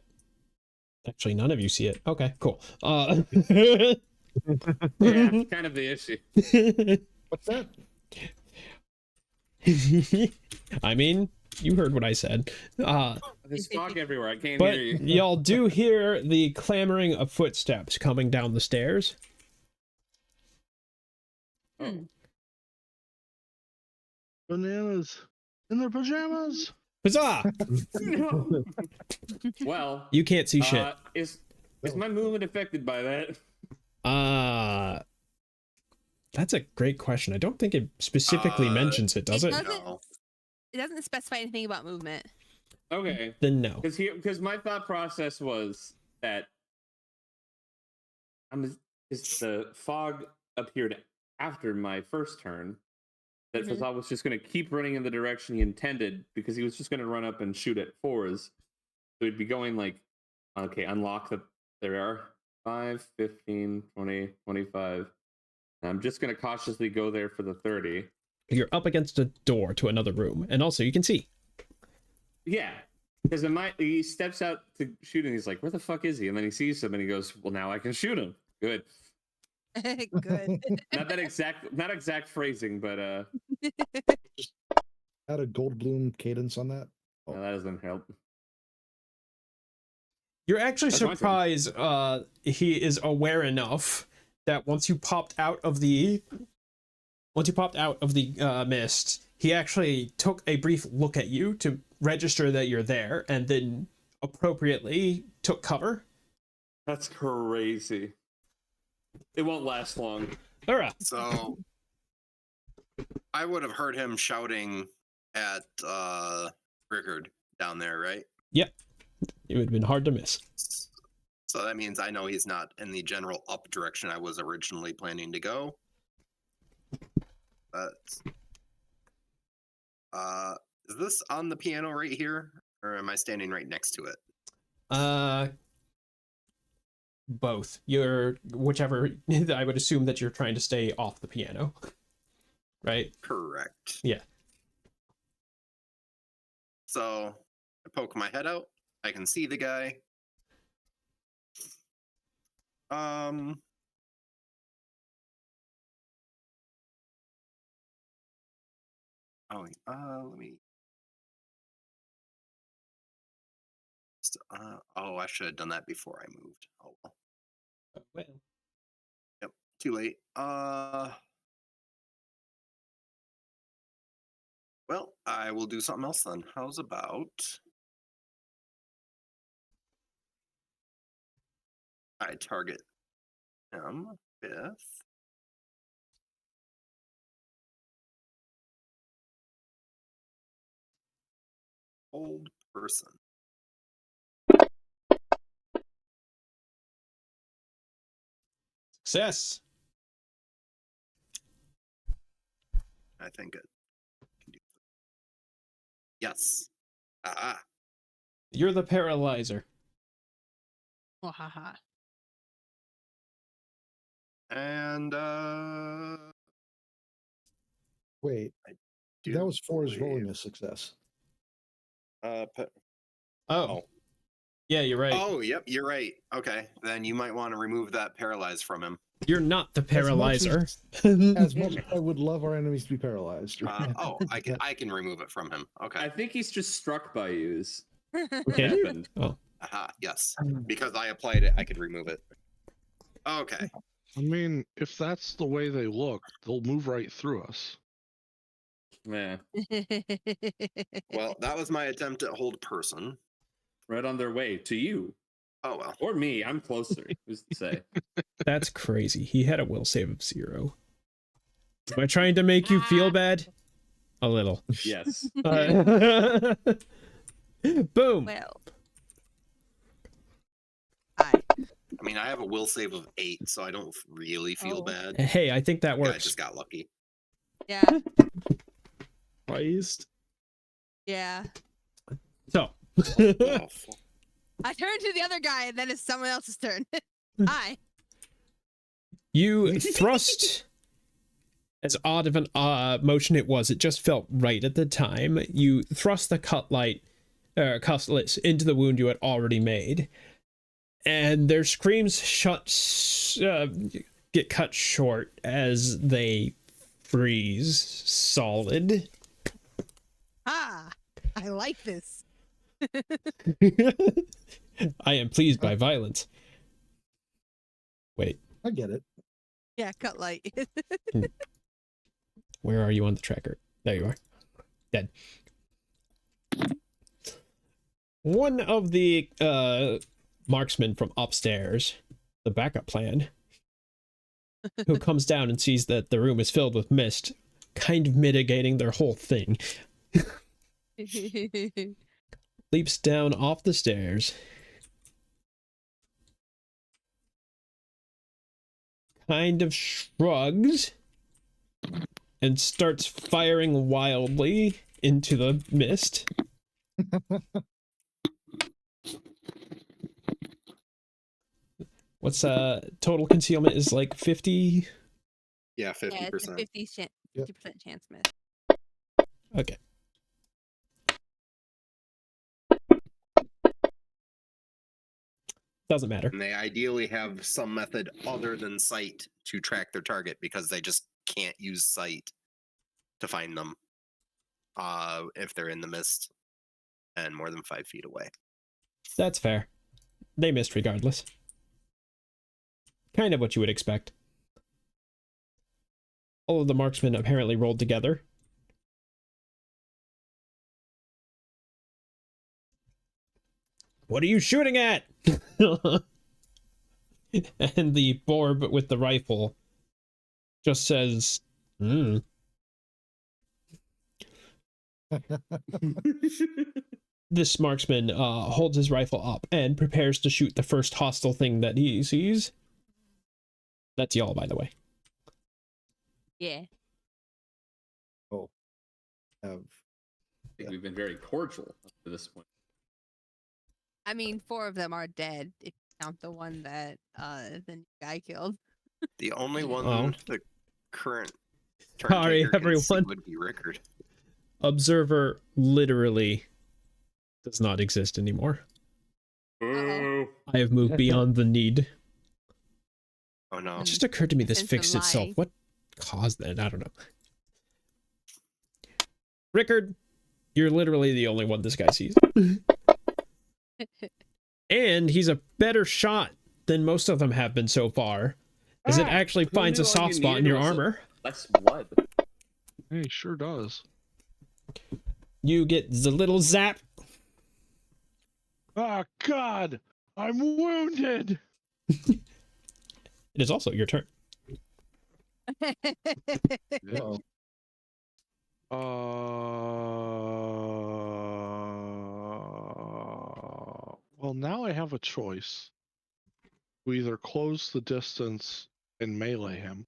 actually none of you see it. Okay, cool. Yeah, it's kind of the issue. What's that? I mean, you heard what I said. There's fog everywhere. I can't But hear you. y'all do hear the clamoring of footsteps coming down the stairs. Oh. Bananas in their pajamas. Huzzah! Well, You can't see shit. Is my movement affected by that? That's a great question. I don't think it specifically mentions it, does it? No. It doesn't specify anything about movement. Okay, Then no. because my thought process was that the fog appeared after my first turn. That Mhm. Fazal was just going to keep running in the direction he intended because he was just going to run up and shoot at fours. So he'd be going like, okay, unlock the. There are 5, 15, 20, 25. And I'm just going to cautiously go there for the 30. You're up against a door to another room, and also you can see. Yeah, because he steps out to shoot and he's like, "Where the fuck is he?" And then he sees him and he goes, "Well, now I can shoot him." Good. Good. Not exact phrasing, but Add a Goldblum cadence on that. no, that doesn't help. You're actually That's my turn. surprised he is aware enough that once you popped out of the mist, he actually took a brief look at you to register that you're there, and then appropriately took cover. That's crazy. It won't last long. All right. So I would have heard him shouting at Rickard down there, right? Yep. It would have been hard to miss. So that means I know he's not in the general up direction I was originally planning to go. But is this on the piano right here, or am I standing right next to it? Both. You're whichever. I would assume that you're trying to stay off the piano, right? Correct. Yeah. So I poke my head out. I can see the guy. Let me. I should have done that before I moved. Oh well. Well, Yep. Too late. Well, I will do something else then. How's about I target him with old person. success. I think it can do. Yes. You're the paralyzer. Oh, haha. And Wait, that was for his rolling a success. Oh. Yeah, you're right. Oh, yep, you're right. Okay, then you might want to remove that paralyze from him. You're not the paralyzer. As much as I would love our enemies to be paralyzed. I can remove it from him. Okay. I think he's just struck by you. Can you? Oh. Yes. Because I applied it, I could remove it. Okay. I mean, if that's the way they look, they'll move right through us. Yeah. Well, that was my attempt at hold person. Right on their way to you. Oh well. Or me. I'm closer. Who's to say? That's crazy. He had a will save of 0. Am I trying to make you feel bad? A little. Yes. Boom. Well. Hi. I mean, I have a will save of 8, so I don't really feel Oh. bad. Hey, I think that Yeah, I works. just got lucky. Yeah. Christ. Yeah. So, Oh, fuck. I turn to the other guy, and then it's someone else's turn. Hi. you thrust. As odd of an motion it was, it just felt right at the time. You thrust the cutlass into the wound you had already made, and their screams get cut short as they freeze solid. Ah, I like this. I am pleased by violence. Wait, I get it. Yeah, cut light. where are you on the tracker? There you are. Dead. One of the marksmen from upstairs, the backup plan, who comes down and sees that the room is filled with mist, kind of mitigating their whole thing, leaps down off the stairs, kind of shrugs, and starts firing wildly into the mist. What's total concealment is like 50? Yeah, 50%. Yeah, it's a 50% chance miss. Okay. Doesn't matter. And they ideally have some method other than sight to track their target because they just can't use sight to find them if they're in the mist and more than 5 feet away. That's fair. They missed regardless. Kind of what you would expect. All of the marksmen apparently rolled together. What are you shooting at? And the Borb with the rifle just says, This marksman holds his rifle up and prepares to shoot the first hostile thing that he sees. That's y'all, by the way. Yeah. I think we've been very cordial up to this point. I mean, 4 of them are dead, if you count the one that the new guy killed. The only one Oh. the current Sorry, turn taker can see everyone. would be Rickard. Observer literally does not exist anymore. Uh-oh. I have moved beyond the need. Oh no. It just occurred to me this Sense of fixed itself. lying. What caused that? I don't know. Rickard, you're literally the only one this guy sees. And he's a better shot than most of them have been so far, as it actually Who finds a knew all soft you spot in needed your was armor. Less blood. Hey, sure does. You get the little zap. Oh God, I'm wounded. It is also your turn. Uh-oh. Well, now I have a choice. We either close the distance and melee him,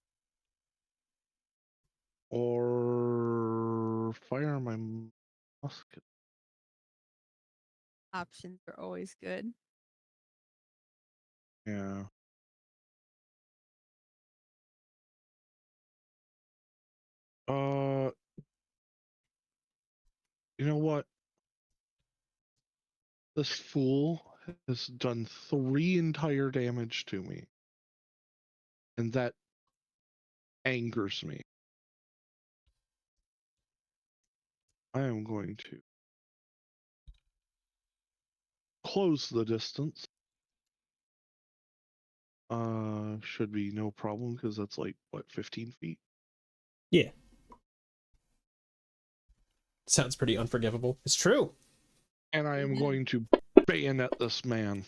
or fire my musket. Options are always good. Yeah. You know what? This fool has done 3 entire damage to me. And that angers me. I am going to close the distance. Should be no problem because that's like, what, 15 feet? Yeah. Sounds pretty unforgivable. It's true. And I am going to bayonet this man.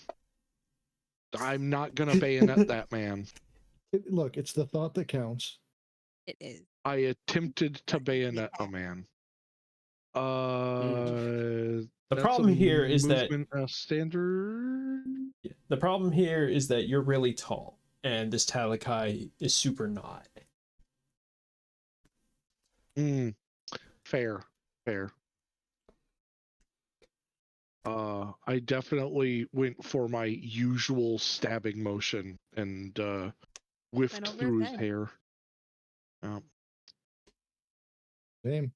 I'm not going to bayonet that man. Look, it's the thought that counts. It is. I attempted to bayonet a man. The That's problem a here is that movement, standard. the problem here is that you're really tall, and this Talakai is super not. Fair. I definitely went for my usual stabbing motion and whiffed Went over through his his head. hair. Same.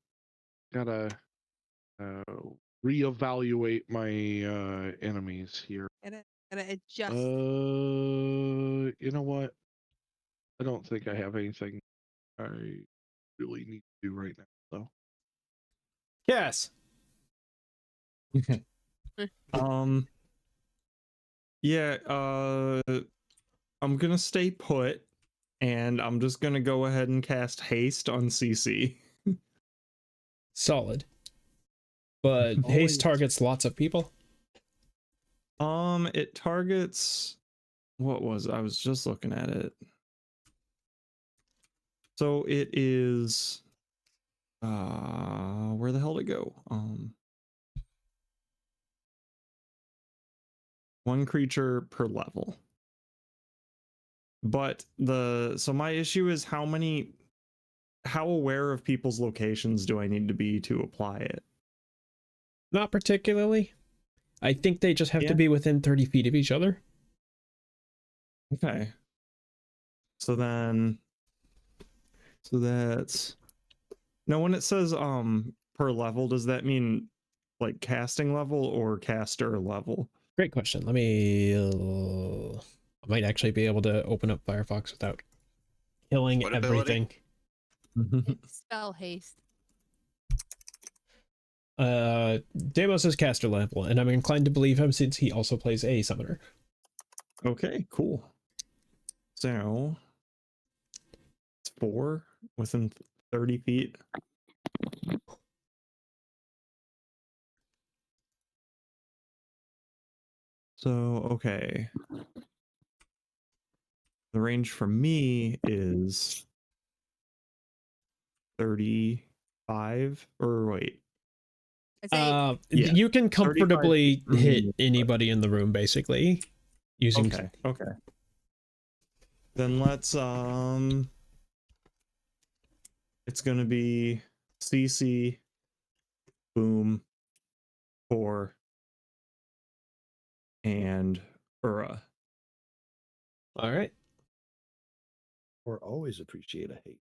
Gotta reevaluate my enemies here. Gotta adjust. You know what? I don't think I have anything I really need to do right now, though. Yes. Yeah, I'm gonna stay put, and I'm just gonna go ahead and cast haste on CC. Solid. But Always. haste targets lots of people. It targets, what was it? I was just looking at it. So it is, where the hell did it go? One creature per level. But so my issue is how aware of people's locations do I need to be to apply it? Not particularly. I think they just have Yeah. to be within 30 feet of each other. Okay. So that's, now when it says per level, does that mean like casting level or caster level? Great question. Let me... I might actually be able to open up Firefox without killing What ability? everything. Spell haste. Deimos is caster level, and I'm inclined to believe him since he also plays a summoner. Okay, cool. So it's 4 within 30 feet. So, okay. The range for me is 35, or wait. I say Yeah, You can 35 comfortably for me, hit but- anybody in the room, basically, using... Okay. Then let's, it's gonna be CC, Boom, 4, and Ura. All right. Or always appreciate a hate.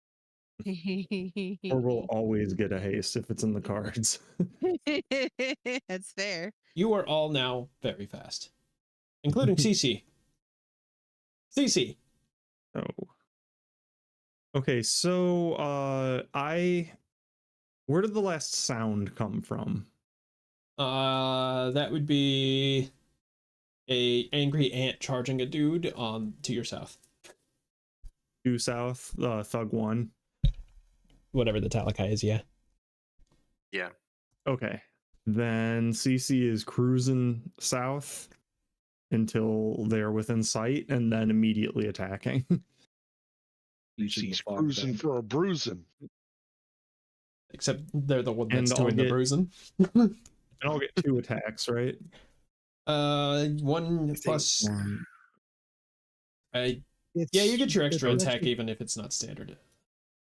Or we'll always get a haste if it's in the cards. That's fair. You are all now very fast, including CC. CC. Oh. Okay, so where did the last sound come from? That would be a angry ant charging a dude on to your south. Due south, Thug 1. Whatever the Talakai is, yeah. Yeah. Okay. Then CC is cruising south until they're within sight and then immediately attacking. He's cruising for a bruising. Except they're the one that's And I'll doing the get- bruising. And I'll get 2 attacks, right? 1 plus... yeah, you get your extra attack even if it's not standard.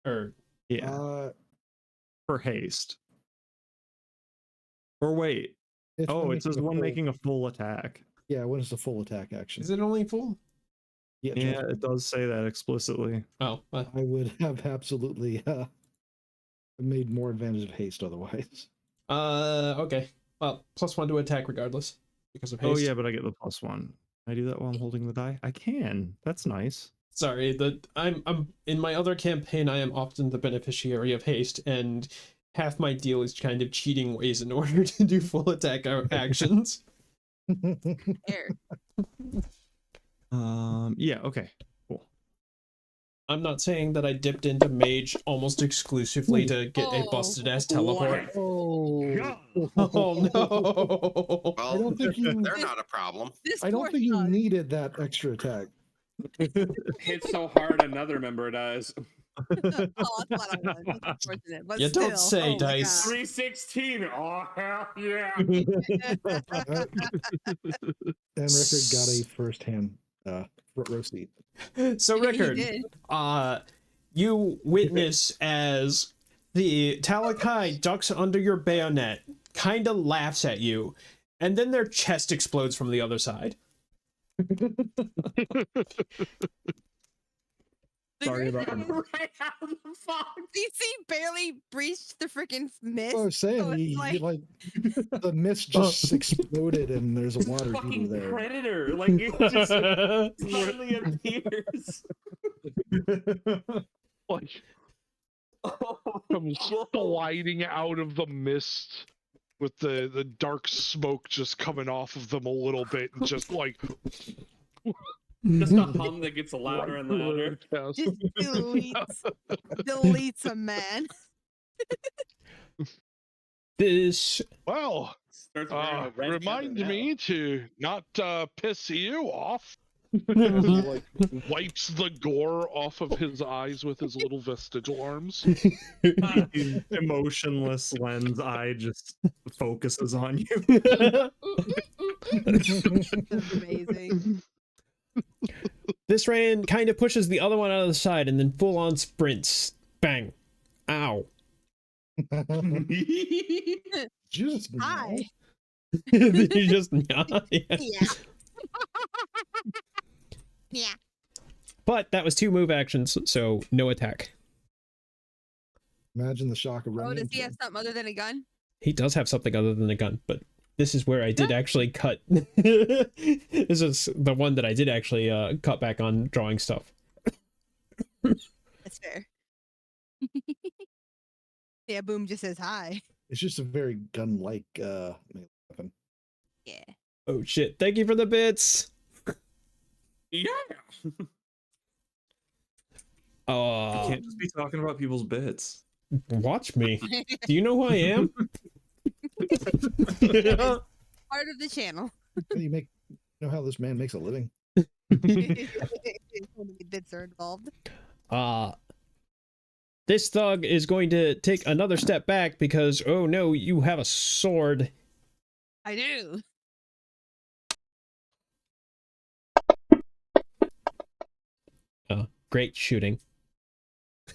Or... Yeah. For haste. Or wait. Oh, it says one making a full attack. Yeah, when it's a full attack action. Is it only full? Yeah, Yeah, it does say that explicitly. Oh, I would have absolutely made more advantage of haste otherwise. Okay. Well, +1 to attack regardless because of haste. Oh yeah, but I get the +1. Can I do that while I'm holding the die? I can. That's nice. Sorry, I'm in my other campaign. I am often the beneficiary of haste, and half my deal is kind of cheating ways in order to do full attack actions. Fair. Yeah. Okay. Cool. I'm not saying that I dipped into mage almost exclusively to get a busted ass teleport. Oh, Oh no! Well, I don't think you. they're not a problem. This I don't poor think you thug. needed that extra attack. Hit so hard, another member dies. Oh, that's a lot of ones. That's unfortunate, but You still. don't say, Oh my Dice. 316. Oh hell yeah. And Rickard got a first-hand front row seat. So He Rickard, did. you witness as the Talakai ducks under your bayonet, kind of laughs at you, and then their chest explodes from the other side. The Sorry great about thing is, Right out of the fog. DC barely breached the freaking mist. I was saying, so it's he, like, like the mist just exploded, and there's a water heater Fucking there. predator. Like it just suddenly appears. Like Oh, comes sliding out of the mist with the dark smoke just coming off of them a little bit, and just like just a hum that gets louder and louder. Yes. just deletes a man. This Well, Starts wearing a red remind feather me to not piss you off. As he like wipes the gore off of his eyes with his little vestigial arms. His emotionless lens eye just focuses on you. That's amazing. this Rayan kind of pushes the other one out of the side and then full on sprints. Bang. Ow. Just Hi. You just yeah. Yeah. Yeah. But that was 2 move actions, so no attack. Imagine the shock of Oh, running. does into he have him. something other than a gun? He does have something other than a gun, but this is where I did actually cut. This is the one that I did actually cut back on drawing stuff. That's fair. Yeah, Boom just says hi. It's just a very gun-like melee weapon. Yeah. Oh shit, thank you for the bits! Yeah. You can't just be talking about people's bits. Watch me. Do you know who I am? Part of the channel. How do you know how this man makes a living? So many bits are involved. This thug is going to take another step back because, oh no, you have a sword. I do. Great shooting.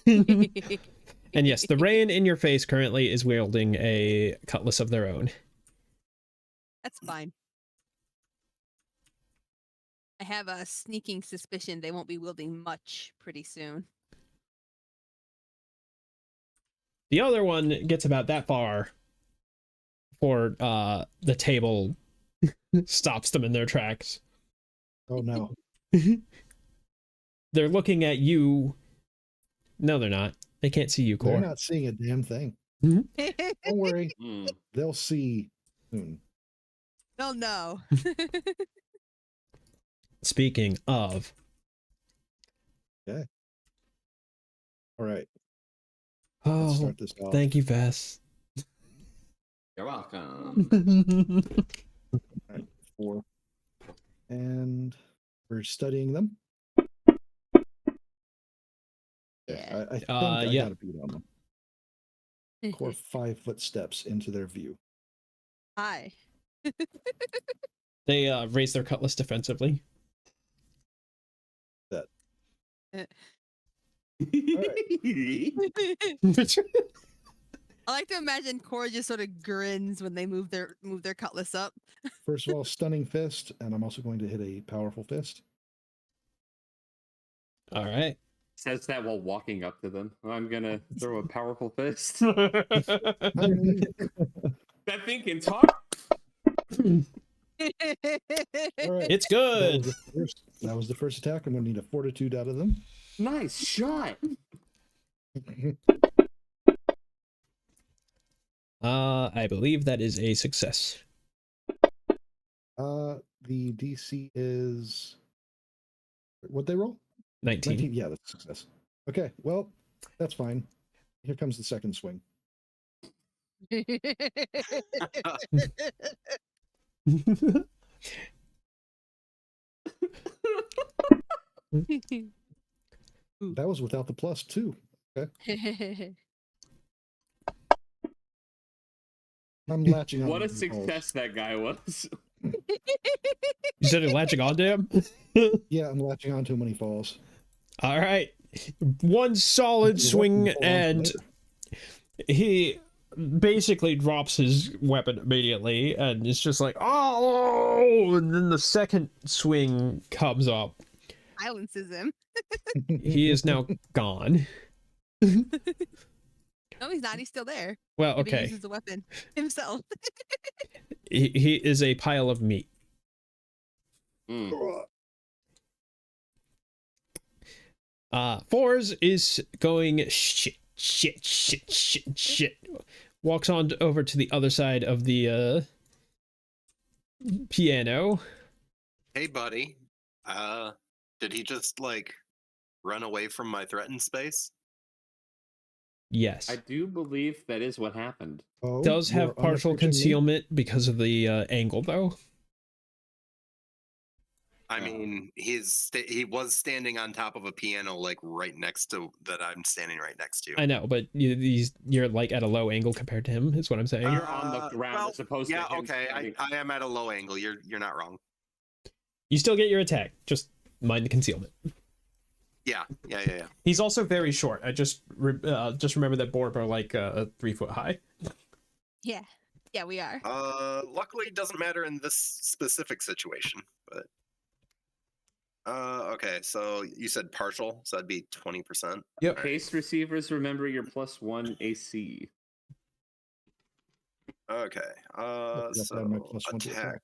And yes, the Rayan in your face currently is wielding a cutlass of their own. That's fine. I have a sneaking suspicion they won't be wielding much pretty soon. The other one gets about that far before the table stops them in their tracks. Oh no. They're looking at you. No, they're not. They can't see you, They're Core. not seeing a damn thing. They'll Don't worry. Hmm. They'll see soon. know. Speaking of, All right. Let's oh, start this off. thank you, Vess. You're welcome. 4. And we're studying them. Yeah. I think I yeah. got a beat on them. Core 5 footsteps into their view. Hi. They raise their cutlass defensively. That. I like to imagine Cora just sort of grins when they move their cutlass up. First of all, stunning fist, and I'm also going to hit a powerful fist. All right. Says that while walking up to them. I'm gonna throw a powerful fist. I mean, That thing can talk. all right. It's good. That was the first attack. I'm going to need a fortitude out of them. Nice shot. I believe that is a success. The DC is what'd they roll? 19. Yeah, that's a success. Okay, well, that's fine. Here comes the second swing. That was without the +2. I'm latching on. What a to the balls. success that guy was. You said it latching onto him? Yeah, I'm latching onto him when he falls. All right. One solid You're swing, welcome to hold on and later. he basically drops his weapon immediately, and it's just like, oh! And then the second swing comes up. Silences him. He is now gone. No, he's not. He's still there. Well, Maybe he okay. uses the weapon himself. He is a pile of meat. Fours is going shit. Walks on over to the other side of the piano. Hey, buddy. Did he just like run away from my threatened space? Yes. I do believe that is what happened. Oh, Does you're have partial unofficially- concealment because of the angle, though. I mean, he was standing on top of a piano, like right next to that I'm standing right next to. I know, but you're like at a low angle compared to him, is what I'm saying. You're on the ground well, as opposed yeah, to him okay. standing. I am at a low angle. You're not wrong. You still get your attack, just mind the concealment. Yeah. He's also very short. I just remember that Borb are like 3 foot high. Yeah, we are. Luckily, it doesn't matter in this specific situation. But okay. So you said partial, so that'd be 20%. Yep. Case receivers, remember your +1 AC. Okay. Yep, So I have my +1 to attack.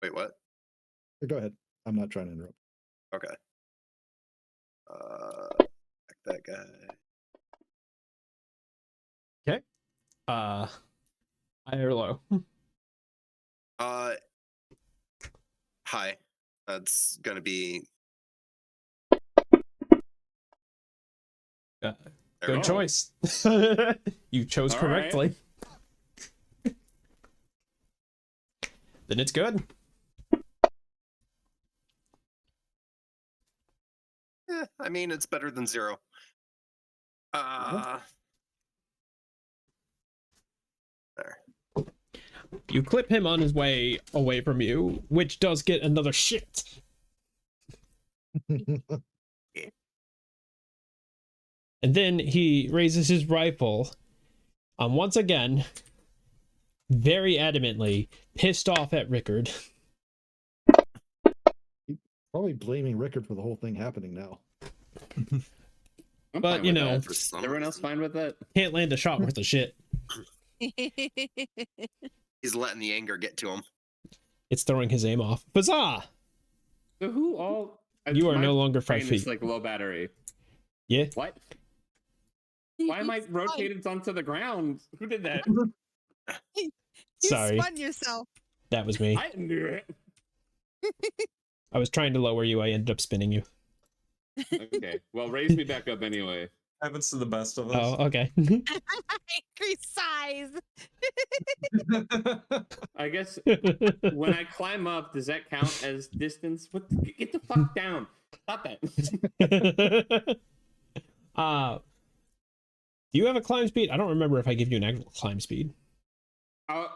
Wait, what? Go ahead. I'm not trying to interrupt. Okay. Attack that guy. Okay. High or low? High. That's gonna be. Good There we go. choice. You chose All correctly. Then it's good. I mean, it's better than 0. There. You clip him on his way away from you, which does get another shit. And then he raises his rifle, and once again, very adamantly pissed off at Rickard. Probably blaming Rickard for the whole thing happening now. I'm But, fine you with know, that. For some Everyone else reason. fine with that? Can't land a shot worth of shit. He's letting the anger get to him. It's throwing his aim off. Huzzah! So who all? You are my no longer 5 brain feet. is like low battery. Yeah. What? Why am I You rotated onto the ground? Who did that? You Sorry. spun yourself. That was me. I didn't do it. I was trying to lower you. I ended up spinning you. Okay. Well, raise me back up anyway. Happens to the best of Oh, us. okay. Increase size. I guess when I climb up, does that count as distance? What? Get the fuck down! Stop that. Do you have a climb speed? I don't remember if I give you an actual climb speed.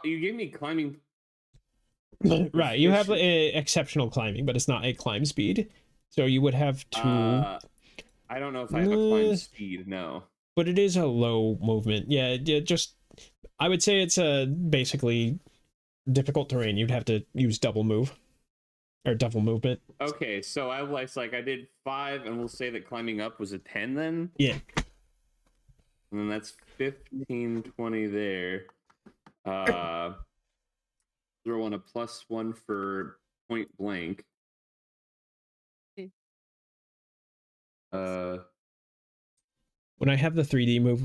You gave me climbing. Right, you have exceptional climbing, but it's not a climb speed. So you would have to... I don't know if I have a climb speed. No. But it is a low movement. Yeah, just... I would say it's basically difficult terrain. You'd have to use double move. Or double movement. Okay, so I was like, I did 5, and we'll say that climbing up was a 10 then? Yeah. And then that's 15, 20 there. Throw on a +1 for point blank. When I have the 3D move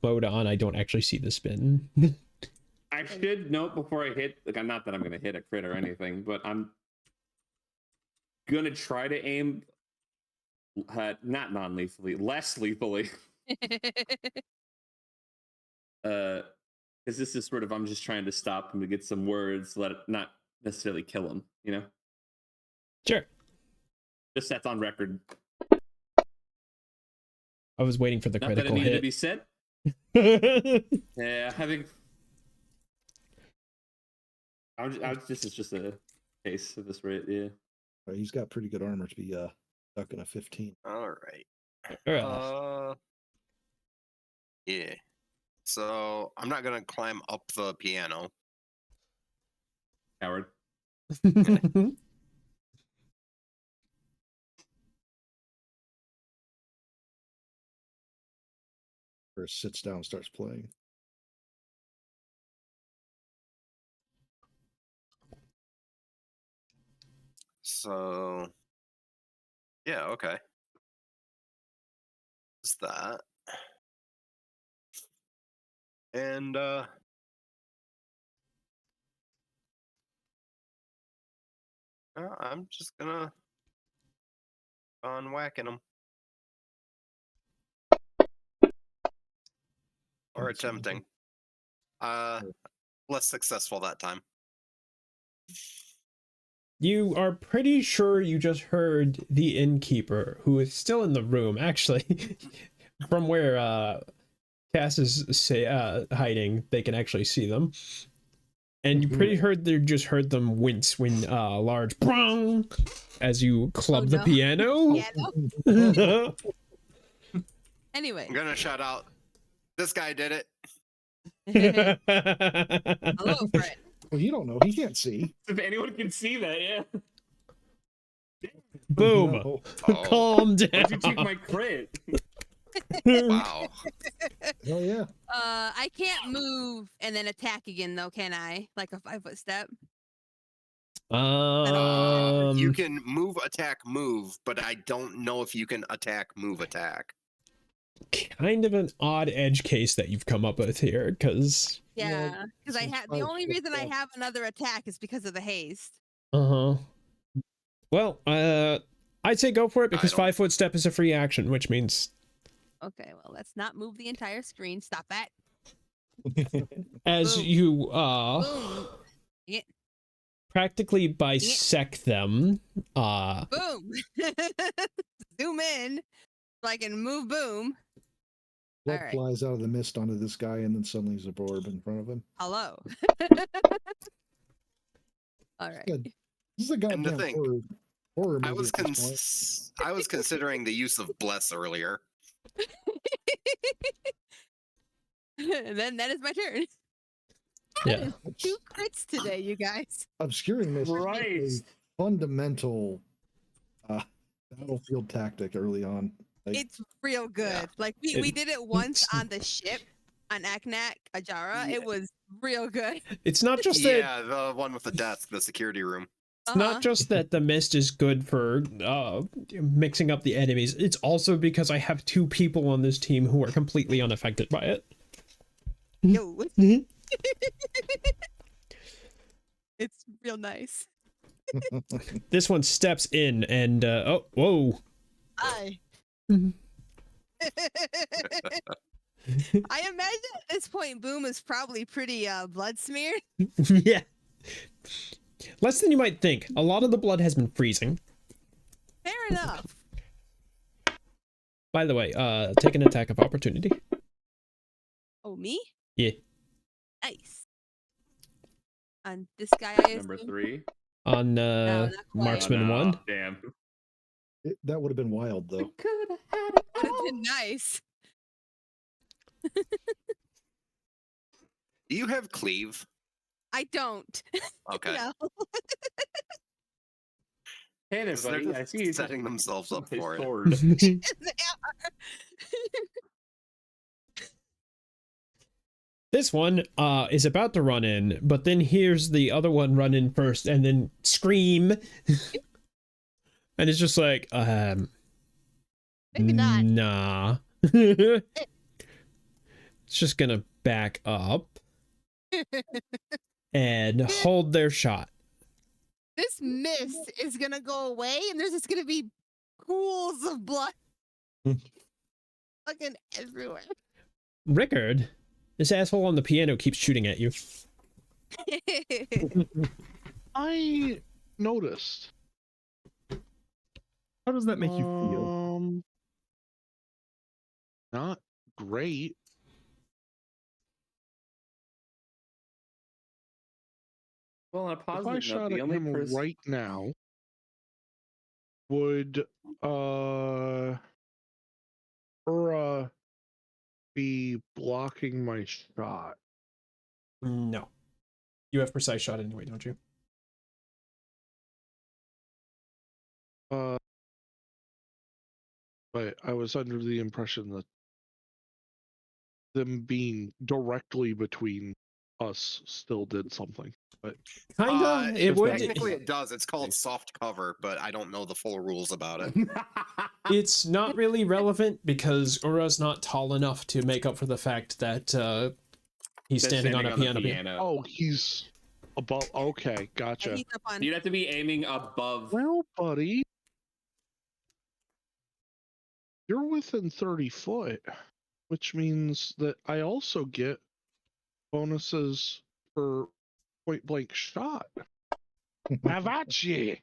mode on, I don't actually see the spin. I should note before I hit, like, not that I'm gonna hit a crit or anything, but I'm gonna try to aim not non-lethally, less lethally. Because this is sort of, I'm just trying to stop him to get some words, let it not necessarily kill him, you know? Sure. Just that's on record. I was waiting for the Not that it critical needed to hit. be said. Yeah, I think this is just a case of this rate. Yeah. He's got pretty good armor to be stuck in a 15. All right. Ugh. Yeah. So I'm not gonna climb up the piano. Howard. Or sits down and starts playing. So yeah, okay. What's that? And I'm just gonna on whacking them. Or attempting. Less successful that time. You are pretty sure you just heard the innkeeper, who is still in the room, actually. From where Cass is hiding, they can actually see them. And you pretty just heard them wince when large brong as you club the piano. Piano? Anyway. I'm gonna shout out, this guy did it. Hello, friend. Well, you don't know. He can't see. If anyone can see that, yeah. Boom. No. Calm down. Why'd you take my crit? Wow. Oh yeah. I can't move and then attack again, though, can I? Like a 5-foot step? You can move, attack, move, but I don't know if you can attack, move, attack. Kind of an odd edge case that you've come up with here, because Yeah, because I have the only reason I have another attack is because of the haste. Well, I'd say go for it because I don't- 5-foot step is a free action, which means Okay, well, let's not move the entire screen. Stop that. as Boom. you Boom. Yeah. practically bisect them, Boom. Zoom in so I can move boom. Blood All right. flies out of the mist onto this guy, and then suddenly there's a orb in front of him. Hello. All right. Good. This is a goddamn And the thing, horror movie. I was at this point. I was considering the use of bless earlier. And then that is my turn. yeah. 2 crits today, you guys. Obscuring mist is Right. a fundamental battlefield tactic early on. Like, It's real good. Like we did it once on the ship on Aknaka'jara. It was real good. It's not just that Yeah, the one with the desk, the security room. it's not just that the mist is good for mixing up the enemies. It's also because I have 2 people on this team who are completely unaffected by it. Yo. It's real nice. This one steps in and oh, whoa. I imagine at this point Boom is probably pretty blood smeared. Yeah. Less than you might think. A lot of the blood has been freezing. Fair enough. By the way, take an attack of opportunity. Oh, me? Yeah. Nice. On this guy, I Number assume? 3. On not quite. Marksman Oh, no. 1. Damn. that would have been wild, though. Would have been nice. Do you have cleave? I don't. Okay. No. Hey there, So they're buddy. I just see you setting themselves up his for it. sword. They are. This one is about to run in, but then here's the other one run in first and then scream. And it's just like, Maybe not. Nah. It's just gonna back up and hold their shot. This mist is gonna go away, and there's just gonna be pools of blood fucking everywhere. Rickard, this asshole on the piano keeps shooting at you. I noticed. How does that make you feel? not great. Well, on a If I positive note, shot the at only him person. right now, would Ura be blocking my shot? No. You have precise shot anyway, don't you? But I was under the impression that them being directly between us still did something. But Kinda. It would. Technically, it does. It's called soft cover, but I don't know the full rules about it. It's not really relevant because Ura's not tall enough to make up for the fact that he's That's standing on a the piano. oh, he's above. Okay, And gotcha. he's up on. You'd have to be aiming above. Well, buddy, you're within 30 foot, which means that I also get bonuses for point blank shot. Have at ye.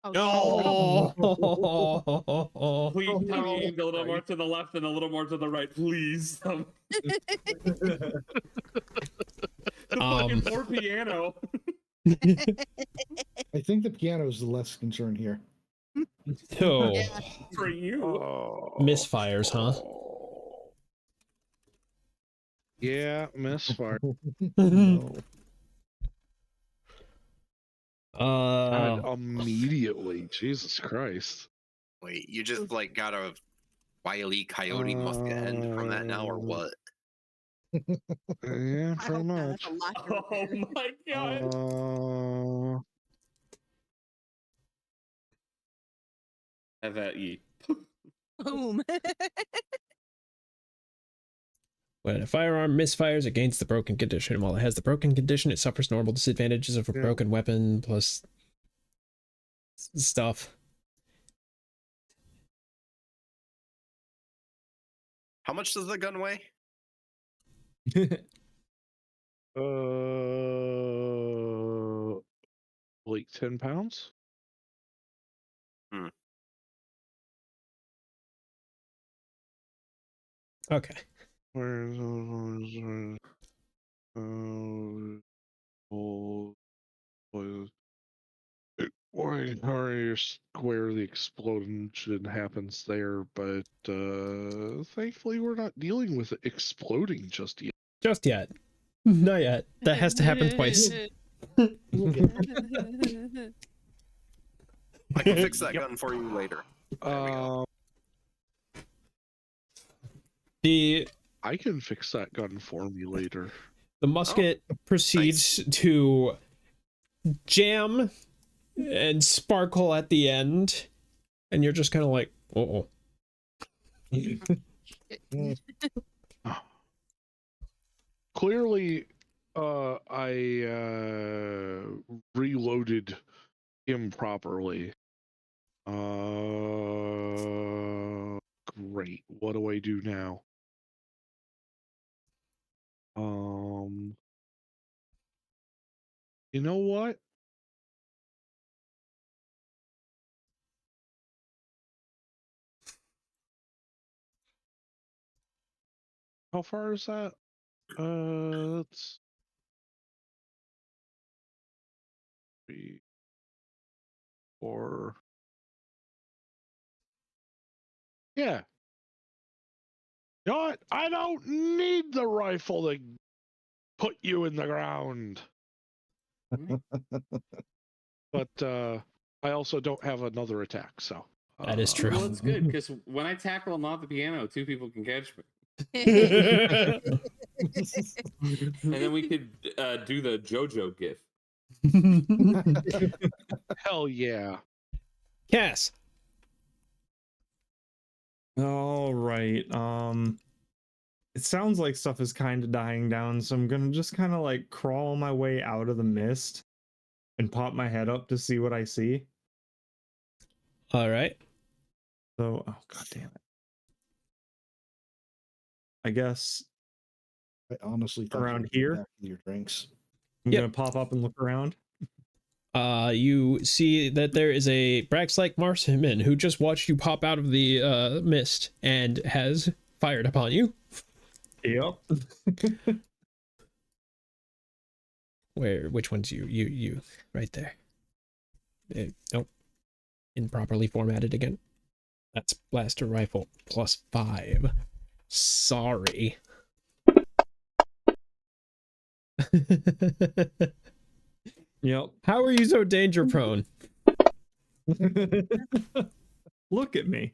Oh, Oh. Please tell me no. you aimed a little more to the left and a little more to the right, please. The fucking poor piano. I think the piano is the less concern here. Oh. Yeah. For you. Misfires, huh? Yeah, misfire. No. God, Immediately. Jesus Christ. Wait, you just like got a Wile E. Coyote musket end from that now, or what? Yeah, I pretty hope not. much. That's a lot to Oh repair. my god. Have at ye. Boom. When a firearm misfires against the broken condition, while it has the broken condition, it suffers normal disadvantages of a Yeah. broken weapon plus stuff. How much does the gun weigh? Like 10 pounds? Okay. Where's why where the explosion happens there, but thankfully we're not dealing with it exploding just yet. Just yet. Not yet. That has to happen twice. We'll get there. I can fix that gun for you later. There we go. The I can fix that gun for me later. musket proceeds to jam and sparkle at the end, and you're just kind of like, oh. Clearly, I reloaded improperly. Great. What do I do now? You know what? How far is that? Let's 3, 4. Yeah. You know what? I don't need the rifle to put you in the ground. But I also don't have another attack, so That is true. Well, it's good because when I tackle not the piano, 2 people can catch me. And then we could do the JoJo gif. hell yeah. Cass. All right. It sounds like stuff is kind of dying down, so I'm gonna just kind of like crawl my way out of the mist and pop my head up to see what I see. All right. So, oh god damn it. I guess I honestly thought Around you were here? back with your drinks. I'm Yep. gonna pop up and look around. You see that there is a Brax-like marksman who just watched you pop out of the mist and has fired upon you. Yep. Which one's you, right there. Nope. Improperly formatted again. That's blaster rifle +5. Sorry. Yep. How are you so danger prone? Look at me.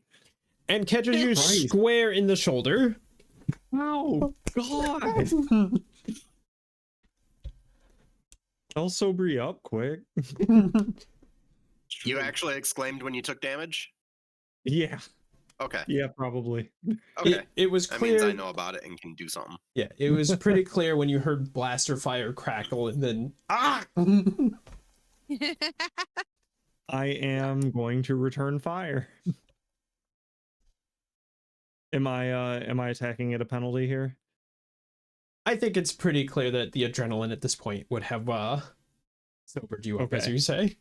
And catches you Christ. square in the shoulder. Oh God. I'll sober you up quick. You actually exclaimed when you took damage? Yeah. Okay. Yeah, probably. Okay. It was That clear. means I know about it and can do something. Yeah, it was pretty clear when you heard blaster fire crackle and then I am going to return fire. Am I attacking at a penalty here? I think it's pretty clear that the adrenaline at this point would have sobered you up, as Okay. you say.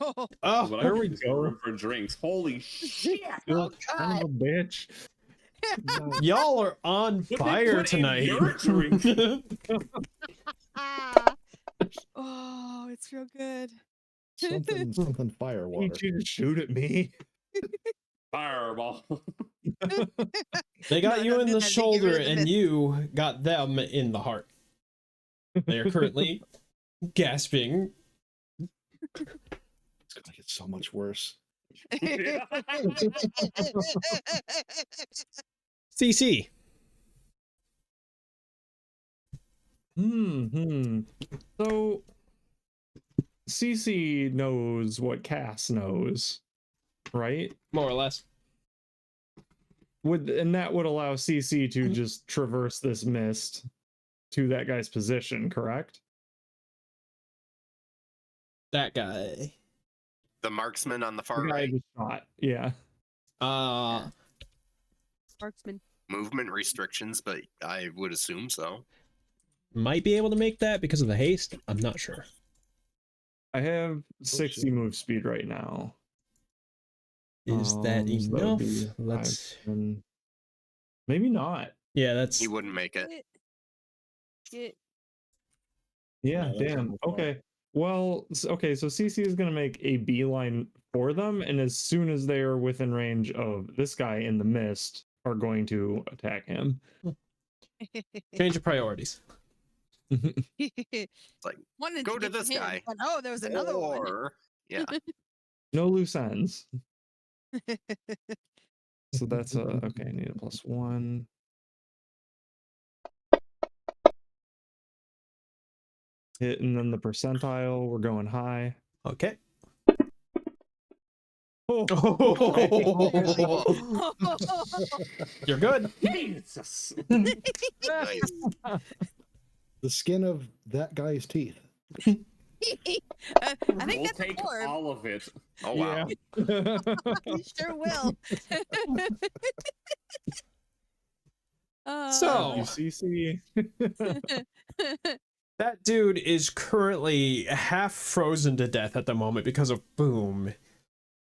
Oh, Oh, What there I we do go. for drinks. Holy shit! You son of a bitch. y'all are on What they fire put in tonight. your drink? oh, it's real good. Something fire I water. need you to shoot at me. Fireball. They got No, you don't in do the that. Get rid shoulder, of the and myth. you got them in the heart. They are currently gasping. It's gonna get so much worse. CC. So CC knows what Cass knows, right? More or less. And that would allow CC to just traverse this mist to that guy's position, correct? That guy. The marksman on the far The guy right. just shot. Yeah. Marksman. Movement restrictions, but I would assume so. Might be able to make that because of the haste. I'm not sure. I have 60 shit. move speed right now. Is that So would enough? be Let's. 5, 10. Maybe not. Yeah, that's. He wouldn't make it. Get. Yeah, Yeah, that's damn. not far. Okay. Well, okay, so CC is going to make a beeline for them, and as soon as they are within range of this guy in the mist, are going to attack him. Change of priorities. Like, Wanted go to get this him, guy. but oh, there was another one. Or, yeah. No loose ends. So that's okay, I need a +1. Hit, and then the percentile, we're going high. Okay. Oh, You're good. Jesus. Nice. The skin of that guy's teeth. I think We'll that's take a orb. all of it. Oh, wow. yeah. You sure will. So- CC. That dude is currently half frozen to death at the moment because of boom.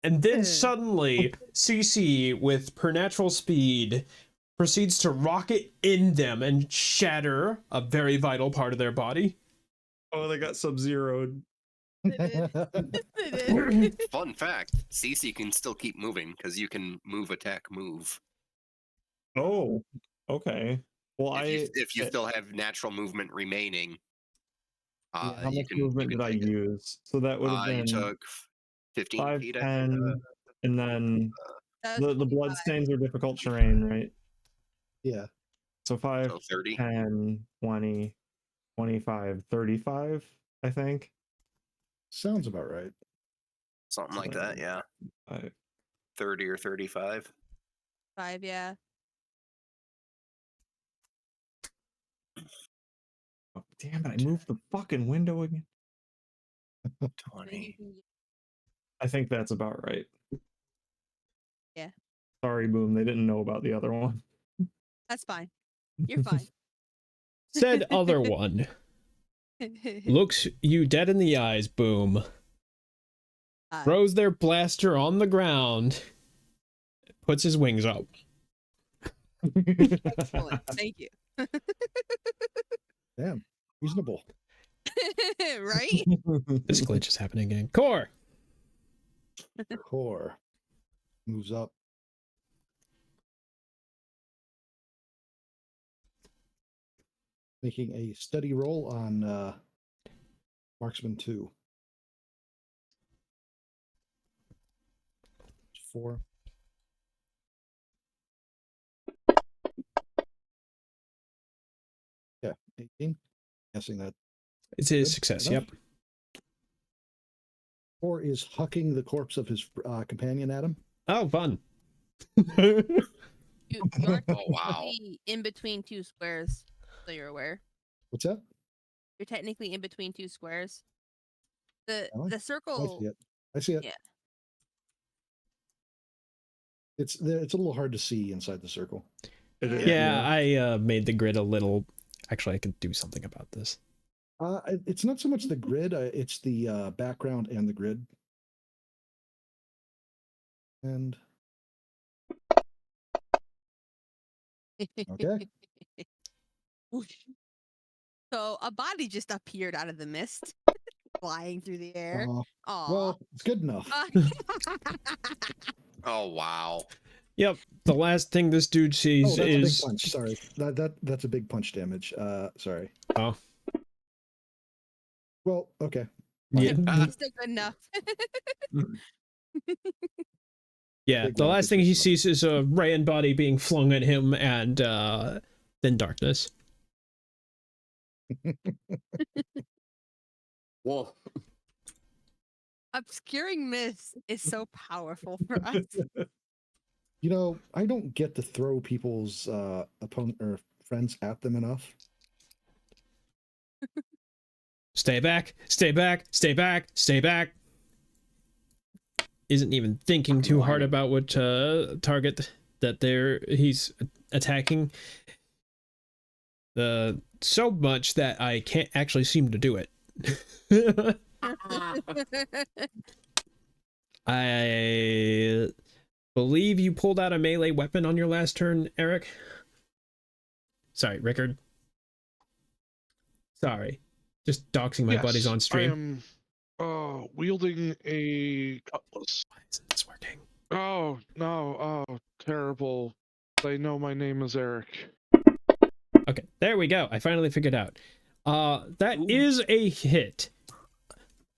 And then suddenly, CC, with preternatural speed, proceeds to rocket in them and shatter a very vital part of their body. Oh, they got sub-zeroed. Fun fact, CC can still keep moving because you can move, attack, move. Oh, okay. Well, If you still have natural movement remaining, how you much can, movement you did can I take it. use? So that would have You been took 15 5, feet, 10, and then That was the 25. bloodstains are difficult terrain, right? Yeah. So 5, So 30. 10, 20, 25, 35, I think. Sounds about right. Something like that, yeah. 5. 30 or 35. 5, yeah. Oh, damn it, I moved the fucking window again. 20. I think that's about right. Yeah. Sorry, Boom, they didn't know about the other one. That's fine. You're fine. Said other one looks you dead in the eyes, boom, Throws their blaster on the ground. Puts his wings up. Excellent. Thank you. Damn, reasonable. Right? This glitch is happening again. Core. Core moves up. Making a steady roll on Marksman 2. 4. Yeah, 18. Guessing that It's his Good success. enough. Yep. 4 is hucking the corpse of his companion at him. Oh, fun. You're Oh wow. technically in between two squares, so you're aware. What's that? You're technically in between two squares. The Am I? the I circle. see it. I see it. Yeah. It's a little hard to see inside the circle. It is, Yeah, I made the grid a little. Actually, I could do something about this. It's not so much the grid, it's the background and the grid. And okay. So a body just appeared out of the mist, flying through the air. Aw. Well, it's good enough. Oh wow. Yep. The last thing this dude Oh, sees that's a big is. punch. Sorry, that's a big punch damage. Sorry. Oh. Well, okay. Yeah. It's still good enough. Yeah. Big The rock last is thing he just enough. sees is a Rayan body being flung at him, and then darkness. Well, Obscuring mist is so powerful for us. You know, I don't get to throw people's opponent or friends at them enough. Stay back. Stay back. Stay back. Stay back. Isn't even thinking too hard about what target that he's attacking. So much that I can't actually seem to do it. I believe you pulled out a melee weapon on your last turn, Eric. Sorry, Rickard. Sorry. Just doxing my buddies on stream. I am wielding a cutlass. Why isn't this working? Oh no! Oh, terrible! They know my name is Eric. Okay, there we go. I finally figured out. That is a hit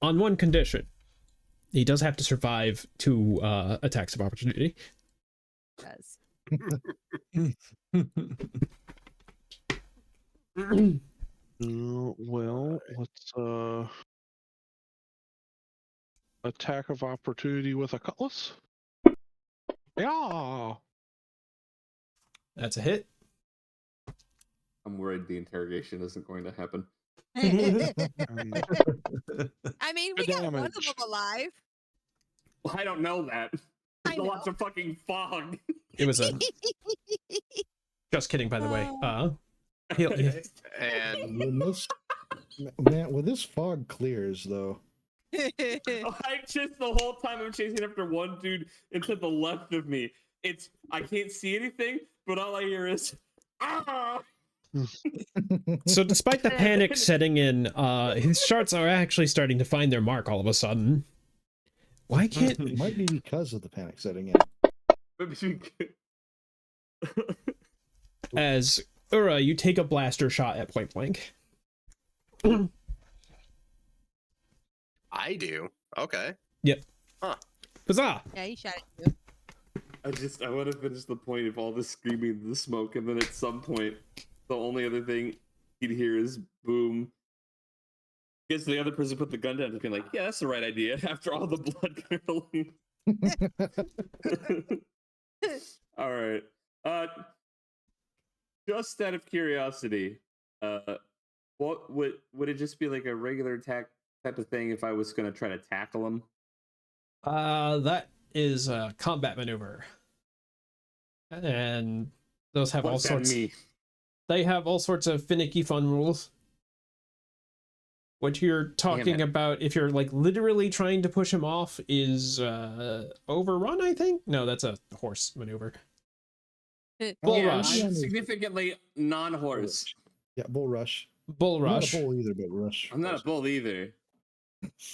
on one condition. He does have to survive 2 attacks of opportunity. Does. Well, let's attack of opportunity with a cutlass. Yeah. That's a hit. I'm worried the interrogation isn't going to happen. I mean, we The got one of damage. them alive. Well, I don't know that. I There's a lot know. of fucking fog. It was a... Just kidding, by the way. And When this fog clears, though, I just the whole time I'm chasing after one dude and to the left of me. I can't see anything, but all I hear is ah. So despite the panic setting in, his shards are actually starting to find their mark all of a sudden. Why can't... it might be because of the panic setting in. As Ura, you take a blaster shot at point blank. I do. Okay. Yep. Huh. Huzzah! Yeah, you shot it too. I want to finish the point of all the screaming and the smoke, and then at some point, the only other thing he'd hear is boom. Guess the other person put the gun down and being like, yeah, that's the right idea after all the blood curdling. All right. Just out of curiosity, what would it just be like a regular attack type of thing if I was going to try to tackle him? That is a combat maneuver. And those have all What's that sorts... mean? They have all sorts of finicky fun rules. What you're talking it. about, if you're like literally trying to push him off, is overrun, I think? No, that's a horse maneuver. Bull Yeah, rush. I'm significantly non-horse. Yeah, bull rush. Bull I'm not rush. a bull either, but rush. I'm not a bull either.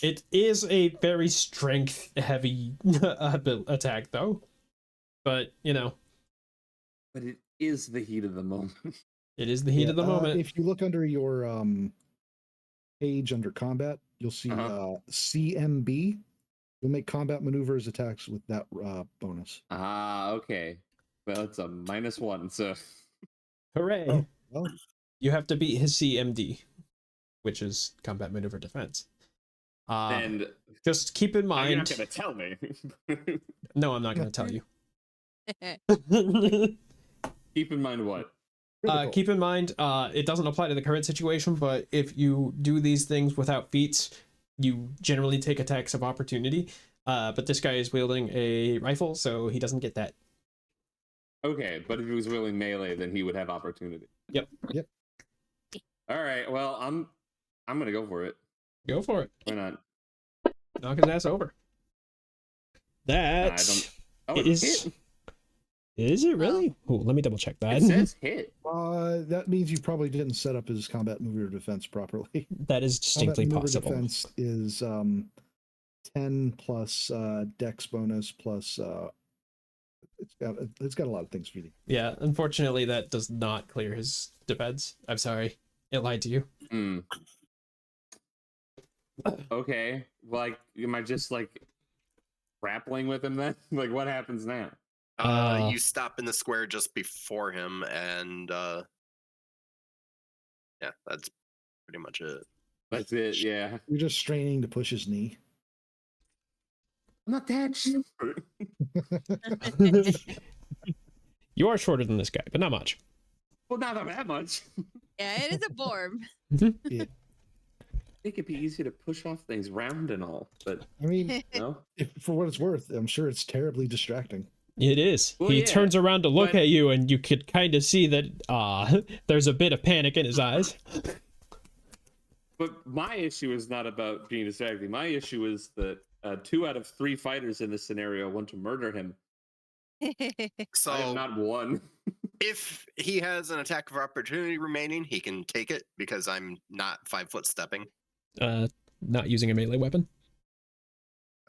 It is a very strength heavy attack though. But, you know. But it is the heat of the moment. It is the heat of the moment. If you look under your page under combat, you'll see CMB. You'll make combat maneuvers attacks with that bonus. Ah, okay. Well, it's a -1, so. Hooray. Oh, well. You have to beat his CMD, which is combat maneuver defense. And just keep in mind. you're not going to tell me. No, I'm not going to tell you. Keep in mind what? Keep in mind, it doesn't apply to the current situation, but if you do these things without feats, you generally take attacks of opportunity. But this guy is wielding a rifle, so he doesn't get that. Okay, but if he was wielding melee, then he would have opportunity. Yep. All right. Well, I'm gonna go for it. Go for it. Why not? Knock his ass over. That is. Is it really? Oh, let me double check that. It says hit. That means you probably didn't set up his combat maneuver defense properly. That is distinctly combat possible. Defense is 10 plus dex bonus plus it's got a lot of things for you. Yeah, unfortunately, that does not clear his defense. I'm sorry, it lied to you. Okay, like, am I just like grappling with him then? Like, what happens now? You stop in the square just before him, and yeah, that's pretty much it. That's it. Yeah, You're just straining to push his knee. I'm not that short. You are shorter than this guy, but not much. Well, not that much. Yeah, it is a form. Yeah. I think it'd be easy to push off things round and all, but I mean, no. for what it's worth, I'm sure it's terribly distracting. It is. Well, He yeah, turns around to look but- at you, and you could kind of see that there's a bit of panic in his eyes. But my issue is not about being distracting. My issue is that 2 out of 3 fighters in this scenario want to murder him. So I am not one. if he has an attack of opportunity remaining, he can take it because I'm not 5 foot stepping. Not using a melee weapon.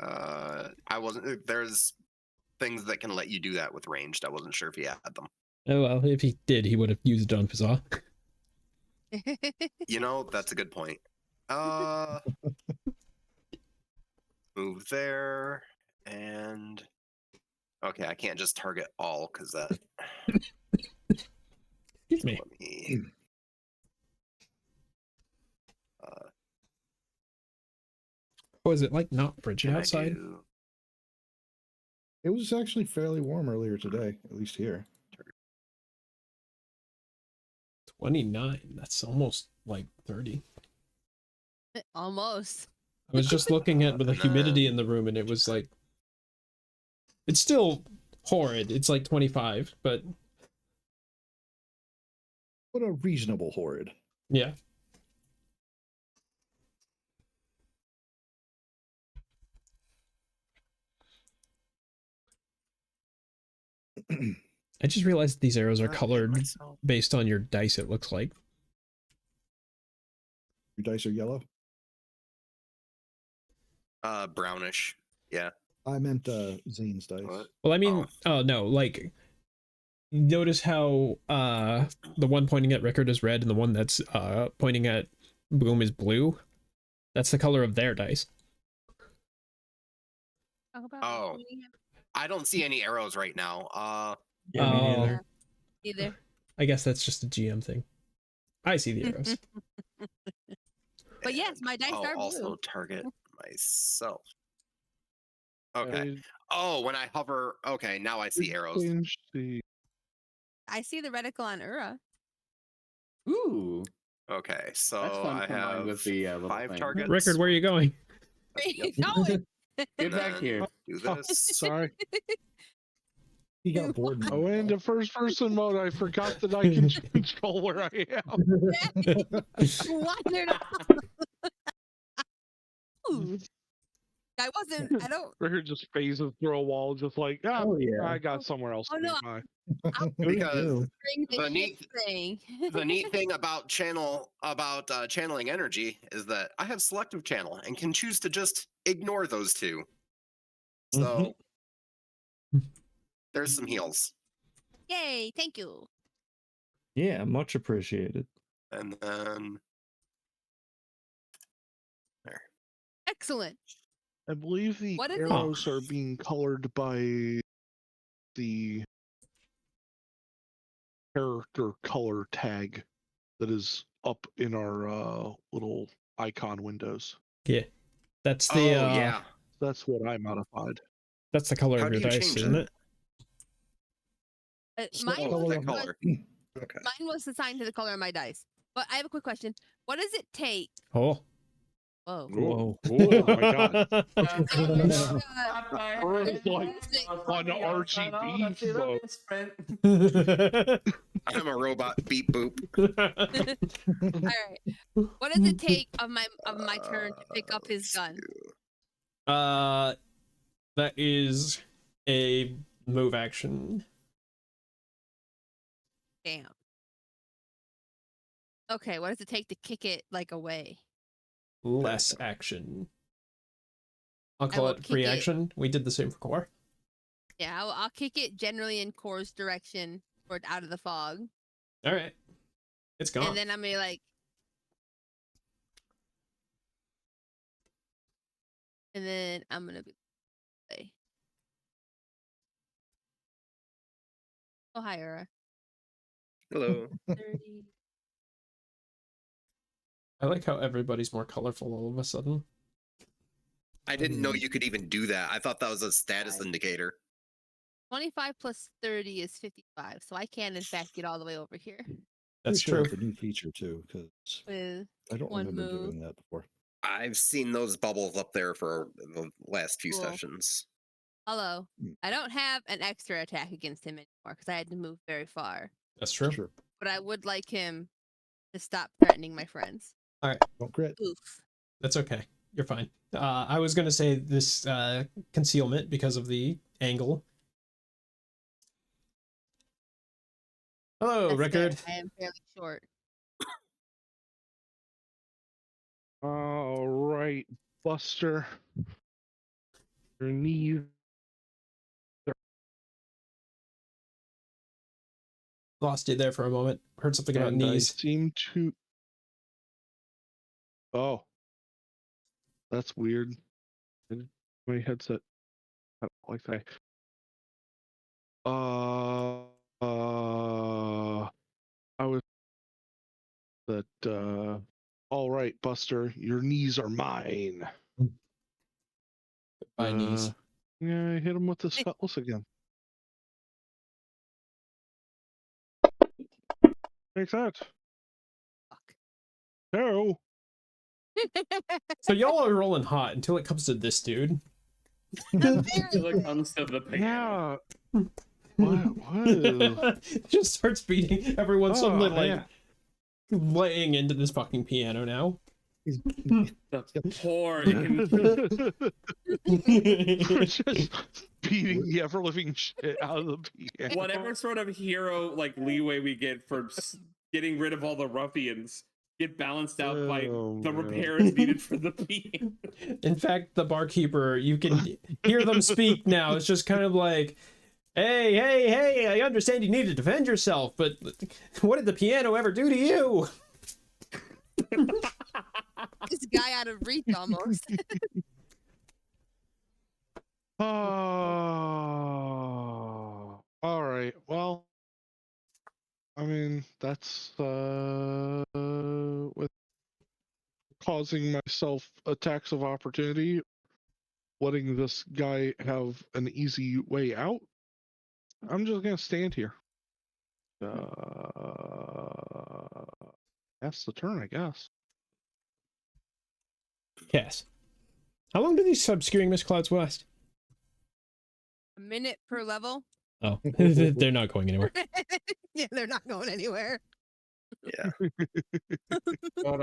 I wasn't. There's things that can let you do that with ranged. I wasn't sure if he had them. Oh well, if he did, he would have used it on Fazal. You know, that's a good point. Move there, and okay, I can't just target all because that. Excuse me. Let me. Was it like not frigid Can I outside? do- It was actually fairly warm earlier today, at least here. 29. That's almost like 30. Almost. I was just looking at the humidity in the room, and it was like, it's still horrid. It's like 25, but What a reasonable horrid. yeah. I just realized these arrows are colored based on your dice, it looks like. Your dice are yellow? Brownish. Yeah. I meant Zane's dice. What? Well, I mean, oh no, like, notice how the one pointing at Rickard is red and the one that's pointing at Boom is blue? That's the color of their dice. Oh. I don't see any arrows right now. Yeah, me Oh. neither. Either. I guess that's just a GM thing. I see the arrows. But yes, my dice I'll are blue. also target myself. Okay. I Oh, when I hover. Okay, now I see arrows. changed the I see the reticle on Ura. Ooh. Okay, so That's fun I combined have with the, little 5 thing. targets. Rickard, where are you going? Where are you Yep. going? Get And back then here. Do Oh, this. sorry. He got bored. I went into first person mode. I forgot that I can control where I am. Wandered off. Ooh. I wasn't. I don't. Rickard just phases through a wall, just like, ah, Oh yeah. I got somewhere else Oh, to no. be by. Because Bring the the ship neat- thing. the neat thing about channeling energy is that I have selective channel and can choose to just ignore those two. So there's some heals. Yay! Thank you. Yeah, much appreciated. And then Excellent. I believe the What is it? arrows are being colored by the character color tag that is up in our little icon windows. Yeah, that's the yeah. That's what I modified. that's the color How of do your you dice, change isn't that? it? Mine Oh, was that color. Okay. mine was assigned to the color of my dice. But I have a quick question. What does it take? Oh. Whoa. Whoa. Oh my god. It's Like on RGB mode. I'm a robot. Beep boop. All right. What does it take of my turn to pick up his gun? That is a move action. Damn. Okay, what does it take to kick it like away? Less action. I'll call will it kick free it. action. We did the same for core. Yeah, I'll kick it generally in Core's direction or out of the fog. All right, it's gone. And then I'm gonna like. And then I'm gonna be. Oh, hi, Ura. Hello. 30. I like how everybody's more colorful all of a sudden. I didn't know you could even do that. I thought that was a status indicator. 25 plus 30 is 55, so I can in fact get all the way over here That's Pretty sure true. it's a new feature too, because with I don't one remember move. doing that before. I've seen those bubbles up there for the last few Cool. sessions. Hello. Hmm. I don't have an extra attack against him anymore because I had to move very far. That's true. Sure. But I would like him to stop threatening my friends. Don't crit. Oof. That's okay. You're fine. I was gonna say this concealment because of the angle. Hello, That's Rickard. fair. I am fairly short. All right, Buster. Your knees. Lost you there for a moment. Heard something about And I knees. seem to. Oh, that's weird. My headset. I don't like that. I was that. All right, Buster. Your knees are mine. By knees. Yeah, I hit him with the Cutlass again. Makes sense. Fuck. No. So y'all are rolling hot until it comes to this dude. Until it comes to the piano. Yeah. What? Just starts beating everyone suddenly Oh, like yeah. laying into this fucking piano now. The poor We're just beating the ever living shit out of the piano. whatever sort of hero like leeway we get for getting rid of all the ruffians get balanced out by Oh, the man. repairs needed for the piano. In fact, the barkeeper, you can hear them speak now. It's just kind of like, hey, I understand you need to defend yourself, but what did the piano ever do to you? This guy out of reach almost. Oh, all right. Well, I mean, that's with causing myself attacks of opportunity, letting this guy have an easy way out. I'm just gonna stand here. That's the turn, I guess. Cass, how long do these obscuring mist clouds last? A minute per level. Oh, they're not going anywhere. Yeah, they're not going anywhere. Yeah. God,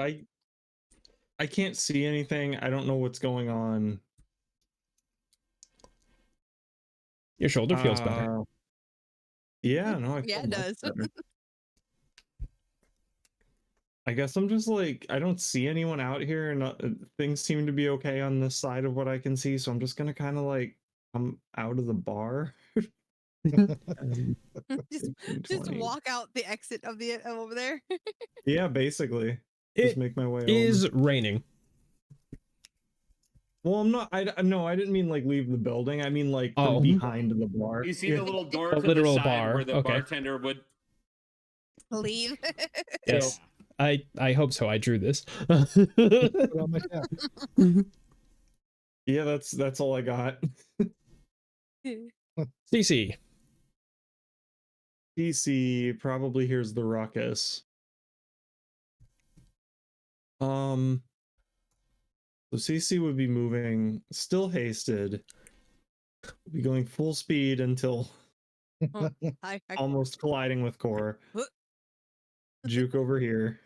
I can't see anything. I don't know what's going on. Your shoulder feels better. Yeah, no, I Yeah, feel it much does. better. I guess I'm just like, I don't see anyone out here, and things seem to be okay on this side of what I can see, so I'm just gonna kind of like come out of the bar. just 15, just 20. walk out the exit of the over there. Yeah, basically. It Just make my way is over. raining. Well, I'm not. No, I didn't mean like leave the building. I mean like Oh. from behind the bar. You see Yeah. the little door A to the literal side bar, where the okay. bartender would. Leave. Yes. I hope so. I drew this. Put on my cap. Yeah, that's all I got. CC. DC probably hears the ruckus. So CC would be moving, still hasted. Would be going full speed until I almost colliding with Core. What? Juke over here.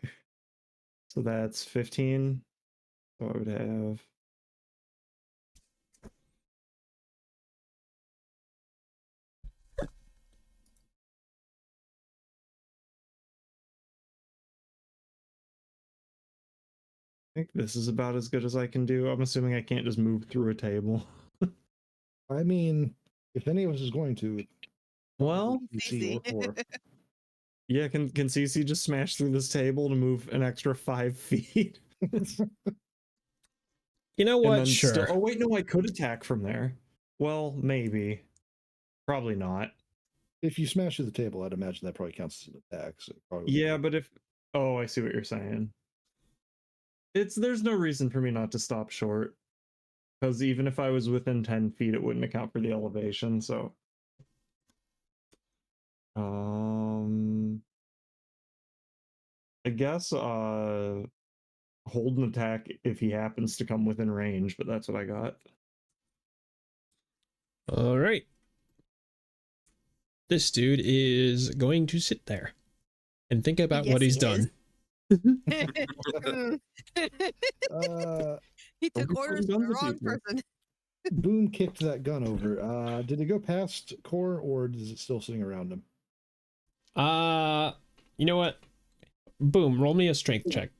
So that's 15. So I would have. I think this is about as good as I can do. I'm assuming I can't just move through a table. I mean, if any of us is going to, Well, CC or Core. yeah, can CC just smash through this table to move an extra 5 feet? You know And what? then Sure. still, oh wait, no, I could attack from there. Well, maybe. Probably not. If you smash through the table, I'd imagine that probably counts as an attack. So Yeah, but if oh, I see what you're saying. There's no reason for me not to stop short. Because even if I was within 10 feet, it wouldn't account for the elevation, so. I guess hold an attack if he happens to come within range, but that's what I got. All right. This dude is going to sit there and think about Yes, what he's he done. He Don't took be orders putting from the guns at wrong people. person. Boom kicked that gun over. Did it go past Core, or is it still sitting around him? You know what? Boom, roll me a strength check.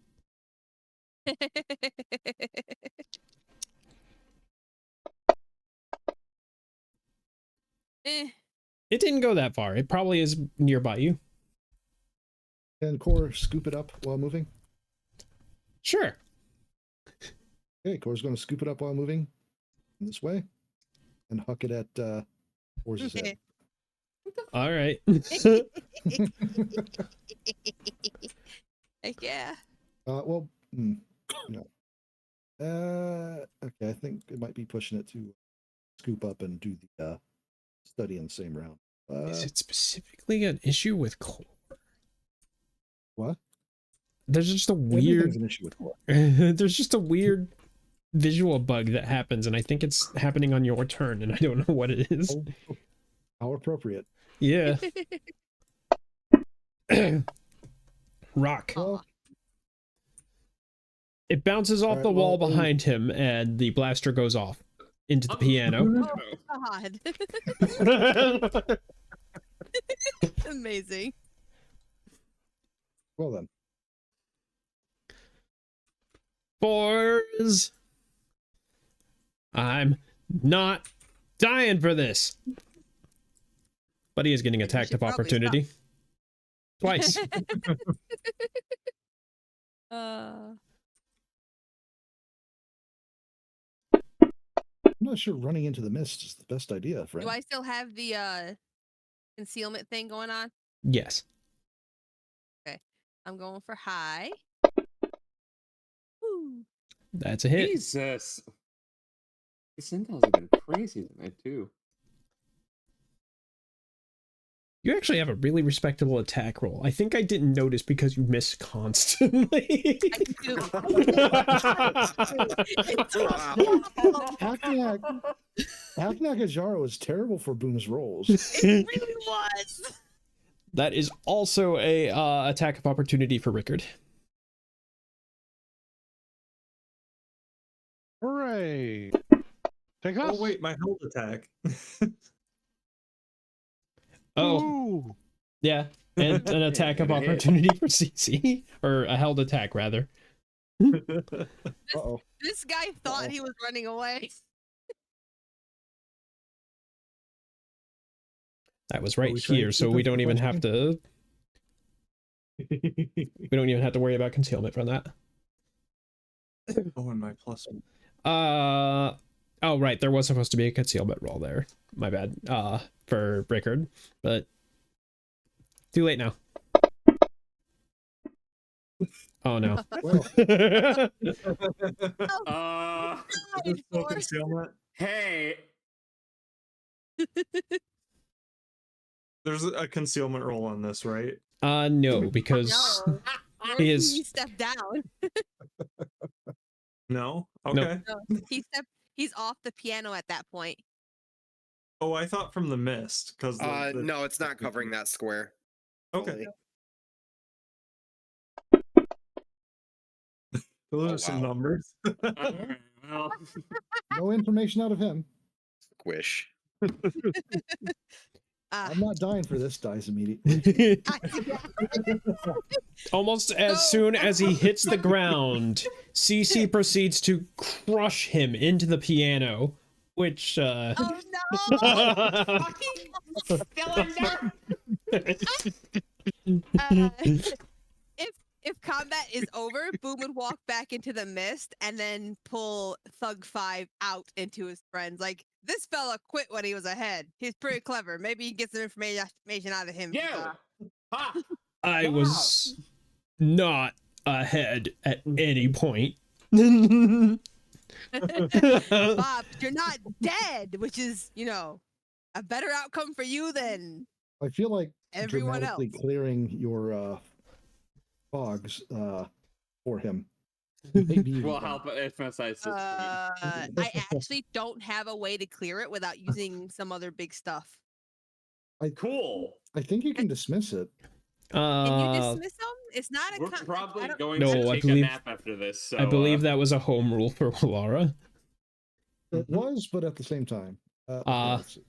It didn't go that far. It probably is nearby you. Can Core scoop it up while moving? Sure. Okay, Core's going to scoop it up while moving this way and huck it at Core's head. All right. Heck yeah. No. Okay, I think it might be pushing it to scoop up and do the study in the same round. Is it specifically an issue with Core? What? There's just a Everything's weird. an issue with Core. There's just a weird visual bug that happens, and I think it's happening on your turn, and I don't know what it is. Oh, how appropriate. Yeah. Rock. Well, It bounces off Alright, the wall well, behind him, and the blaster goes off into the piano. God. Amazing. well then. Fours. I'm not dying for this. But he is getting attacked should of probably opportunity. Twice. I'm not sure running into the mist is the best idea, friend. Do I still have the concealment thing going on? Yes. I'm going for high. Woo. That's a hit. Jesus. This intel's been crazy tonight, too. You actually have a really respectable attack roll. I think I didn't notice because you miss constantly. I do. Aknaka'jara was terrible for Boom's rolls. It really was. That is also a attack of opportunity for Rickard. right. Take us. Oh wait, my held attack. Oh, Ooh. yeah. And an attack of Yeah, hit. opportunity for CC. Or a held attack, rather. Uh-oh. This guy thought Uh-oh. he was running away. That was right we trying to here, so keep we him don't from even have questioning? to... We don't even have to worry about concealment from that. Oh, and my plus one. Oh, right. There was supposed to be a concealment roll there. My bad. For Rickard. But... Too late now. Oh, no. Well, Uh, Is this still Force. concealment? hey, There's a concealment roll on this, right? no, because... No. He is- He stepped down. No? No. Okay. No, he's off the piano at that point. Oh, I thought from the mist, because No, it's not covering that square. Okay. fully. Those Oh, are some wow. numbers. well, no information out of him. Squish. I'm not dying for this, dies immediately. Almost as No. soon as he hits the ground, CC proceeds to crush him into the piano, which, Oh no! cylinder. If combat is over, Boom would walk back into the mist and then pull Thug 5 out into his friends. Like, this fella quit when he was ahead. He's pretty clever. Maybe you can get some information out of him. You. Ha. I Wow. was not ahead at any point. Bob, you're not dead, which is, a better outcome for you than I feel like everyone else. dramatically clearing your fogs for him. Maybe Will help emphasize this point. I actually don't have a way to clear it without using some other big stuff. Cool. I think you can dismiss it. Can you dismiss them? It's not a. We're I probably don't- going No, to I take believe- a nap after this. So, I believe that was a home rule for Walara. It was, but at the same time. Let's see.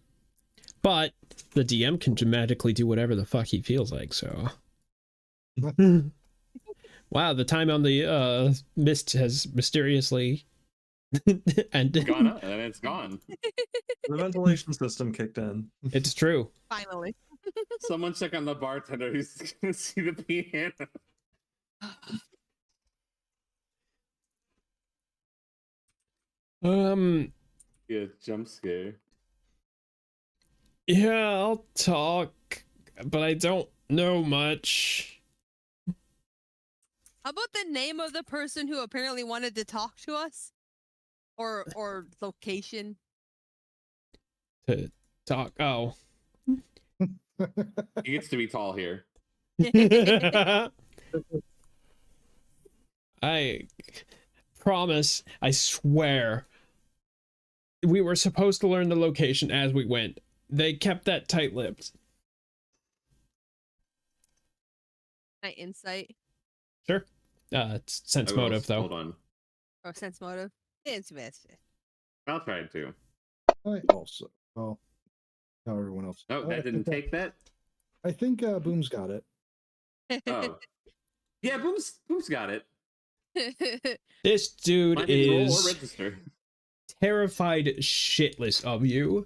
But the DM can dramatically do whatever the fuck he feels like, so. Wow, the time on the mist has mysteriously ended. gone up, and it's gone. The ventilation system kicked in. It's true. Finally. Someone check on the bartender who's gonna see the piano. Yeah, jump scare. Yeah, I'll talk, but I don't know much. How about the name of the person who apparently wanted to talk to us? Or location? To talk. Oh. He gets to be tall here. I promise, I swear, we were supposed to learn the location as we went. They kept that tight-lipped. My insight Sure. It's sense I will- motive, though. Hold on. or sense motive. It's best. I'll try to. I also. Oh, how everyone else. Oh, that didn't take that? I think Boom's got it. Oh. Yeah, Boom's got it. This dude Might need to roll or is register. terrified shitless of you.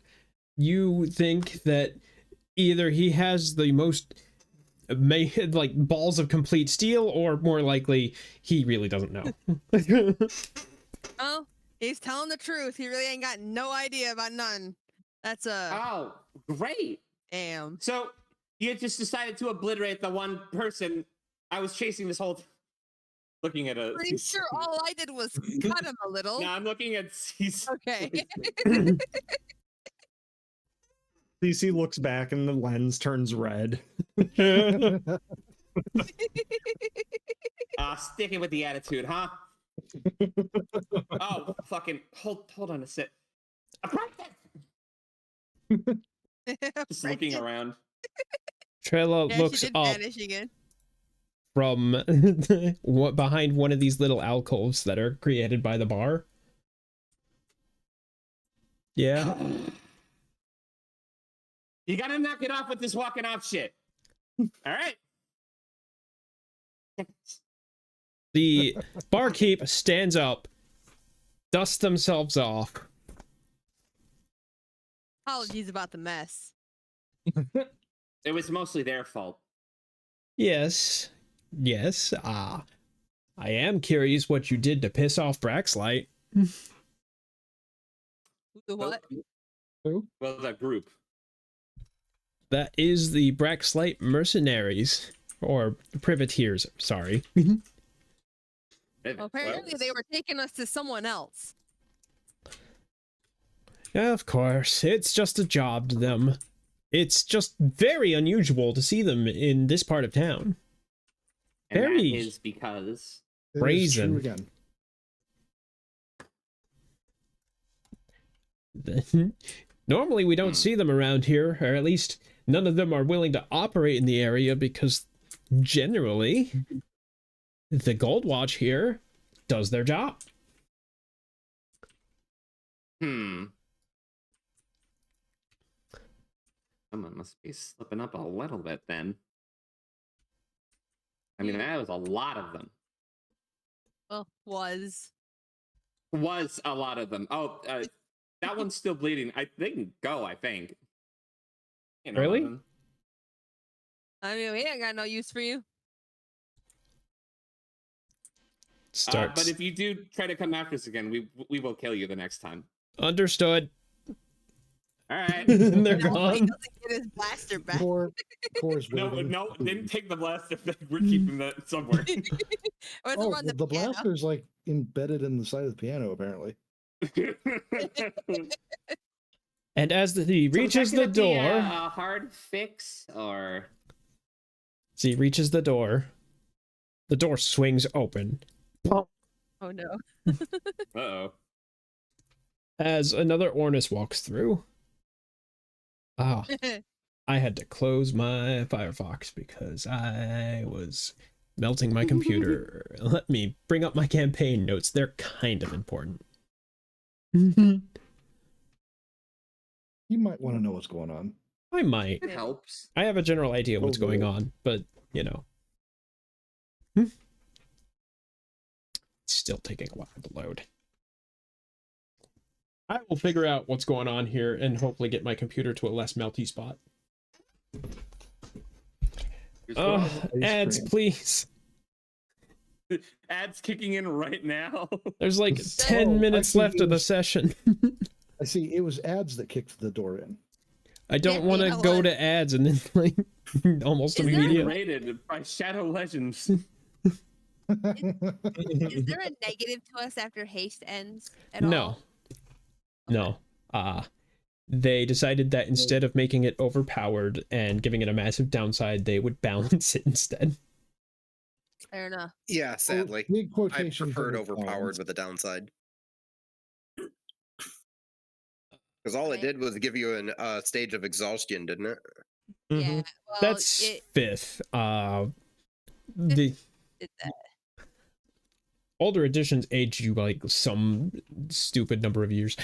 You think that either he has the most like balls of complete steel, or more likely he really doesn't know. Oh, he's telling the truth. He really ain't got no idea about none. That's a Oh, great. damn. So you just decided to obliterate the one person I was chasing this whole looking at a Pretty sure all I did was cut him a little. No, I'm looking at CC. Okay. CC looks back and the lens turns red. Sticking with the attitude, huh? Oh, fucking hold on a sec. Just looking around. Treyala Yeah, looks she did up vanish again. from behind one of these little alcoves that are created by the bar. Yeah. You gotta knock it off with this walking off shit. All right. The barkeep stands up, dusts themselves off. Apologies about the mess. It was mostly their fault. Yes. Yes. I am curious what you did to piss off Braxlight. The what? Who? Well, the group. That is the Braxlight mercenaries. Or privateers, sorry. Well, apparently they were taking us to someone else. Of course, it's just a job to them. It's just very unusual to see them in this part of town. And Very that is because It is brazen. true again. Normally we don't see them around here, or at least none of them are willing to operate in the area because generally the Gold Watch here does their job. someone must be slipping up a little bit then. I mean, that was a lot of them. Well, was A lot of them. Oh, that one's still bleeding. They can go, I think. You know, Really? Evan. I mean, we ain't got no use for you. Starts. But if you do try to come after us again, we will kill you the next time. Understood. All right. They're No, he gone. doesn't get his blaster back. Core's No, waiting. didn't take the blaster back. We're keeping that somewhere. Or is it Oh, on the the piano? blaster's like embedded in the side of the piano, apparently. And as he reaches the door, a hard fix, or as he reaches the door swings open. Oh no. uh-oh. As another Ornis walks through. Ah, I had to close my Firefox because I was melting my computer. Let me bring up my campaign notes. They're kind of important. You might want to know what's going on. I might. It helps. I have a general idea of what's going on, but, you know. It's still taking a while to load. I will figure out what's going on here and hopefully get my computer to a less melty spot. Ads, please. Ads kicking in right now. There's like So, 10 minutes actually, left it of the was- session. I see it was ads that kicked the door in. I don't Yeah, want to you know go what? to ads and then like almost Is there a immediately. Rated by Shadow Legends. Is there a negative to us after haste ends at all? No. They decided that instead of making it overpowered and giving it a massive downside, they would balance it instead. Fair enough. Yeah, sadly. Big I quotations. preferred over overpowered with a downside. Because all it did was give you a stage of exhaustion, didn't it? Mhm. Yeah. Well, That's it fifth. The did that. older editions age you like some stupid number of years.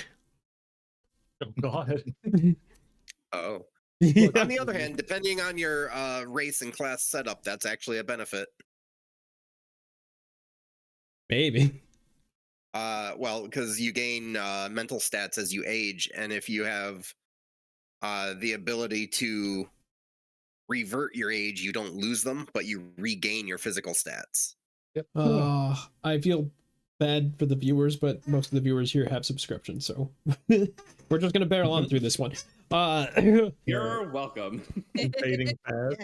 Oh God. Oh. Yeah. On the other hand, depending on your race and class setup, that's actually a benefit. Maybe. Well, because you gain mental stats as you age, and if you have the ability to revert your age, you don't lose them, but you regain your physical stats. Yep. I feel bad for the viewers, but most of the viewers here have subscriptions, so we're just gonna barrel on through this one. You're welcome. Fading fast.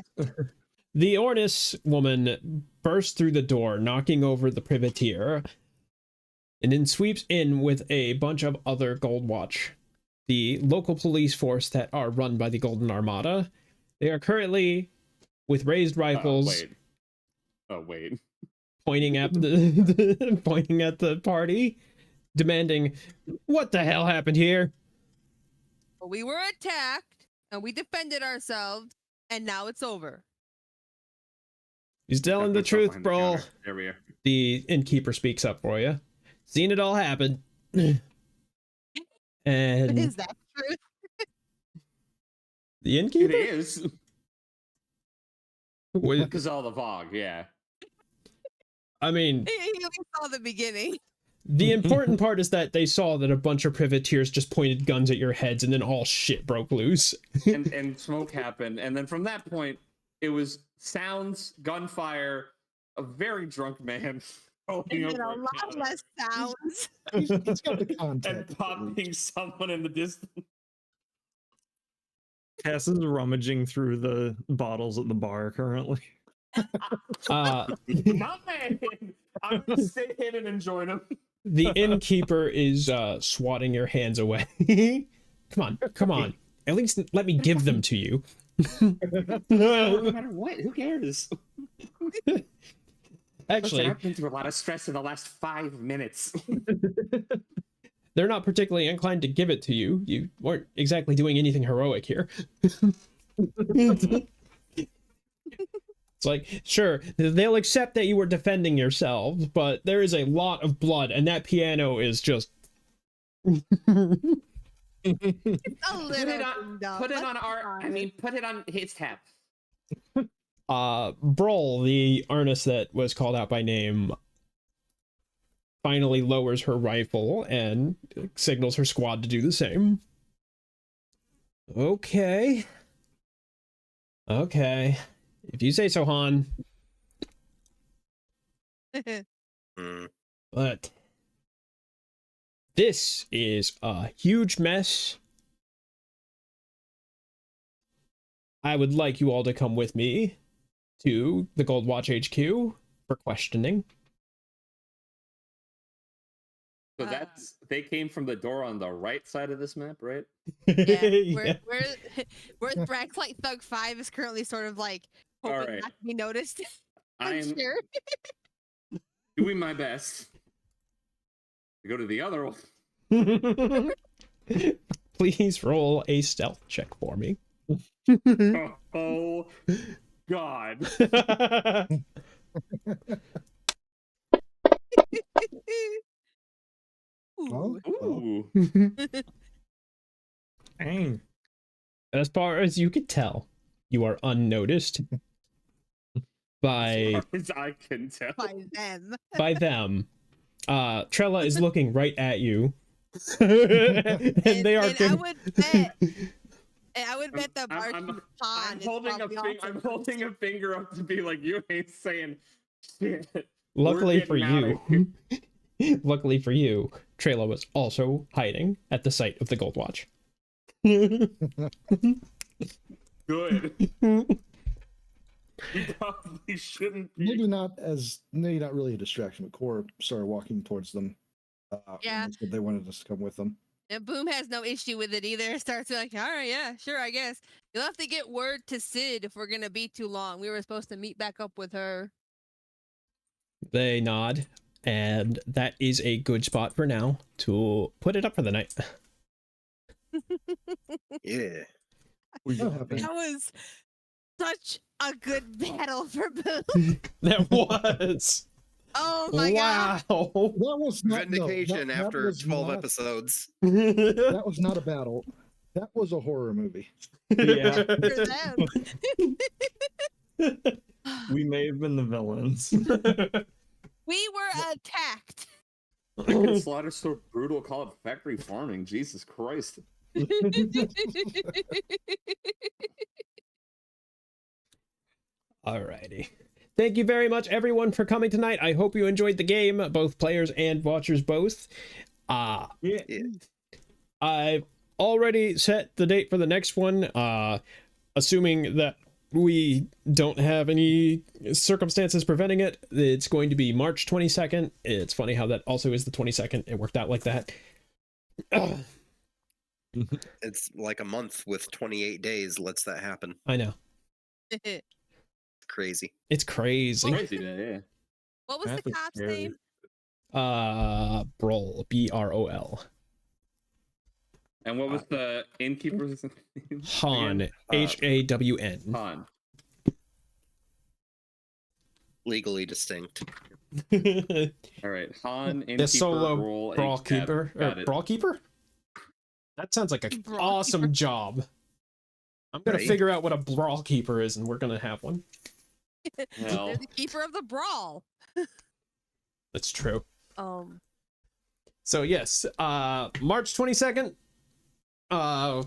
The Ornis woman bursts through the door, knocking over the privateer, and then sweeps in with a bunch of other Gold Watch, the local police force that are run by the Golden Armada. They are currently with raised rifles, Wait. pointing at the pointing at the party, demanding, "What the hell happened here?" We were attacked and we defended ourselves, and now it's over. He's telling the Got myself truth, behind the bro. counter. There we are. The innkeeper speaks up for you. Seen it all happen. And Is that true? the It innkeeper? is Was- because all the fog. Yeah. I mean, He only saw the beginning. the important part is that they saw that a bunch of privateers just pointed guns at your heads, and then all shit broke loose. and smoke happened, and then from that point, it was sounds, gunfire, a very drunk man holding And then over a lot gun less sounds. He's got the context. and popping someone in the distance. Cass is rummaging through the bottles at the bar currently. Uh, My man, I'm gonna stay in and enjoy them. the innkeeper is swatting your hands away. Come on. At least let me give them to you. No matter what, who cares? Actually, Listen, I've been through a lot of stress in the last 5 minutes. they're not particularly inclined to give it to you. You weren't exactly doing anything heroic here. It's like, sure, they'll accept that you were defending yourselves, but there is a lot of blood, and that piano is just... It's a Put little it on. dinged up, Put it let's on be our. I honest. mean, put it on his tab. Brol, the Arnis that was called out by name, finally lowers her rifle and signals her squad to do the same. Okay. If you say so, Han. Hmm. But this is a huge mess. I would like you all to come with me to the Gold Watch HQ for questioning. So that's they came from the door on the right side of this map, right? Yeah, Yeah. where Blacklight Thug 5 is currently sort of like hoping Alright. not to be noticed. I I'm am sure. doing my best to go to the other one. Please roll a stealth check for me. Oh, God. Ooh. Oh, Ooh. Dang. As far as you could tell, you are unnoticed by As I can tell. By them. them. Treyala is looking right at you. and they are And I would bet. And I would I'm- bet the I'm- barkeep Pond I'm is holding probably I'm also holding a finger up to be like, you ain't saying shit. luckily for getting outta you. Luckily for you, Treyala was also hiding at the site of the Gold Watch. Good. You probably shouldn't be. Maybe not really a distraction, but Core started walking towards them. Yeah. and said they wanted us to come with them. And Boom has no issue with it either. Starts like, all right, yeah, sure, I guess. You'll have to get word to Sid if we're gonna be too long. We were supposed to meet back up with her. They nod, and that is a good spot for now to put it up for the night. yeah. That happened. That was such a good battle for Boom. That was. Oh my god. Wow. That was not Vindication that after was 12 not- episodes. That was not a battle. That was a horror movie. Yeah. For them. We may have been the villains. We were attacked. Slaughter so brutal, call it factory farming. Jesus Christ. Alrighty. Thank you very much, everyone, for coming tonight. I hope you enjoyed the game, both players and watchers both. Yeah. I've already set the date for the next one, assuming that we don't have any circumstances preventing it. It's going to be March 22nd. It's funny how that also is the 22nd. It worked out like that. It's like a month with 28 days lets that happen. I know. Crazy. It's crazy. Crazy, yeah. What was That's the cop's scary. name? Brol. B-R-O-L. And what was the innkeeper's name? Han. again? H-A-W-N. Han. Legally distinct. All right, Han, innkeeper, The solo roll, brawl H-tab. keeper. Got Or it. brawl keeper? That sounds like an Brawl awesome keeper. job. I'm gonna Right? figure out what a brawl keeper is, and we're gonna have one. Well, They're the keeper of the brawl. That's true. So yes, March 22nd. I'll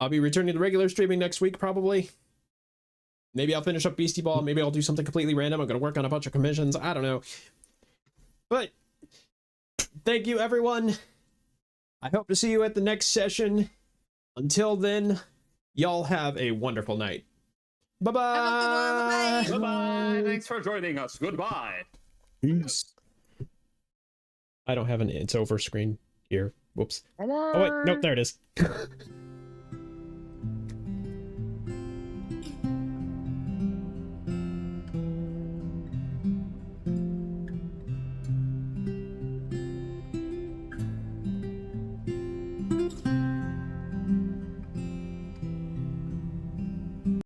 be returning to regular streaming next week, probably. Maybe I'll finish up Beastie Ball. Maybe I'll do something completely random. I'm gonna work on a bunch of commissions. I don't know. But thank you, everyone. I hope to see you at the next session. Until then, y'all have a wonderful night. Bye-bye. Bye-bye. Thanks for joining us. Goodbye. Peace. I don't have an it's over screen here. Whoops. Oh wait, nope, there it is.